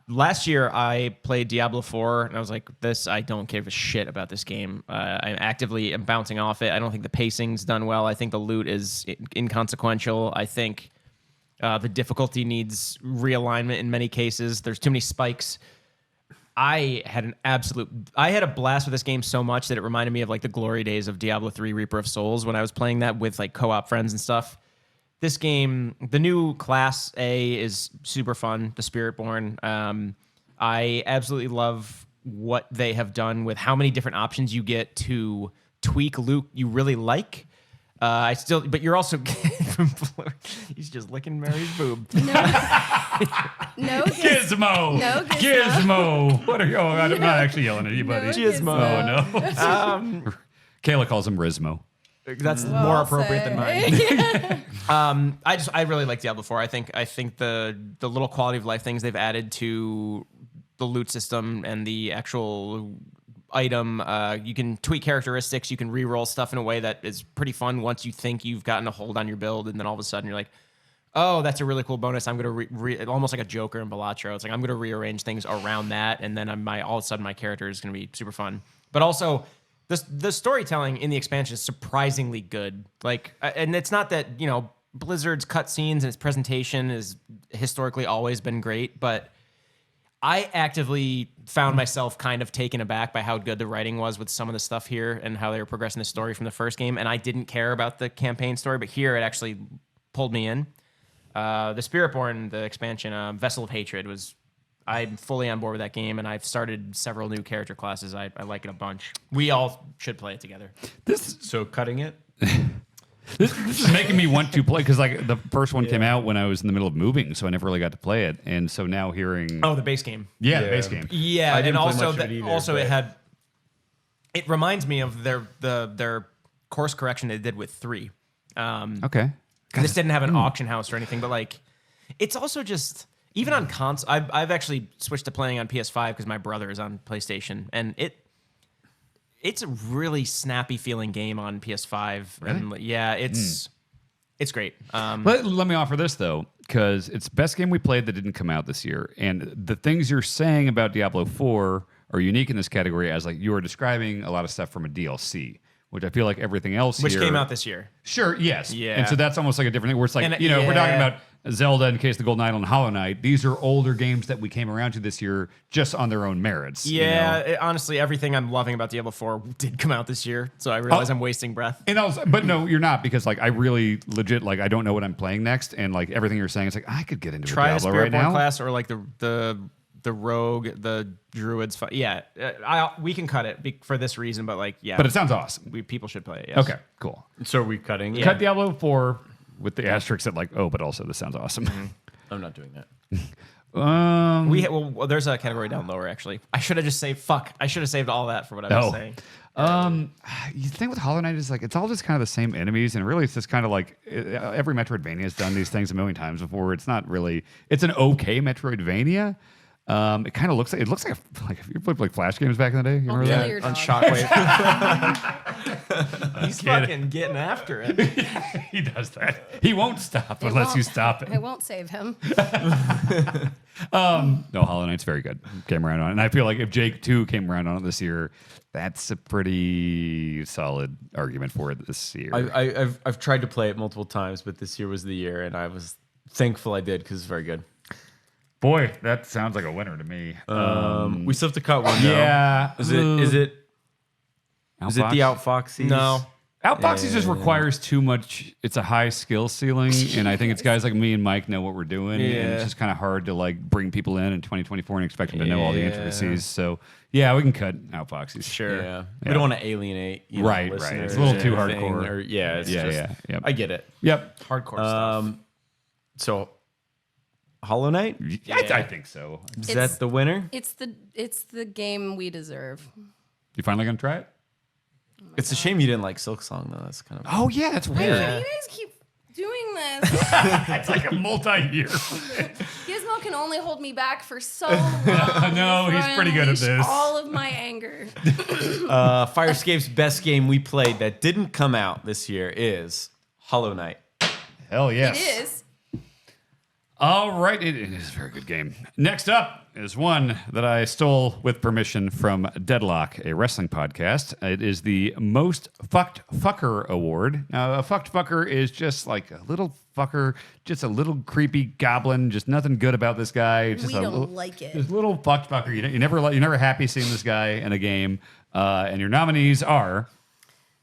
last year I played Diablo 4 and I was like, I don't give a shit about this game. I actively am bouncing off it. I don't think the pacing's done well. I think the loot is inconsequential. I think the difficulty needs realignment in many cases. There's too many spikes. I had a blast with this game so much that it reminded me of like the glory days of Diablo 3 Reaper of Souls when I was playing that with like co-op friends and stuff. This game, the new class A is super fun, the Spiritborn. I absolutely love what they have done with how many different options you get to tweak loot you really like. But you're also he's just licking Mary's boob. No Gizmo. No Gizmo. Gizmo. What are you? Oh, I'm not actually yelling at you, buddy. Gizmo. Oh no. Kayla calls him Rizmo. That's more appropriate than mine. I really like Diablo 4. I think the little quality of life things they've added to the loot system and the actual item, you can tweak characteristics, you can re-roll stuff in a way that is pretty fun once you think you've gotten a hold on your build, and then all of a sudden you're like, oh, that's a really cool bonus. I'm gonna almost like a Joker in Balatro. It's like I'm gonna rearrange things around that, and then all of a sudden my character is gonna be super fun. But also, the storytelling in the expansion is surprisingly good. Like, and it's not that Blizzard's cutscenes and its presentation has historically always been great, but I actively found myself kind of taken aback by how good the writing was with some of the stuff here and how they were progressing the story from the first game. And I didn't care about the campaign story, but here it actually pulled me in. The Spiritborn, the expansion, Vessel of Hatred, I'm fully on board with that game, and I've started several new character classes. I like it a bunch. We all should play it together. So cutting it? This is making me want to play because like the first one came out when I was in the middle of moving, so I never really got to play it. And so now hearing the base game, the base game, I didn't and also play much of it either, it reminds me of their course correction they did with 3. okay. This didn't have an auction house or anything, but like it's also just even on console. I've actually switched to playing on PS5 because my brother is on PlayStation, and it's a really snappy feeling game on PS5. Really? And yeah, it's great. Let me offer this though, because it's the best game we played that didn't come out this year, and the things you're saying about Diablo 4 are unique in this category, as like you are describing a lot of stuff from a DLC, which I feel like everything else which here, came out this year. Sure, yes. Yeah. And so that's almost like a different thing where it's like, And, if we're talking about Zelda, In Case of the Golden Idol, and Hollow Knight, these are older games that we came around to this year just on their own merits. Yeah, honestly, everything I'm loving about Diablo 4 did come out this year, so I realize I'm wasting breath. And also, but no, you're not, because like I really legit, like I don't know what I'm playing next, and like everything you're saying is like I could get into Try a a Diablo right Spiritborn now. class or like the rogue, the druids. We can cut it for this reason, but like But it sounds awesome. people should play it. Yes. Okay, cool. So are we cutting? Cut Diablo 4 with the asterisk that like, oh, but also this sounds awesome. I'm not doing that. There's a category down lower actually. I should have just saved. I should have saved all that for what I was saying. You think with Hollow Knight is like it's all just kind of the same enemies, and really it's just kind of like every Metroidvania has done these things a million times before. It's not really. It's an okay Metroidvania. It kind of looks like if you played like Flash games back in the day. You remember that? On Shockwave. He's fucking getting after it. He does that. He won't stop unless you stop it. I won't save him. No, Hollow Knight's very good. Came around on it. And I feel like if Jake 2 came around on it this year, that's a pretty solid argument for it this year. I've tried to play it multiple times, but this year was the year, and I was thankful I did because it's very good. Boy, that sounds like a winner to me. We still have to cut one. Yeah. Is it Outfox? the Outfoxies? No. Outfoxies just requires too much. It's a high skill ceiling, and I think it's guys like me and Mike know what we're doing, and it's just kind of hard to like bring people in 2024 and expect them to know all the intricacies. So yeah, we can cut Outfoxies. Sure. Yeah. We don't want to alienate. Right. listeners It's a little or too anything, hardcore. It's just, Yep. I get it. Yep. Hardcore stuff. So, Hollow Knight? I think so. Is that the winner? It's the game we deserve. You finally gonna try it? It's a shame you didn't like Silk Song, though. That's kind of. Oh yeah, that's weird. You guys keep doing this. It's like a multi-year. Gizmo can only hold me back for so long. No, he's pretty good at this. All of my anger. Firescape's best game we played that didn't come out this year is Hollow Knight. Hell yes. It is. All right, it is a very good game. Next up is one that I stole with permission from Deadlock, a wrestling podcast. It is the Most Fucked Fucker Award. Now, a fucked fucker is just like a little fucker, just a little creepy goblin, just nothing good about this guy. Just We a don't little, like it. Just a little fucked fucker. You're never happy seeing this guy in a game. And your nominees are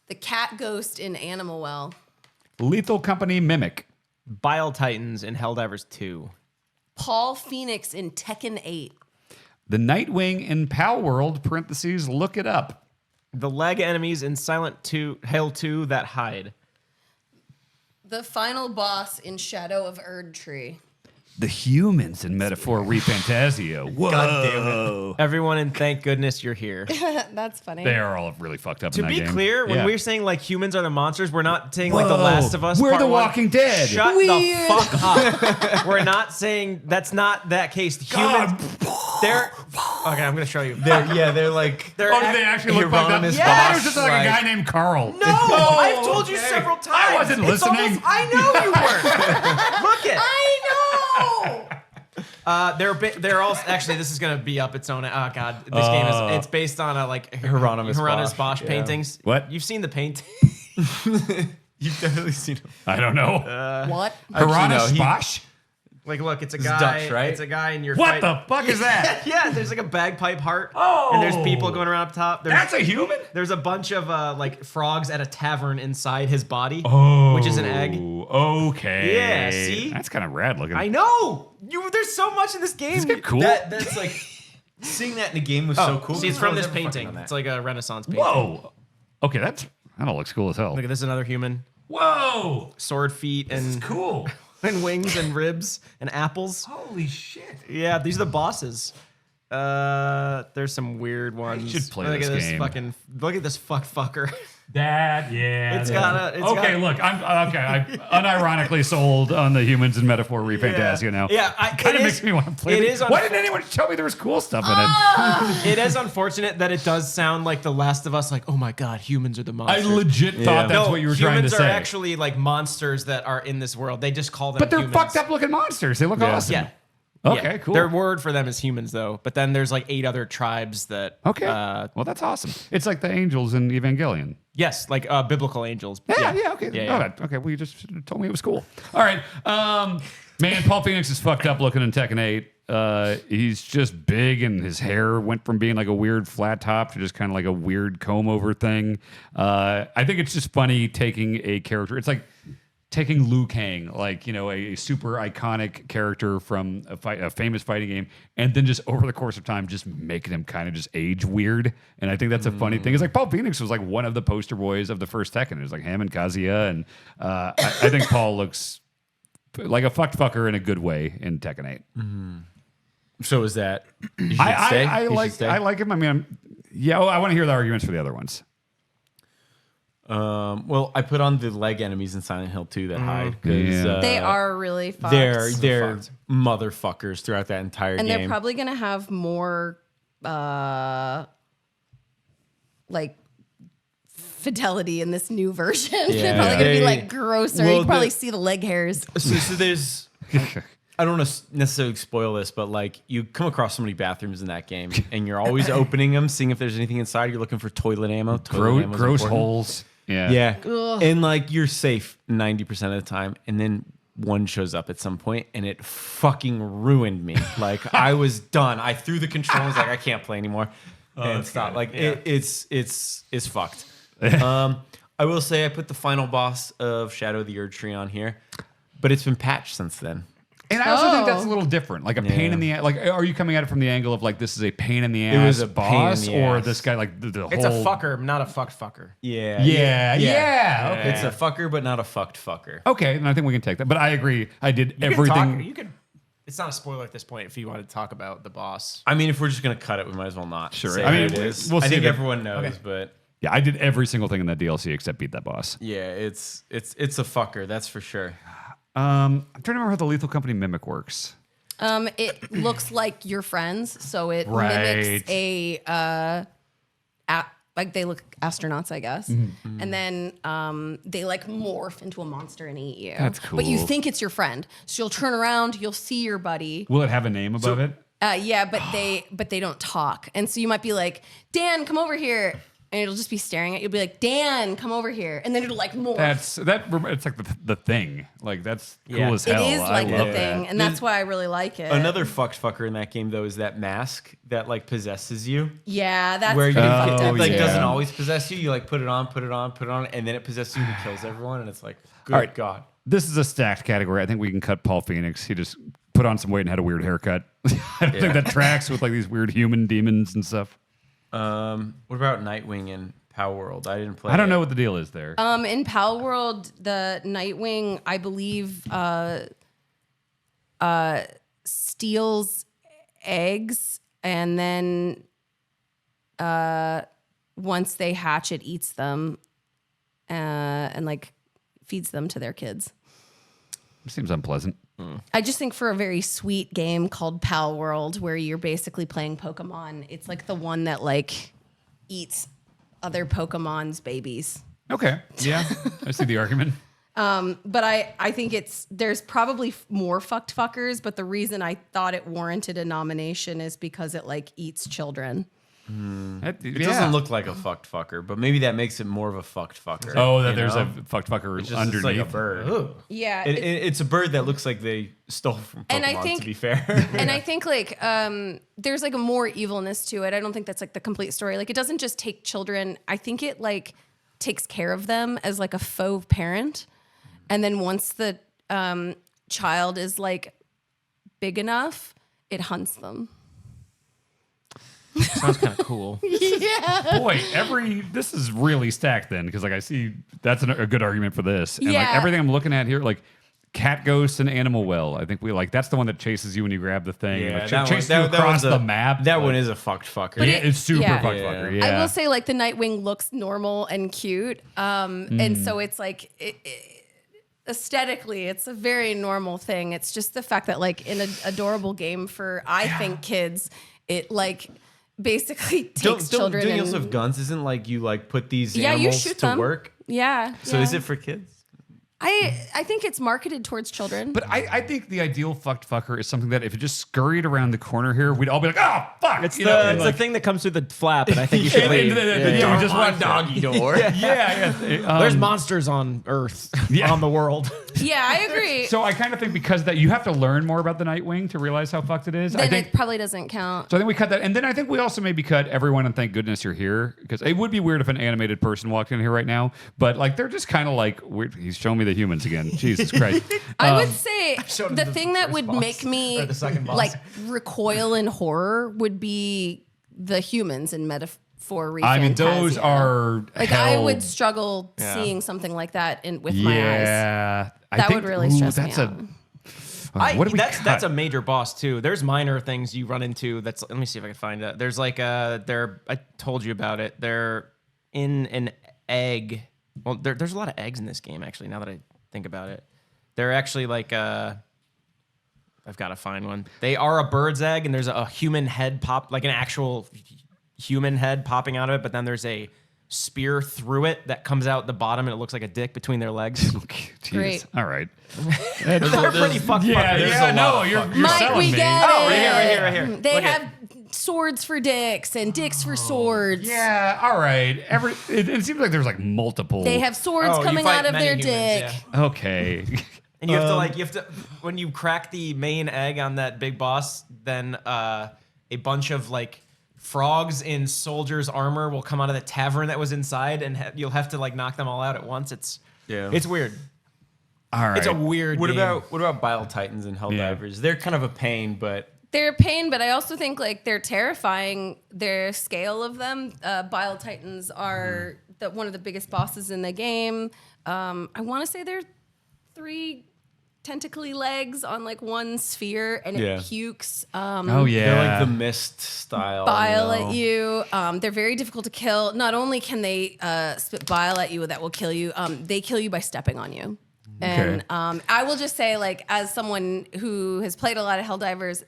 The cat ghost in Animal Well. Lethal Company Mimic, Bile Titans in Helldivers 2. Paul Phoenix in Tekken 8. The Nightwing in Pal World, parentheses, look it up. The leg enemies in Silent 2, Hail 2 that hide. The final boss in Shadow of Erdtree. The humans in Metaphor Refantasio. Whoa. God damn it. Everyone, and thank goodness you're here. That's funny. They are all really fucked up To in that be game. clear, when Yeah. we're saying like humans are the monsters, we're not saying like The Whoa. Last of Us. We're Part The 1. Walking Dead. Shut Weird. the fuck up. We're not saying that's not that case. The humans, they're okay. I'm gonna show you. They're like They're Oh, did they actually look fucked up? Hieronymus Yeah, Bosch, it was just like a guy named Carl. No, I've told you several times. I wasn't It's listening. almost- I know you weren't. Look it. I know. They're all actually. This is gonna be up its own. Oh god, this game is. It's based on a like Hieronymus Bosch, Bosch yeah. paintings. What? You've seen the painting? You've definitely seen him. I don't know. What? Piranha no, Bosch? Like, look, it's a This is guy. Dutch, right? It's a guy, and you're What the fuck is that? Yeah, there's like a bagpipe heart. Oh. And there's people going around up top. There's, That's a human? there's a bunch of like frogs at a tavern inside his body, Oh. which is an egg. Okay. Yeah, see? That's kind of rad looking. I know. There's so much in this game. This game cool. That's like seeing that in a game was so cool. See, it's because I from was this never fucking painting. on that. It's like a Renaissance painting. Whoa. Okay, that all looks cool as hell. Look at this, another human. Whoa. Sword feet This is and cool. and wings and ribs and apples. Holy shit. Yeah, these are the bosses. There's some weird ones. should play look this at this game. fucking. Look at this fucker. It's got a- it's okay, got- look, I'm unironically sold on the humans in Metaphor Refantasio now. Yeah, Kind it of is- makes me want to play it it. is Why didn't anyone tell me there was cool stuff in it? It is unfortunate that it does sound like The Last of Us. Like, oh my god, humans are the I monsters. legit thought that's no, what you were trying to humans say. are actually like monsters that are in this world. They just call them. But they're humans. fucked up looking monsters. They look awesome. Yeah. Okay, Yeah. cool. Their word for them is humans, though. But then there's like 8 other tribes that. Okay. Well, that's awesome. It's like the angels in Evangelion. Yes, like biblical angels. Yeah, okay. Yeah, All right. Okay, well, you just told me it was cool. All right. Man, Paul Phoenix is fucked up looking in Tekken 8. He's just big, and his hair went from being like a weird flat top to just kind of like a weird comb over thing. I think it's just funny taking a character. It's like taking Liu Kang, like, you know, a super iconic character from a famous fighting game, and then just over the course of time, just making him kind of just age weird. And I think that's a funny thing. It's like Paul Phoenix was like one of the poster boys of the first Tekken. It was like him and Kazuya, and I think Paul looks like a fucked fucker in a good way in Tekken 8. So is that? You should I stay? You should like stay? I like him. I mean, I want to hear the arguments for the other ones. Well, I put on the leg enemies in Silent Hill 2 that hide because Yeah. They are really fucked. they're motherfuckers throughout that entire and game. they're probably gonna have more like fidelity in this new version. They're Yeah. probably gonna be They- like grosser. well, You can probably the- see the leg hairs. so there's. I don't want to necessarily spoil this, but like you come across so many bathrooms in that game, and you're always opening them, seeing if there's anything inside. You're looking for toilet ammo. Toilet ammo's Gross important. holes. Yeah. Yeah. Ugh. And like you're safe 90% of the time. And then one shows up at some point and it fucking ruined me. Like I was done. I threw the controls like I can't play anymore. And stopped. Like it's fucked. I will say I put the final boss of Shadow of the Erdtree on here, but it's been patched since then. And I also think that's a Oh. little different. Like a pain in the ass. Like, are you coming at it from the angle of like this is a pain in the It was ass a pain in boss, the or ass. this guy like the It's whole? a fucker, not a fucked fucker. Yeah. Yeah. Okay. It's a fucker, but not a fucked fucker. Okay, and I think we can take that. But I agree. I did You everything. You could. It's not a spoiler at this point if you want to talk about the boss. I mean, if we're just gonna cut it, we might as well not. Sure. say I mean, what it is. we'll I see think the- everyone knows, Okay. but Yeah, I did every single thing in that DLC except beat that boss. Yeah, it's a fucker, that's for sure. I'm trying to remember how the Lethal Company mimic works. It looks like your friends, so it Right. mimics like they look astronauts, I guess. And then they like morph into a monster and eat you. That's But you cool. think it's your friend. So you'll turn around, you'll see your buddy. Will it have a name above it? Yeah, but they don't talk. And so you might be like, Dan, come over here. And it'll just be staring at you. You'll be like, Dan, come over here. And then it'll like morph. It's like the thing. Like that's cool Yeah. as It hell. is like the love thing. that. And that's why I really like it. Another fucker in that game though is that mask that like possesses you. Yeah, that's Where you pretty fucked Oh, up it like too. doesn't always possess you. You like put it on, and then it possesses you and kills everyone. And it's like, good All right. God. This is a stacked category. I think we can cut Paul Phoenix. He just put on some weight and had a weird haircut. I don't think that tracks with like these weird human demons and stuff. What about Nightwing and Power World? I didn't play. I don't it. know what the deal is there. In Pal World, the Nightwing, I believe, steals eggs, and then once they hatch, it eats them, and like feeds them to their kids. Seems unpleasant. I just think for a very sweet game called Pal World, where you're basically playing Pokemon, it's like the one that like eats other Pokemon's babies. Okay. Yeah. I see the argument. But I think there's probably more fucked fuckers, but the reason I thought it warranted a nomination is because it like eats children. It doesn't look like a fucked fucker, but maybe that makes it more of a fucked fucker. Oh, that you there's know? a fucked fucker It's underneath. like a bird. Yeah. It's a bird that looks like they stole from Pokemon, And I think- to be fair. And I think like there's like a more evilness to it. I don't think that's like the complete story. Like it doesn't just take children. I think it like takes care of them as like a faux parent. And then once the child is like big enough, it hunts them. Sounds kind of cool. Boy, this is really stacked then, because like I see that's a good argument for this. And like Yeah. everything I'm looking at here, like Cat Ghost and Animal Well, I think we like that's the one that chases you when you grab the thing. Yeah, like, that chases one- you that across one's the map. That like, one is a fucked fucker. But yeah, it's super yeah. fucked Yeah. fucker. Yeah. I will say like the Nightwing looks normal and cute. And so it's like aesthetically, it's a very normal thing. It's just the fact that like in an adorable game for, I think, kids, it like basically takes children. Don't you and, also have guns? Isn't like you like put these Yeah, you animals shoot to them. work? Yeah. So yeah. is it for kids? I think it's marketed towards children. But I think the ideal fucked fucker is something that if it just scurried around the corner here, we'd all be like, oh, fuck. It's You know, and, the like, thing that comes through the flap, and I think you should and leave. then you just want doggy door. Yeah. There's monsters on Earth, on the world. Yeah, I agree. So I kind of think because that you have to learn more about the Nightwing to realize how fucked it is. I then think it probably doesn't count. so. I think we cut that, and then I think we also maybe cut everyone and thank goodness you're here, because it would be weird if an animated person walked in here right now. But like they're just kind of like weird. He's showing me the humans again. Jesus Christ. I would say showed him the the thing that first would boss, make me or the second boss. like recoil in horror would be the humans in Metaphor I mean, Fantasia. those are like I hell- would struggle seeing something like that with my eyes. Yeah, That would really stress me that's out. What did we That's cut? a major boss too. There's minor things you run into. Let me see if I can find it. There's like I told you about it. They're in an egg. Well, there's a lot of eggs in this game actually. Now that I think about it, they're actually like I've got to find one. They are a bird's egg, and there's a human head like an actual human head popping out of it. But then there's a spear through it that comes out the bottom, and it looks like a dick between their legs. Jeez. Great. All right. They're pretty fucked. Yeah, fuckers. yeah, no, you're Mike, selling we me. get Oh, it. right here. They Look at- have swords for dicks and dicks for swords. Yeah, all right. It seems like there's like multiple. They have swords Oh, you coming fight out of many their humans, dick. yeah. Okay. And you have to when you crack the main egg on that big boss, then a bunch of like frogs in soldiers' armor will come out of the tavern that was inside, and you'll have to like knock them all out at once. It's weird. All right. It's a weird. What game. about Bile Titans and Helldivers? They're kind of a pain, but They're a pain, but I also think like they're terrifying. Their scale of them. Bile Titans are one of the biggest bosses in the game. I want to say they're 3 tentacly legs on like one sphere, and Yeah. it pukes. Oh yeah. They're like the mist style. Bile you know? at you. They're very difficult to kill. Not only can they spit bile at you that will kill you, they kill you by stepping on you. And I will just say, like, as someone who has played a lot of Helldivers,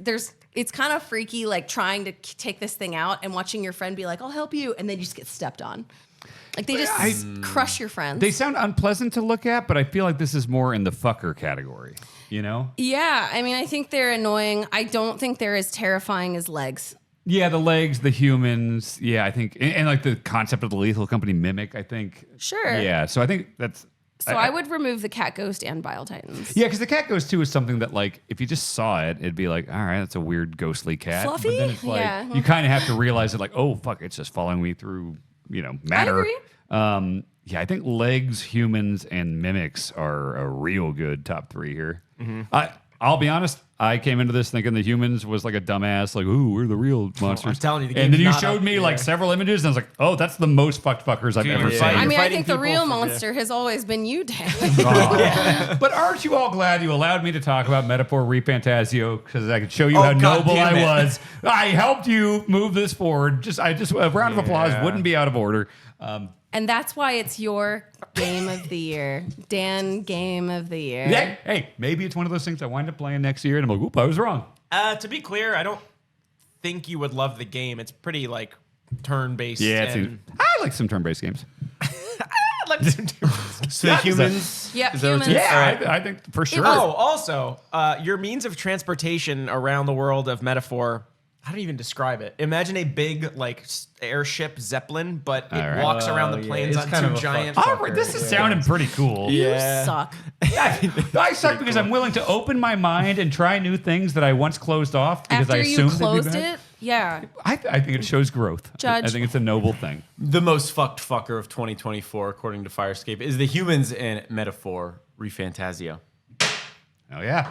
it's kind of freaky, like trying to take this thing out and watching your friend be like, "I'll help you," and then you just get stepped on. Like they just crush your friends. They sound unpleasant to look at, but I feel like this is more in the fucker category. You know? Yeah, I mean, I think they're annoying. I don't think they're as terrifying as legs. Yeah, the legs, the humans. Yeah, I think, and like the concept of the Lethal Company mimic. I think. Sure. Yeah, so I think that's. So I would remove the Cat Ghost and Bile Titans. Yeah, because the Cat Ghost 2 is something that, like, if you just saw it, it'd be like, all right, that's a weird ghostly cat. Fluffy? But then it's like, Yeah. you kind of have to realize it, like, oh, fuck, it's just following me through, matter. agree. Yeah, I think legs, humans, and mimics are a real good top 3 here. I'll be honest, I came into this thinking the humans was like a dumbass, like, ooh, we're the real monsters. I'm telling you, the and then game's you not showed up me like there. several images, and I was like, oh, that's the most fucked fuckers I've ever yeah. seen. I You're mean, I fighting think the people real for- monster has always been you, Dan. But aren't you all glad you allowed me to talk about Metaphor Refantasio because I could show you Oh, how God noble damn I it. was? I helped you move this forward. A round of applause Yeah. wouldn't be out of order. And that's why it's your game of the year. Dan, game of the year. Yeah, hey, maybe it's one of those things I wind up playing next year, and I'm like, oop, I was wrong. To be clear, I don't think you would love the game. It's pretty like turn-based. Yeah, and I like some turn-based games. I like some turn-based. So the humans. Yep, is that what you- humans. Yeah, All right. I think for sure. Oh, also, your means of transportation around the world of Metaphor. How do you even describe it? Imagine a big like airship zeppelin, but it right. walks around the Oh, yeah, plains it's on kind two of a giant. fuck- All right, this is sounding pretty cool. You Yeah. suck. I suck because I'm willing to open my mind and try new things that I once closed off because After I you assumed they'd be closed bad. it, yeah. I think it shows growth. Judge. I think it's a noble thing. The most fucked fucker of 2024, according to Firescape, is the humans in Metaphor Refantasio. Oh yeah.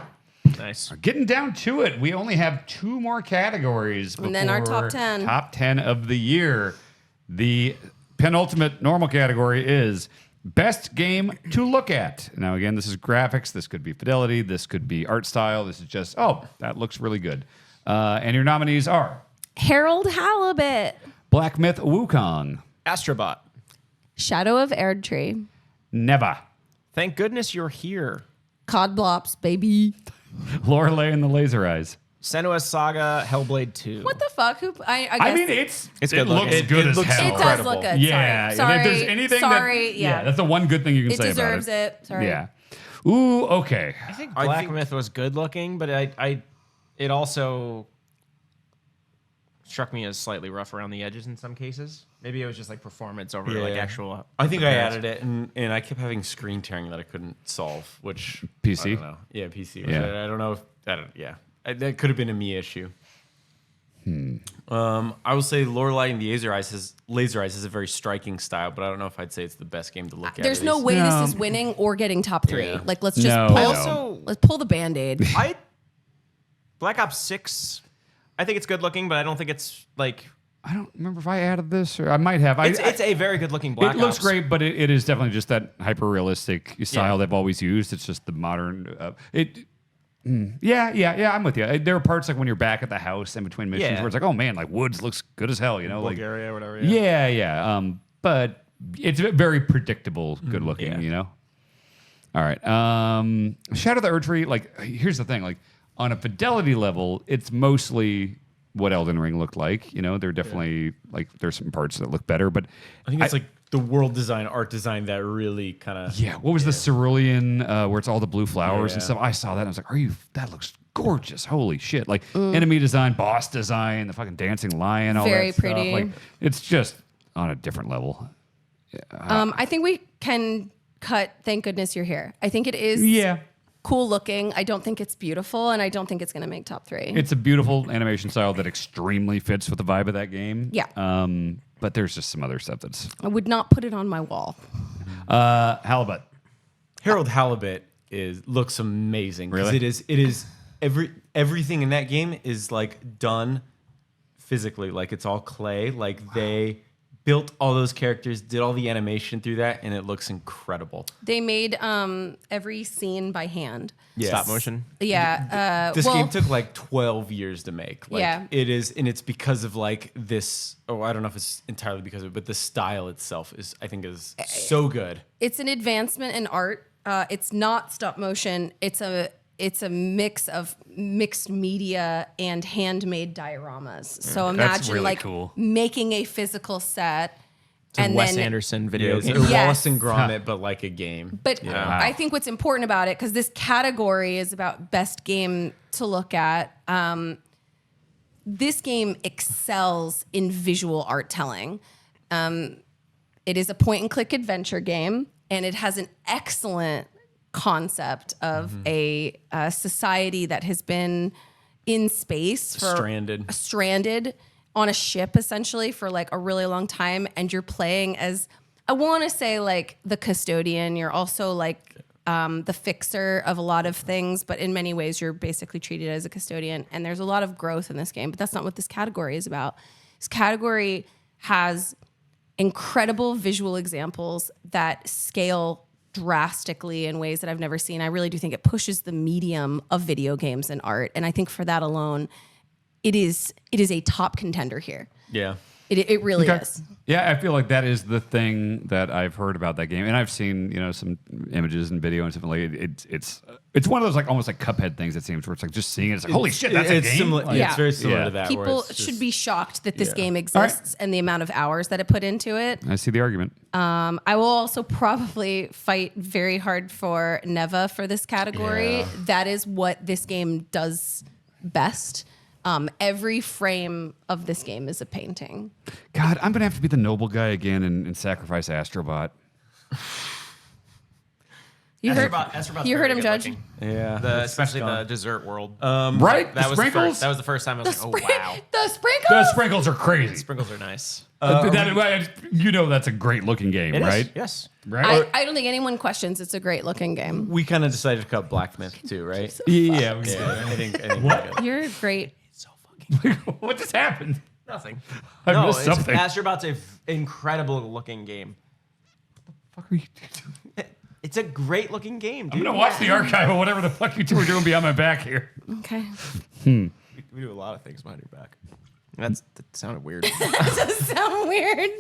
Nice. Getting down to it, we only have 2 more categories And then our before top 10. Top 10 of the year. The penultimate normal category is best game to look at. Now, again, this is graphics. This could be fidelity. This could be art style. This is just, oh, that looks really good. And your nominees are Harold Halibut, Black Myth Wukong, Astrobot. Shadow of Erdtree, Neva, Thank goodness you're here. Cod Blops, baby. Lorelei and the Laser Eyes. Senua's Saga, Hellblade 2. What the fuck? Who? I guess I mean, it good looks looking. good It as looks hell. it does incredible. look good. Yeah, Sorry. if there's anything Sorry. Yeah. that's the one good thing you can It say deserves about it. it. Sorry. Yeah. Ooh, okay. I think I Black think- Myth was good looking, but it also struck me as slightly rough around the edges in some cases. Maybe it was just like performance over like Yeah. actual. I think I added it, and I kept having screen tearing that I couldn't solve, which PC? I don't know. Yeah, PC. Yeah. I don't know if that could have been a me issue. I will say Lorelei and the Laser Eyes has a very striking style, but I don't know if I'd say it's the best game to look at. There's at no least. way No. this is winning or getting top 3. Yeah. Like, let's just No, pull. no. Also, Let's pull the Band-Aid. Black Ops 6. I think it's good looking, but I don't think it's like I don't remember if I added this or I might have. it's a very good looking Black it looks Ops. great, but it is definitely just that hyper realistic style they've always used. It's just the modern. Yeah. I'm with you. There are parts like when you're back at the house in between missions Yeah. where it's like, oh man, like woods looks good as hell, like Bulgaria or whatever. yeah. But it's very predictable, good looking, yeah. All right. Shadow of the Erdtree. Like, here's the thing. Like, on a fidelity level, it's mostly what Elden Ring looked like. They're definitely like there's some parts that look better, but I think it's like the world design, art design that really kind of. yeah. What was the cerulean where it's all the blue flowers and Yeah. stuff? I saw that and I was like, that looks gorgeous. Holy shit. Like enemy design, boss design, the fucking dancing lion, all Very that stuff. pretty. Like it's just on a different level. I think we can cut Thank Goodness You're Here. I think it is cool looking. I don't think it's beautiful, and I don't think it's going to make top 3. It's a beautiful animation style that extremely fits with the vibe of that game. Yeah. But there's just some other stuff that's I would not put it on my wall. Halibut. Harold Halibut looks amazing. 'Cause Really? It is everything in that game is like done physically, like it's all clay. Like they built all those characters, did all the animation through that, and it looks incredible. They made every scene by hand. Yes. Stop motion. Yeah. This game took like 12 years to make. Like, Yeah. It is, and it's because of like this. Oh, I don't know if it's entirely because of it, but the style itself is, I think, is so good. It's an advancement in art. It's not stop motion. It's a mix of mixed media and handmade dioramas. So imagine really like cool. making a physical set. It's a Wes Anderson video It's game. a Yes. Wallace and Gromit, but like a game. But I think what's important about it, because this category is about best game to look at, this game excels in visual art telling. It is a point-and-click adventure game, and it has an excellent concept of a society that has been in space for stranded on a ship essentially for like a really long time, and you're playing as, I want to say, like the custodian. You're also like the fixer of a lot of things, but in many ways you're basically treated as a custodian, and there's a lot of growth in this game, but that's not what this category is about. This category has incredible visual examples that scale drastically in ways that I've never seen. I really do think it pushes the medium of video games and art, and I think for that alone, it is a top contender here. Yeah. It really is. Yeah, I feel like that is the thing that I've heard about that game, and I've seen some images and video and stuff like it. It's one of those like almost like Cuphead things. It seems where it's like just seeing it, it's like holy shit, that's a game. Similar, Like, yeah, it's very similar to that. where People it's just- should be shocked that this game exists and the amount of hours that it put into it. I see the argument. I will also probably fight very hard for Neva for this category. Yeah. That is what this game does best. Every frame of this game is a painting. God, I'm gonna have to be the noble guy again and sacrifice Astrobot. You heard him, Judge. Yeah. Especially the dessert world. Right? That The was sprinkles? that was the first time I was like, oh wow, The sprinkles. The sprinkles are crazy. sprinkles are nice. That's a great looking game, It is, right? yes. Right? I don't think anyone questions it's a great looking game. We kind of decided to cut Blacksmith too, right? Yeah. Yeah, I think You're great. What just happened? Nothing. I missed something. Astrobot's an incredible looking game. What the fuck are you doing? It's a great looking game, dude. I'm gonna watch the archive of whatever the fuck you two are doing behind my back here. Okay. We do a lot of things behind your back. That sounded weird. Does sound weird.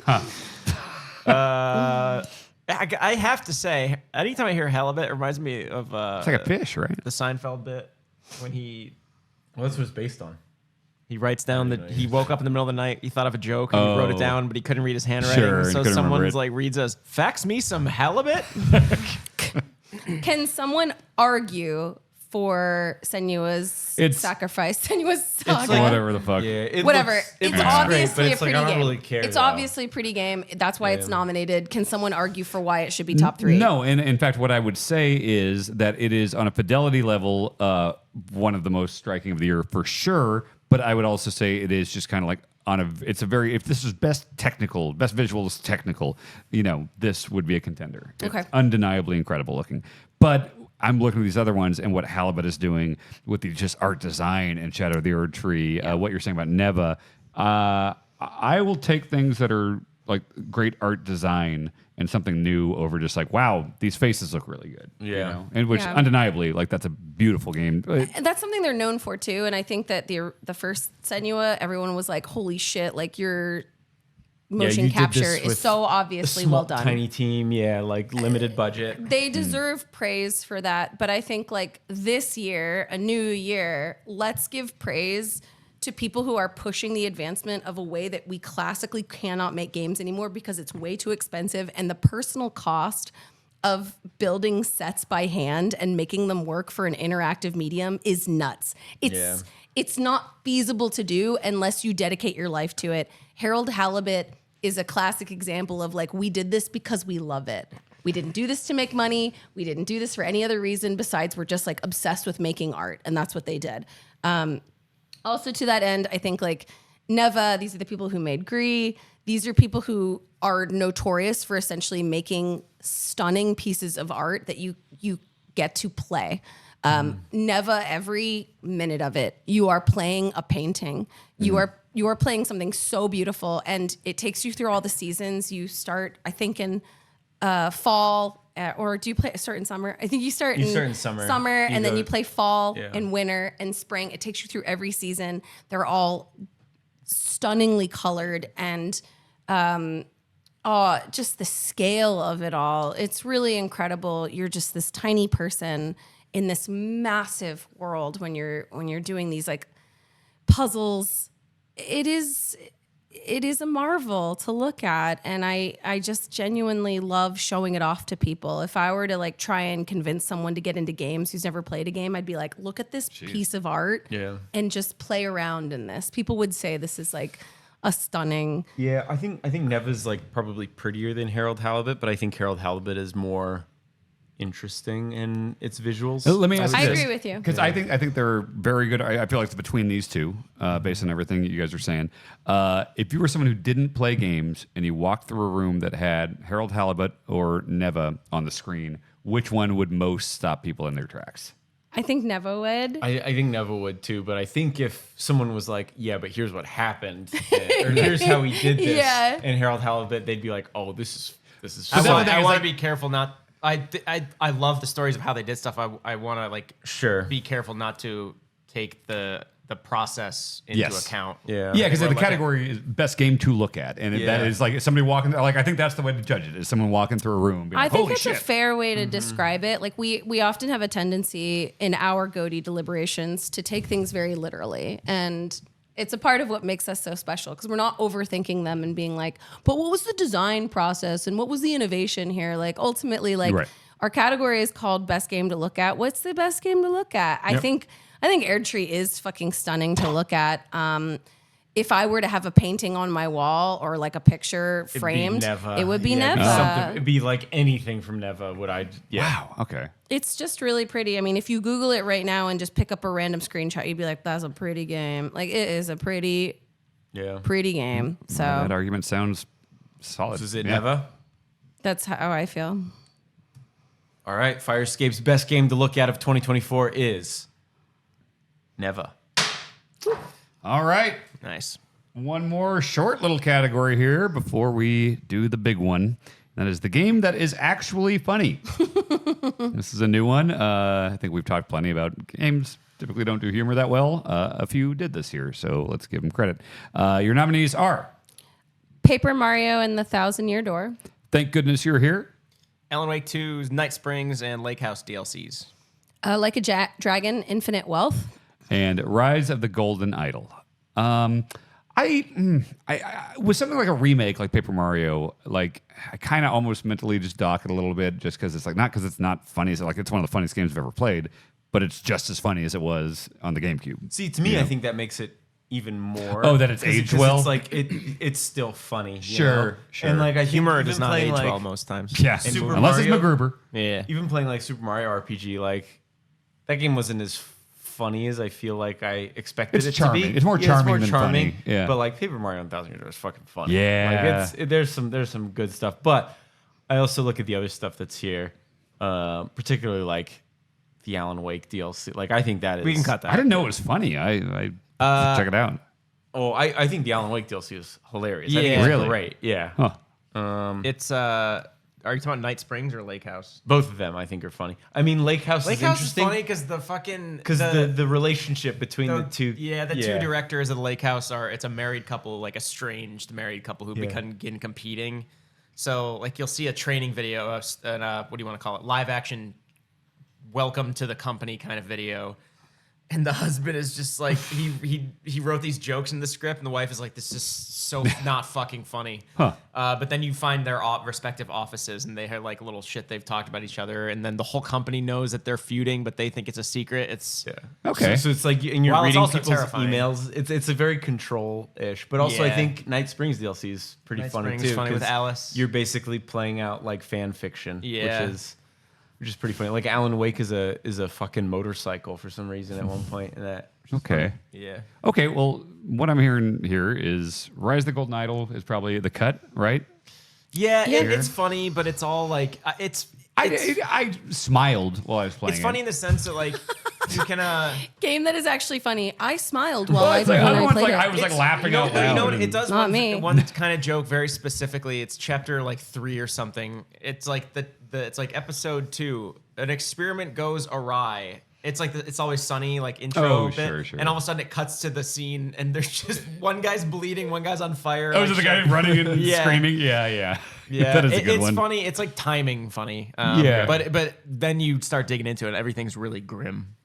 I have to say, anytime I hear halibut, it reminds me of It's like a fish, right? the Seinfeld bit when he Well, this was based on. writes down that he woke up in the middle of the night, he thought of a joke, and he wrote it down, but he couldn't read his handwriting. Sure, and so couldn't remember someone's it. like reads us, fax me some halibut? Can someone argue for Senua's sacrifice? Senua's saga. like- Whatever the fuck. Yeah, Whatever. It It's looks obviously great, but a it's like pretty I don't game. really care. It's though. obviously a pretty game. That's why it's nominated. Can someone argue for why it should be top 3? No, and in fact, what I would say is that it is on a fidelity level one of the most striking of the year for sure. But I would also say it is just kind of like if this is best visuals technical, this would be a contender. Okay. It's undeniably incredible looking. But I'm looking at these other ones and what Halibut is doing with the just art design and Shadow of the Erd Tree, what you're saying about Neva. I will take things that are like great art design and something new over just like, wow, these faces look really good. Yeah. And which undeniably, like that's a beautiful game. And that's something they're known for too. And I think that the first Senua, everyone was like, holy shit, like your motion you did capture this is with so A obviously small, well done. tiny team, like limited budget. They deserve praise for that. But I think like this year, a new year, let's give praise to people who are pushing the advancement of a way that we classically cannot make games anymore because it's way too expensive, and the personal cost of building sets by hand and making them work for an interactive medium is nuts. It's not feasible to do unless you dedicate your life to it. Harold Halibut is a classic example of like, we did this because we love it. We didn't do this to make money. We didn't do this for any other reason besides we're just like obsessed with making art, and that's what they did. Also, to that end, I think like Neva, these are the people who made Gree. These are people who are notorious for essentially making stunning pieces of art that you get to play. Neva, every minute of it, you are playing a painting. You are playing something so beautiful, and it takes you through all the seasons. You start, I think, in fall, or do you start in summer? I think you start in summer. And then you play fall and winter and spring. It takes you through every season. They're all stunningly colored, and just the scale of it all. It's really incredible. You're just this tiny person in this massive world when you're doing these like puzzles. It is a marvel to look at, and I just genuinely love showing it off to people. If I were to like try and convince someone to get into games who's never played a game, I'd be like, look at this piece of art and just play around in this. People would say this is like a stunning. Yeah, I think Neva's like probably prettier than Harold Halibut, but I think Harold Halibut is more interesting in its visuals. Let me ask you I this, agree with you. because I think they're very good. I feel like it's between these two, based on everything you guys are saying. If you were someone who didn't play games and you walked through a room that had Harold Halibut or Neva on the screen, which one would most stop people in their tracks? I think Neva would. I think Neva would too, but I think if someone was like, yeah, but here's what happened, or here's how he did this, and Harold Halibut, they'd be like, oh, this is I want to be careful not. I love the stories of how they did stuff. I want to like be careful not to take the process into account. Yeah, because the category is best game to look at, and that is like somebody walking. Like I think that's the way to judge it: is someone walking through a room. Being I like, think holy it's shit. a fair way to describe it. Like we often have a tendency in our GOTY deliberations to take things very literally, and it's a part of what makes us so special because we're not overthinking them and being like, but what was the design process and what was the innovation here? Like ultimately, like our category is called best game to look at. What's the best game to look at? I think Erdtree is fucking stunning to look at. If I were to have a painting on my wall or like a picture framed, it would be Neva. It'd be like anything from Neva. Wow. Okay. It's just really pretty. I mean, if you Google it right now and just pick up a random screenshot, you'd be like, that's a pretty game. Like it is a pretty game. So that argument sounds solid. Is it Neva? That's how I feel. All right. Firescape's best game to look at of 2024 is Neva. All right. Nice. One more short little category here before we do the big one. That is the game that is actually funny. This is a new one. I think we've talked plenty about games typically don't do humor that well. A few did this year, so let's give them credit. Your nominees are Paper Mario and the Thousand-Year Door. Thank Goodness You're Here. Alan Wake 2's Night Springs and Lake House DLCs. Like a Dragon, Infinite Wealth. And Rise of the Golden Idol. I with something like a remake like Paper Mario, like I kind of almost mentally just dock it a little bit just because it's like not because it's not funny. So like it's one of the funniest games I've ever played, but it's just as funny as it was on the GameCube. See, to me, I think that makes it even more. Oh, that it's aged well. It's like it's still funny. Sure. And like I humor think does not age like, well most times. Yeah, Super unless Mario, it's MacGruber. Yeah. Even playing like Super Mario RPG, like that game wasn't as funny as I feel like I expected It's it charming. to be. It's more charming than funny. Yeah. But like Paper Mario and Thousand Year Door is fucking funny. Yeah. Like there's some good stuff. But I also look at the other stuff that's here, particularly like the Alan Wake DLC. Like I think that is. We can cut that. I didn't know it was funny. I check it out. Oh, I think the Alan Wake DLC is hilarious. Yeah. I think it's Really? great. Yeah. Huh. It's are you talking about Night Springs or Lake House? Both of them I think are funny. I mean, Lake House Lake is House is interesting funny because the fucking because the relationship between the two. Yeah, the two directors of the Lake House it's a married couple, like estranged married couple who begin competing. So like you'll see a training video of what do you want to call it? Live action welcome to the company kind of video. And the husband is just like he wrote these jokes in the script, and the wife is like, "This is so not fucking funny." Huh. But then you find their respective offices, and they have like little shit they've talked about each other, and then the whole company knows that they're feuding, but they think it's a secret. It's Okay. So it's like, and you're While it's reading also people's terrifying. emails. It's a very control-ish, but also I Yeah. think Night Springs DLC is pretty Night funny Springs too. is funny with 'cause Alice. You're basically playing out like fan fiction, Yeah. which is pretty funny. Like Alan Wake is a fucking motorcycle for some reason at one point, and that. Okay. yeah. Okay. Well, what I'm hearing here is Rise of the Golden Idol is probably the cut, right? Yeah, Yeah. it's funny, but it's all like I smiled while I was playing. It's funny in the sense that like you can Game that is actually funny. I smiled while I It's like, when I everyone's played like, it. I was like laughing out loud. You know what it does? Not me. One kind of joke very specifically. It's chapter like 3 or something. It's like it's like episode 2. An experiment goes awry. It's like it's Always Sunny like intro bit, sure. and all of a sudden it cuts to the scene, and there's just one guy's bleeding, one guy's on fire. Oh, is it the guy running and Yeah. screaming? Yeah. Yeah, That is a good it's one. funny. It's like timing funny. Yeah. but then you start digging into it. Everything's really grim.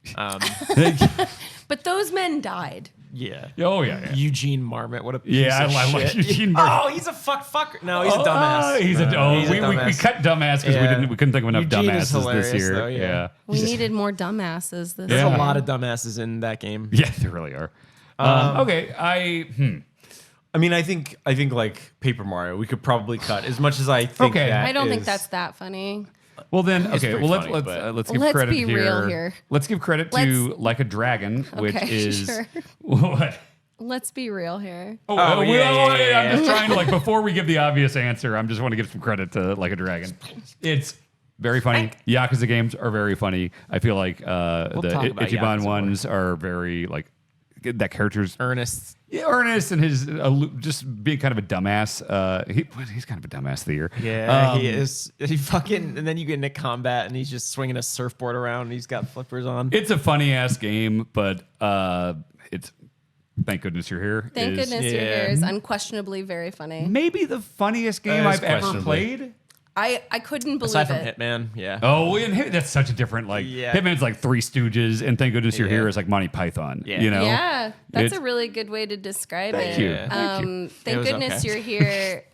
But those men died. Yeah. Oh, yeah. Eugene Marmot. What a piece Yeah, of I like shit. Eugene Marmot. Oh, he's a fucker. No, he's a dumbass. He's a He's a we dumbass. cut dumbass because Yeah. we couldn't think of enough Eugene is dumbasses this hilarious, year. though, yeah. We needed more dumbasses this There's Yeah. a lot of dumbasses in that game. Yeah, there really are. Okay, I mean, I think like Paper Mario, we could probably cut as much as I think. Okay. that I don't think is- that's that funny. well then, It's okay. pretty Well, funny, let's but- give Let's credit be real here. Let's give credit to Let's- Like a Dragon, which Okay, is sure. what. Let's be real here. Oh, yeah. I'm just trying to like before we give the obvious answer. I'm just want to give some credit to Like a Dragon. It's very funny. Yakuza games are very funny. I feel like the talk about Ichiban Yakuza ones are very like that character's Ernest. Ernest and his just being kind of a dumbass. He's kind of a dumbass of the year. Yeah, he is. He fucking. And then you get into combat, and he's just swinging a surfboard around, and he's got flippers on. It's a funny ass game, but it's thank goodness you're here. Thank is goodness you're here is unquestionably very funny. maybe the funniest game It's I've ever questionably. played. I couldn't believe Aside from it. Hitman, yeah. Oh, and that's such a different like Yeah. Hitman's like Three Stooges, and thank goodness you're Yeah. here is like Monty Python. Yeah. You know, Yeah, that's It's- a really good way to describe Thank it. you. Yeah. Thank you. It Thank was goodness okay. you're here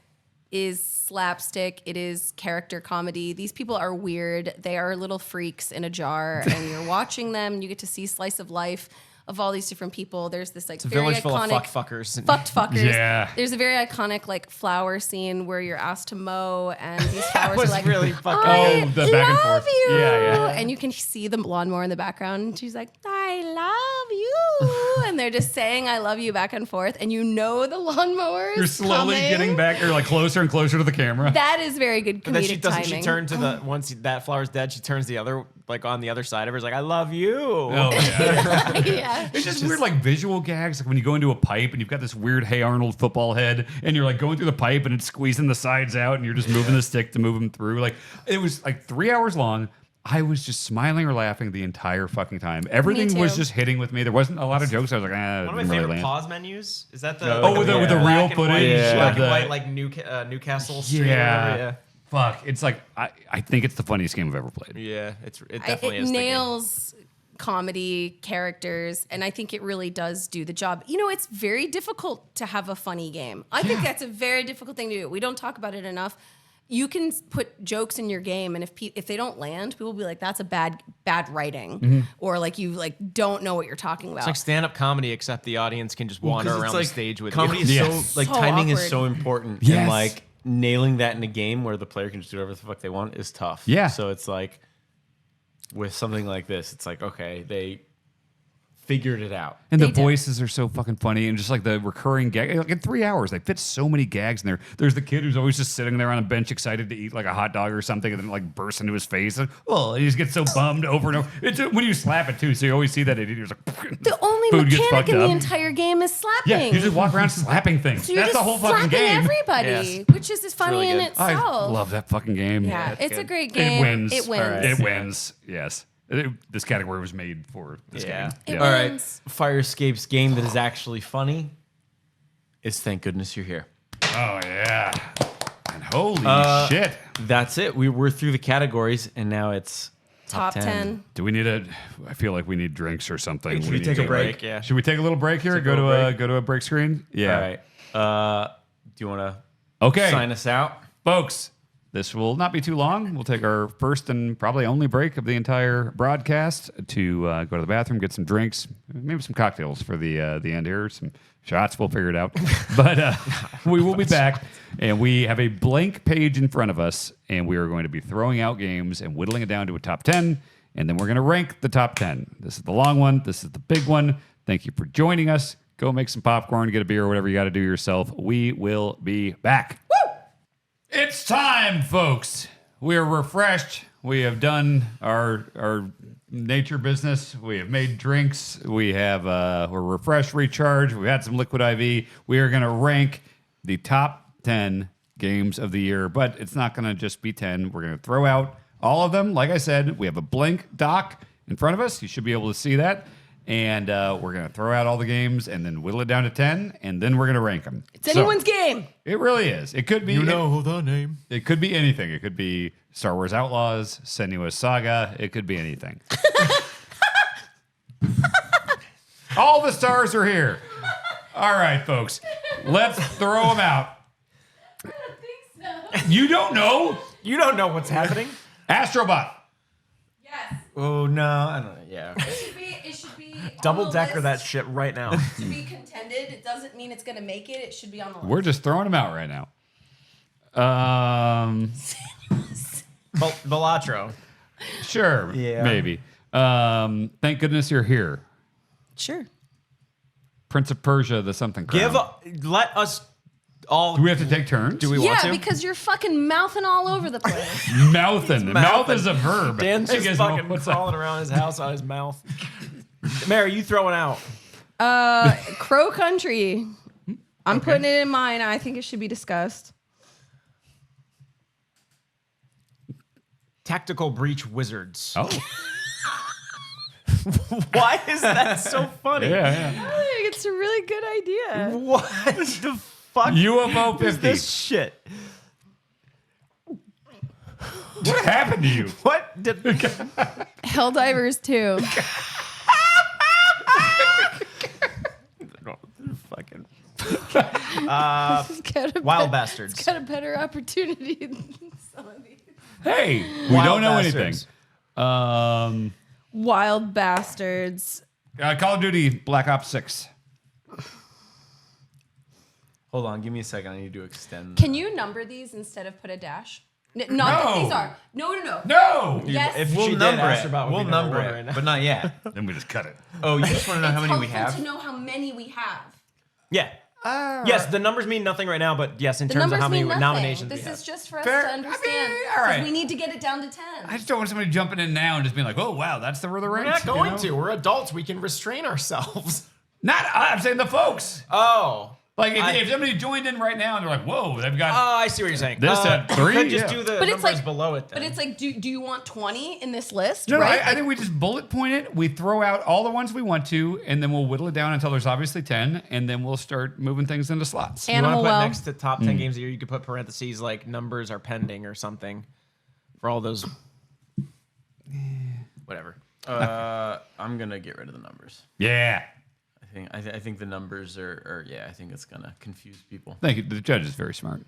is slapstick. It is character comedy. These people are weird. They are little freaks in a jar, and you're watching them. You get to see slice of life of all these different people. There's this like It's a very village full of iconic fuckers. fucked fuckers. Yeah. There's a very iconic like flower scene where you're asked to mow, and these flowers was are like, really fucking I good. Oh, the back and love forth. you. Yeah. And you can see the lawnmower in the background, and she's like, I love you. And they're just saying I love you back and forth, and you know the lawnmower is You're slowly coming. getting back, or like closer and closer to the camera. That is very good And then she comedic doesn't. timing. She turn to the once that flower's dead. She turns the other like on the other side of her. Is like I love you. Oh yeah. Yeah. It's just weird, like visual gags, like when you go into a pipe and you've got this weird Hey Arnold football head, and you're like going through the pipe and it's squeezing the sides out, and you're just moving the stick to move them through. Like it was like 3 hours long. I was just smiling or laughing the entire fucking time. Everything was too. just hitting with me. There wasn't a lot of jokes. I was like, One of my didn't really favorite land. pause menus is that the Oh, with the black real and footage white, of black and the- white like Newcastle Street. Yeah. Fuck. It's like I think it's the funniest game I've ever played. Yeah, it definitely It is. nails comedy characters, and I think it really does do the job. You know, it's very difficult to have a funny game. I think that's a very difficult thing to do. We don't talk about it enough. You can put jokes in your game, and if they don't land, people will be like, "That's a bad writing," or like you like don't know what you're talking about. It's like stand-up comedy, except the audience can just wander 'Cause it's around like the stage with comedy you. is Yes. so like So timing is awkward. so important. Yes. And like nailing that in a game where the player can just do whatever the fuck they want is tough. Yeah. So it's like with something like this, it's like, okay, they figured it out. And the They did. voices are so fucking funny, and just like the recurring gag. Like in 3 hours, they fit so many gags in there. There's the kid who's always just sitting there on a bench, excited to eat like a hot dog or something, and then like bursts into his face. And, oh, he just gets so bummed over and over. It's when you slap it too, so you always see that idiot. He's like, the only food gets mechanic fucked in the up. entire game is slapping. Yeah, you just walk around slapping things. So you're That's just the whole fucking slapping game. everybody, Yes. which is funny really in good. itself. I love that fucking game. Yeah, it's a good. great game. It wins. It wins. All right. It wins. Yes. This category was made for this Yeah. game. It All right. wins. Fire Escape's game that is actually funny is Thank Goodness You're Here. Oh yeah. And holy shit. That's it. We're through the categories, and now it's Top 10. Do we need I feel like we need drinks or something. Should we need take a to- break? Yeah. Should we take a little break here? Take a Go to little a break. go to a break screen? Yeah. All right. Do you want to Okay. sign us out? Folks, this will not be too long. We'll take our first and probably only break of the entire broadcast to go to the bathroom, get some drinks, maybe some cocktails for the end here, some shots. We'll figure it out. But we will be back, and we have a blank page in front of us, and we are going to be throwing out games and whittling it down to a top 10, and then we're going to rank the top 10. This is the long one. This is the big one. Thank you for joining us. Go make some popcorn, get a beer, whatever you got to do yourself. We will be back. Woo! It's time, folks. We're refreshed. we have done our nature business. We have made drinks. We have we're refreshed, recharged. We had some liquid IV. We are going to rank the top 10 games of the year, but it's not going to just be 10. We're going to throw out all of them. Like I said, we have a blank doc in front of us. You should be able to see that. And we're going to throw out all the games and then whittle it down to 10, and then we're going to rank them. It's anyone's game. It really is. It could be. the name. It could be anything. It could be Star Wars Outlaws, Senua's Saga. It could be anything. All the stars are here. All right, folks. Let's throw them out. I don't think so. You don't know? You don't know what's happening. Astrobot. Yes. Oh no, I don't know. Yeah. It should be Double on the decker that list shit right now. to be contended. It doesn't mean it's going to make it. It should be on the list. We're just throwing them out right now. Balatro. Sure. Yeah. Maybe. Thank goodness you're here. Sure. Prince of Persia, the something crown. Let us all. Do we have to take turns? Do we want to? Yeah, because you're fucking mouthing all over the place. Mouthin'. Mouth is a verb. Dan's Hey, just guys, fucking what's up? crawling around his house on his mouth. Mary, you throwing out? Crow Country. I'm putting it in mine. I think it should be discussed. Tactical Breach Wizards. Oh, Why is that so funny? yeah. I think it's a really good idea. What the fuck UFO is 50. this shit? What happened to you? What did? Helldivers 2. Fucking Wild Wild Bastards. It's got a better opportunity than some of these. Hey, we Wild don't know Bastards. anything. Wild Bastards. Call of Duty Black Ops 6. Hold on, give me a second. I need to extend. Can you number these instead of put a dash? Not that No. these are. No. No! Yes. If We'll she did, number Astrobot it. would We'll be number one it, right now. but not yet. Then we just cut it. Oh, you just want to know how many we helpful have? to know how many we have. Yeah. Yes, the numbers mean nothing right now, but yes, in The terms of numbers how many mean nothing. nominations This we have. is just for us Fair. to I mean, understand. all right. 'Cause we need to get it down to 10. I just don't want somebody jumping in now and just being like, oh, wow, that's the rank. We're not going to. We're adults. We can restrain ourselves. Not, I'm saying the folks. Oh. Like, if somebody joined in right now and they're like, whoa, they've got Oh, I see what you're saying. this at 3? Could just Yeah. do the But it's numbers like- below it then. But it's like, do you want 20 in this list? No, right? I think we just bullet point it. We throw out all the ones we want to, and then we'll whittle it down until there's obviously 10, and then we'll start moving things into slots. you want to Animal put Well. next to top 10 games of the year, you could put parentheses like numbers are pending or something for all those. Whatever. I'm gonna get rid of the numbers. Yeah. I think the numbers are I think it's gonna confuse people. Thank you. The judge is very smart.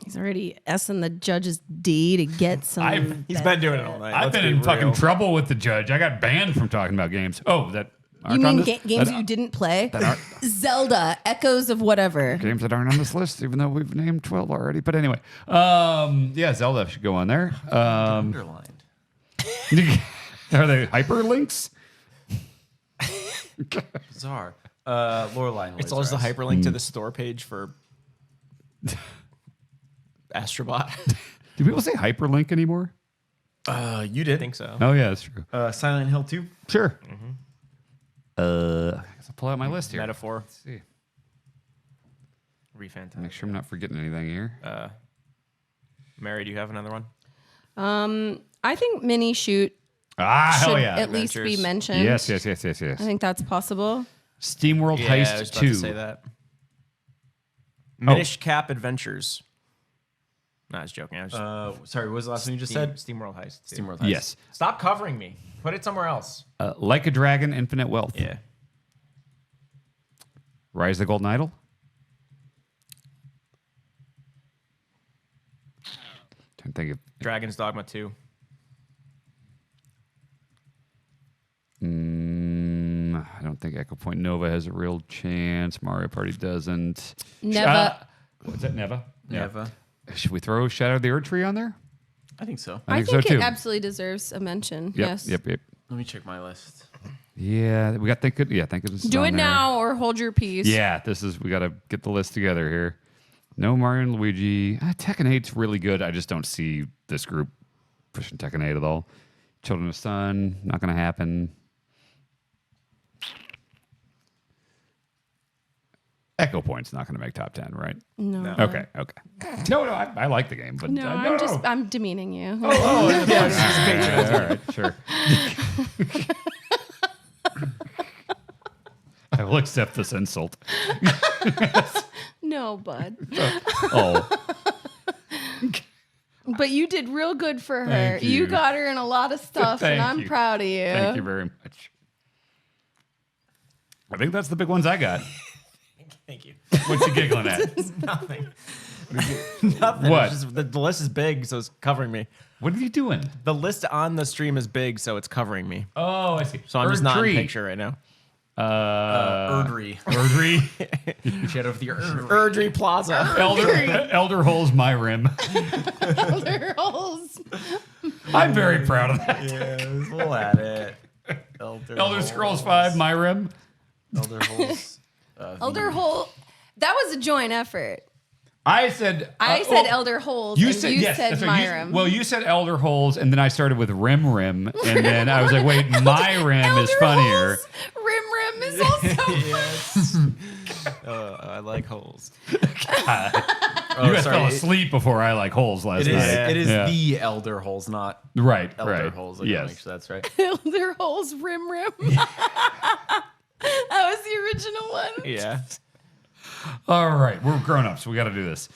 He's already S-ing the judge's D to get some. He's been doing it all night. I've Let's been be in fucking real. trouble with the judge. I got banned from talking about games. Oh, that You aren't on mean this- games that- you didn't play? aren't- Zelda, Echoes of whatever. games that aren't on this list, even though we've named 12 already. But anyway, yeah, Zelda should go on there. Underlined. Are they hyperlinks? Bizarre. Lorelai. and It's always the Laser hyperlink to the store page for Astrobot. Do people say hyperlink anymore? Eyes. You did. I think so. Oh yeah, that's true. Silent Hill 2. Sure. I guess I'll pull out my list here. Metaphor. Let's see. Refantastic. Make sure I'm not forgetting anything here. Mary, do you have another one? I think Mini Shoot Hell should yeah. at least be Adventures. mentioned. Yes. I think that's possible. SteamWorld I was Heist about 2. to say that. Minish Cap Adventures. No, I was joking. I was just Sorry, what was the last one you just said? SteamWorld Heist. SteamWorld Heist. Yes. Stop covering me. Put it somewhere else. Like a Dragon, Infinite Wealth. Yeah. Rise of the Golden Idol. Trying to think of. Dragon's Dogma 2. I don't think Echo Point Nova has a real chance. Mario Party doesn't. Neva. What's that? Neva? Neva. Should we throw Shadow of the Erd Tree on there? I think so. I think so too. it absolutely deserves a mention. Yep, Yes. Yep. Let me check my list. Yeah, we got Thank Goodness. Yeah, Thank Goodness. Do it now or hold your peace. Yeah, we got to get the list together here. No Mario and Luigi. Tekken 8's really good. I just don't see this group pushing Tekken 8 at all. Children of Sun, not going to happen. Echo Point's not going to make top 10, right? No. Okay. No, I like the game, but No, I'm demeaning you. Oh, yeah. All right, sure. I will accept this insult. No, bud. Oh, But you did real good for her. Thank you. You got her in a lot of stuff, Thank and I'm you. proud of you. thank you very much. I think that's the big ones I got. Thank you. What's you giggling at? Nothing. Nothing. What? It's just, the list is big, so it's covering me. What are you doing? The list on the stream is big, so it's covering me. Oh, I see. So I'm just not in picture right now. Erdry. Erdry. Shadow of the Erdry. Erdry Plaza. Elder Holes my rim. Elder Holes. I'm very proud of that. Yeah, we'll add it. Elder Scrolls 5 my rim. Elder Holes. Elder Hole. That was a joint effort. I said Elder Holes. You and said you yes. said that's right. Myram. You said Elder Holes, and then I started with Rim, and then I was like, wait, my rim is Elder funnier. Holes, Rim is also Yes. I like holes. You guys fell asleep before I like holes last night. It is the Elder Holes, not right. Elder Holes. I gotta Yes. make sure that's right. Elder Holes Rim. That was the original one. Yeah. All right, we're grown ups. We got to do this.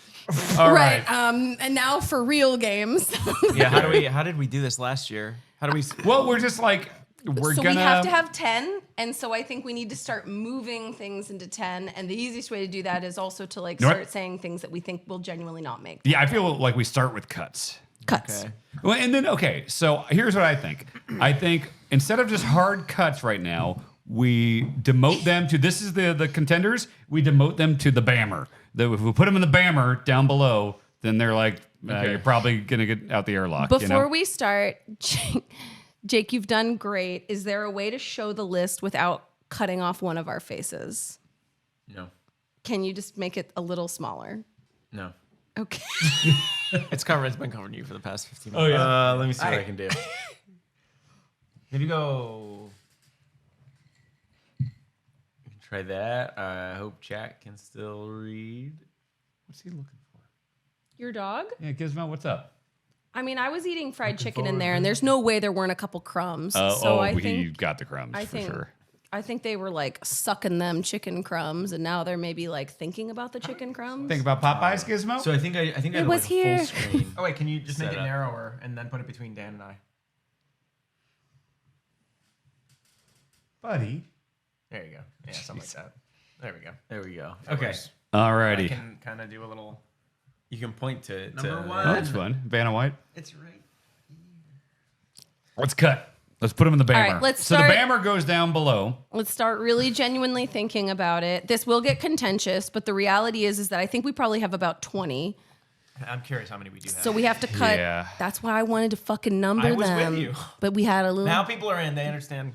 All right. And now for real games. Yeah. How did we do this last year? How do we? Well, we're just like we're so gonna. we have to have 10, and so I think we need to start moving things into 10. And the easiest way to do that is also to like You know start what? saying things that we think will genuinely not make Yeah, I feel like we start with cuts. cuts. Okay. Well, and then so here's what I think. I think instead of just hard cuts right now, we demote them to this is the contenders. We demote them to the Bammer. If we put them in the Bammer down below, then they're like you're probably gonna get out the airlock. Before we start, Jake, you've done great. Is there a way to show the list without cutting off one of our faces? No. Can you just make it a little smaller? No. Okay. It's been covering you for the past 15 minutes. yeah. Let me see what I can do. Maybe go. Try that. I hope chat can still read. What's he looking for? Your dog? Yeah, Gizmo, what's up? I mean, I was eating fried chicken in there, and there's no way there weren't a couple crumbs. He got the crumbs for sure. I think they were like sucking them chicken crumbs, and now they're maybe like thinking about the chicken crumbs. Think about Popeye's, Gizmo. So I think I had was like here. full screen. Oh wait, can you just make it Set up. narrower and then put it between Dan and I? Buddy. There you go. Yeah, something like that. There we go. There we go. That Okay. works. Alrighty. I can kind of do a little. You can point to Number Oh, one. that's fun. Vanna White. It's right. Let's cut. Let's put them in the Bammer. right, let's so start- the Bammer goes down below. Let's start really genuinely thinking about it. This will get contentious, but the reality is that I think we probably have about 20. I'm curious how many we do have. So we have to cut. Yeah. That's why I wanted to fucking number I was with them. you. But we had a little. Now people are in. They understand.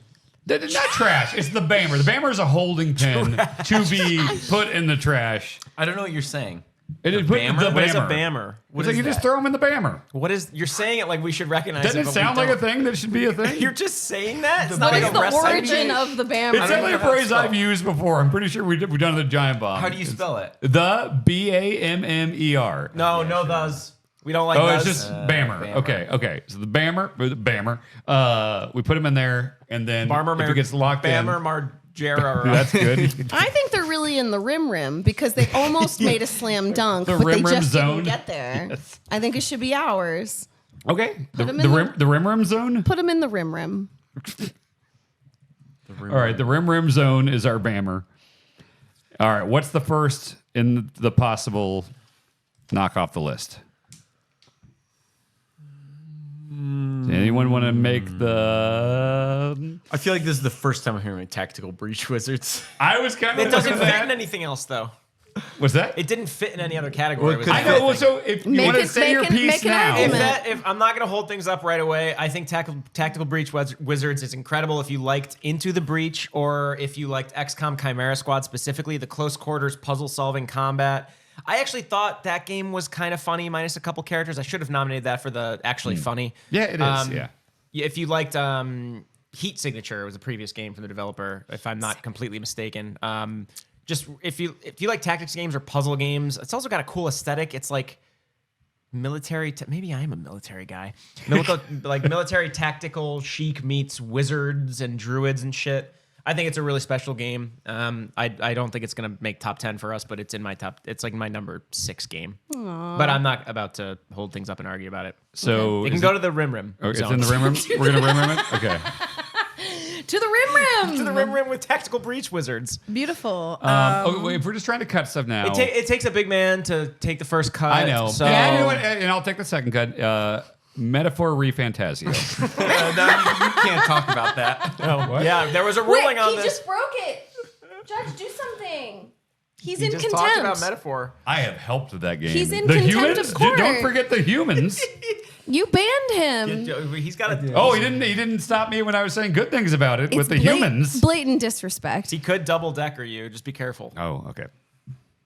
Not trash. It's the Bammer. The Bammer is a holding pin to be put in the trash. I don't know what you're saying. It is put Bammer? the What is a Bammer. Bammer? It's like you just throw them in the Bammer. What is? You're saying it like we should recognize Doesn't it. it but we sound like a don't. thing that should be a thing? You're just saying that. It's What not is like a the wrestling origin thing? of the Bammer? It's definitely a know how it's phrase I've spelled. used before. I'm pretty sure we've done the Giant Bomb. How do you spell it? The Bammer. No, no, those. We don't like Oh, those. it's just Bammer. Bammer. Okay. So the Bammer. We put him in there, and then if it gets locked Bammer in, Margera. that's good. I think they're really in the rim because they almost made a slam dunk, The but they rim just zone. didn't get there. Yes. I think it should be ours. Okay. The 'em in rim zone. Put them in the rim. All right. The rim zone is our Bammer. All right. What's the first in the possible knock off the list? Does anyone want to make the? I feel like this is the first time I'm hearing Tactical Breach Wizards. I was kind It of. doesn't fit in anything else, though. What's that? It didn't fit in any other category. Well, It was it I the know. thing. Well, so if you Make want to it- say make your it- piece make an now, argument. If I'm not going to hold things up right away, I think Tactical Breach Wizards is incredible. If you liked Into the Breach or if you liked XCOM Chimera Squad specifically, the close quarters puzzle solving combat, I actually thought that game was kind of funny, minus a couple characters. I should have nominated that for the actually funny. Yeah, it is. Yeah. If you liked Heat Signature, it was a previous game from the developer, if I'm not completely mistaken. Just if you like tactics games or puzzle games, it's also got a cool aesthetic. It's like military. Maybe I am a military guy. Like military tactical chic meets wizards and druids and shit. I think it's a really special game. I don't think it's gonna make top 10 for us, but it's in my top. It's like my number 6 game. Aww. But I'm not about to hold things up and argue about it. So you can go to the Rim. It's in the Rim. We're gonna Rim it. Okay. To the rim. To the Rim with tactical breach wizards. Beautiful. Okay, if we're just trying to cut stuff now, It takes a big man to take the first cut. I know. So Yeah, you know what? And I'll take the second cut. Metaphor Refantasio. No, you can't talk about that. yeah, there was a ruling on he this. just broke it. Judge, do something. He's He in just contempt. talked about metaphor. I have helped with that game. He's in the contempt humans. of court. Don't forget the humans. You banned him. He's got a. Oh, he didn't stop me when I was saying good things about it with the humans. Blatant disrespect. He could double decker you. Just be careful. Oh, okay.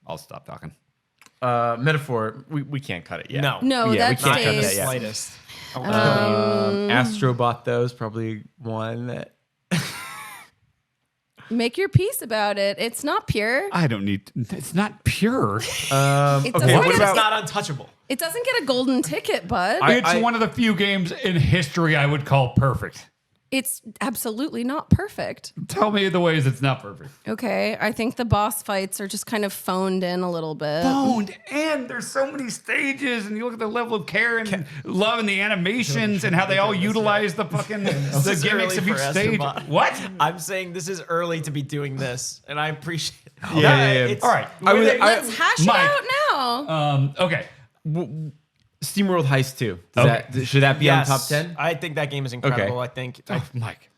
I'll stop talking. Metaphor, we can't cut it yet. No, Yeah, we that can't cut stays. that yet. Slightest. Astrobot, though, is probably one that. Make your peace about it. It's not pure. I don't need. It's not pure. It okay, doesn't what get It's about- not untouchable. It doesn't get a golden ticket, bud. It's one of the few games in history I would call perfect. It's absolutely not perfect. Tell me the ways it's not perfect. Okay, I think the boss fights are just kind of phoned in a little bit. Boned, and there's so many stages, and you look at the level of care and love and the animations and how they all utilize the fucking the is gimmicks early of each for stage. Astrobot. What? I'm saying this is early to be doing this, and I appreciate it. Yeah. It's- All right. Let's hash Mike. it out now. Okay. SteamWorld Heist 2. Okay. Should that be Yes, on top 10? I think that game is incredible. Okay. I think. Oh, Mike.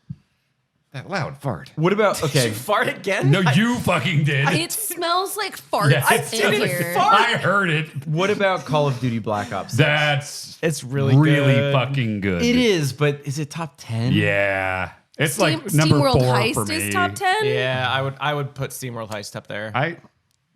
That loud fart. What about, Did okay. you fart again? No, you fucking did. It smells like farts Yeah, it in sounds like here. I heard it. What about Call of Duty Black Ops? That's It's really good. fucking good. It is, but is it top 10? Yeah. It's like number SteamWorld 4 Heist for me. is top 10? Yeah, I would put SteamWorld Heist up there.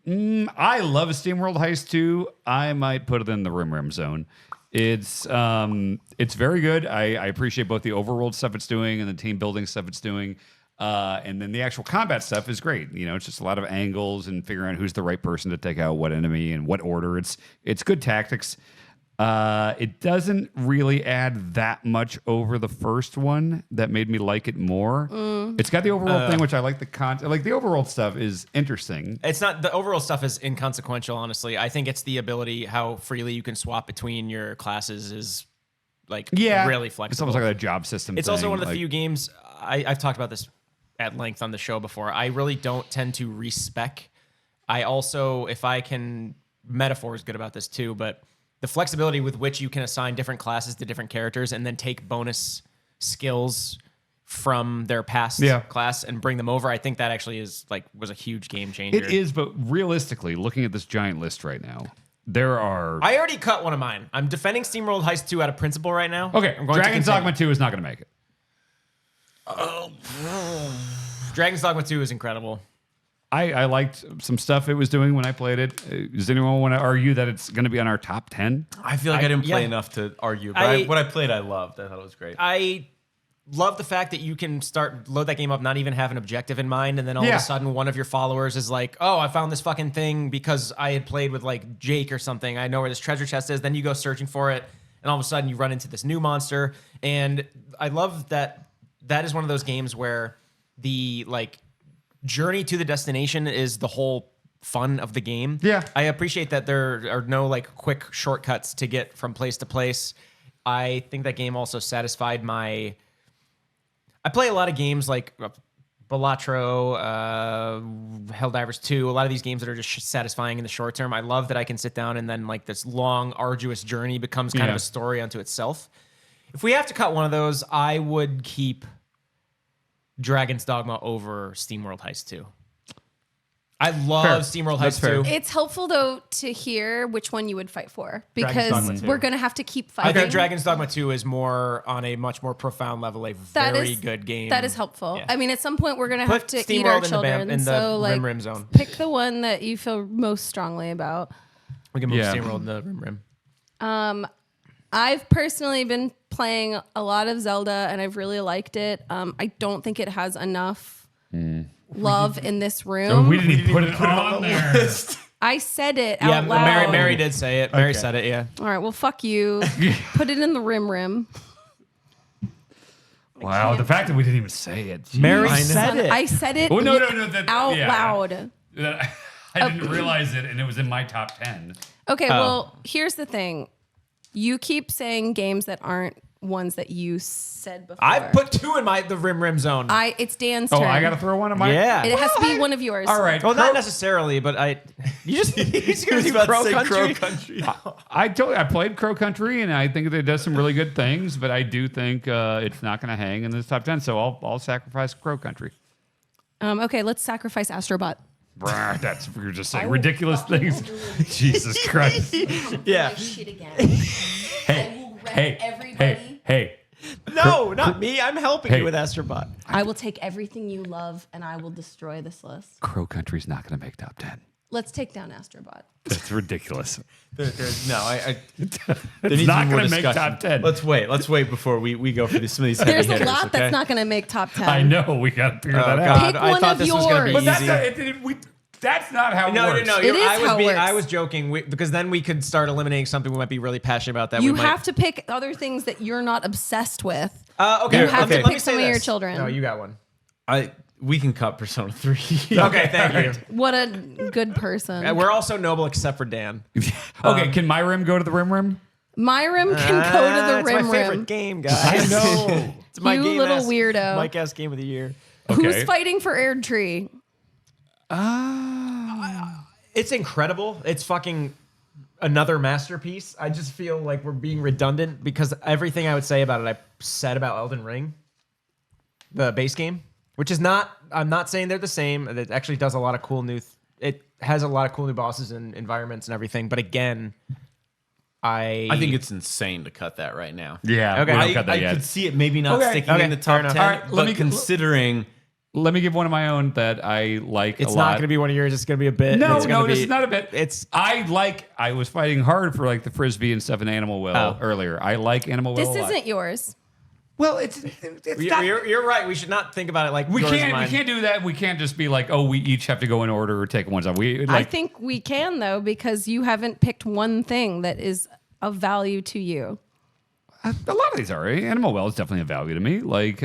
I love SteamWorld Heist 2. I might put it in the Rim zone. It's very good. I appreciate both the overworld stuff it's doing and the team building stuff it's doing. And then the actual combat stuff is great. You know, it's just a lot of angles and figuring out who's the right person to take out what enemy and what order. It's good tactics. It doesn't really add that much over the first one that made me like it more. It's got the overworld thing, which I like like the overworld stuff is interesting. It's not the overall stuff is inconsequential, honestly. I think it's the ability how freely you can swap between your classes is like really flexible. It's almost like a job system. It's thing. also one of the like, few games I've talked about this at length on the show before. I really don't tend to respec. I also, if I can, Metaphor is good about this too, but the flexibility with which you can assign different classes to different characters and then take bonus skills from their past class and bring them over, I think that actually was a huge game changer. It is, but realistically, looking at this giant list right now, there are. I already cut one of mine. I'm defending SteamWorld Heist 2 out of principle right now. Okay, I'm going Dragon's to continue. Dogma 2 is not going to make it. Dragon's Dogma 2 is incredible. I liked some stuff it was doing when I played it. Does anyone want to argue that it's going to be on our top 10? I feel like I didn't play yeah. enough to argue, but what I played, I loved. I thought it was great. I love the fact that you can load that game up, not even have an objective in mind, and then all of a sudden one of your followers is like, oh, I found this fucking thing because I had played with like Jake or something. I know where this treasure chest is. Then you go searching for it, and all of a sudden you run into this new monster. And I love that is one of those games where the like journey to the destination is the whole fun of the game. Yeah. I appreciate that there are no like quick shortcuts to get from place to place. I think that game also satisfied my... I play a lot of games like Balatro, Helldivers 2, a lot of these games that are just satisfying in the short term. I love that I can sit down and then like this long, arduous journey becomes kind of a story unto itself. If we have to cut one of those, I would keep Dragon's Dogma over SteamWorld Heist 2. I love SteamWorld That's Heist fair. 2. It's helpful though to hear which one you would fight for because Dogma 2. we're gonna have to keep I fighting. think Dragon's Dogma 2 is more on a much more profound level, a That very is- good game. That is helpful. Yeah. I mean, at some point we're gonna Put have to SteamWorld eat our in the children. in the So like, Rim zone. pick the one that you feel most strongly about. We can move Yeah. SteamWorld in the Rim. I've personally been playing a lot of Zelda and I've really liked it. I don't think it has enough love in this room. We didn't even put it on there. I said it Yeah, out loud. Mary did say it. Mary Okay. said it, yeah. All right, well, fuck you. Put it in the rim. Wow, the fact that we didn't even say it. Jeez. Mary I know. said it. I said it Oh, no, out yeah. loud. I didn't realize it, and it was in my top 10. Okay, well, here's the thing. You keep saying games that aren't ones that you said before. I've put 2 in the Rim zone. It's Dan's Oh, turn. I got to throw one of my. Yeah. It has to be one of yours. All right. well, not necessarily, but you just he's going to do Crow Country. I played Crow Country, and I think that it does some really good things, but I do think it's not going to hang in this top 10, so I'll sacrifice Crow Country. Okay, let's sacrifice Astrobot. Brah, that's you're just saying ridiculous things. Jesus Christ. Yeah. Shit again. Hey. No, not me. I'm helping Hey. you with Astrobot. I will take everything you love and I will destroy this list. Crow Country's not going to make top 10. Let's take down Astrobot. That's ridiculous. No, It's not going to make top 10. Let's wait before we go for some of these heavy There's a hitters, lot okay? that's not going to make top 10. I know. We got to figure that out. God. Pick I one thought of this was gonna be yours. But that's easy. that's not how it No, works. no. It is how it works. I was joking because then we could start eliminating something we might be really passionate about. That You we might, have to pick other things that you're not obsessed with. Okay, You have to let pick me say some of your this. children. No, you got one. We can cut Persona 3. Okay, thank you. What a good person. We're all so noble except for Dan. Okay, can my rim go to the rim? My rim can go to the It's rim my favorite rim. game, guys. I know. It's my You game little ass, weirdo. Mike ass game of the year. Who's Okay. fighting for Erd Tree? It's incredible. It's fucking another masterpiece. I just feel like we're being redundant because everything I would say about it, I said about Elden Ring, the base game, which is not. I'm not saying they're the same. It actually does a lot of cool new. It has a lot of cool new bosses and environments and everything. But again, I I think it's insane to cut that right now. Yeah. Okay. We don't I cut that yet. could see it maybe not Okay. sticking Okay, in the fair top enough. 10, All right, let but me- considering... Let me give one of my own that I like it's a not lot. going to be one of yours. It's going to be a bit. No, it's gonna no, be, this is not a bit. It's I was fighting hard for like the Frisbee and stuff in Animal Well earlier. I like Animal Well This a lot. isn't yours. Well, it's not. you're right. We should not think about it like We yours and can't. We mine. can't do that. We can't just be like, oh, we each have to go in order or take one off. We I like. think we can though because you haven't picked one thing that is of value to you. A lot of these are. Animal Well is definitely a value to me. Like,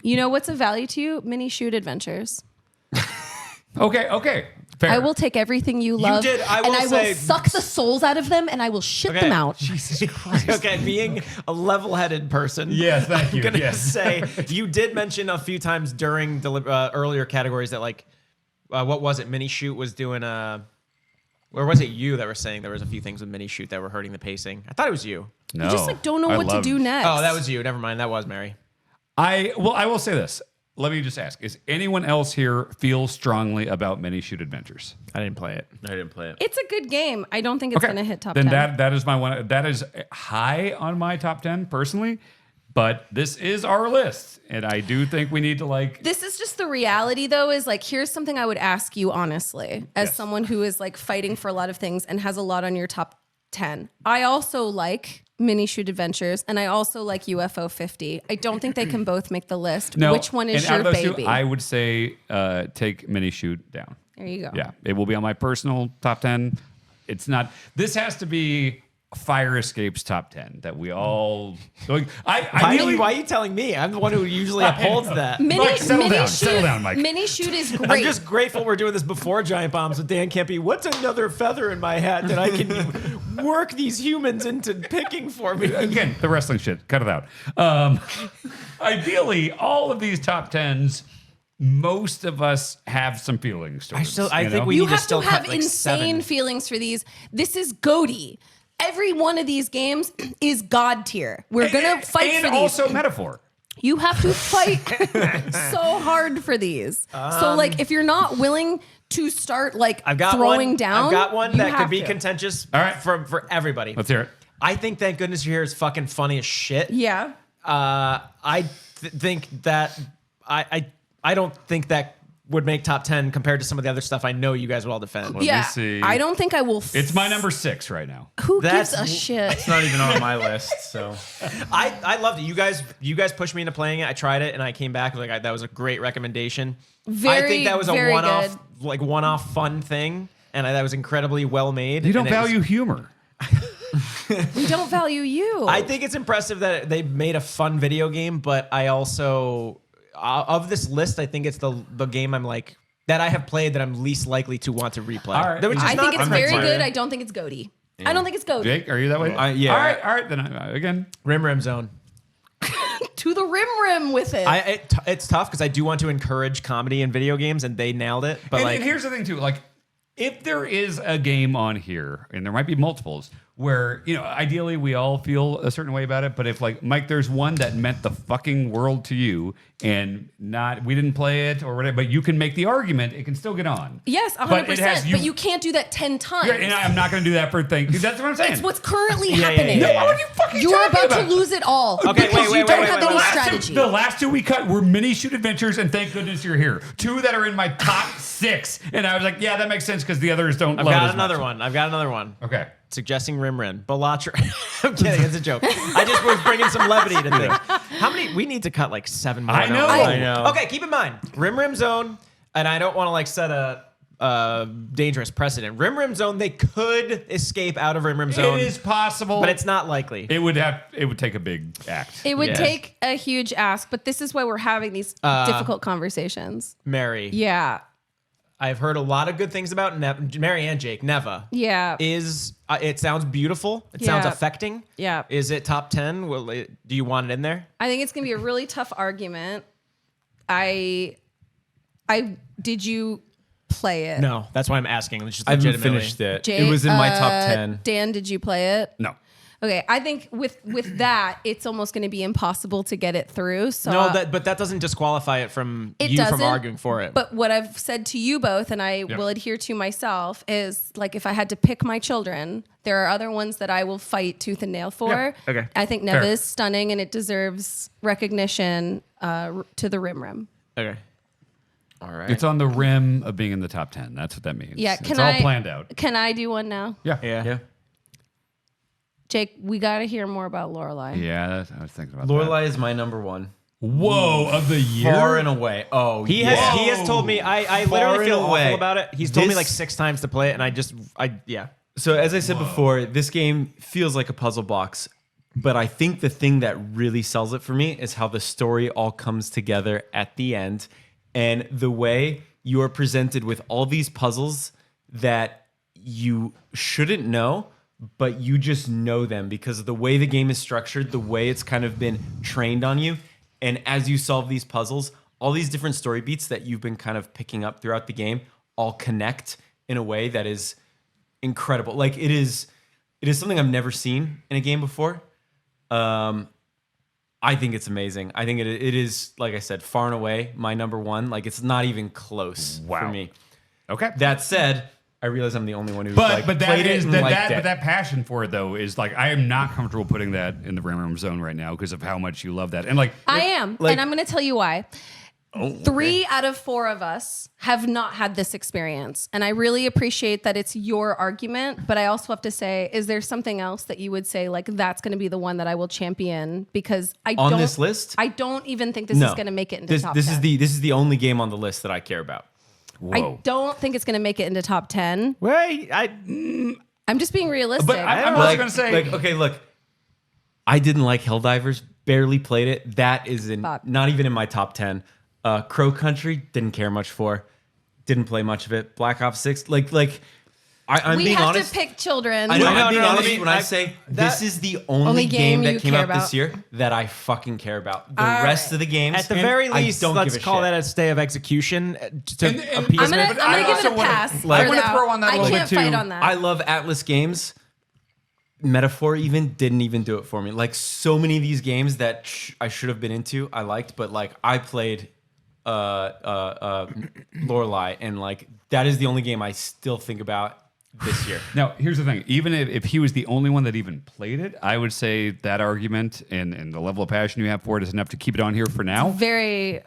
You know what's of value to you? Mini shoot adventures. okay, fair. I will take everything you love did. I and will I say- will suck the souls out of them and I will shit them out. Jesus Christ. Okay, being a level-headed person. Yes, thank you. I'm gonna Yes. say you did mention a few times during earlier categories that like, what was it? Mini Shoot was doing or was it you that were saying there was a few things with Mini Shoot that were hurting the pacing? I thought it was you. No, You just like don't know I what to love- do next. Oh, that was you. Never mind. That was Mary. I will say this. Let me just ask: is anyone else here feel strongly about Mini Shoot Adventures? I didn't play it. I didn't play it. It's a good game. I don't think it's going to hit top then 10. that is my one. That is high on my top 10 personally, but this is our list, and I do think we need to like. This is just the reality though, is like, here's something I would ask you honestly, as someone who is like fighting for a lot of things and has a lot on your top 10. I also like Mini Shoot Adventures and I also like UFO 50. I don't think they can both make the list. No, Which one is and out your of those baby? two, I would say take Mini Shoot down. There you go. Yeah, it will be on my personal top 10. It's not. This has to be Fire Escape's top 10 that we all. Like, Why are you telling me? I'm the one who usually upholds that. Mike, settle down, Mike. Mini Shoot is great. I'm just grateful we're doing this before Giant Bombs with Dan Campy. What's another feather in my hat that I can work these humans into picking for me? Again, the wrestling shit. Cut it out. Ideally, all of these top 10s, most of us have some feelings towards. I think we you need to have still to have cut, like, insane 7. feelings for these. This is goaty. Every one of these games is god tier. We're gonna fight and for these. also metaphor. You have to fight so hard for these. So like if you're not willing to start like throwing down, I've got one you that could have be to. contentious All right. for everybody. Let's hear it. I think Thank Goodness You're Here is fucking funny as shit. Yeah. Think that I don't think that would make top 10 compared to some of the other stuff I know you guys will all defend. Let me Yeah. see. I don't think I will. It's my number 6 right now. Who That's- gives a shit? It's not even on my list, so. I loved it. You guys pushed me into playing it. I tried it and I came back like that was a great recommendation. I think that was a very one-off fun thing, and that was incredibly well made. You don't and it was- value humor. We don't value you. I think it's impressive that they made a fun video game, but I also of this list, I think it's the game I'm like that I have played that I'm least likely to want to replay. All right. Which is I not think it's very unfair. good. I don't think it's goaty. I don't think it's goaty. Jake, are you that way? Yeah. All right. Then again, Rim Zone. To the rim with it. It's tough because I do want to encourage comedy in video games, and they nailed it. But and here's the thing too. Like, if there is a game on here, and there might be multiples, where ideally we all feel a certain way about it, but if like Mike, there's one that meant the fucking world to you, and we didn't play it or whatever, but you can make the argument, it can still get on. Yes, 100%. But it has But you can't do that 10 times. Yeah, and I'm not going to do that for things. That's what I'm saying. It's what's currently happening. yeah. What are you fucking You're talking about about? to lose it all. Okay, because wait, you don't wait, have wait, any wait. strategy. The last 2 we cut were mini shoot adventures, and thank goodness you're here. 2 that are in my top 6, and I was like, yeah, that makes sense because the others don't. I've love it got as another much. one. I've got another one. Okay. Suggesting Rim. Balatra. I'm kidding. It's a joke. I just was bringing some levity to things. How many? We need to cut like 7 more. I know. I know. Okay, keep in mind Rim Zone, and I don't want to like set a dangerous precedent. Rim Zone, they could escape out of Rim Zone. It is possible, but it's not likely. It would take a big act. It would Yeah. take a huge ask, but this is why we're having these difficult conversations. Mary, Yeah. I've heard a lot of good things about Mary and Jake. Neva Yeah. is. It sounds beautiful. It sounds Yeah. affecting. Yeah. Is it top 10? Do you want it in there? I think it's going to be a really tough argument. Did you play it? No, that's why I'm asking. It's just I haven't legitimately. finished it. Jay, It was in my top 10. Dan, did you play it? No. Okay, I think with that, it's almost going to be impossible to get it through. So No, but that doesn't disqualify it from it you doesn't, from arguing for it. But what I've said to you both, and I will adhere to myself, is like if I had to pick my children, there are other ones that I will fight tooth and nail for. Yeah, okay. I think Neva Fair. is stunning, and it deserves recognition to the rim. okay. All right. It's on the rim of being in the top 10. That's what that means. Yeah, it's all planned out. Can I do one now? Yeah. Yeah. Jake, we got to hear more about Lorelai. Yeah, I was thinking about Lorelai is my number 1. that. Whoa, of the year? Far and away. Oh, He yeah. has told me I Far literally and feel away. awful about it. He's told me This- like 6 times to play it, and yeah. So as I said before, this game feels like a puzzle box, but I think the thing that really sells it for me is how the story all comes together at the end, and the way you are presented with all these puzzles that you shouldn't know, but you just know them because of the way the game is structured, the way it's kind of been trained on you. And as you solve these puzzles, all these different story beats that you've been kind of picking up throughout the game all connect in a way that is incredible. Like it is something I've never seen in a game before. I think it's amazing. I think it is, like I said, far and away my number 1. Like it's not even close for Wow. me. Okay. That said, I realize I'm the only one who's But that played is it and liked that it. but that passion for it though is like I am not comfortable putting that in the Rim zone right now because of how much you love that. And like I am, like- and I'm going to tell you why. Oh, 3 out of 4 of us have not had this experience. And I really appreciate that it's your argument. But I also have to say, is there something else that you would say, like, that's going to be the one that I will champion? Because On this list? I don't even think this is going to make it into top 10. This is the only game on the list that I care about. whoa. I don't think it's going to make it into top 10. Wait, I'm just being realistic. But I'm also going to say like, okay, look, I didn't like Helldivers, barely played it. That is Bob. not even in my top 10. Crow Country, didn't care much for. Didn't play much of it. Black Ops 6, I'm we being have honest. to pick children. I know, No, I'm being no, honest let me- when I I- say that- this is the Only only game game you that came care out this about. year that I fucking care about. The All rest right. of the games, at the man, very I least, don't let's give a call shit. that a stay of execution to And- appease I'm me. gonna But I give it also a wanna- pass. like- for I wanna now. throw on that a I little can't bit, fight too. on that. I love Atlas games. metaphor didn't even do it for me. Like so many of these games that I should have been into, I liked, but like I played Lorelei, and like that is the only game I still think about this year. Now, here's the thing. Even if he was the only one that even played it, I would say that argument and the level of passion you have for it is enough to keep it on here for now. Very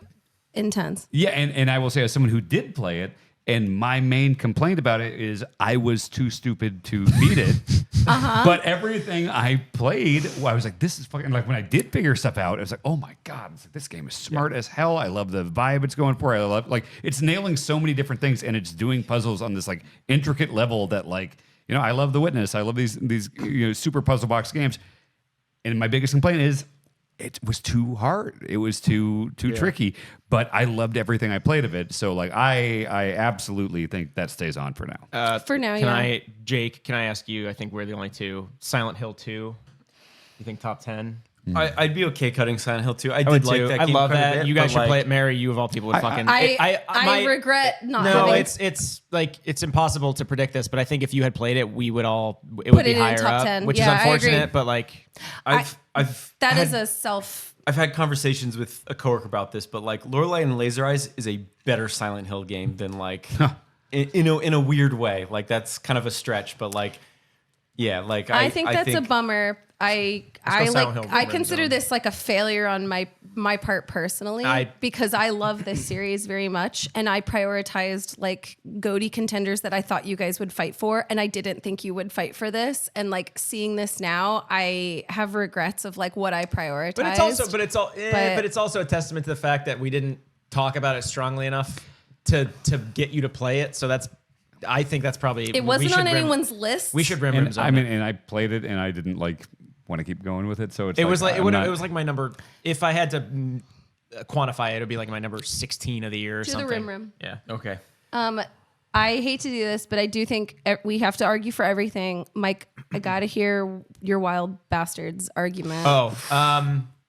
intense. Yeah, and I will say, as someone who did play it, and my main complaint about it is I was too stupid to beat it. But everything I played, I was like, this is fucking, like when I did figure stuff out, I was like, oh my God, this game is smart as hell. I love the vibe it's going for. I love, like, it's nailing so many different things, and it's doing puzzles on this like intricate level that, like, you know, I love The Witness. I love these you know, super puzzle box games. And my biggest complaint is it was too hard. It was too tricky. But I loved everything I played of it. So like I absolutely think that stays on for now. For now, Jake, can I ask you? I think we're the only two. Silent Hill 2. You think top 10? I'd be okay cutting Silent Hill 2. I would did like too. that I game love quite a that. bit, You guys but, should like, play it. Mary, you of all people would fucking. I regret not No, having it's like it's impossible to predict this, but I think if you had played it, it would Put be it in higher top up, 10. which Yeah, is I agree. unfortunate. But like, I've that had, is a self. I've had conversations with a coworker about this, but like Lorelei and Laser Eyes is a better Silent Hill game than like in a weird way. Like that's kind of a stretch, but like yeah, like I think that's a bummer. I Silent Hill I Rim consider Zone. this like a failure on my part personally because I love this series very much, and I prioritized like GOTY contenders that I thought you guys would fight for, and I didn't think you would fight for this. And like seeing this now, I have regrets of like what I prioritized. But it's also a testament to the fact that we didn't talk about it strongly enough to get you to play it. So I think that's probably it wasn't on anyone's list. We should Rim And Zone I mean, it. and I played it, and I didn't like want to keep going with it. So it's It was like I'm not- it was like my number. If I had to quantify it, it'd be like my number 16 of the year or Do something. the Rim. Yeah. okay. I hate to do this, but I do think we have to argue for everything. Mike, I gotta hear your Wild Bastards argument. Oh,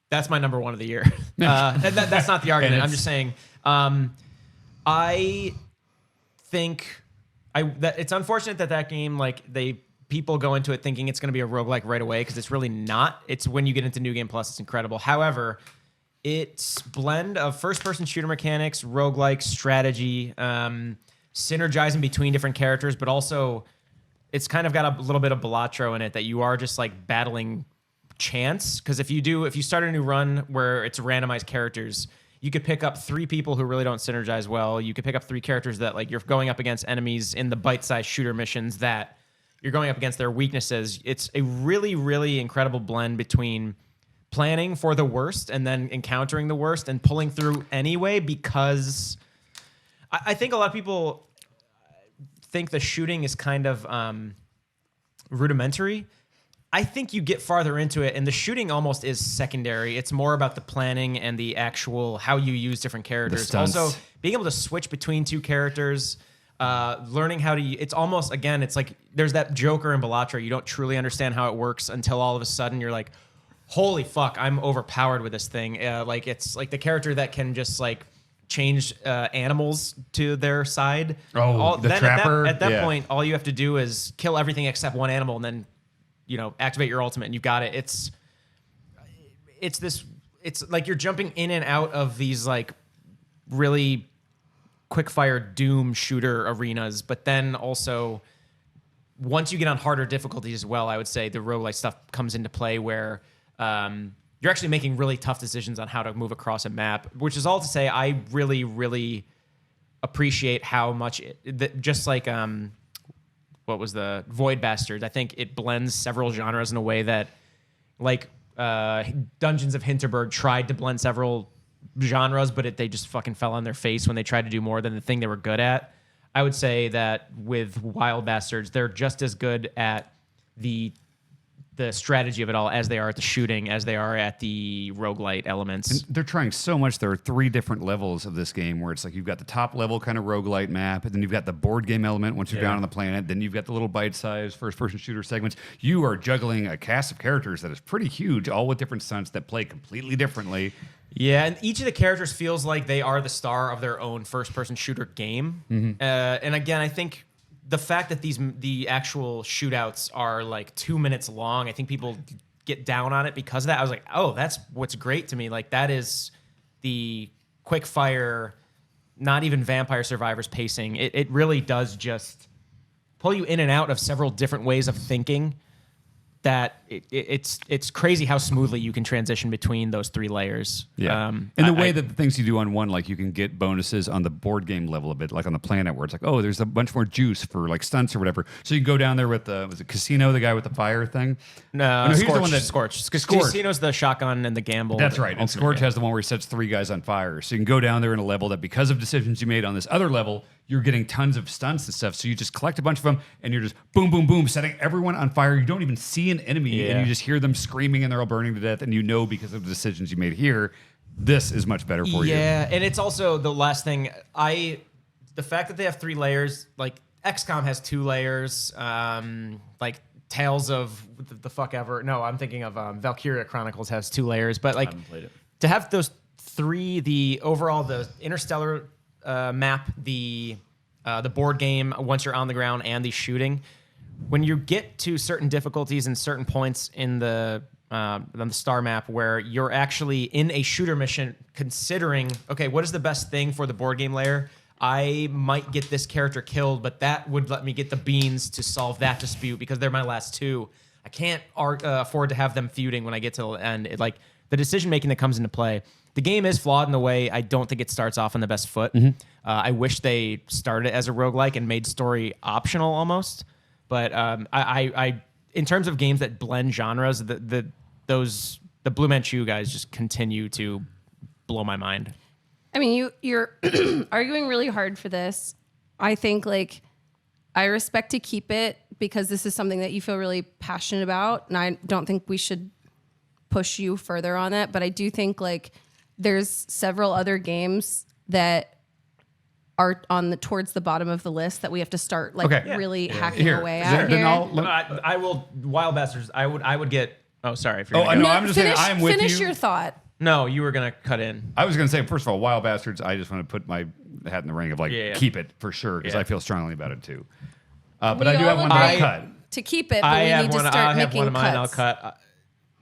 that's my number 1 of the year. That's not the argument. I'm just saying. I think that it's unfortunate that game, like people go into it thinking it's going to be a roguelike right away, because it's really not. It's when you get into New Game Plus, it's incredible. However, its blend of first-person shooter mechanics, roguelike strategy, synergizing between different characters, but also it's kind of got a little bit of Balatro in it, that you are just like battling chance. Because if you start a new run where it's randomized characters, you could pick up 3 people who really don't synergize well. You could pick up 3 characters that like you're going up against enemies in the bite-sized shooter missions that you're going up against their weaknesses. It's a really, really incredible blend between planning for the worst and then encountering the worst and pulling through anyway, because I think a lot of people think the shooting is kind of rudimentary. I think you get farther into it, and the shooting almost is secondary. It's more about the planning and the actual how you use different characters. Also, being able to switch between 2 characters, learning how to. It's almost, again, it's like there's that Joker in Balatro. You don't truly understand how it works until all of a sudden you're like, holy fuck, I'm overpowered with this thing. Like it's like the character that can just like change animals to their side. Oh, the trapper. At that point, all you have to do is kill everything except one animal, and then activate your ultimate, and you've got it. It's like you're jumping in and out of these like really quick-fire Doom shooter arenas, but then also once you get on harder difficulties as well, I would say the roguelike stuff comes into play where you're actually making really tough decisions on how to move across a map, which is all to say I really, really appreciate how much just like what was the Void Bastards, I think it blends several genres in a way that like Dungeons of Hinterberg tried to blend several genres, but they just fucking fell on their face when they tried to do more than the thing they were good at. I would say that with Wild Bastards, they're just as good at the strategy of it all as they are at the shooting, as they are at the roguelite elements. And they're trying so much. There are 3 different levels of this game where it's like you've got the top level kind of roguelite map, and then you've got the board game element once you're down on the planet. Then you've got the little bite-sized first-person shooter segments. You are juggling a cast of characters that is pretty huge, all with different stunts that play completely differently. Yeah, and each of the characters feels like they are the star of their own first-person shooter game. Mm-hmm. And again, I think the fact that the actual shootouts are like 2 minutes long, I think people get down on it because of that. I was like, oh, that's what's great to me. Like that is the quick fire, not even Vampire Survivors pacing. It really does just pull you in and out of several different ways of thinking. That it's crazy how smoothly you can transition between those 3 layers. Yeah, and the way that the things you do on one, like you can get bonuses on the board game level a bit, like on the planet, where it's like, oh, there's a bunch more juice for like stunts or whatever. So you can go down there with was it Casino, the guy with the fire thing? No, he's Scorch. the one that Scorch. Scorch. Casino's the shotgun and the gamble. That's right. And Scorch has the one where he sets 3 guys on fire. So you can go down there in a level that because of decisions you made on this other level, you're getting tons of stunts and stuff. So you just collect a bunch of them and you're just boom, boom, boom, setting everyone on fire. You don't even see an enemy and you just hear them screaming and they're all burning to death. And you know, because of the decisions you made here, this is much better for you. Yeah. And it's also the last thing the fact that they have 3 layers, like XCOM has 2 layers, like Tales of the fuck ever. No, I'm thinking of Valkyria Chronicles has 2 layers, but like to have those 3, the Interstellar map, the board game once you're on the ground, and the shooting. When you get to certain difficulties and certain points in on the star map where you're actually in a shooter mission, considering, okay, what is the best thing for the board game layer? I might get this character killed, but that would let me get the beans to solve that dispute because they're my last 2. I can't afford to have them feuding when I get to the end. Like the decision making that comes into play. The game is flawed in the way I don't think it starts off on the best foot. I wish they started it as a roguelike and made story optional almost. But I in terms of games that blend genres, the Blue Manchu guys just continue to blow my mind. I mean, you're arguing really hard for this. I think like I respect to keep it because this is something that you feel really passionate about, and I don't think we should push you further on that. But I do think like there's several other games that are towards the bottom of the list that we have to start like really hacking away at here. I will Wild Bastards. I would get. Oh, sorry. I know. I'm just saying. I'm with you. Finish your thought. No, you were gonna cut in. I was gonna say, first of all, Wild Bastards. I just want to put my hat in the ring of like keep it for sure because I feel strongly about it too. But I do have one that I cut to keep it. But we need to start making one of mine. cuts. I'll cut.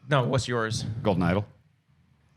No, what's yours? Golden Idol.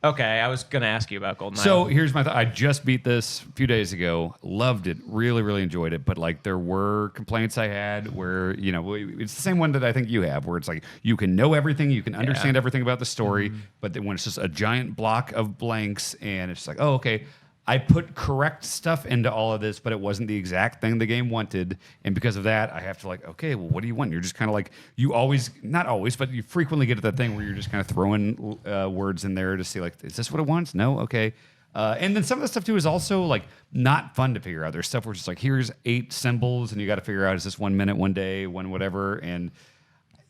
Okay, I was going to ask you about Golden So Idol. here's my thought. I just beat this a few days ago. Loved it. Really, really enjoyed it. But like there were complaints I had where, it's the same one that I think you have, where it's like you can know everything, you can understand everything about the story, but then when it's just a giant block of blanks and it's like, oh, okay, I put correct stuff into all of this, but it wasn't the exact thing the game wanted. And because of that, I have to like, okay, well, what do you want? You're just kind of like, you always, not always, but you frequently get to that thing where you're just kind of throwing words in there to see like, is this what it wants? No? Okay. And then some of the stuff too is also like not fun to figure out. There's stuff where it's just like, here's 8 symbols and you got to figure out, is this 1 minute, 1 day, 1 whatever. And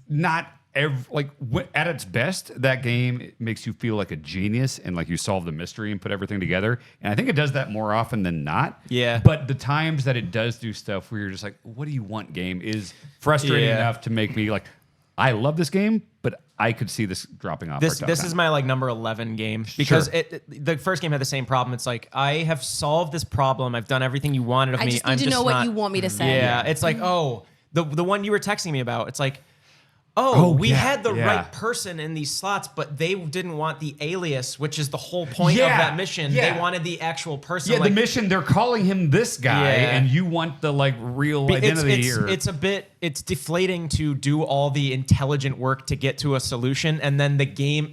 not at its best, that game makes you feel like a genius and like you solve the mystery and put everything together. And I think it does that more often than not. Yeah. But the times that it does do stuff where you're just like, what do you want, game, is frustrating enough to make me like, I love this game, but I could see this dropping off. This is my like number 11 game because the first game had the same problem. It's like, I have solved this problem. I've done everything you wanted of me. I just need to know what you want me to say. Yeah. It's like, the one you were texting me about. It's like, we had the right person in these slots, but they didn't want the alias, which is the whole point of that mission. Yeah. They wanted the actual person. Yeah, the mission, they're calling him this guy, and you want the like real identity here. It's deflating to do all the intelligent work to get to a solution, and then the game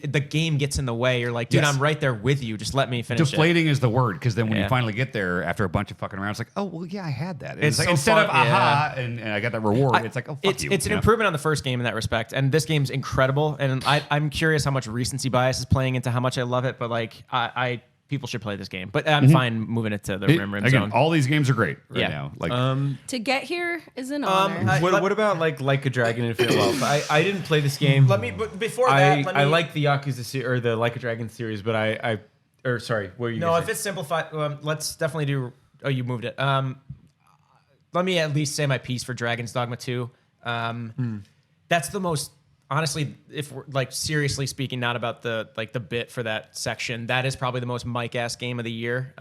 gets in the way. You're like, dude, I'm right there with you. Just let me finish. Deflating is the word, because then when you finally get there after a bunch of fucking around, it's like, oh well, yeah, I had that. It's like, so instead fun, of aha, and I got that reward. It's like, oh, fuck you. It's an improvement on the first game in that respect, and this game's incredible. And I'm curious how much recency bias is playing into how much I love it, but like people should play this game. But I'm fine moving it to the Rim Zone. All these games are great right now. Like to get here is an honor. What about like a Dragon Infinite Wealth? I didn't play this game. Before that, I like the Yakuza or the Like a Dragon series, but sorry, what were you? No, if it's simplified, let's definitely do. Oh, you moved it. Let me at least say my piece for Dragon's Dogma 2. That's the most. Honestly, if we're like seriously speaking, not about the bit for that section, that is probably the most Mike-ass game of the year.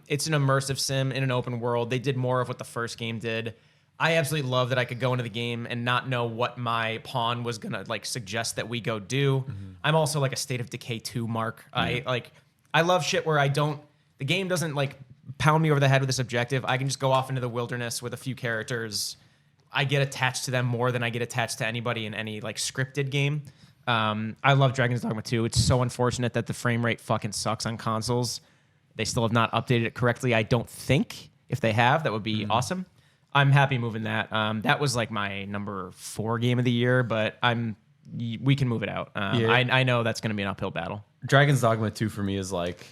It's an immersive sim in an open world. They did more of what the first game did. I absolutely love that I could go into the game and not know what my pawn was gonna like suggest that we go do. I'm also like a State of Decay 2 mark. I love shit where the game doesn't like pound me over the head with this objective. I can just go off into the wilderness with a few characters. I get attached to them more than I get attached to anybody in any like scripted game. I love Dragon's Dogma 2. It's so unfortunate that the frame rate fucking sucks on consoles. They still have not updated it correctly. I don't think. If they have, that would be awesome. I'm happy moving that. That was like my number 4 game of the year, but we can move it out. I know that's going to be an uphill battle. Dragon's Dogma 2 for me is like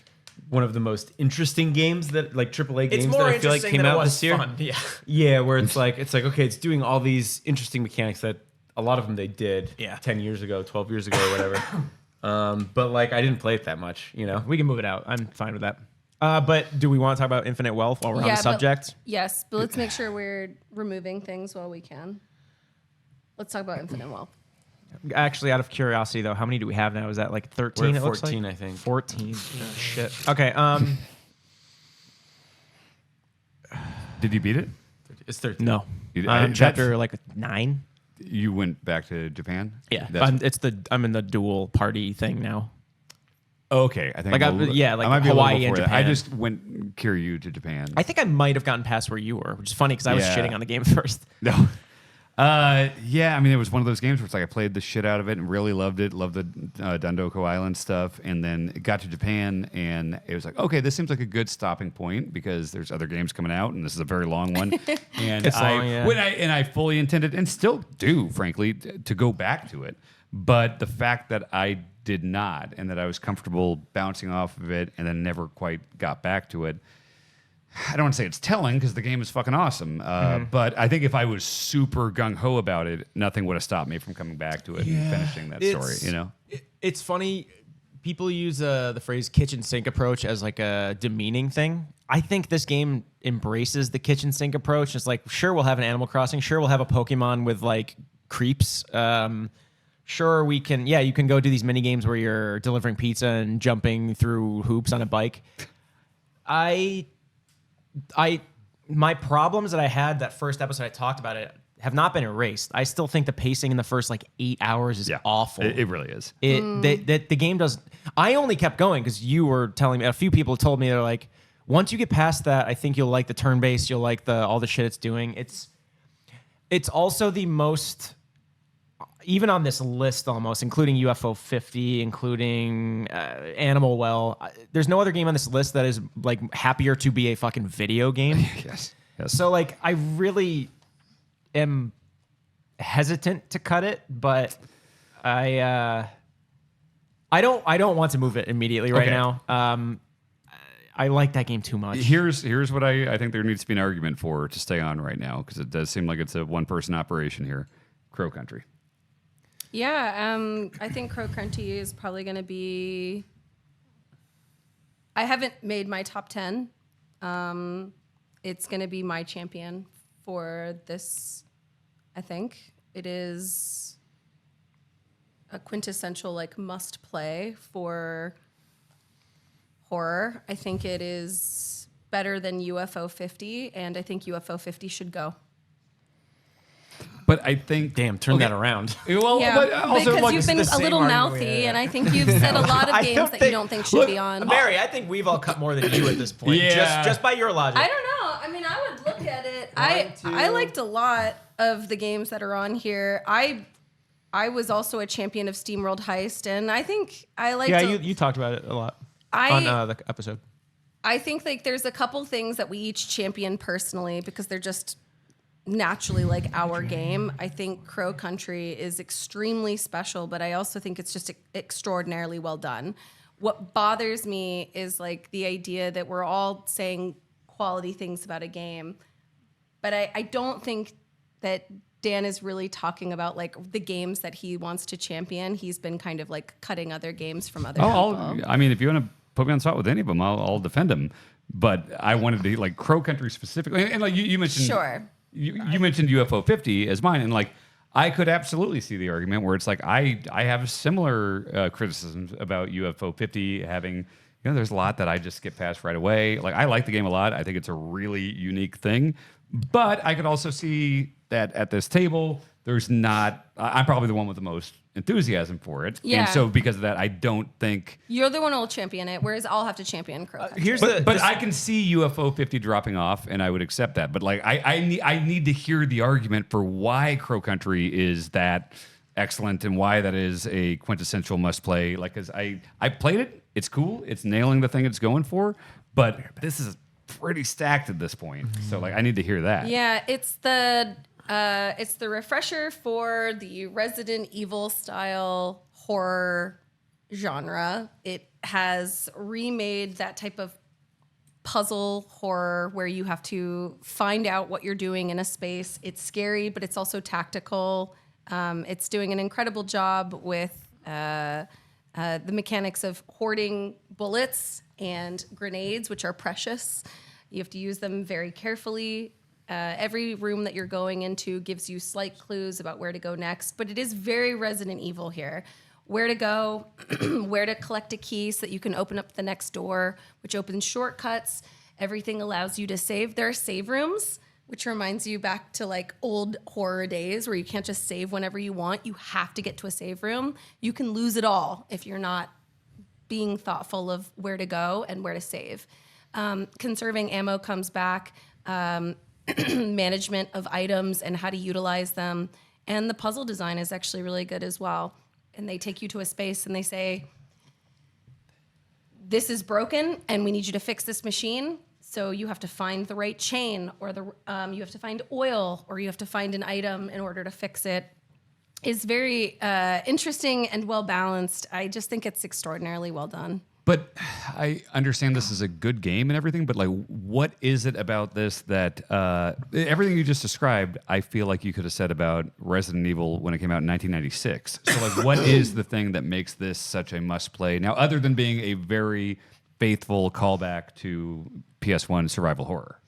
one of the most interesting games that like AAA games that I feel like came out this year. Fun. Yeah. Yeah, where it's like okay, it's doing all these interesting mechanics that a lot of them they did 10 years ago, 12 years ago, or whatever. But like I didn't play it that much, you know. We can move it out. I'm fine with that. But do we want to talk about Infinite Wealth while we're on the subject? Yes, but let's make sure we're removing things while we can. Let's talk about Infinite Wealth. Actually, out of curiosity, though, how many do we have now? Is that like 13? We're at it looks 14, like? I think. 14. Oh, shit. Okay. Did you beat it? It's 13. No. That's- Chapter like 9. You went back to Japan? Yeah. That's- I'm in the dual party thing now. Okay, I think Like, I'm a little- like I might be a little Hawaii and before that. I Japan. just went Kiryu to Japan. I think I might have gotten past where you were, which is funny because I was Yeah. shitting on the game first. No. Yeah, I mean, it was one of those games where it's like I played the shit out of it and really loved it. Loved the Dondoko Island stuff. And then it got to Japan and it was like, okay, this seems like a good stopping point because there's other games coming out and this is a very long one. And It's long, yeah. I fully intended and still do, frankly, to go back to it. But the fact that I did not and that I was comfortable bouncing off of it and then never quite got back to it, I don't want to say it's telling because the game is fucking awesome. But I think if I was super gung-ho about it, nothing would have stopped me from coming back to it and finishing that story, you know? It's funny. People use the phrase kitchen sink approach as like a demeaning thing. I think this game embraces the kitchen sink approach. It's like, sure, we'll have an Animal Crossing. Sure, we'll have a Pokemon with like creeps. Sure, we can. Yeah, you can go do these mini games where you're delivering pizza and jumping through hoops on a bike. My problems that I had that first episode I talked about it have not been erased. I still think the pacing in the first like 8 hours is awful. It really is. The game does. I only kept going because you were telling me. A few people told me they're like, once you get past that, I think you'll like the turn based. You'll like all the shit it's doing. It's also the most. Even on this list almost, including UFO 50, including Animal Well, there's no other game on this list that is like happier to be a fucking video game. Yes. So like I really am hesitant to cut it, but I don't want to move it immediately right now. I like that game too much. Here's what I think there needs to be an argument for to stay on right now because it does seem like it's a one-person operation here. Crow Country. Yeah, I think Crow Country is probably going to be. I haven't made my top 10. It's going to be my champion for this. I think it is a quintessential like must play for horror. I think it is better than UFO 50, and I think UFO 50 should go. But I think... Damn, turn that around. Well, Yeah, but also, because like, you've been a little mouthy, and I think you've said a lot of games that you don't think should be on. Mary, I think we've all cut more than you at this point. Yeah. Just by your logic. I don't know. I mean, I would look at it. I liked a lot of the games that are on here. I was also a champion of SteamWorld Heist, and I think I liked. Yeah, you talked about it a lot on the episode. I think like there's a couple things that we each champion personally because they're just naturally like our game. I think Crow Country is extremely special, but I also think it's just extraordinarily well done. What bothers me is like the idea that we're all saying quality things about a game, but I don't think that Dan is really talking about like the games that he wants to champion. He's been kind of like cutting other games from other people. I mean, if you want to put me on spot with any of them, I'll defend them. But I wanted to like Crow Country specifically, and like you mentioned, Sure. You mentioned UFO 50 as mine, and like I could absolutely see the argument where it's like I have similar criticisms about UFO 50 having there's a lot that I just skip past right away. Like I like the game a lot. I think it's a really unique thing, but I could also see that at this table, there's not. I'm probably the one with the most enthusiasm for it, Yeah. and so because of that, I don't think You're the one who will champion it, whereas I'll have to champion Crow Country. Here's But I can see UFO 50 dropping off, and I would accept that. But like, I need to hear the argument for why Crow Country is that excellent and why that is a quintessential must play. Like, because I played it, it's cool, it's nailing the thing it's going for, but this is pretty stacked at this point. So like, I need to hear that. Yeah, it's the refresher for the Resident Evil style horror genre. It has remade that type of puzzle horror where you have to find out what you're doing in a space. It's scary, but it's also tactical. It's doing an incredible job with the mechanics of hoarding bullets and grenades, which are precious. You have to use them very carefully. Every room that you're going into gives you slight clues about where to go next, but it is very Resident Evil here. Where to go, where to collect a key so that you can open up the next door, which opens shortcuts. Everything allows you to save. There are save rooms, which reminds you back to like old horror days where you can't just save whenever you want. You have to get to a save room. You can lose it all if you're not being thoughtful of where to go and where to save. Conserving ammo comes back. Management of items and how to utilize them. And the puzzle design is actually really good as well. And they take you to a space and they say, this is broken and we need you to fix this machine. So you have to find the right chain or you have to find oil or you have to find an item in order to fix it. It's very interesting and well balanced. I just think it's extraordinarily well done. But I understand this is a good game and everything, but like, what is it about this that everything you just described, I feel like you could have said about Resident Evil when it came out in 1996. So like, what is the thing that makes this such a must play now, other than being a very faithful callback to PS1 survival horror?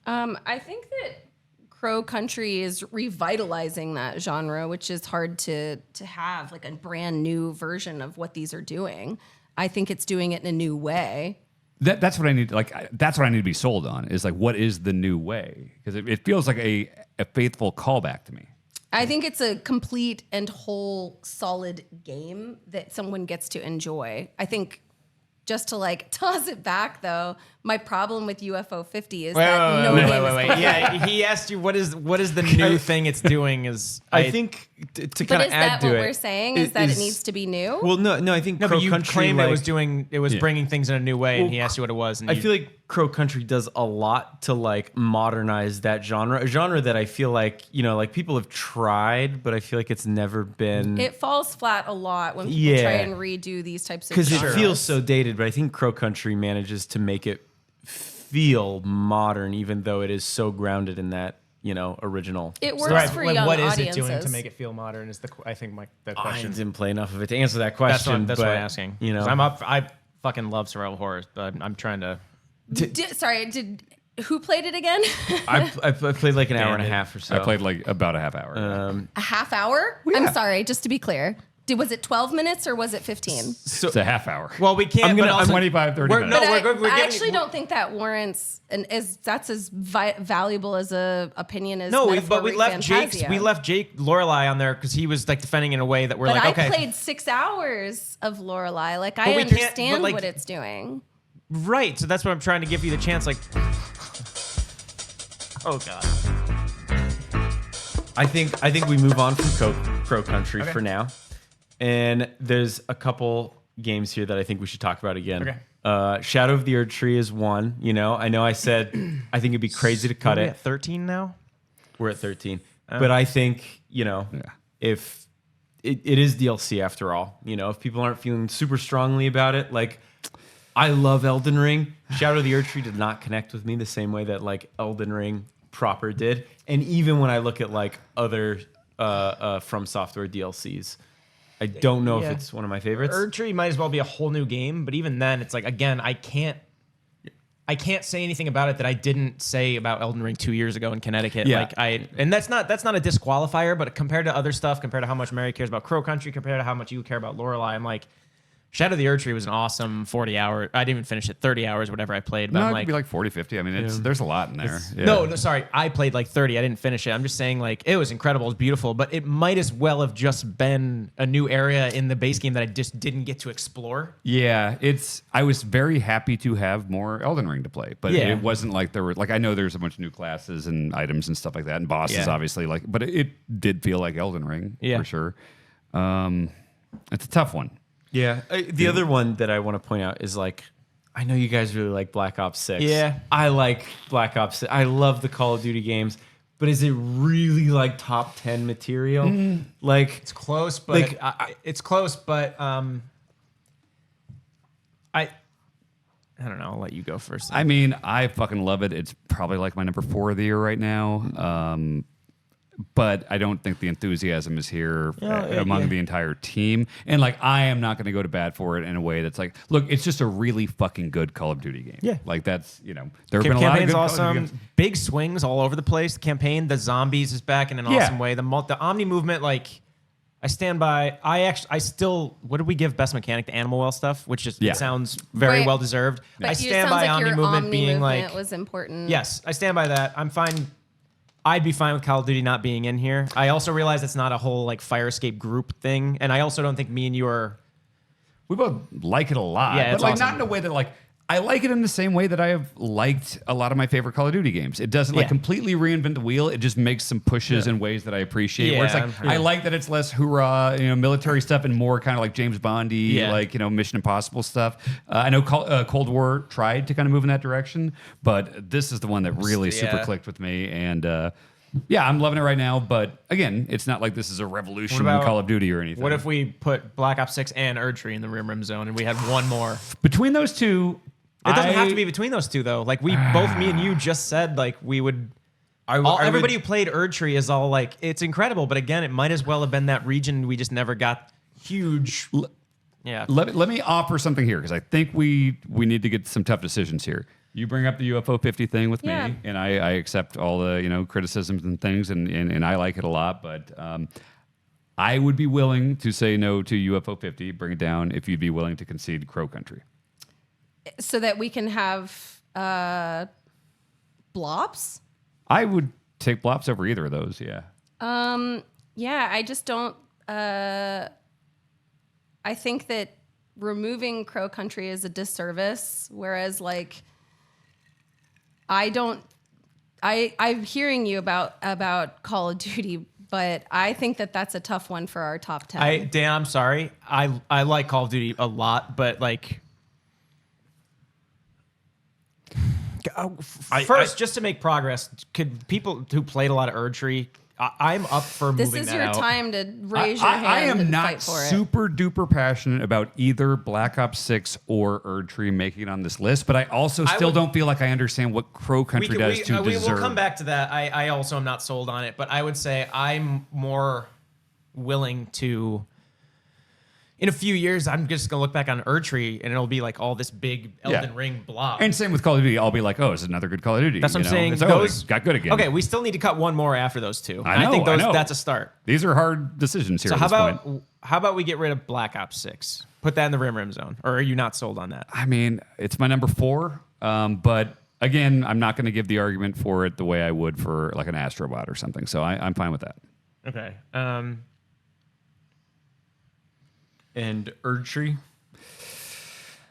I think that Crow Country is revitalizing that genre, which is hard to have like a brand new version of what these are doing. I think it's doing it in a new way. That's what I need. Like that's what I need to be sold on. Is like, what is the new way? Because it feels like a faithful callback to me. I think it's a complete and whole solid game that someone gets to enjoy. I think just to like toss it back though, my problem with UFO 50 is that no game is Yeah, he asked you what is the new thing it's doing is I think to But kind of is add that to what it. we're saying? Is that it needs to be new? Well, no, I think no, Crow but you Country claimed like, it was bringing things in a new way, and he Well, asked you what it was. And I you, feel like Crow Country does a lot to like modernize that genre, a genre that I feel like like people have tried, but I feel like it's never been It falls flat a lot when people try Yeah. and redo these types of because it genres. feels so dated. But I think Crow Country manages to make it feel modern, even though it is so grounded in that original. It works right, for like, young what is audiences. it doing to make it feel modern? Is I think the I question. didn't play enough of it to answer that That's question. what but, I'm asking. 'Cause I'm up. I fucking love survival horror, but I'm trying to. Who played it again? I played like an hour and a Damn it. half or so. I played like about a half hour. A half hour? yeah. I'm sorry, just to be clear. Was it 12 minutes or was it 15? it's a half hour. Well, we can't. I'm gonna- but also, 25, 30 we're- minutes. No, But we're I giving, actually don't think that warrants that's as valuable as a opinion as No, Metaphor we left Fantasia. Jake Lorelei on there because he was like defending in a way that we're But like, okay, I played 6 hours of Lorelei. Like I we can't- but, understand like- what it's doing. right. So that's what I'm trying to give you the chance. Like, oh god. I think we move on from Crow Country for now. And there's a couple games here that I think we should talk about again. Okay. Shadow of the Erd Tree is one. I know I said I think it'd be crazy to cut Are we it. at 13 now? We're at 13. But I think, if it is DLC after all, if people aren't feeling super strongly about it, like I love Elden Ring. Shadow of the Erd Tree did not connect with me the same way that like Elden Ring proper did. And even when I look at like other From Software DLCs, I don't know if it's one of my favorites. Erd Tree might as well be a whole new game, but even then, it's like again, I can't say anything about it that I didn't say about Elden Ring 2 years ago in Connecticut. Yeah. And that's not a disqualifier, but compared to other stuff, compared to how much Mary cares about Crow Country, compared to how much you care about Lorelei, I'm like, Shadow of the Erdtree was an awesome 40 hour. I didn't even finish it, 30 hours, whatever I played. But No, I'm it like, could be like 40, 50. I mean, there's a lot in there. Yeah. no, sorry. I played like 30. I didn't finish it. I'm just saying, like, it was incredible. It was beautiful, but it might as well have just been a new area in the base game that I just didn't get to explore. Yeah, I was very happy to have more Elden Ring to play, but Yeah. it wasn't like there were I know there's a bunch of new classes and items and stuff like that, and bosses Yeah. obviously but it did feel like Elden Ring for sure. It's a tough one. Yeah. The other one that I want to point out is like, I know you guys really like Black Ops 6. Yeah. I like Black Ops 6. I love the Call of Duty games, but is it really like top 10 material? Like, It's close, but Like, it's close, but I don't know. I'll let you go first. I mean, I fucking love it. It's probably like my number 4 of the year right now. But I don't think the enthusiasm is here among the entire team. And like, I am not going to go to bat for it in a way that's like, look, it's just a really fucking good Call of Duty game. Yeah. Like that's, there have been a lot of Campaign's good Call of Duty awesome. games. Big swings all over the place. The campaign, the zombies is back in an awesome way. The Omni movement, like, I stand by. I still. What did we give best mechanic? The Animal Well stuff, which is it sounds very Right. well deserved. But I it stand sounds by like Omni your movement Omni being movement like was important. yes, I stand by that. I'm fine. I'd be fine with Call of Duty not being in here. I also realize it's not a whole like fire escape group thing, and I also don't think me and you are. We both like it a lot, Yeah, but it's like awesome. not in a way that like I like it in the same way that I have liked a lot of my favorite Call of Duty games. It doesn't like Yeah. completely reinvent the wheel. It just makes some pushes in ways that I appreciate. Where it's Yeah, like I like that it's less hoorah, military stuff and more kind of like James Bondy, like Mission Impossible stuff. I know Cold War tried to kind of move in that direction, but this is the one that really super clicked with me and. Yeah, I'm loving it right now, but again, it's not like this is a revolution in about- Call of Duty or anything. What if we put Black Ops 6 and Erdtree in the Rim Zone, and we had one more? Between those two, It doesn't have to be between those two, though. Like, we both, me and you, just said, like, we would. Everybody who played Erdtree is all like, it's incredible, but again, it might as well have been that region we just never got huge. Yeah. Let me offer something here because I think we need to get some tough decisions here. You bring up the UFO 50 thing with Yeah. me, and I accept all the criticisms and things, and I like it a lot. But I would be willing to say no to UFO 50, bring it down if you'd be willing to concede Crow Country. So that we can have blobs. I would take Blops over either of those. Yeah. Yeah, I just don't. I think that removing Crow Country is a disservice, whereas like I'm hearing you about Call of Duty, but I think that that's a tough one for our top 10. Dan, I'm sorry. I like Call of Duty a lot, but like. First, just to make progress, could people who played a lot of Erdtree, I'm up for This moving is that your out. time to raise your hand I am and not fight for it. super duper passionate about either Black Ops 6 or Erdtree making it on this list, but I also still don't feel like I understand what Crow Country does to deserve. We'll come back to that. I also am not sold on it, but I would say I'm more willing to. In a few years, I'm just gonna look back on Erdtree and it'll be like all this big Elden Ring blob. And same with Call of Duty. I'll be like, oh, it's another good Call of Duty. That's what I'm saying. It's, Those they got good again. Okay, we still need to cut one more after those two. I know, think I know. that's a start. These are hard decisions here. So at how this about point. we get rid of Black Ops 6? Put that in the Rim Zone, or are you not sold on that? I mean, it's my number 4, but again, I'm not going to give the argument for it the way I would for like an Astrobot or something. So I'm fine with that. Okay. and Erdtree.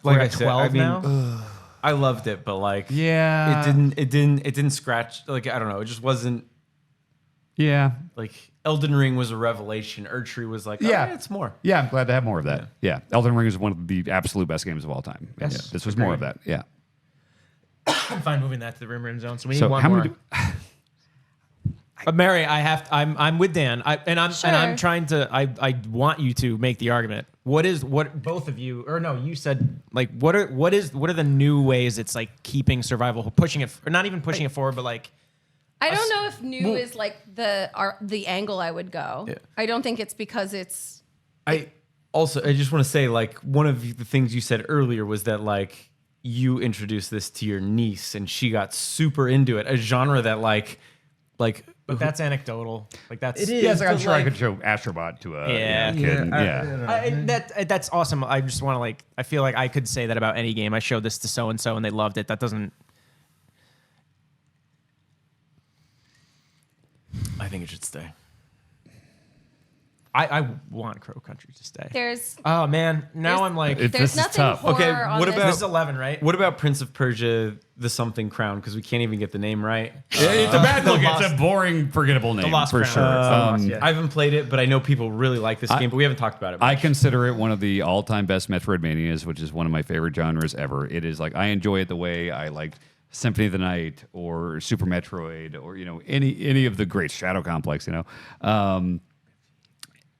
We're at 12 now. I loved it, but like, Yeah. it didn't scratch. Like, I don't know. It just wasn't Yeah. like Elden Ring was a revelation. Erdtree was like, Yeah. it's more. Yeah, I'm glad to have more of that. Yeah. Elden Ring is one of the absolute best games of all time. Yes, Yeah, this was more of that. Yeah. I'm fine moving that to the Rim Zone. So we need So one how more. many? Mary, I'm with Dan. I'm Sure. trying to. I want you to make the argument. What both of you, or no, you said like what are the new ways it's like keeping survival, pushing it, or not even pushing it forward, but like I don't know if new is like the angle I would go. Yeah. I don't think it's because it's I just want to say, like, one of the things you said earlier was that like you introduced this to your niece and she got super into it. A genre that like But that's anecdotal. Like that's It is. Yeah, it's like, I'm but, sure I like- could show Astrobot to a Yeah. kid. that's awesome. I just want to like. I feel like I could say that about any game. I showed this to so and so and they loved it. That doesn't. I think it should stay. I want Crow Country to stay. There's Oh man, now There's- I'm like. This there's is nothing tough. horror Okay, on what this. about- This is 11, right? What about Prince of Persia: The Something Crown? Because we can't even get the name right. It's a bad The look. Lost- It's a boring, forgettable name Lost for Crown. sure. Lost, yeah. I haven't played it, but I know people really like this game. But we haven't talked about it. I much. consider it one of the all-time best Metroidvanias, which is one of my favorite genres ever. It is like I enjoy it the way I liked Symphony of the Night or Super Metroid or any of the great Shadow Complex.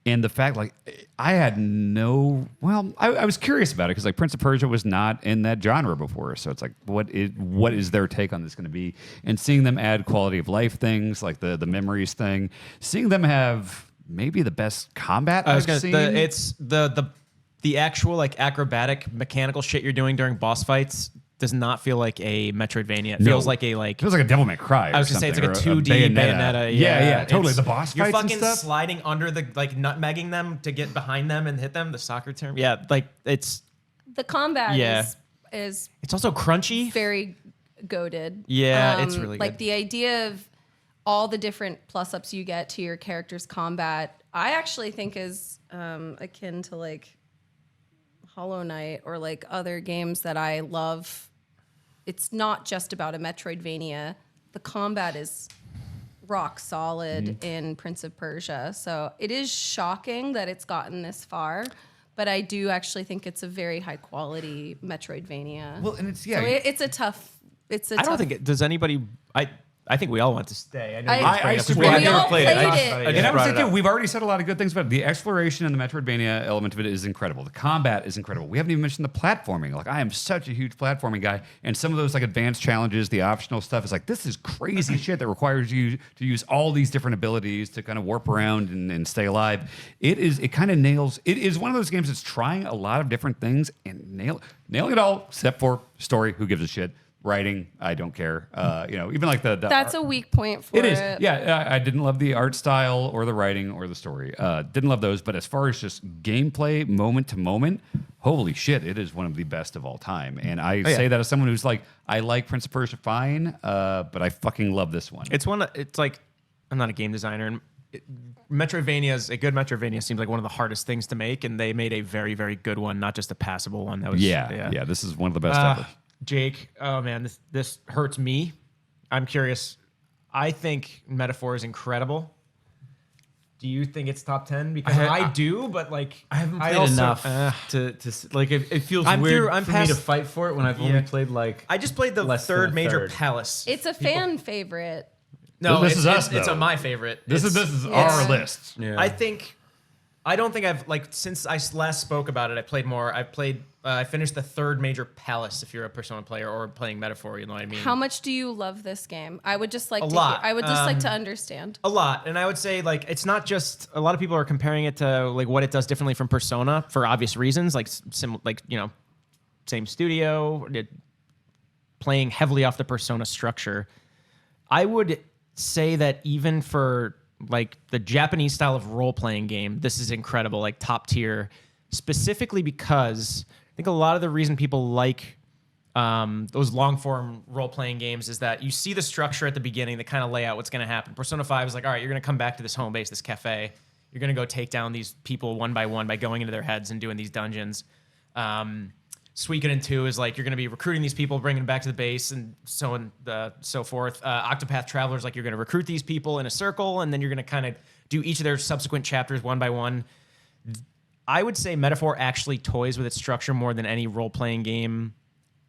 And the fact, like, I had I was curious about it because, like, Prince of Persia was not in that genre before. So it's like, what is their take on this going to be? And seeing them add quality of life things, like the memories thing, seeing them have maybe the best combat I was I've seen. it's the actual like acrobatic mechanical shit you're doing during boss fights does not feel like a Metroidvania. It feels like It feels like a Devil May Cry. I was gonna say it's like a 2D Bayonetta. Yeah, totally. It's- The boss You're fights and fucking stuff. sliding under the like nutmegging them to get behind them and hit them. The soccer term. Yeah, like it's the combat Yeah. is it's also crunchy. very goated. Yeah, it's really like good. the idea of all the different plus ups you get to your character's combat. I actually think is akin to like Hollow Knight or like other games that I love. It's not just about a Metroidvania. The combat is rock solid in Prince of Persia. So it is shocking that it's gotten this far, but I do actually think it's a very high quality Metroidvania. Well, and it's So it's a tough. It's a. I don't tough, think it does anybody. I think we all want to stay. I know I- you just bring I it up. super- we I've never all played played it. it. I just And I would brought say it too, up. we've already said a lot of good things about it. The exploration and the Metroidvania element of it is incredible. The combat is incredible. We haven't even mentioned the platforming. Like, I am such a huge platforming guy, and some of those like advanced challenges, the optional stuff is like, this is crazy shit that requires you to use all these different abilities to kind of warp around and stay alive. It kind of nails. It is one of those games that's trying a lot of different things and nailing it all, except for story. Who gives a shit? Writing, I don't care. Even like the That's a weak point for it is. it. Yeah, I didn't love the art style or the writing or the story. Didn't love those. But as far as just gameplay, moment to moment, holy shit, it is one of the best of all time. And I say that as someone who's like, I like Prince of Persia fine, but I fucking love this one. It's one. It's like I'm not a game designer, and a good Metroidvania seems like one of the hardest things to make, and they made a very, very good one, not just a passable one. That was yeah. This is one of the best ever. Jake, oh man, this hurts me. I'm curious. I think Metaphor is incredible. Do you think it's top 10? Because I do, but like I haven't played also- enough to like. It feels I'm weird through- I'm for me to past- fight for it when I've Yeah. only played like. I just played the Less than third a major third. palace. It's a fan favorite. No, This is us, It's though. on my favorite. This is Yeah. our list. Yeah. I don't think I've like since I last spoke about it. I played more. I finished the third major palace. If you're a Persona player or playing Metaphor, you know what I mean. How much do you love this game? I would just like A to. lot. I would just like to understand. A lot, and I would say like it's not just a lot of people are comparing it to like what it does differently from Persona for obvious reasons, like same studio, playing heavily off the Persona structure. I would say that even for like the Japanese style of role-playing game, this is incredible, like top tier, specifically because I think a lot of the reason people like those long-form role-playing games is that you see the structure at the beginning, they kind of lay out what's going to happen. Persona 5 is like, all right, you're going to come back to this home base, this cafe. You're going to go take down these people one by one by going into their heads and doing these dungeons. Suikoden 2 is like you're going to be recruiting these people, bringing them back to the base, and so on, so forth. Octopath Traveler is like you're going to recruit these people in a circle, and then you're going to kind of do each of their subsequent chapters one by one. I would say Metaphor actually toys with its structure more than any role-playing game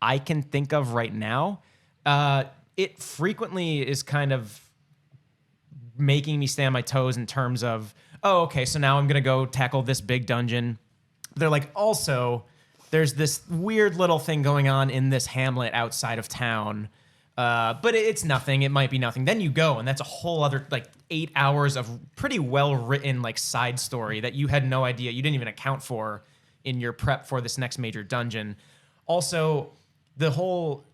I can think of right now. It frequently is kind of making me stay on my toes in terms of, oh, okay, so now I'm going to go tackle this big dungeon. They're like, also, there's this weird little thing going on in this hamlet outside of town, but it's nothing. It might be nothing. Then you go, and that's a whole other like 8 hours of pretty well written like side story that you had no idea, you didn't even account for in your prep for this next major dungeon. Also, the whole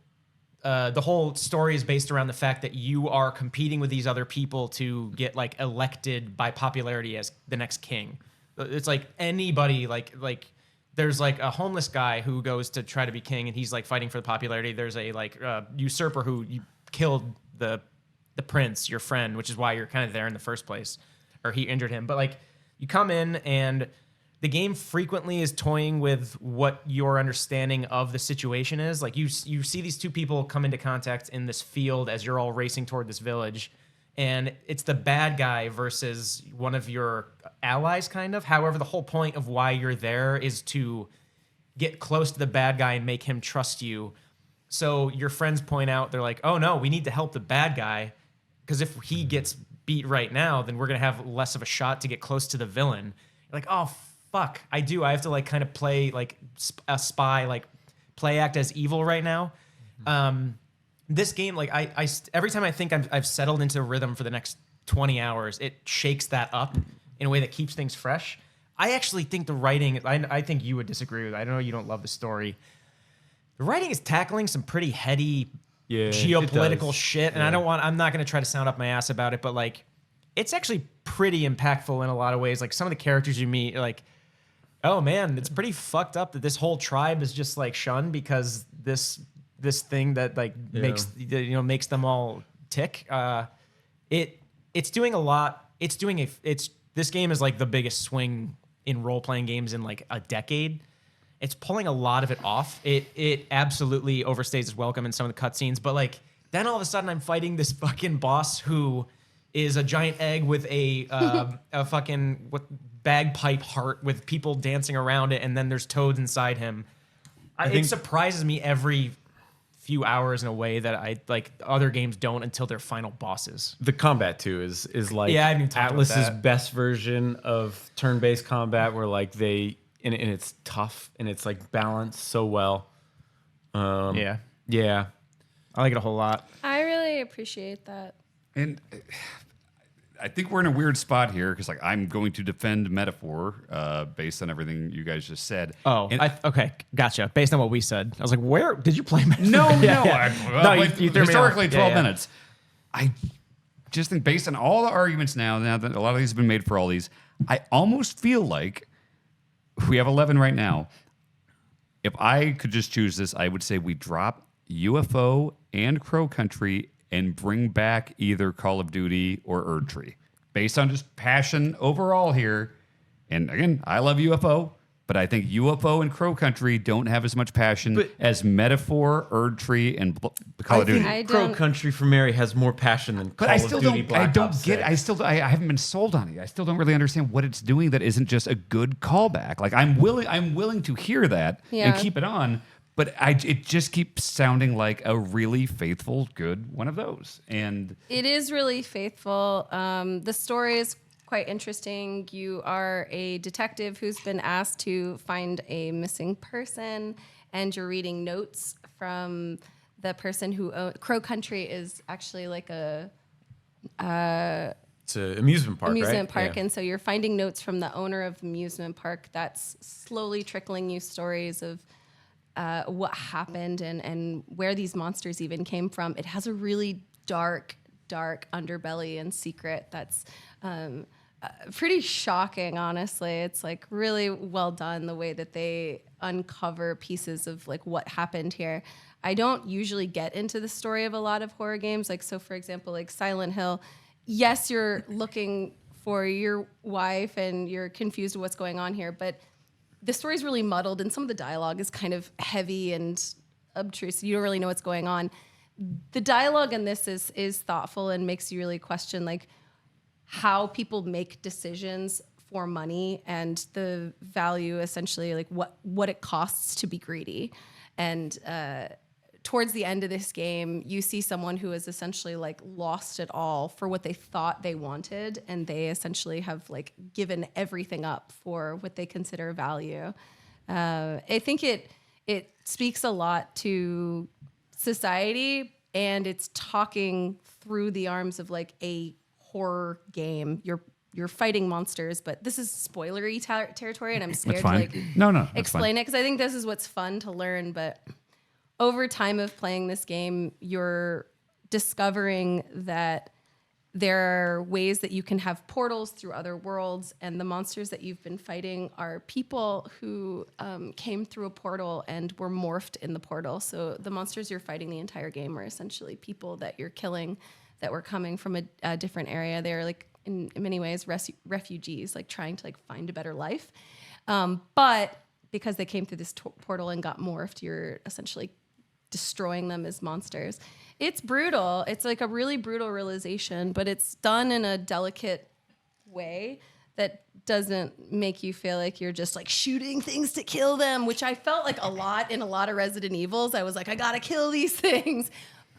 the whole story is based around the fact that you are competing with these other people to get like elected by popularity as the next king. It's like anybody, like there's like a homeless guy who goes to try to be king, and he's like fighting for the popularity. There's a like usurper who you killed the prince, your friend, which is why you're kind of there in the first place, or he injured him. But like you come in and the game frequently is toying with what your understanding of the situation is. Like you see these two people come into contact in this field as you're all racing toward this village, and it's the bad guy versus one of your allies, kind of. However, the whole point of why you're there is to get close to the bad guy and make him trust you. So your friends point out, they're like, oh no, we need to help the bad guy, because if he gets beat right now, then we're going to have less of a shot to get close to the villain. You're like, oh, fuck, I have to like kind of play like a spy, like play act as evil right now. This game, like I every time I think I've settled into a rhythm for the next 20 hours, it shakes that up in a way that keeps things fresh. I actually think the writing, I think you would disagree with it. I know you don't love the story. The writing is tackling some pretty heady geopolitical shit, and I'm not going to try to sound up my ass about it, but like it's actually pretty impactful in a lot of ways. Like some of the characters you meet, like, oh man, it's pretty fucked up that this whole tribe is just like shunned because this thing that like makes them all tick. It's doing a lot. This game is like the biggest swing in role playing games in like a decade. It's pulling a lot of it off. It absolutely overstays its welcome in some of the cutscenes, but like then all of a sudden I'm fighting this fucking boss who is a giant egg with a fucking bagpipe heart with people dancing around it, and then there's toads inside him. It surprises me every few hours in a way that I like other games don't until their final bosses. The combat too is like I haven't even talked about Atlas's that. best version of turn-based combat, where like and it's tough and it's like balanced so well. Yeah, I like it a whole lot. I really appreciate that. And I think we're in a weird spot here because, like, I'm going to defend Metaphor based on everything you guys just said. Oh, And- okay, gotcha. Based on what we said, I was like, "Where did you play Metaphor?" No, Yeah, no. yeah. I You played threw me off. historically 12 Yeah. minutes. I just think based on all the arguments now that a lot of these have been made for all these, I almost feel like we have 11 right now. If I could just choose this, I would say we drop UFO and Crow Country and bring back either Call of Duty or Erdtree. Based on just passion overall here. And again, I love UFO, but I think UFO and Crow Country don't have as much passion as Metaphor, Erdtree, and Call of Duty. I Crow don't- Country for Mary has more passion than But Call I of still Duty don't. Black I don't Ops get. 6. I haven't been sold on it. I still don't really understand what it's doing that isn't just a good callback. Like I'm willing to hear that and Yeah. keep it on. But it just keeps sounding like a really faithful, good one of those. And It is really faithful. The story is quite interesting. You are a detective who's been asked to find a missing person, and you're reading notes from the person who Crow Country is actually like a It's an amusement park, amusement right? park, Yeah. and so you're finding notes from the owner of the amusement park that's slowly trickling you stories of what happened and where these monsters even came from. It has a really dark underbelly and secret that's pretty shocking, honestly. It's like really well done the way that they uncover pieces of like what happened here. I don't usually get into the story of a lot of horror games. Like, so for example, like Silent Hill, yes, you're looking for your wife and you're confused with what's going on here, but the story's really muddled and some of the dialogue is kind of heavy and obtruse. You don't really know what's going on. The dialogue in this is thoughtful and makes you really question like how people make decisions for money and the value, essentially like what it costs to be greedy. And towards the end of this game, you see someone who is essentially like lost it all for what they thought they wanted, and they essentially have like given everything up for what they consider value. I think it speaks a lot to society, and it's talking through the arms of like a horror game. You're fighting monsters, but this is spoilery territory, and I'm scared to like No, that's explain it because I think this is what's fun to learn. But over time of playing this game, you're discovering that there are ways that you can have portals through other worlds, and the monsters that you've been fighting are people who came through a portal and were morphed in the portal. So the monsters you're fighting the entire game are essentially people that you're killing that were coming from a different area. They're like, in many ways, refugees, like trying to like find a better life. But because they came through this portal and got morphed, you're essentially destroying them as monsters. It's brutal. It's like a really brutal realization, but it's done in a delicate way that doesn't make you feel like you're just like shooting things to kill them, which I felt like a lot in a lot of Resident Evils. I was like, I gotta kill these things.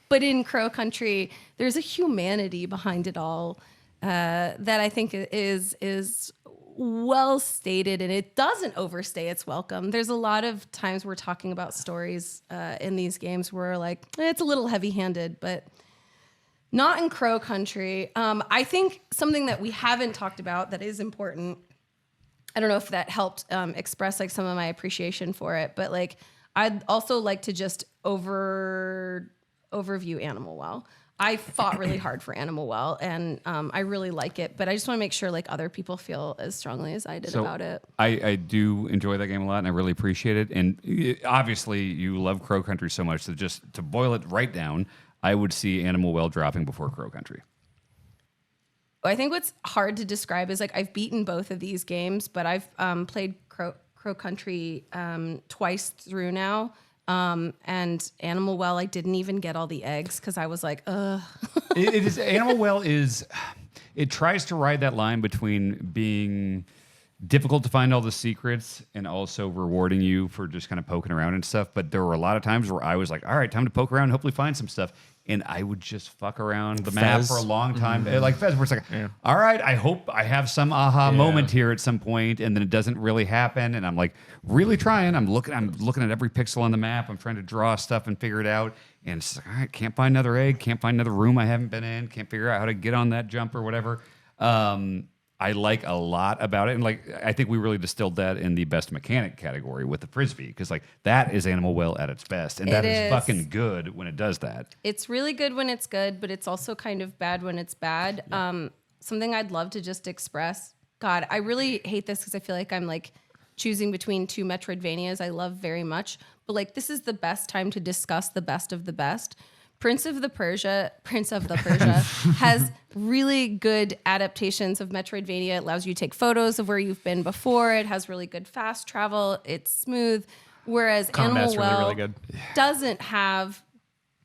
But in Crow Country, there's a humanity behind it all that I think is well stated, and it doesn't overstay its welcome. There's a lot of times we're talking about stories in these games where like it's a little heavy-handed, but not in Crow Country. I think something that we haven't talked about that is important, I don't know if that helped express like some of my appreciation for it, but like I'd also like to just overview Animal Well. I fought really hard for Animal Well, and I really like it, but I just want to make sure like other people feel as strongly as I did about it. I do enjoy that game a lot, and I really appreciate it. And obviously, you love Crow Country so much that just to boil it right down, I would see Animal Well dropping before Crow Country. I think what's hard to describe is like I've beaten both of these games, but I've played Crow Country twice through now. And Animal Well, I didn't even get all the eggs because I was like, ugh. It is Animal Well it tries to ride that line between being difficult to find all the secrets and also rewarding you for just kind of poking around and stuff. But there were a lot of times where I was like, all right, time to poke around and hopefully find some stuff. And I would just fuck around the map for a long time. Like Fez, where it's like, all right, I hope I have some aha moment here at some point, and then it doesn't really happen. And I'm like really trying. I'm looking at every pixel on the map. I'm trying to draw stuff and figure it out. And it's like, all right, can't find another egg, can't find another room I haven't been in, can't figure out how to get on that jump or whatever. I like a lot about it, and like I think we really distilled that in the best mechanic category with the frisbee, because like that is Animal Well at its best, and that is fucking good when it does that. It's really good when it's good, but it's also kind of bad when it's bad. Yeah. Something I'd love to just express. God, I really hate this because I feel like I'm like choosing between two Metroidvanias I love very much, but like this is the best time to discuss the best of the best. Prince of the Persia has really good adaptations of Metroidvania. It allows you to take photos of where you've been before. It has really good fast travel. It's smooth. Whereas Animal Well really good. Doesn't have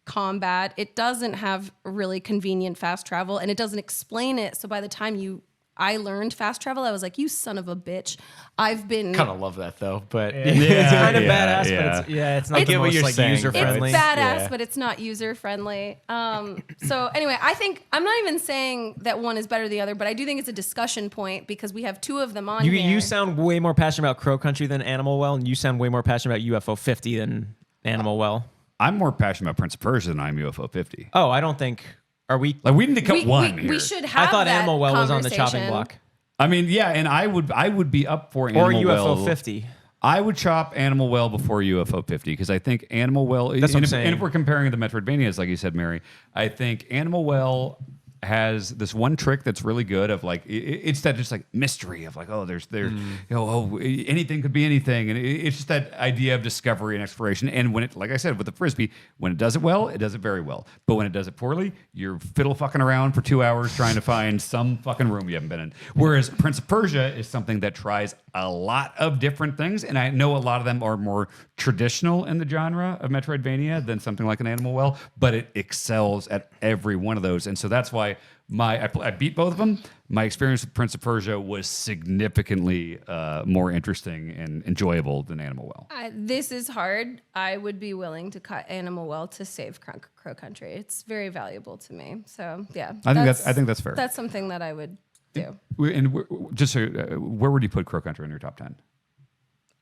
combat. It doesn't have really convenient fast travel, and it doesn't explain it. So by the time I learned fast travel, I was like, you son of a bitch. I've been... kind of love that, though. But it's kind of badass, but it's not the most like, user-friendly. It's badass, but it's not user-friendly. So anyway, I think... I'm not even saying that one is better than the other, but I do think it's a discussion point because we have two of them on here. You sound way more passionate about Crow Country than Animal Well, and you sound way more passionate about UFO 50 than Animal Well. I'm more passionate about Prince of Persia than I am UFO 50. Oh, I don't think... Are we like we need to cut one here? We should have. I thought that Animal Well was on the chopping block. I mean, yeah, and I would be up for Animal or UFO Well. 50. I would chop Animal Well before UFO 50 because I think Animal Well. That's what I'm saying. And if we're comparing the Metroidvanias, like you said, Mary, I think Animal Well has this one trick that's really good of like it's that just like mystery of like anything could be anything, and it's just that idea of discovery and exploration. And when it, like I said, with the frisbee, when it does it well, it does it very well. But when it does it poorly, you're fiddle fucking around for 2 hours trying to find some fucking room you haven't been in. Whereas Prince of Persia is something that tries a lot of different things, and I know a lot of them are more traditional in the genre of Metroidvania than something like an Animal Well, but it excels at every one of those, and so that's why I beat both of them. My experience with Prince of Persia was significantly more interesting and enjoyable than Animal Well. This is hard. I would be willing to cut Animal Well to save Crow Country. It's very valuable to me. So yeah, I think that's fair. That's something that I would do. Where would you put Crow Country in your top 10?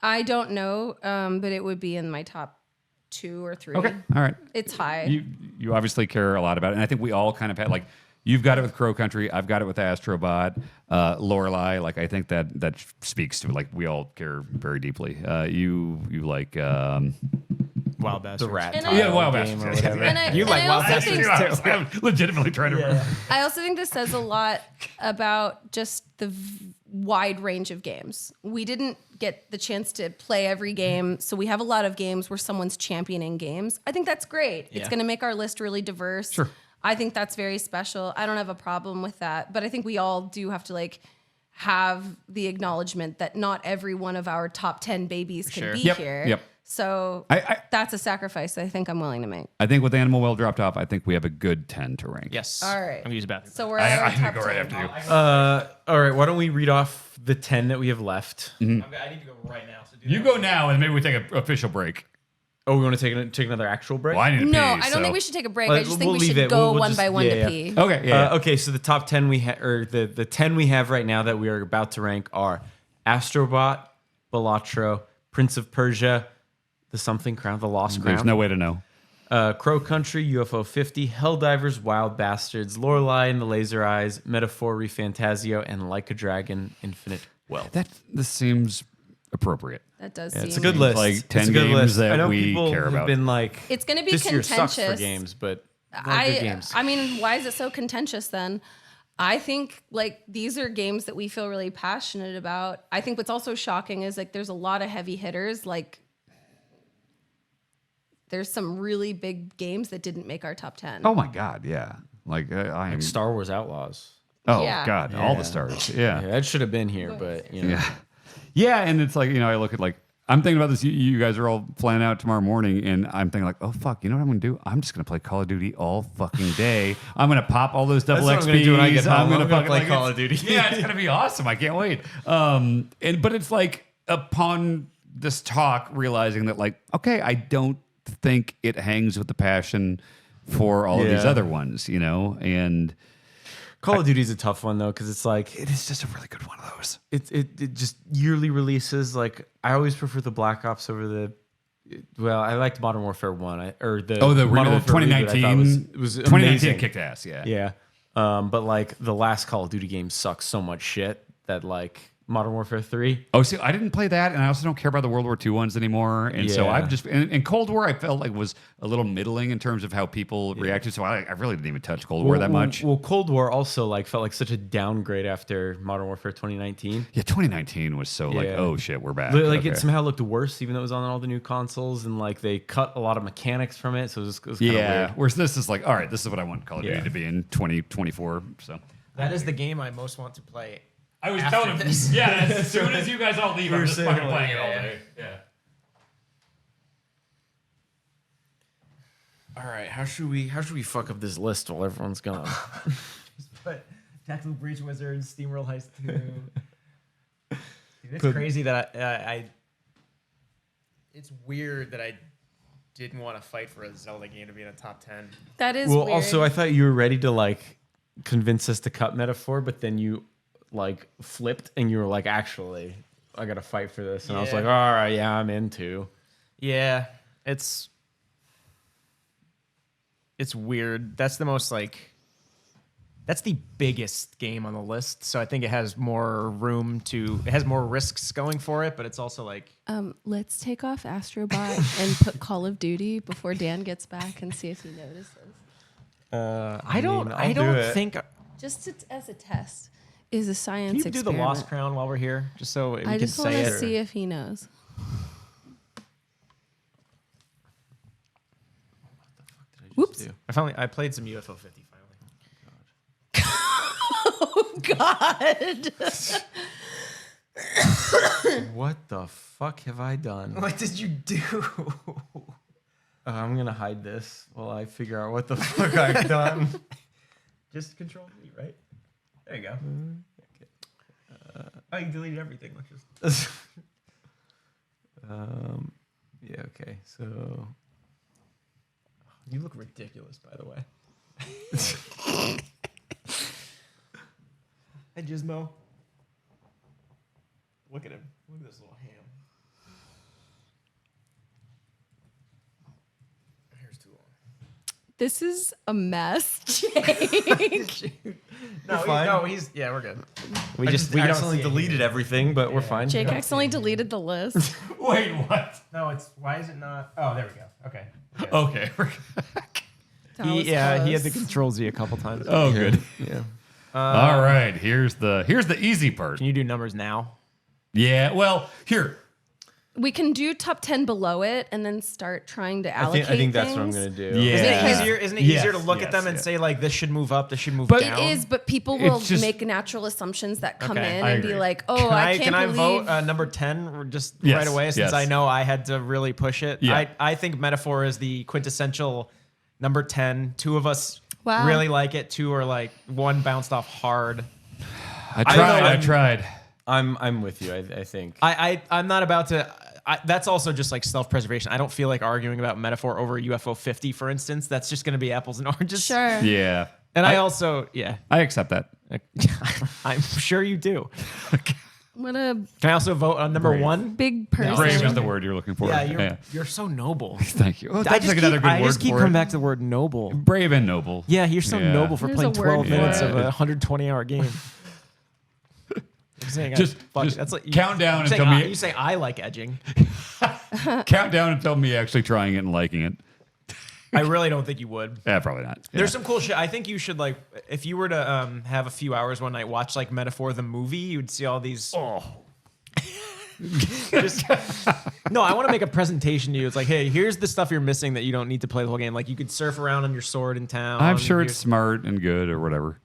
I don't know, but it would be in my top 2 or 3. Okay, all right. It's high. You obviously care a lot about it, and I think we all kind of had like. You've got it with Crow Country. I've got it with Astrobot. Lorelei, like I think that speaks to like we all care very deeply. You like Wild Bastards. the rat. And tile Yeah, Wild game Bastards. or whatever. And I, You and like I Wild also Bastards think, I'm legitimately trying to remember. I also think this says a lot about just the wide range of games. We didn't get the chance to play every game, so we have a lot of games where someone's championing games. I think that's great. It's Yeah. going to make our list really diverse. Sure. I think that's very special. I don't have a problem with that, but I think we all do have to like have the acknowledgement that not every one of our top 10 babies can Sure. be Yep, here. yep. So I- that's a sacrifice I think I'm willing to make. I think with Animal Well dropped off, I think we have a good 10 to rank. Yes. All right. I'm gonna use a bathroom. So we're at I our need to top go right 10. after you. All right, why don't we read off the 10 that we have left? I need to go right now. So You go now, and maybe we take an official break. Oh, we want to take another actual break? Well, I need to No, pee, I don't so- think we should take a break. Well, I just think we'll we leave should it. go We'll one just- by one yeah, to yeah. pee. Okay, yeah. Okay, so the top 10 we have, or the 10 we have right now that we are about to rank are Astrobot, Balatro, Prince of Persia, the Something Crown, the Lost Crown. There's no way to know. Crow Country, UFO 50, Helldivers, Wild Bastards, Lorelei and the Laser Eyes, Metaphor, Refantasio, and Like a Dragon, Infinite Wealth. This seems appropriate. That does Yeah, seem it's a good list. like It's 10 a good games list. that I know we people care have about. been like, It's going to be this year contentious. sucks for games, but they're good games. I mean, why is it so contentious then? I think like these are games that we feel really passionate about. I think what's also shocking is like there's a lot of heavy hitters. Like there's some really big games that didn't make our top 10. Oh my God, yeah. Like I am. Star Wars Outlaws. Oh Yeah. God, all Yeah. the stars. Yeah, that should have been here, but you know. Yeah. Yeah, and it's like, I look at like, I'm thinking about this. You guys are all flying out tomorrow morning, and I'm thinking like, oh fuck, you know what I'm gonna do? I'm just gonna play Call of Duty all fucking day. I'm gonna pop all those double That's what I'm XPs. gonna do when I get home. I'm gonna I'm gonna fucking, play like, Call it's- of Duty. Yeah, it's gonna be awesome. I can't wait. But it's like upon this talk, realizing that like, okay, I don't think it hangs with the passion for all of these Yeah. other ones, and Call of Duty is a tough one though, because it's like it is just a really good one of those. it just yearly releases. Like I always prefer the Black Ops over the. Well, I liked Modern Warfare 1 the The Modern Warfare reboot, I thought 2019 was 2019 amazing. kicked ass. Yeah. Yeah, but like the last Call of Duty game sucks so much shit that like Modern Warfare 3. Oh, see, I didn't play that, and I also don't care about the World War II ones anymore. And so Yeah. I've just and Cold War, I felt like was a little middling in terms of how people reacted. So I really didn't even touch Cold War that much. Well, Cold War also like felt like such a downgrade after Modern Warfare 2019. Yeah, 2019 was so like, Yeah. oh shit, we're back. Like Okay. it somehow looked worse, even though it was on all the new consoles, and like they cut a lot of mechanics from it. So it was kind of yeah. weird. Whereas this is like, all right, this is what I want Call of Duty Yeah. to be in 2024. So That is the game I most want to play. I was After telling him, this. yeah, as soon as you guys all leave, I'm just saying, fucking like, playing it all yeah. day. Yeah. All right, how should we fuck up this list while everyone's gone? But Tactical Breach Wizards, SteamWorld Heist 2. It's crazy that I it's weird that I didn't want to fight for a Zelda game to be in a top 10. That is Well, weird. also I thought you were ready to like convince us to cut Metaphor, but then you like flipped and you were like, actually, I gotta fight for this, and I was Yeah. like, all right, yeah, I'm into. Yeah, it's weird. That's the most that's the biggest game on the list, so I think it has more it has more risks going for it, but it's also like Let's take off Astrobot and put Call of Duty before Dan gets back and see if he notices. I don't I'll do it. think Just as a test. Is a science can you do the experiment. Lost Crown while we're here, just so we I can just want say to it. see if he knows. Whoops. I played some UFO 50 finally. God. What the fuck have I done? What did you do? I'm gonna hide this while I figure out what the fuck I've done. Just Control V, right? There you go. Oh, you deleted everything. Let's just. Yeah. Okay. So. You look ridiculous, by the way. Hey, Gizmo. Look at him. Look at this little ham. Hair's too long. This is a mess, Jake. No, he's we're good. We accidentally deleted everything, but we're fine. Jake accidentally deleted the list. Wait, what? No, why is it not? Oh, there we go. Okay. Okay. That was He had close. the Control Z a couple times. Oh, good. Yeah. All right. Here's the easy part. Can you do numbers now? Yeah. Well, here. We can do top 10 below it and then start trying to allocate I think that's what I'm things. gonna do. Yeah. Isn't it Yes, easier to look at them and yes. say like this should move up, this should move But- down? It is, but people will It's just- make natural assumptions that come Okay, in I and be agree. like, "Oh, I can't can I believe." vote number 10 just Yes, right away since yes. I know I had to really push it? Yeah. I think Metaphor is the quintessential number 10. Two of us Wow. really like it. Two are like one bounced off hard. I don't tried. know. I tried. I'm with you. I think. I'm not about to. That's also just like self-preservation. I don't feel like arguing about Metaphor over UFO 50, for instance. That's just going to be apples and oranges. Sure. Yeah. And I also, yeah, I accept that. I'm sure you do. What a Can I also vote on number Brave. 1? big person. Brave is the word you're looking for. Yeah, you're so noble. Thank you. Oh, I that's just like another keep, good I word just keep for coming it. back to the word noble. Brave and noble. Yeah, you're so Yeah. noble for There's playing a word 12 for minutes it. of a 120-hour game. I'm saying Just that's like, count down you and say tell me. you say I like edging. Count down and tell me actually trying it and liking it. I really don't think you would. Yeah, probably not. Yeah. There's some cool shit. I think you should like, if you were to have a few hours one night, watch like Metaphor the movie. You'd see all these. Oh. No, I want to make a presentation to you. It's like, hey, here's the stuff you're missing that you don't need to play the whole game. Like you could surf around on your sword in town. I'm sure it's smart and good or whatever.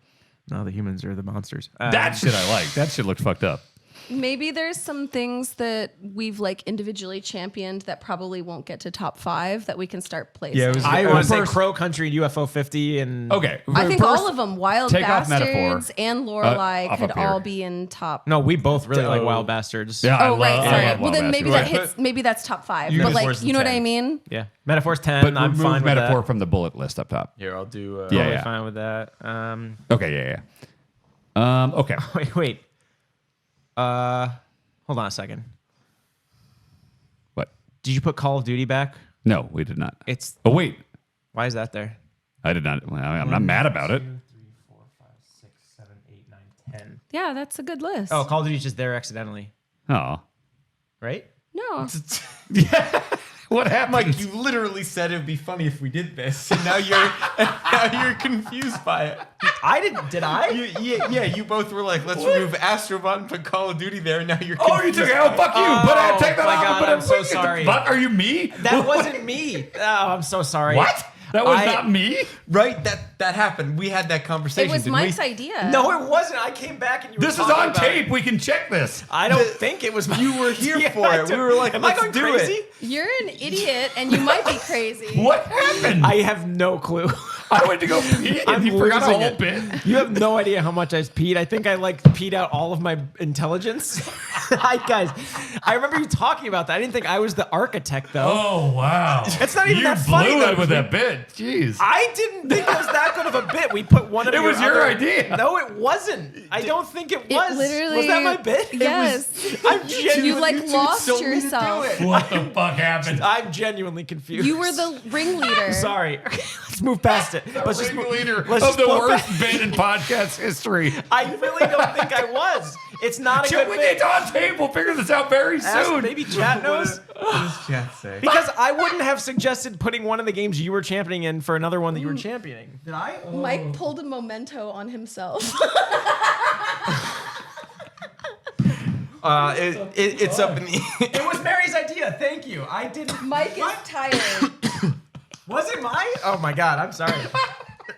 No, the humans are the monsters. That shit I like. That shit looked fucked up. Maybe there's some things that we've like individually championed that probably won't get to top 5 that we can start placing. Yeah, it was- I Well, want to say first- Crow Country and UFO 50 and Okay. I think First, all of them, Wild take off Bastards Metaphor. and Lorelei, Up could here. all be in top. No, we both really like Wild Bastards. Yeah, I Oh, love, right, I sorry. love Well, Wild then maybe Bastards. that hits. Maybe that's top 5. You But just like, worse you know than what I 10. mean? Yeah. Metaphor's 10. But I'm remove fine with Metaphor that. from the bullet list up top. Here, I'll do. Yeah. Totally fine with that. Okay, Okay. Wait. Hold on a second. What? Did you put Call of Duty back? No, we did not. It's Oh, wait. why is that there? I did not. Well, I'm not mad about it. 2, 3, 4, 5, 6, 7, 8, 9, 10. Yeah, that's a good list. Oh, Call of Duty's just there accidentally, Oh. right? No. What happened? Mike, you literally said it would be funny if we did this, and now you're confused by it. I didn't. Did I? You both were like, let's remove Astrobot and put Call of Duty there, and now you're Oh, confused. you took it. Oh, fuck you. But I take that my off. God, but I'm so what the sorry. Fuck, are you me? That wasn't me. Oh, I'm so sorry. What? That was not me? Right? That happened. We had that conversation. It was didn't Mike's we? idea. No, it wasn't. I came back and you were This is talking on about tape. it. We can check this. I don't think it was. You were here Yeah, for I it. We don't- were like, am I let's going do crazy? it. You're an idiot and you might be crazy. What happened? I have no clue. I went to go pee and I'm you forgot a losing whole it. bit. You have no idea how much I peed. I think I like peed out all of my intelligence. Guys, I remember you talking about that. I didn't think I was the architect though. Oh, wow. It's not even you that funny, blew though, it with 'cause that bit. Jeez. I didn't think it was that good of a bit. We put one of It was your other- idea. No, it wasn't. I don't think it was. literally- Was that my bit? Yes. I'm genuinely. You like two lost told me to do yourself. it. What the fuck happened? I'm genuinely confused. You were the ringleader. Sorry. Let's move past it. Let's just move. Ringleader let's of just the blow worst past- bit in podcast history. I really don't think I was. It's not a good When bit. it's on tape, we'll figure this out very Ask- soon. Maybe chat knows. What does chat say? Because I wouldn't have suggested putting one of the games you were championing in for another one that you were championing. Did I? Mike pulled a memento on himself. It's up in the. It was Mary's idea. Thank you. I didn't. Mike is tired. Was it mine? Oh my god, I'm sorry.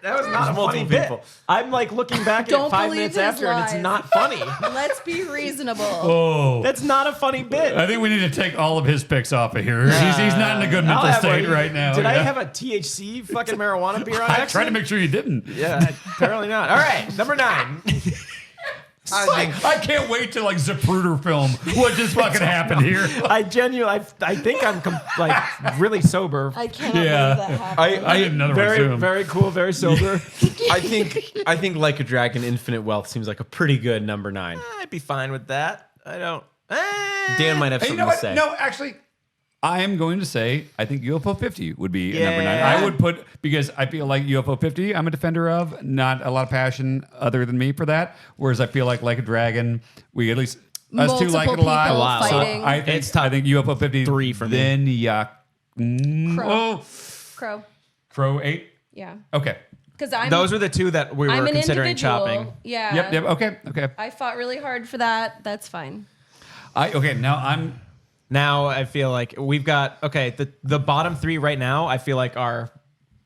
That was not a multiple funny bit. people. I'm like looking back at Don't it 5 believe minutes his after and it's lies. not funny. Let's be reasonable. Oh. That's not a funny bit. I think we need to take all of his picks off of here. He's not in a good I'll mental have state one. right now. Did I yeah. have a THC fucking marijuana beer on I accident? tried to make sure you didn't. Yeah, apparently not. All right, number 9. I can't wait to like Zapruder film what just fucking happened here. I think I'm like really sober. I cannot Yeah. believe that happened. I had another one Very, too. very cool, very sober. I think Like a Dragon, Infinite Wealth seems like a pretty good number 9. I'd be fine with that. I don't. Dan might have Hey, you something know to what? say. No, actually, I am going to say I think UFO 50 would be a number 9. Yeah. I would put, because I feel like UFO 50, I'm a defender of, not a lot of passion other than me for that. Whereas I feel like a Dragon, we at least us two like it a lot. Multiple lot. people So fighting. I think UFO 50 3 for me. then Crow. Crow. Crow 8. Yeah. Okay. Because I'm Those were the two that we I'm were an considering individual. chopping. Yeah. Yep. Okay. I fought really hard for that. That's fine. Now I feel like we've got the bottom 3 right now. I feel like are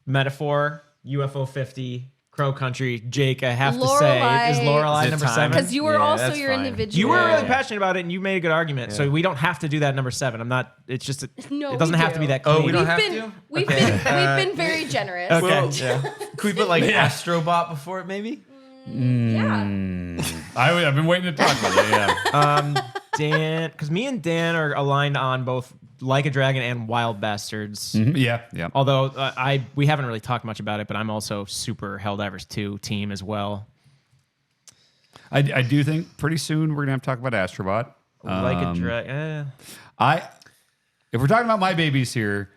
Metaphor, UFO 50, Crow Country. Jake, I have to say, is Lorelei Is it number time? 7? Because you were Yeah, also that's your fine. individual. You were really Yeah. passionate about it, and you made a good argument. So we don't have to do that number 7. I'm not. It's just. No, it doesn't we have do. to be that. Oh, Clean. we don't have We've to? been very generous. Okay. Well, Yeah. Could we put like Astrobot before it, maybe? Yeah. I've been waiting to talk about it. Yeah. Dan, because me and Dan are aligned on both Like a Dragon and Wild Bastards. Yeah. Although we haven't really talked much about it, but I'm also super Helldivers 2 team as well. I do think pretty soon we're gonna have to talk about Astrobot. Like a Dragon. If we're talking about my babies here,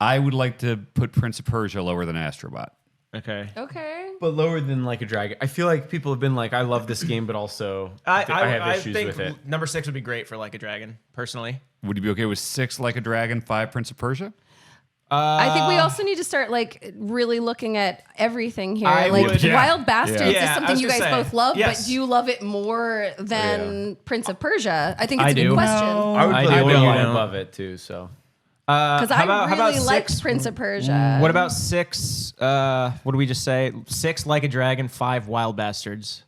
I would like to put Prince of Persia lower than Astrobot. Okay. Okay. But lower than Like a Dragon. I feel like people have been like, I love this game, but also I have issues think with it. number 6 would be great for Like a Dragon, personally. Would you be okay with 6 Like a Dragon, 5 Prince of Persia? I think we also need to start really looking at everything here. I Like would- Yeah. Wild Bastards Yeah. is I something was you gonna guys say, both love, yes. but do you love it more than Prince of Persia? I think it's I a good do. question. I would I put do, Lorelei you know. above it too. So Because How about I really 6? liked Prince of Persia. What about 6? What did we just say? 6 Like a Dragon, 5 Wild Bastards.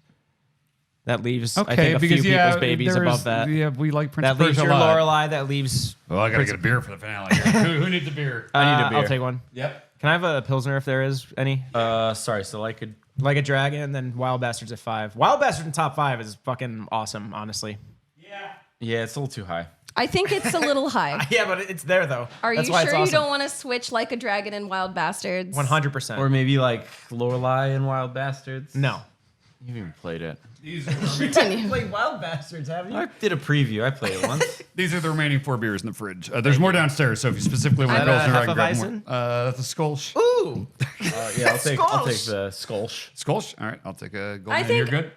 That leaves, I think, a few people's babies above that. Yeah, we like Prince That of leaves Persia your a lot. Lorelei. That leaves. Oh, I gotta get a beer for the finale. Here. who needs a beer? I need a beer. I'll take one. Yep. Can I have a Pilsner if there is any? sorry. So like a Like a Dragon, and then Wild Bastards at 5. Wild Bastards in top 5 is fucking awesome, honestly. yeah, it's a little too high. I think it's a little high. Yeah, but it's there though. Are That's you why sure it's you awesome. don't want to switch Like a Dragon and Wild Bastards? 100%. Or maybe like Lorelei and Wild Bastards. No. You haven't even played it. Continue. Played Wild Bastards, have I did a preview. I played it once. These are the remaining 4 beers in the fridge. There's more downstairs, so if you specifically want Is that Pilsner, a I can grab more. Hefeweizen? That's a Skolsch. Ooh. Yeah, I'll take the Skolsch. Skolsch? All right, I'll take a golden. I And think. you're good?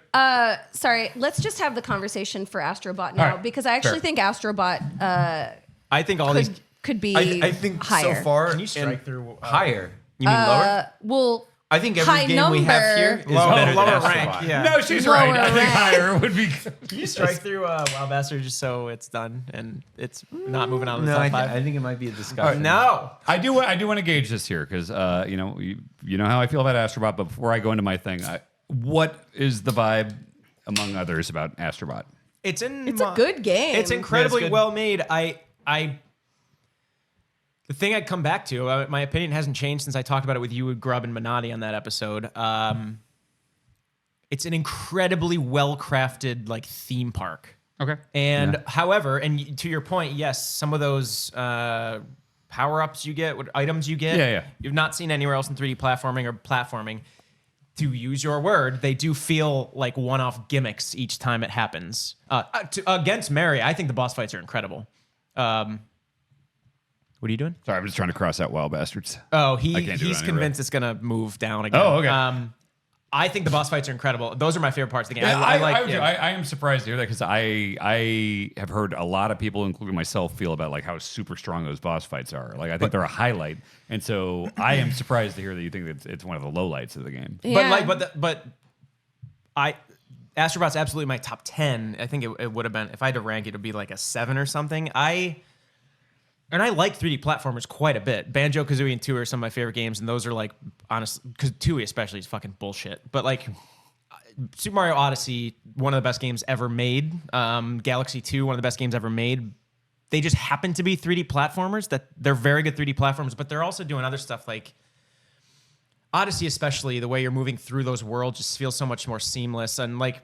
Sorry. Let's just have the conversation for Astrobot now, right, because I actually fair. think Astrobot I think all these. could be I think higher. so far. Can you strike and through, higher? You mean lower? Well, I think every high game we have here is number. better lower than rank. Astrobot. Yeah. No, she's Lower right. I think rank. higher would be. Can you strike through Wild Bastards just so it's done and it's not moving on to the No, top 5? I think it might be a discussion. No. I do want to gauge this here because you know how I feel about Astrobot. But before I go into my thing, what is the vibe among others about Astrobot? It's a good game. It's incredibly Yeah, it's good. well made. The thing I'd come back to, my opinion hasn't changed since I talked about it with you, Grub, and Minotti on that episode. It's an incredibly well-crafted like theme park. Okay. And however, and to your point, yes, some of those power-ups you get, what items you get, Yeah. you've not seen anywhere else in 3D platforming or platforming. To use your word, they do feel like one-off gimmicks each time it happens. Against Mary, I think the boss fights are incredible. What are you doing? Sorry, I'm just trying to cross out Wild Bastards. Oh, I can't do it he's on convinced it's gonna move down again. Oh, okay. I think the boss fights are incredible. Those are my favorite parts of the game. Yeah, I I am surprised to hear that because I have heard a lot of people, including myself, feel about like how super strong those boss fights are. Like I think they're a highlight, and so I am surprised to hear that you think that it's one of the lowlights of the game. Yeah. But Astrobot's absolutely my top 10. I think it would have been, if I had to rank it, would be like a 7 or something. And I like 3D platformers quite a bit. Banjo-Kazooie and 2 are some of my favorite games, and those are like, honestly, because 2 especially is fucking bullshit. But like, Super Mario Odyssey, one of the best games ever made. Galaxy 2, one of the best games ever made. They just happen to be 3D platformers. That they're very good 3D platformers, but they're also doing other stuff like Odyssey, especially the way you're moving through those worlds, just feels so much more seamless. And like,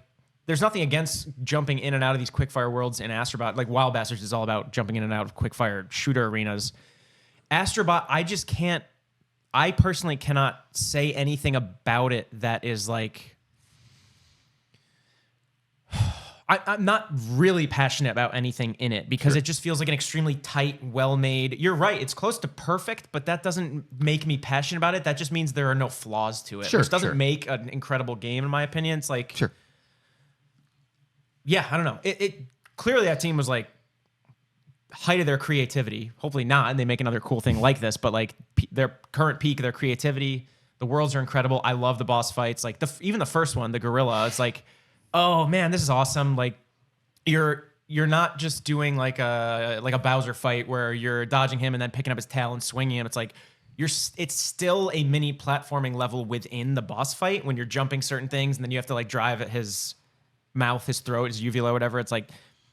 there's nothing against jumping in and out of these quickfire worlds in Astrobot. Like Wild Bastards is all about jumping in and out of quickfire shooter arenas. Astrobot, I personally cannot say anything about it that is like, I'm not really passionate about anything in it because it just feels like an extremely tight, well-made. You're right, it's close to perfect, but that doesn't make me passionate about it. That just means there are no flaws to it, which doesn't make an incredible game, in my opinion. It's like, yeah, I don't know. It clearly that team was like height of their creativity. Hopefully not, and they make another cool thing like this. But like their current peak of their creativity, the worlds are incredible. I love the boss fights. Like even the first one, the gorilla. It's like, oh man, this is awesome. Like you're not just doing like a Bowser fight where you're dodging him and then picking up his tail and swinging him. It's like it's still a mini platforming level within the boss fight when you're jumping certain things and then you have to like drive at his mouth, his throat, his uvula, whatever. It's like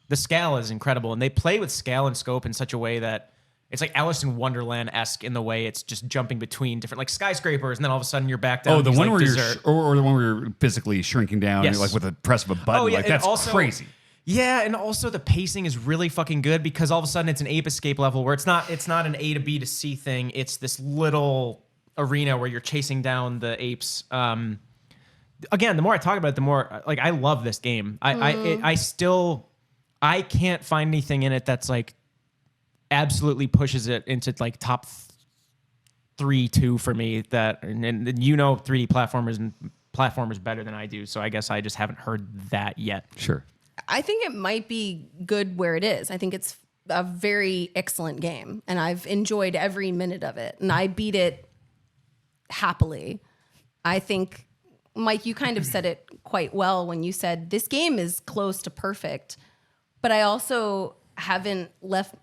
the scale is incredible, and they play with scale and scope in such a way that it's like Alice in Wonderland-esque in the way it's just jumping between different like skyscrapers, and then all of a sudden you're back down. Oh, the one like, where dessert. or the one where you're physically shrinking down, Yes. like with a press of a button. Oh, yeah, like and that's also, crazy. Yeah, and also the pacing is really fucking good because all of a sudden it's an ape escape level where it's not an A to B to C thing. It's this little arena where you're chasing down the apes. Again, the more I talk about it, the more like I love this game. I can't find anything in it that's like absolutely pushes it into like top 3-2 for me. That and 3D platformers better than I do. So I guess I just haven't heard that yet. Sure. I think it might be good where it is. I think it's a very excellent game, and I've enjoyed every minute of it, and I beat it happily. I think, Mike, you kind of said it quite well when you said this game is close to perfect, but I also haven't left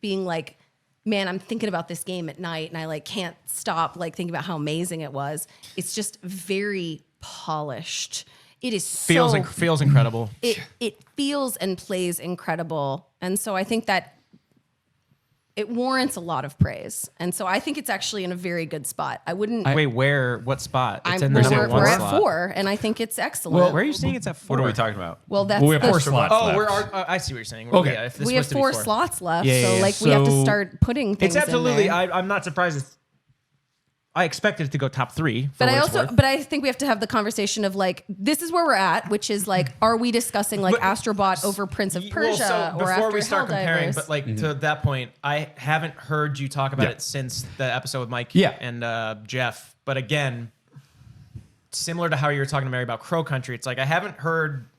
being like, man, I'm thinking about this game at night and I like can't stop like thinking about how amazing it was. It's just very polished. It is Feels incredible. It feels and plays incredible. And so I think that it warrants a lot of praise. And so I think it's actually in a very good spot. I wouldn't... Wait, what spot? It's in we're the number one at slot. 4, and I think it's excellent. Well, where are you saying it's at 4? What are we talking about? Well, that's we have the- 4 slots left. I see what you're saying. Okay. Yeah, if this we was have to be 4 slots left, Yeah, so yeah, like we have to so- start putting things It's absolutely. in there. I'm not surprised. I expected it to go top 3. But I think we have to have the conversation of like, this is where we're at, which is like, are we discussing like Astrobot over Prince of Persia or before after we start comparing, Helldivers? but like to that point, I haven't heard you talk about it since the episode with Mike and Jeff. But again, similar to how you were talking to Mary about Crow Country, it's like I haven't heard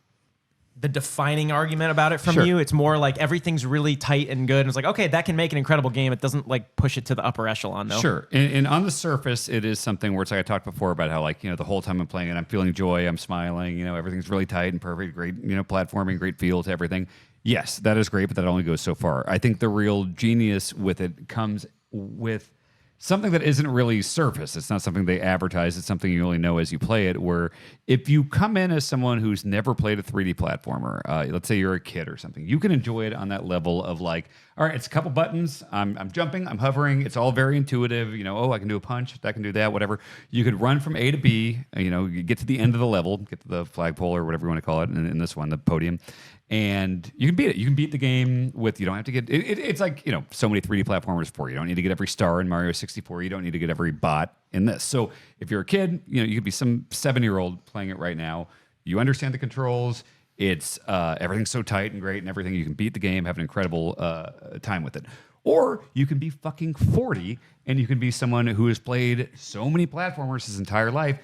the defining argument about it from you. It's more like everything's really tight and good. And it's like, okay, that can make an incredible game. It doesn't like push it to the upper echelon though. Sure. And on the surface, it is something where it's like I talked before about how like, the whole time I'm playing it, I'm feeling joy, I'm smiling, everything's really tight and perfect, great, platforming, great feel to everything. Yes, that is great, but that only goes so far. I think the real genius with it comes with something that isn't really surface. It's not something they advertise. It's something you only know as you play it, where if you come in as someone who's never played a 3D platformer, let's say you're a kid or something, you can enjoy it on that level of like, all right, it's a couple buttons. I'm jumping, I'm hovering. It's all very intuitive. I can do a punch, I can do that, whatever. You could run from A to B, you get to the end of the level, get to the flagpole or whatever you want to call it in this one, the podium. And you can beat it. You can beat the game with, you don't have to get, it's like, so many 3D platformers for you. You don't need to get every star in Mario 64. You don't need to get every bot in this. So if you're a kid, you could be some 7-year-old playing it right now. You understand the controls. It's everything's so tight and great and everything. You can beat the game, have an incredible time with it. Or you can be fucking 40 and you can be someone who has played so many platformers his entire life.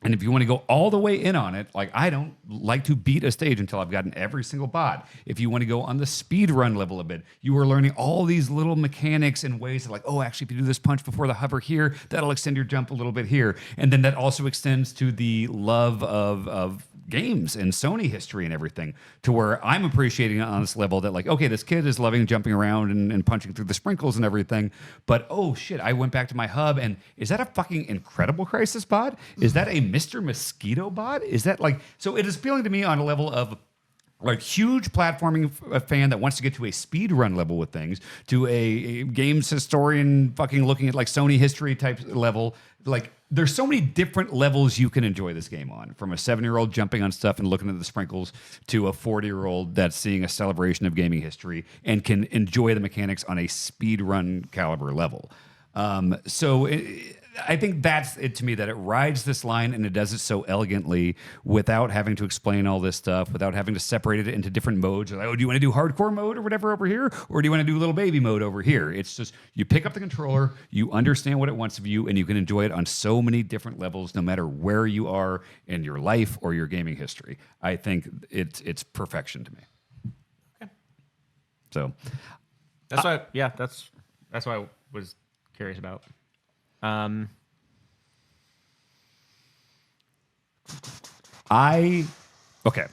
And if you want to go all the way in on it, like I don't like to beat a stage until I've gotten every single bot. If you want to go on the speed run level a bit, you are learning all these little mechanics and ways of like, oh, actually, if you do this punch before the hover here, that'll extend your jump a little bit here. And then that also extends to the love of games and Sony history and everything, to where I'm appreciating it on this level that like, okay, this kid is loving jumping around and punching through the sprinkles and everything, but oh shit, I went back to my hub and is that a fucking Incredible Crisis bot? Is that a Mr. Mosquito bot? Is that like, so it is appealing to me on a level of like huge platforming fan that wants to get to a speed run level with things, to a games historian fucking looking at like Sony history type level. Like there's so many different levels you can enjoy this game on, from a 7-year-old jumping on stuff and looking at the sprinkles to a 40-year-old that's seeing a celebration of gaming history and can enjoy the mechanics on a speed run caliber level. I think that's it to me, that it rides this line and it does it so elegantly without having to explain all this stuff, without having to separate it into different modes. Like, oh, do you want to do hardcore mode or whatever over here? Or do you want to do little baby mode over here? It's just, you pick up the controller, you understand what it wants of you, and you can enjoy it on so many different levels, no matter where you are in your life or your gaming history. I think it's perfection to me. Okay. So that's why, that's why I was curious about. Okay.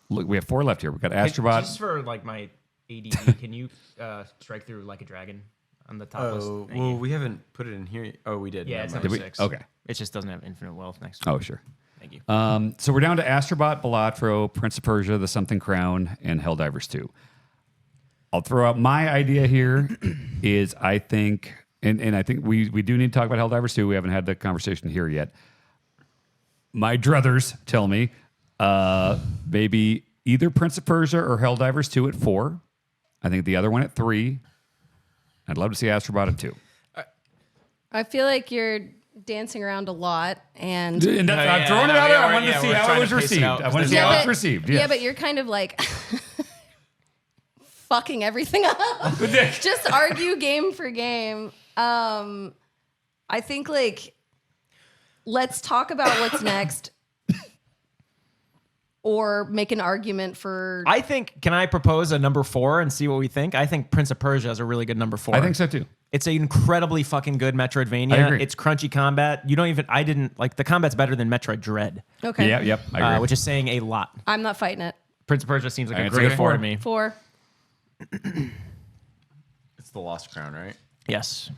Look, we have 4 left here. We've got Astrobot. Just for like my ADD, can you strike through like a dragon on the top list? Oh, well, we haven't put it in here. Oh, we did. Yeah, it's Never number mind. 6. Okay. It just doesn't have infinite wealth next to it. Oh, sure. Thank you. So we're down to Astrobot, Balatro, Prince of Persia, The Something Crown, and Helldivers 2. I'll throw out my idea here is I think, and I think we do need to talk about Helldivers 2. We haven't had the conversation here yet. My druthers tell me maybe either Prince of Persia or Helldivers 2 at 4. I think the other one at 3. I'd love to see Astrobot at 2. I feel like you're dancing around a lot, and And that's, I'm throwing it out there. I wanted to see how it was received. out. I want to see how it's received. Yeah, Yes. but you're kind of like fucking everything up. Just argue game for game. I think like let's talk about what's next, or make an argument for. I think, can I propose a number 4 and see what we think? I think Prince of Persia is a really good number 4. I think so too. It's an incredibly fucking good I Metroidvania. agree. It's crunchy combat. I didn't like the combat's better than Metroid Dread, Okay. Yeah, yep. I agree. which is saying a lot. I'm not fighting it. Prince of Persia seems like a It's a great good 4 4. to me. 4. It's the Lost Crown, right? Yes.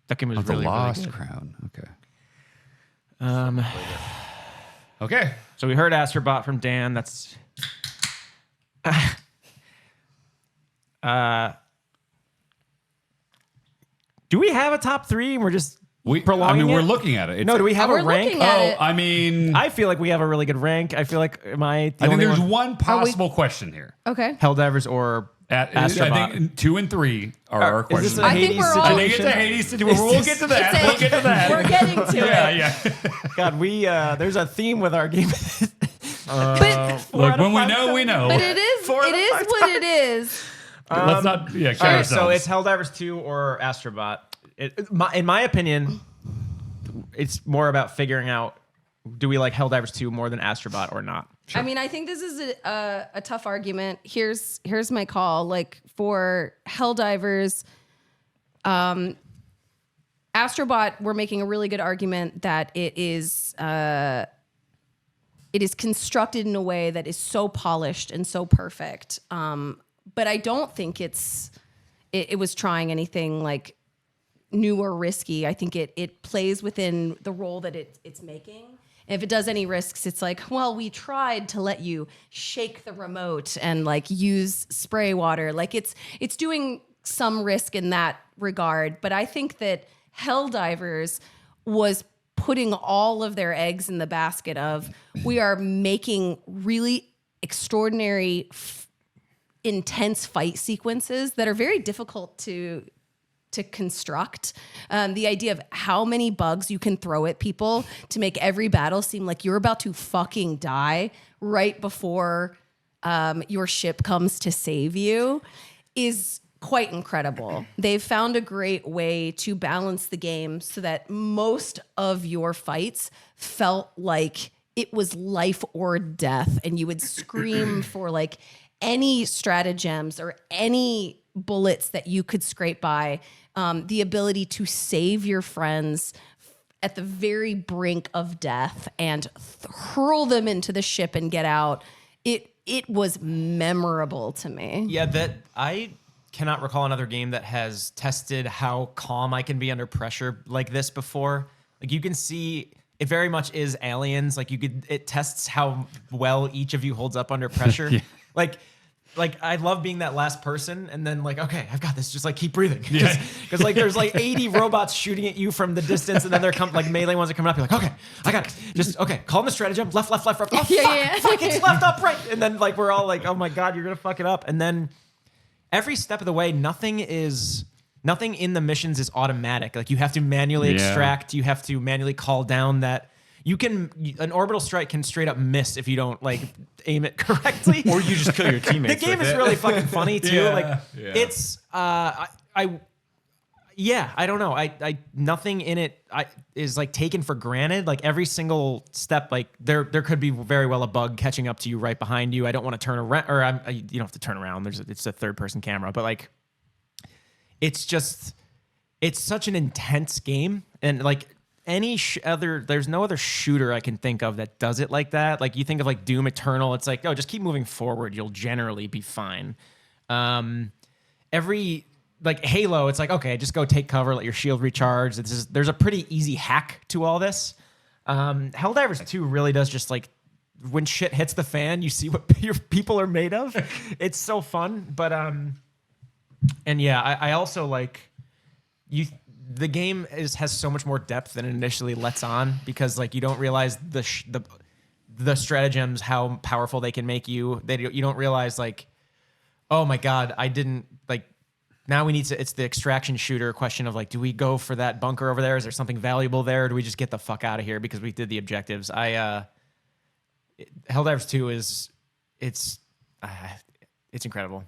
That game was Oh, the really, Lost really good. Crown. Okay. Okay. So we heard Astrobot from Dan. That's do we have a top 3 and we're just prolonging we're it? looking at it. It's, No, do we have We're a rank? looking at it. I mean, I feel like we have a really good rank. I feel like am I the I think only there's one? one possible question here. Okay. Helldivers or Astrobot? I think 2 and 3 are our Is this questions. a I think Hades we're all- I think it's situation? a Hades situation. We'll get to that. We'll get to that. We're getting to Yeah, it. yeah. God, we there's a theme with our game. But Look, when we know, we know. but it is Four out of it is five what it is. Let's not kid All right, ourselves. so it's Helldivers 2 or Astrobot. In my opinion, it's more about figuring out, do we like Helldivers 2 more than Astrobot or not? I mean, I think this is a tough argument. Here's my call. Like for Helldivers, Astrobot, we're making a really good argument that it is constructed in a way that is so polished and so perfect. But I don't think it was trying anything like new or risky. I think it plays within the role that it's making. And if it does any risks, it's like, well, we tried to let you shake the remote and like use spray water. Like it's doing some risk in that regard. But I think that Helldivers was putting all of their eggs in the basket of, we are making really extraordinary, intense fight sequences that are very difficult to construct. The idea of how many bugs you can throw at people to make every battle seem like you're about to fucking die right before your ship comes to save you is quite incredible. They've found a great way to balance the game so that most of your fights felt like it was life or death, and you would scream for like any stratagems or any bullets that you could scrape by. The ability to save your friends at the very brink of death and hurl them into the ship and get out. It was memorable to me. Yeah, that I cannot recall another game that has tested how calm I can be under pressure like this before. Like you can see, it very much is Aliens. Like it tests how well each of you holds up under pressure. Yeah. Like I love being that last person, and then like, okay, I've got this. Just like keep breathing, because like there's like 80 robots shooting at you from the distance, and then they're like melee ones are coming up. You're like, okay, I got it. Just okay, call the stratagem, left. Oh fuck, fuck, it's left, up, right, and then like we're all like, oh my god, you're gonna fuck it up, and then every step of the way, nothing is nothing in the missions is automatic. Like you have to manually extract, you have to manually call down that. An orbital strike can straight up miss if you don't like aim it correctly, or you just kill your teammates. The game is really fucking funny too. It's I don't know. I nothing in it is like taken for granted. Like every single step, like there could be very well a bug catching up to you right behind you. I don't want to turn around, or you don't have to turn around. It's a third person camera, but like it's such an intense game, and like there's no other shooter I can think of that does it like that. Like you think of like Doom Eternal, it's like, oh, just keep moving forward, you'll generally be fine. Like Halo, it's like, okay, just go take cover, let your shield recharge. There's a pretty easy hack to all this. Helldivers 2 really does just like, when shit hits the fan, you see what your people are made of. It's so fun. But and yeah, I also like the game has so much more depth than it initially lets on, because like you don't realize the stratagems, how powerful they can make you. You don't realize like, oh my God, I didn't like. Now we need to. It's the extraction shooter question of like, do we go for that bunker over there? Is there something valuable there? Or do we just get the fuck out of here because we did the objectives? Helldivers 2 it's incredible.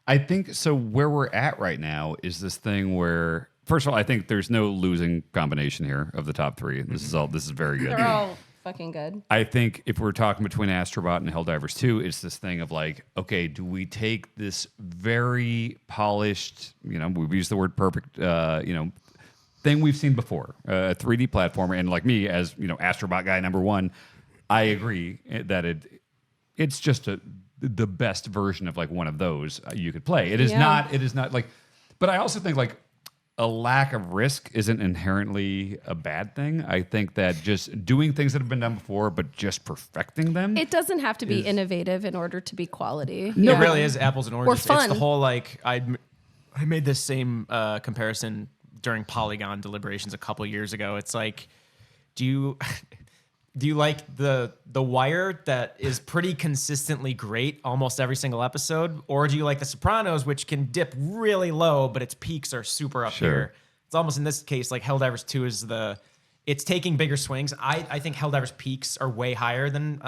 I think so. Where we're at right now is this thing where, first of all, I think there's no losing combination here of the top three. This is very good. They're all fucking good. I think if we're talking between Astrobot and Helldivers 2, it's this thing of like, okay, do we take this very polished, we've used the word perfect, thing we've seen before, a 3D platformer, and like me as, Astrobot guy number one, I agree that it's just the best version of like one of those you could play. It is not like, but I also think like, a lack of risk isn't inherently a bad thing. I think that just doing things that have been done before, but just perfecting them. It doesn't have to be innovative in order to be quality. No, it really is apples and oranges. Or fun. It's the whole like I made this same comparison during Polygon deliberations a couple years ago. It's like, do you like the Wire that is pretty consistently great almost every single episode? Or do you like The Sopranos, which can dip really low, but its peaks are super up here? It's almost in this case, like Helldivers 2 is it's taking bigger swings. I think Helldivers peaks are way higher than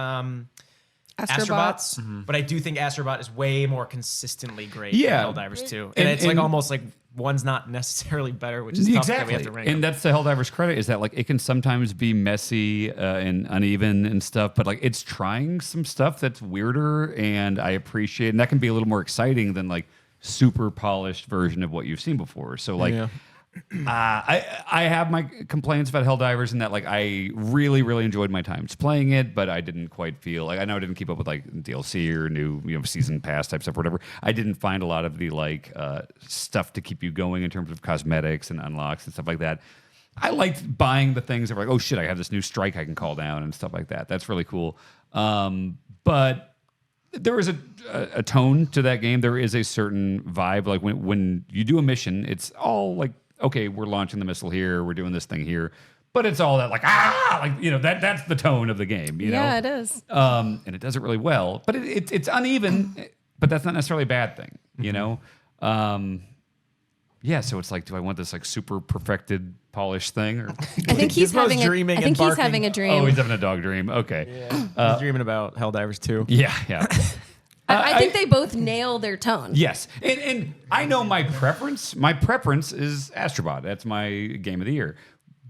Astrobot's, but I do think Astrobot is way more consistently great than Helldivers 2. And it's like almost like one's not necessarily better, which is tough that we have to rank them. And that's the Helldivers credit, is that like it can sometimes be messy and uneven and stuff, but like it's trying some stuff that's weirder, and I appreciate, and that can be a little more exciting than like super polished version of what you've seen before. So like I have my complaints about Helldivers, in that like I really, really enjoyed my times playing it, but I didn't quite feel like, I know I didn't keep up with like DLC or new season pass type stuff or whatever. I didn't find a lot of the like stuff to keep you going in terms of cosmetics and unlocks and stuff like that. I liked buying the things that were like, oh shit, I have this new strike I can call down and stuff like that. That's really cool. But there is a tone to that game. There is a certain vibe. Like when you do a mission, it's all like, okay, we're launching the missile here, we're doing this thing here, but it's all that like, that's the tone of the game, Yeah, it is. And it does it really well, but it's uneven, but that's not necessarily a bad thing, so it's like, do I want this like super perfected, polished thing? Or I think he's having a dream. Oh, he's having a dog dream. Okay. He's dreaming about Helldivers 2. Yeah. I think they both nail their tone. Yes. And I know my preference. My preference is Astrobot. That's my game of the year.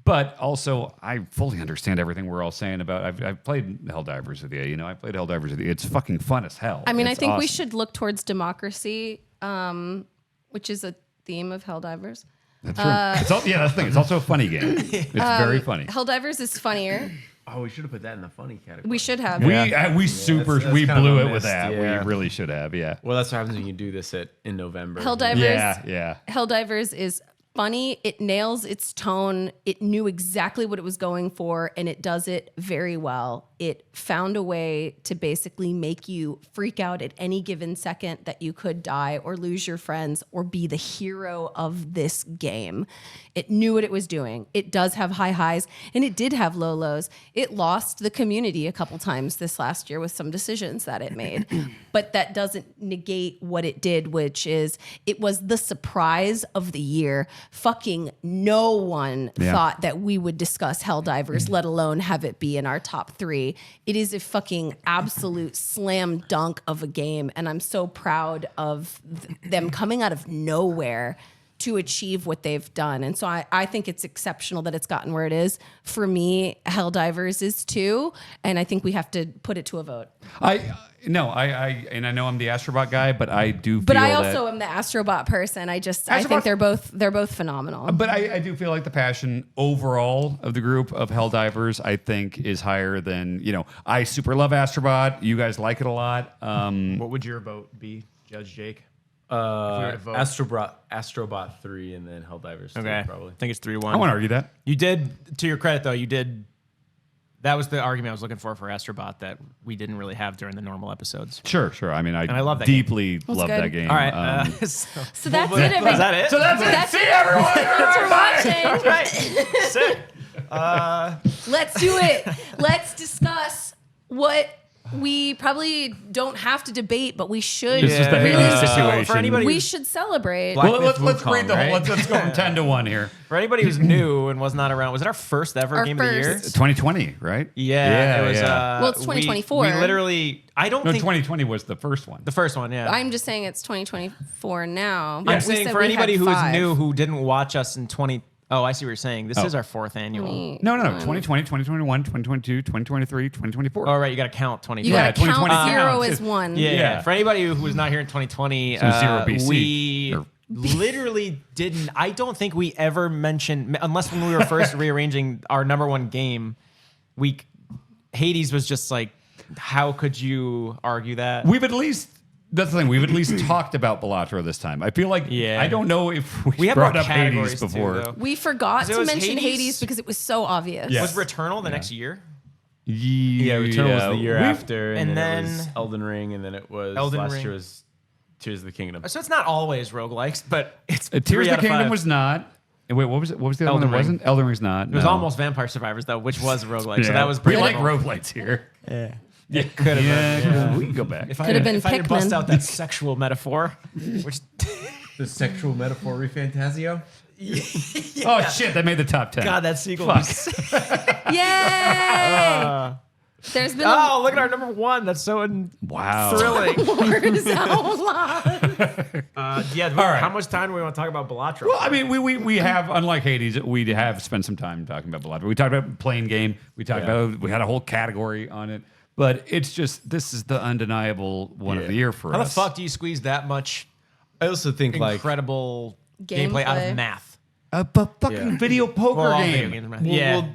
But also, I fully understand everything we're all saying about. I've played Helldivers with you. I played Helldivers with you. It's fucking fun as hell. I mean, it's I think we awesome. should look towards democracy, which is a theme of Helldivers. That's true. That's the thing. It's also a funny game. It's very funny. Helldivers is funnier. Oh, we should have put that in the funny category. We should have. We that's we kind of blew a it with miss, that. yeah. We really should have. Yeah. Well, that's what happens when you do this in November. Helldivers. Yeah. Helldivers is funny. It nails its tone. It knew exactly what it was going for, and it does it very well. it found a way to basically make you freak out at any given second that you could die or lose your friends or be the hero of this game. It knew what it was doing. It does have high highs and it did have low lows. It lost the community a couple times this last year with some decisions that it made. But that doesn't negate what it did, which is it was the surprise of the year. Fucking no one thought that we would discuss Helldivers, let alone have it be in our top 3. It is a fucking absolute slam dunk of a game. And I'm so proud of them coming out of nowhere to achieve what they've done. And so I think it's exceptional that it's gotten where it is. For me, Helldivers is too, and I think we have to put it to a vote. I know I'm the Astrobot guy, but I do feel But I also am the Astrobot person. I think they're both phenomenal. But I do feel like the passion overall of the group of Helldivers, I think, is higher than, I super love Astrobot. You guys like it a lot. What would your vote be, Judge Jake? Astrobot 3 and then Helldivers 2, probably. I think it's 3-1. I want to argue that. You did, to your credit though, that was the argument I was looking for Astrobot that we didn't really have during the normal episodes. Sure. I mean, I love that deeply love that game. All right. So that's it, everybody. Is that it? So that's it. See everyone. Thanks for watching. Sick. Let's do it. Let's discuss what we probably don't have to debate, but we should. This is the really Hades situation. For anybody we should celebrate. Black Well, Myth let's Wukong, read the whole. right? Let's go from 10 to 1 here. For anybody who's new and was not around, was it our first ever Our game of the year? first. 2020, right? Yeah, it was. yeah. Well, it's 2024. We literally, I don't No, think 2020 was the first one. the first one. Yeah, I'm just saying it's 2024 now. I'm but we saying said for we anybody had who is 5. new who didn't watch us in 20. Oh, I see what you're saying. This is our 4th annual. No. 2020, 2021, 2022, 2023, 2024. Oh, right. You got to count 2020. You got to count 2020 0 counts. as 1. Yeah. For anybody who was not here in 2020, So 0 BC. we Or- literally didn't. I don't think we ever mentioned, unless when we were first rearranging our number 1 game, Hades was just like, how could you argue that? That's the thing. We've at least talked about Balatro this time. I feel like I don't know if we have brought more up Hades categories, too, before. though. We forgot It to was mention Hades. Hades because it was so obvious. Yeah. Was Returnal the next year? Yeah, Returnal was the year after, and and then then- it was Elden Ring, and then it was Elden last Ring. year was Tears of the Kingdom. So it's not always roguelikes, but it's Tears 3 of out the Kingdom 5. was not. Wait, what was it? What was the other one Elden that Ring. wasn't? Elden Ring's not. It was almost Vampire Survivors though, which was a roguelike. So that was we pretty like cool. roguelites here. Yeah, could have been. We can go back. If Could have been if I had to bust Pikmin. out that sexual metaphor, which The sexual metaphor Refantasio? Oh shit, that made the top 10. God, that sequel. Yay! There's been Oh, look at our number 1. That's so Wow. thrilling. awards. Hold on. Yeah. right. How much time do we want to talk about Balatro? Well, I mean, we have, unlike Hades, we have spent some time talking about Balatro. We talked about playing game. We talked about, we had a whole category on it. But it's just, this is the undeniable one of the year for How us. the fuck do you squeeze that much I also think incredible gameplay out Gameplay. of math? A fucking video poker Well, all game. video games are math. Well,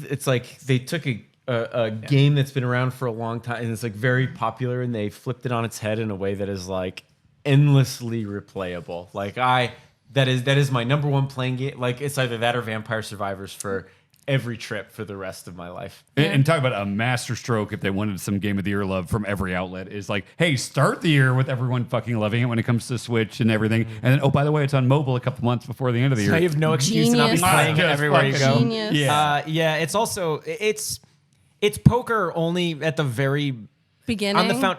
it's like they took a game that's been around for a long time and it's like very popular, and they flipped it on its head in a way that is like endlessly replayable. Like that is my number 1 playing game. Like it's either that or Vampire Survivors for every trip for the rest of my life. And talk about a masterstroke if they wanted some game of the year love from every outlet is like, hey, start the year with everyone fucking loving it when it comes to Switch and everything. And then, oh, by the way, it's on mobile a couple months before the end of the year. So you have no excuse to not be Genius. playing it Just everywhere you fucking go. Genius. Yeah. It's also it's poker only at the very Beginning. on the found.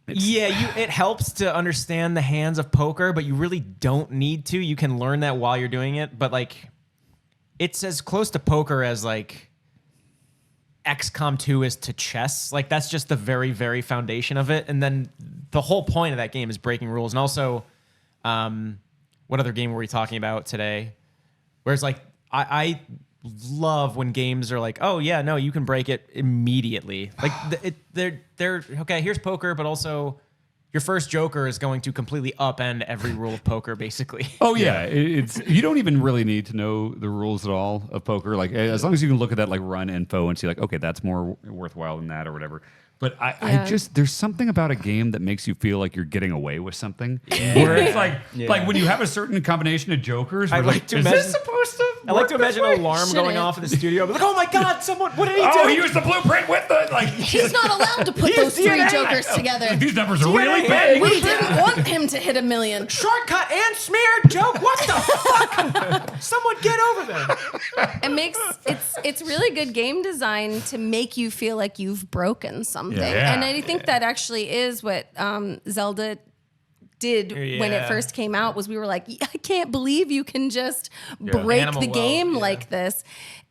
It helps to understand the hands of poker, but you really don't need to. You can learn that while you're doing it, but like it's as close to poker as like XCOM 2 is to chess. Like that's just the very, very foundation of it. And then the whole point of that game is breaking rules. And also, what other game were we talking about today? Whereas like I love when games are like, oh yeah, no, you can break it immediately. Like they're okay. Here's poker, but also your first Joker is going to completely upend every rule of poker, basically. Oh yeah, it's you don't even really need to know the rules at all of poker. Like as long as you can look at that like run info and see like, okay, that's more worthwhile than that or whatever. But I just there's something about a game that makes you feel like you're getting away with something. Where it's like when you have a certain combination of jokers, I'd we're like to is imagine- this supposed to? I like to imagine an alarm Shouldn't. going off in the studio. Like, oh my God, someone, what did he do? Oh, he used the blueprint with the like. He's not allowed to put those three DNA. jokers together. These numbers are really DNA. big. We didn't want him to hit 1 million. Shortcut and smear joke. What the fuck? Someone get over there. It makes it's really good game design to make you feel like you've broken something. Yeah. And I think that actually is what Zelda did when it first came out. Was we were like, I can't believe you can just break Animal the game World, like this.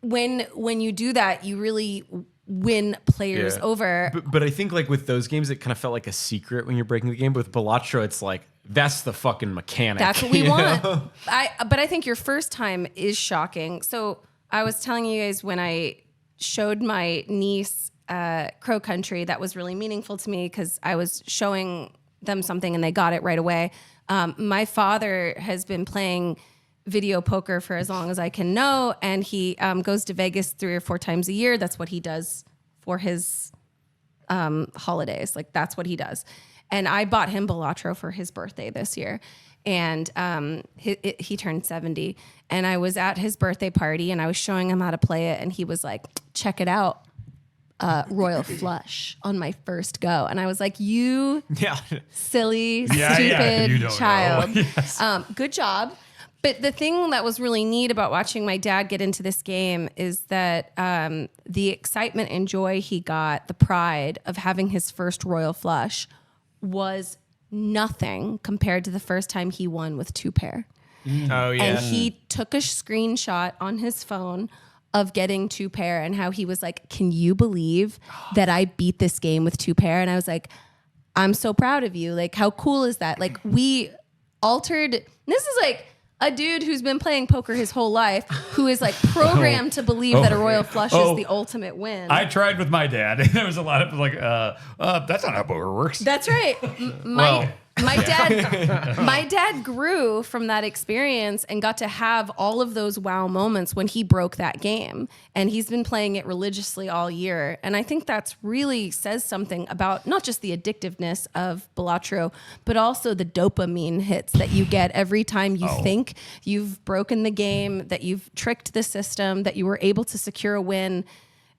When you do that, you really win players over. But I think like with those games, it kind of felt like a secret when you're breaking the game. But with Balatro, it's like that's the fucking mechanic. That's what we you want. know? But I think your first time is shocking. So I was telling you guys when I showed my niece Crow Country, that was really meaningful to me because I was showing them something and they got it right away. My father has been playing video poker for as long as I can know, and he goes to Vegas 3 or 4 times a year. That's what he does for his holidays. Like that's what he does. And I bought him Balatro for his birthday this year. And he turned 70. And I was at his birthday party and I was showing him how to play it. And he was like, check it out. Royal Flush on my first go. And I was like, you silly, stupid you don't child. know. Yes. Good job. But the thing that was really neat about watching my dad get into this game is that the excitement and joy he got, the pride of having his first Royal Flush was nothing compared to the first time he won with 2 pair. Oh, yeah. And he took a screenshot on his phone of getting 2 pair and how he was like, can you believe that I beat this game with 2 pair? And I was like, I'm so proud of you. Like, how cool is that? Like, we altered, this is like a dude who's been playing poker his whole life, who is like programmed to believe that a Royal Flush is the ultimate win. I tried with my dad, and there was a lot of like, that's not how poker works. That's right. My dad grew from that experience and got to have all of those wow moments when he broke that game. And he's been playing it religiously all year. And I think that's really says something about not just the addictiveness of Balatro, but also the dopamine hits that you get every time you think you've broken the game, that you've tricked the system, that you were able to secure a win.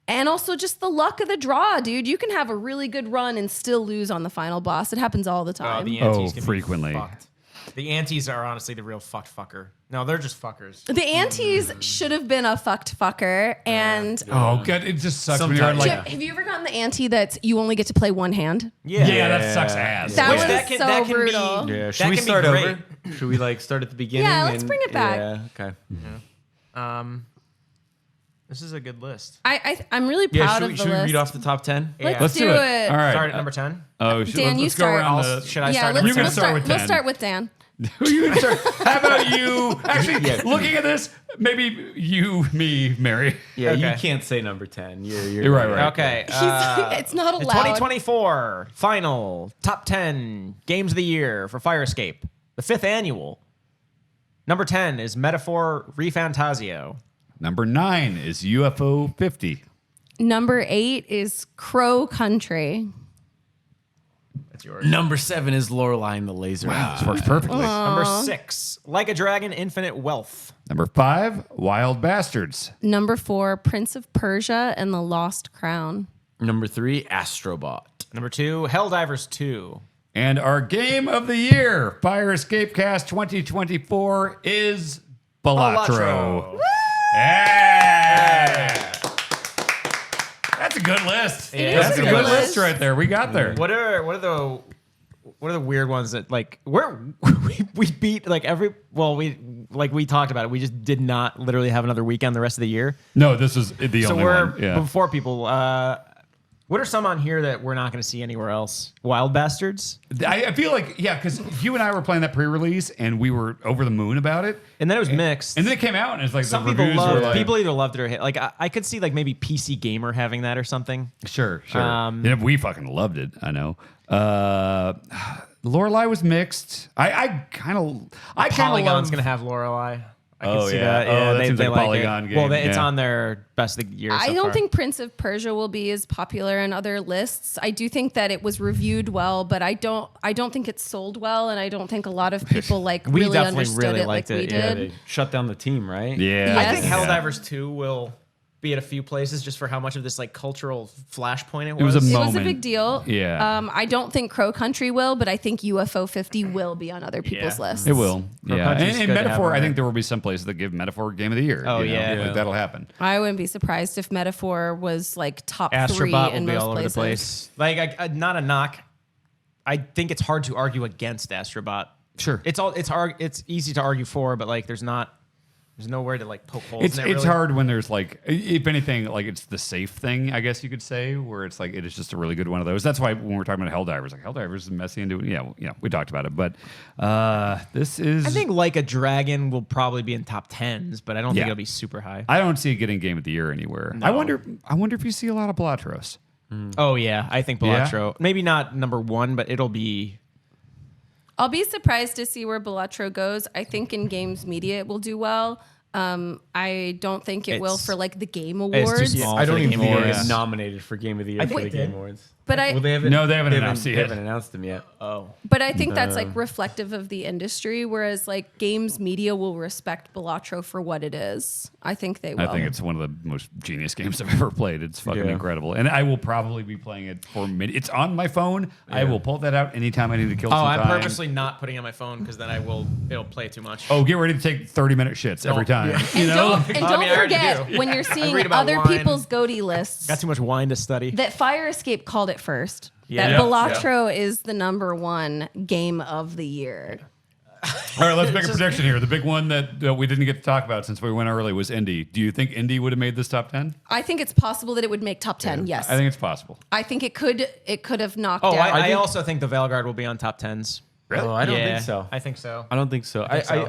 And also just the luck of the draw, dude. You can have a really good run and still lose on the final boss. It happens all the time. The antes can be frequently. fucked. The antes are honestly the real fucked fucker. No, they're just fuckers. The antes should have been a fucked fucker. And Oh, God, it just sucks when you're Sometimes. like, Chip, have you ever gotten the ante that you only get to play one hand? yeah, that sucks ass. That Which was that can- so that can be- brutal. Yeah. That Should we can be start great. over? Should we like start at the beginning? Yeah, let's bring it back. Yeah. Okay. This is a good list. I'm really Yeah. proud Should of we, the should we list. read off the top 10? Let's Let's do do it. it. All right. Start at number 10. Oh, Dan, you let's go start. around Should I Yeah, start let's, You can we'll start start. with We'll 10. start with Dan. You can start. How about you? Actually, looking at this, maybe you, me, Mary. Yeah. Okay. You can't say number 10. You're You're right. Okay. It's not The allowed. 2024 final top 10 games of the year for Fire Escape, the 5th annual. Number 10 is Metaphor Refantasio. Number 9 is UFO 50. Number 8 is Crow Country. That's yours. Number 7 is Lorelei and the Laser. This works perfectly. Number 6, Like a Dragon, Infinite Wealth. Number 5, Wild Bastards. Number 4, Prince of Persia and the Lost Crown. Number 3, Astrobot. Number 2, Helldivers 2. And our game of the year, Fire Escape Cast 2024, is Balatro. Yeah. That's a good list. It That's is a a good good list list. right there. We got there. What are the weird ones that like we beat like we talked about it. We just did not literally have another weekend the rest of the year. No, this is the So only we're one. Yeah. before people. What are some on here that we're not going to see anywhere else? Wild Bastards, I feel like, yeah, because you and I were playing that pre-release and we were over the moon about it. and then it was mixed. And then it came out and it's like some the people reviews were love. like, People either loved it or hate. Like I could see like maybe PC Gamer having that or something. Sure. Um, We fucking loved it. I know. Lorelei was mixed. I kind of Polygon's love. going to have Lorelei. I can see that. Oh, Yeah, that seems like a like it. Polygon game. Well, it's Yeah. on their best of the year. I so don't far. think Prince of Persia will be as popular in other lists. I do think that it was reviewed well, but I don't think it sold well, and I don't think a lot of people like We really definitely understood really it like liked we it, yeah. did. They shut down the team, right? Yeah. Yes. I think Yeah. Helldivers 2 will be at a few places just for how much of this like cultural flashpoint it was. It was a It was a moment. big deal. Yeah. I don't think Crow Country will, but I think UFO 50 will be on other people's Yeah. lists. It will. Yeah. Country's And good to have Metaphor, on I think there. there will be some places that give Metaphor Game of the Year. Oh, you know? yeah. Like, that'll happen. I wouldn't be surprised if Metaphor was like top 3 Astrobot in will be most all over places. the place. Like, not a knock. I think it's hard to argue against Astrobot. Sure. It's easy to argue for, but like there's nowhere to like poke holes. It's in it, really. hard when there's like, if anything, like it's the safe thing, I guess you could say, where it's like it is just a really good one of those. That's why when we're talking about Helldivers, like Helldivers is messy and we talked about it, but this is. I think Like a Dragon will probably be in top 10s, but I don't think it'll be super high. I don't see it getting Game of the Year anywhere. No. I wonder if you see a lot of Balatros. Oh yeah, I think Balatro. Maybe not number 1, but it'll be. I'll be surprised to see where Balatro goes. I think in games media it will do well. I don't think it will It's- for like the Game it's too Awards. small. I don't for the even Game think it Awards. was nominated for Game of the Year for think the it Game did. Awards. But I- well, they haven't announced it they yet. haven't announced them yet. Oh. But I think that's like reflective of the industry, whereas like games media will respect Balatro for what it is. I think they will. I think it's one of the most genius games I've ever played. It's fucking Yeah. incredible. And I will probably be playing it for It's on my phone. I will pull that out anytime I need to kill some I'm time. purposely not putting it on my phone because then it'll play too much. Oh, get ready to take 30-minute shits every time. yeah. You and know? don't I mean, I already forget do. when you're seeing read about other wine. people's GOTY lists Got too much wine to study. that Fire Escape called it first. Yeah. That Yeah. Balatro is the number 1 game of the year. All right, let's make a prediction here. The big one that we didn't get to talk about since we went early was Indy. Do you think Indy would have made this top 10? I think it's possible that it would make top 10. Yes. I think it's possible. I think it could have knocked Oh, out. I also think the Veilguard will be on top 10s. Really? Oh, I don't Yeah, think so. I think so. I don't think so. think so.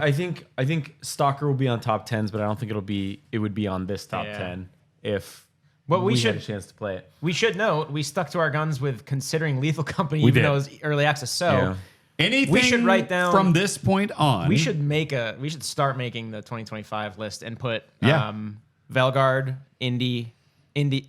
I think Stalker will be on top 10s, but I don't think it would be on this top Yeah. 10 if Well, we had should- a chance to play it. We should note we stuck to our guns with considering Lethal Company, We even did. though it was early access. So Yeah. Anything we should write down from this point on. We should start making the 2025 list and put Yeah. Veilguard, Indie.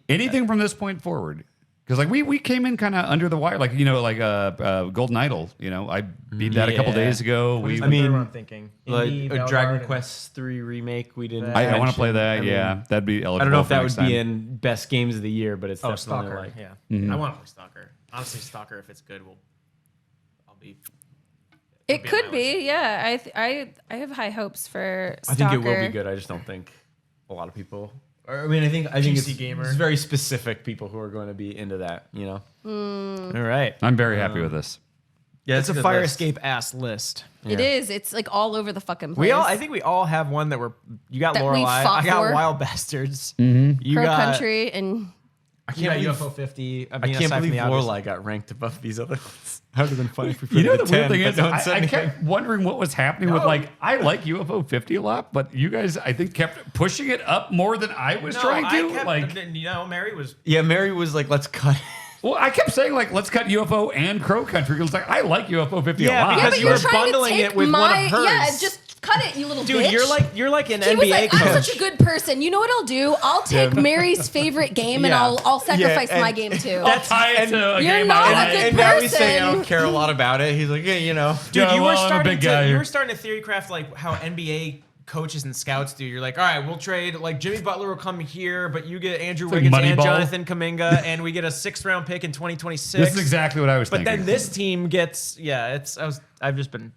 anything from this point forward. Because like we came in kind of under the wire, like Golden Idol. I beat that a couple Yeah. days ago. What is I the mean, third one I'm thinking Like Indie, a Veilguard, Dragon and- Quest 3 remake, we didn't. I want to play that. mention. I mean, Yeah, that'd be eligible. I don't know if for that next would be time. in best games of the year, but it's Oh, definitely Stalker. like Yeah, I want to play Stalker. Honestly, Stalker, if it's good, I'll be. It be on could my be. Yeah. I have high hopes for I Stalker. think it will be good. I just don't think a lot of people. I think PC it's, gamer. it's very specific people who are going to be into that. All right. I'm very happy with this. Yeah, It's a good Fire list. Escape ass list. It is. It's like all over the fucking place. I think we all have one that you got That we Lorelei. fought I got for. Wild Bastards. Mm-hmm. You Crow got Country and You got believe- UFO 50. I can't aside from believe the obvious- Lorelei got ranked above these other ones. That would have been funny if we put You know it the at weird 10, thing but is, no one said I anything. kept wondering what was happening with I like UFO 50 a lot, but you guys I think kept pushing it up more than I was trying to. Mary was. Yeah, Mary was like, "Let's cut." Well, I kept saying let's cut UFO and Crow Country. It was like I like UFO 50 Yeah, a lot. because but you you're were trying bundling to take it with one of hers. Yeah, just cut it, you little Dude, bitch. you're like an He NBA was like, coach. I'm such a good person. You know what I'll do? I'll take Mary's favorite game and Yeah. I'll sacrifice Yeah, my and- game too. I'll tie it to a You're game not I a like. good And Mary's saying, "I person. don't care a lot about it." He's like, "Yeah, you know." Dude, Yeah, you well, were I'm a starting big to guy you here. were starting to theory craft like how NBA coaches and scouts do. You're like, all right, we'll trade. Like Jimmy Butler will come here, but you get Andrew like Wiggins and Moneyball. Jonathan Kuminga, and we get a 6th-round pick in 2026. This is exactly what I was But thinking. then this team gets I've just been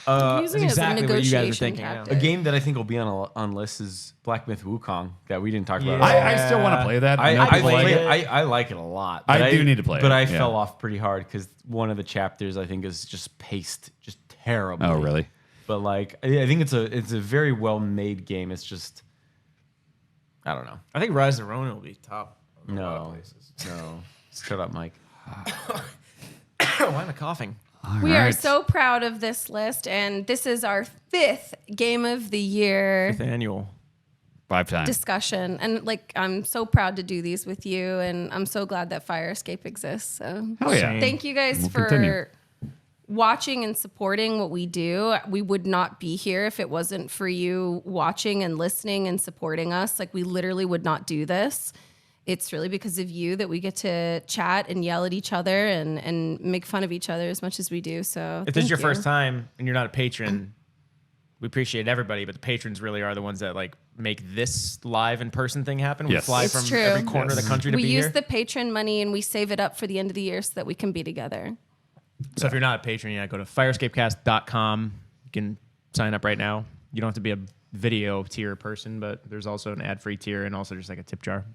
Using it that's as a exactly what you guys are negotiation thinking, yeah. tactic. A game that I think will be on lists is Black Myth Wukong that we didn't talk about. I still want to play that. I, No I, play. played it. I like it a lot. I but do need to play but it, I yeah. fell off pretty hard because one of the chapters I think is just paced just terribly. Oh, really? But like I think it's a very well made game. It's just I don't know. I think Rise of the Ronin will be top. of a lot of No, places. no. Shut up, Mike. Why am I coughing? We are right. so proud of this list, and this is our 5th game of the year Annual. 5 times. discussion. And like, I'm so proud to do these with you, and I'm so glad that Fire Escape exists. So Hell yeah. thank you guys We'll for continue. watching and supporting what we do. We would not be here if it wasn't for you watching and listening and supporting us. Like, we literally would not do this. It's really because of you that we get to chat and yell at each other and make fun of each other as much as we do. So if this is your first time and you're not a patron, we appreciate everybody, but the patrons really are the ones that like make this live in person thing happen. We fly from every corner of the country to be here. We use the patron money and we save it up for the end of the year so that we can be together. So if you're not a patron yet, go to firescapecast.com. You can sign up right now. You don't have to be a video tier person, but there's also an ad-free tier and also just like a tip jar.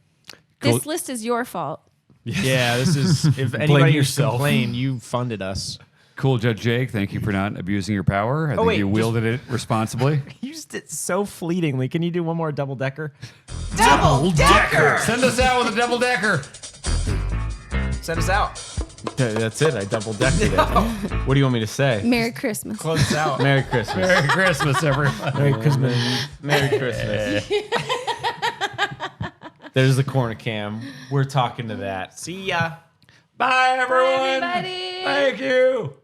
This list is your fault. Yeah, this is, if anybody used to complain, you funded us. Cool, Judge Jake. Thank you for not abusing your power. I think you wielded it responsibly. You used it so fleetingly. Can you do one more double-decker? Double-decker! Send us out with a double-decker. Send us out. That's it. I double-decked it. What do you want me to say? Merry Christmas. Close us out. Merry Christmas. Merry Christmas, everyone. Merry Christmas. Merry Christmas. There's the corner cam. We're talking to that. See ya. Bye, everyone. Bye, everybody. Thank you.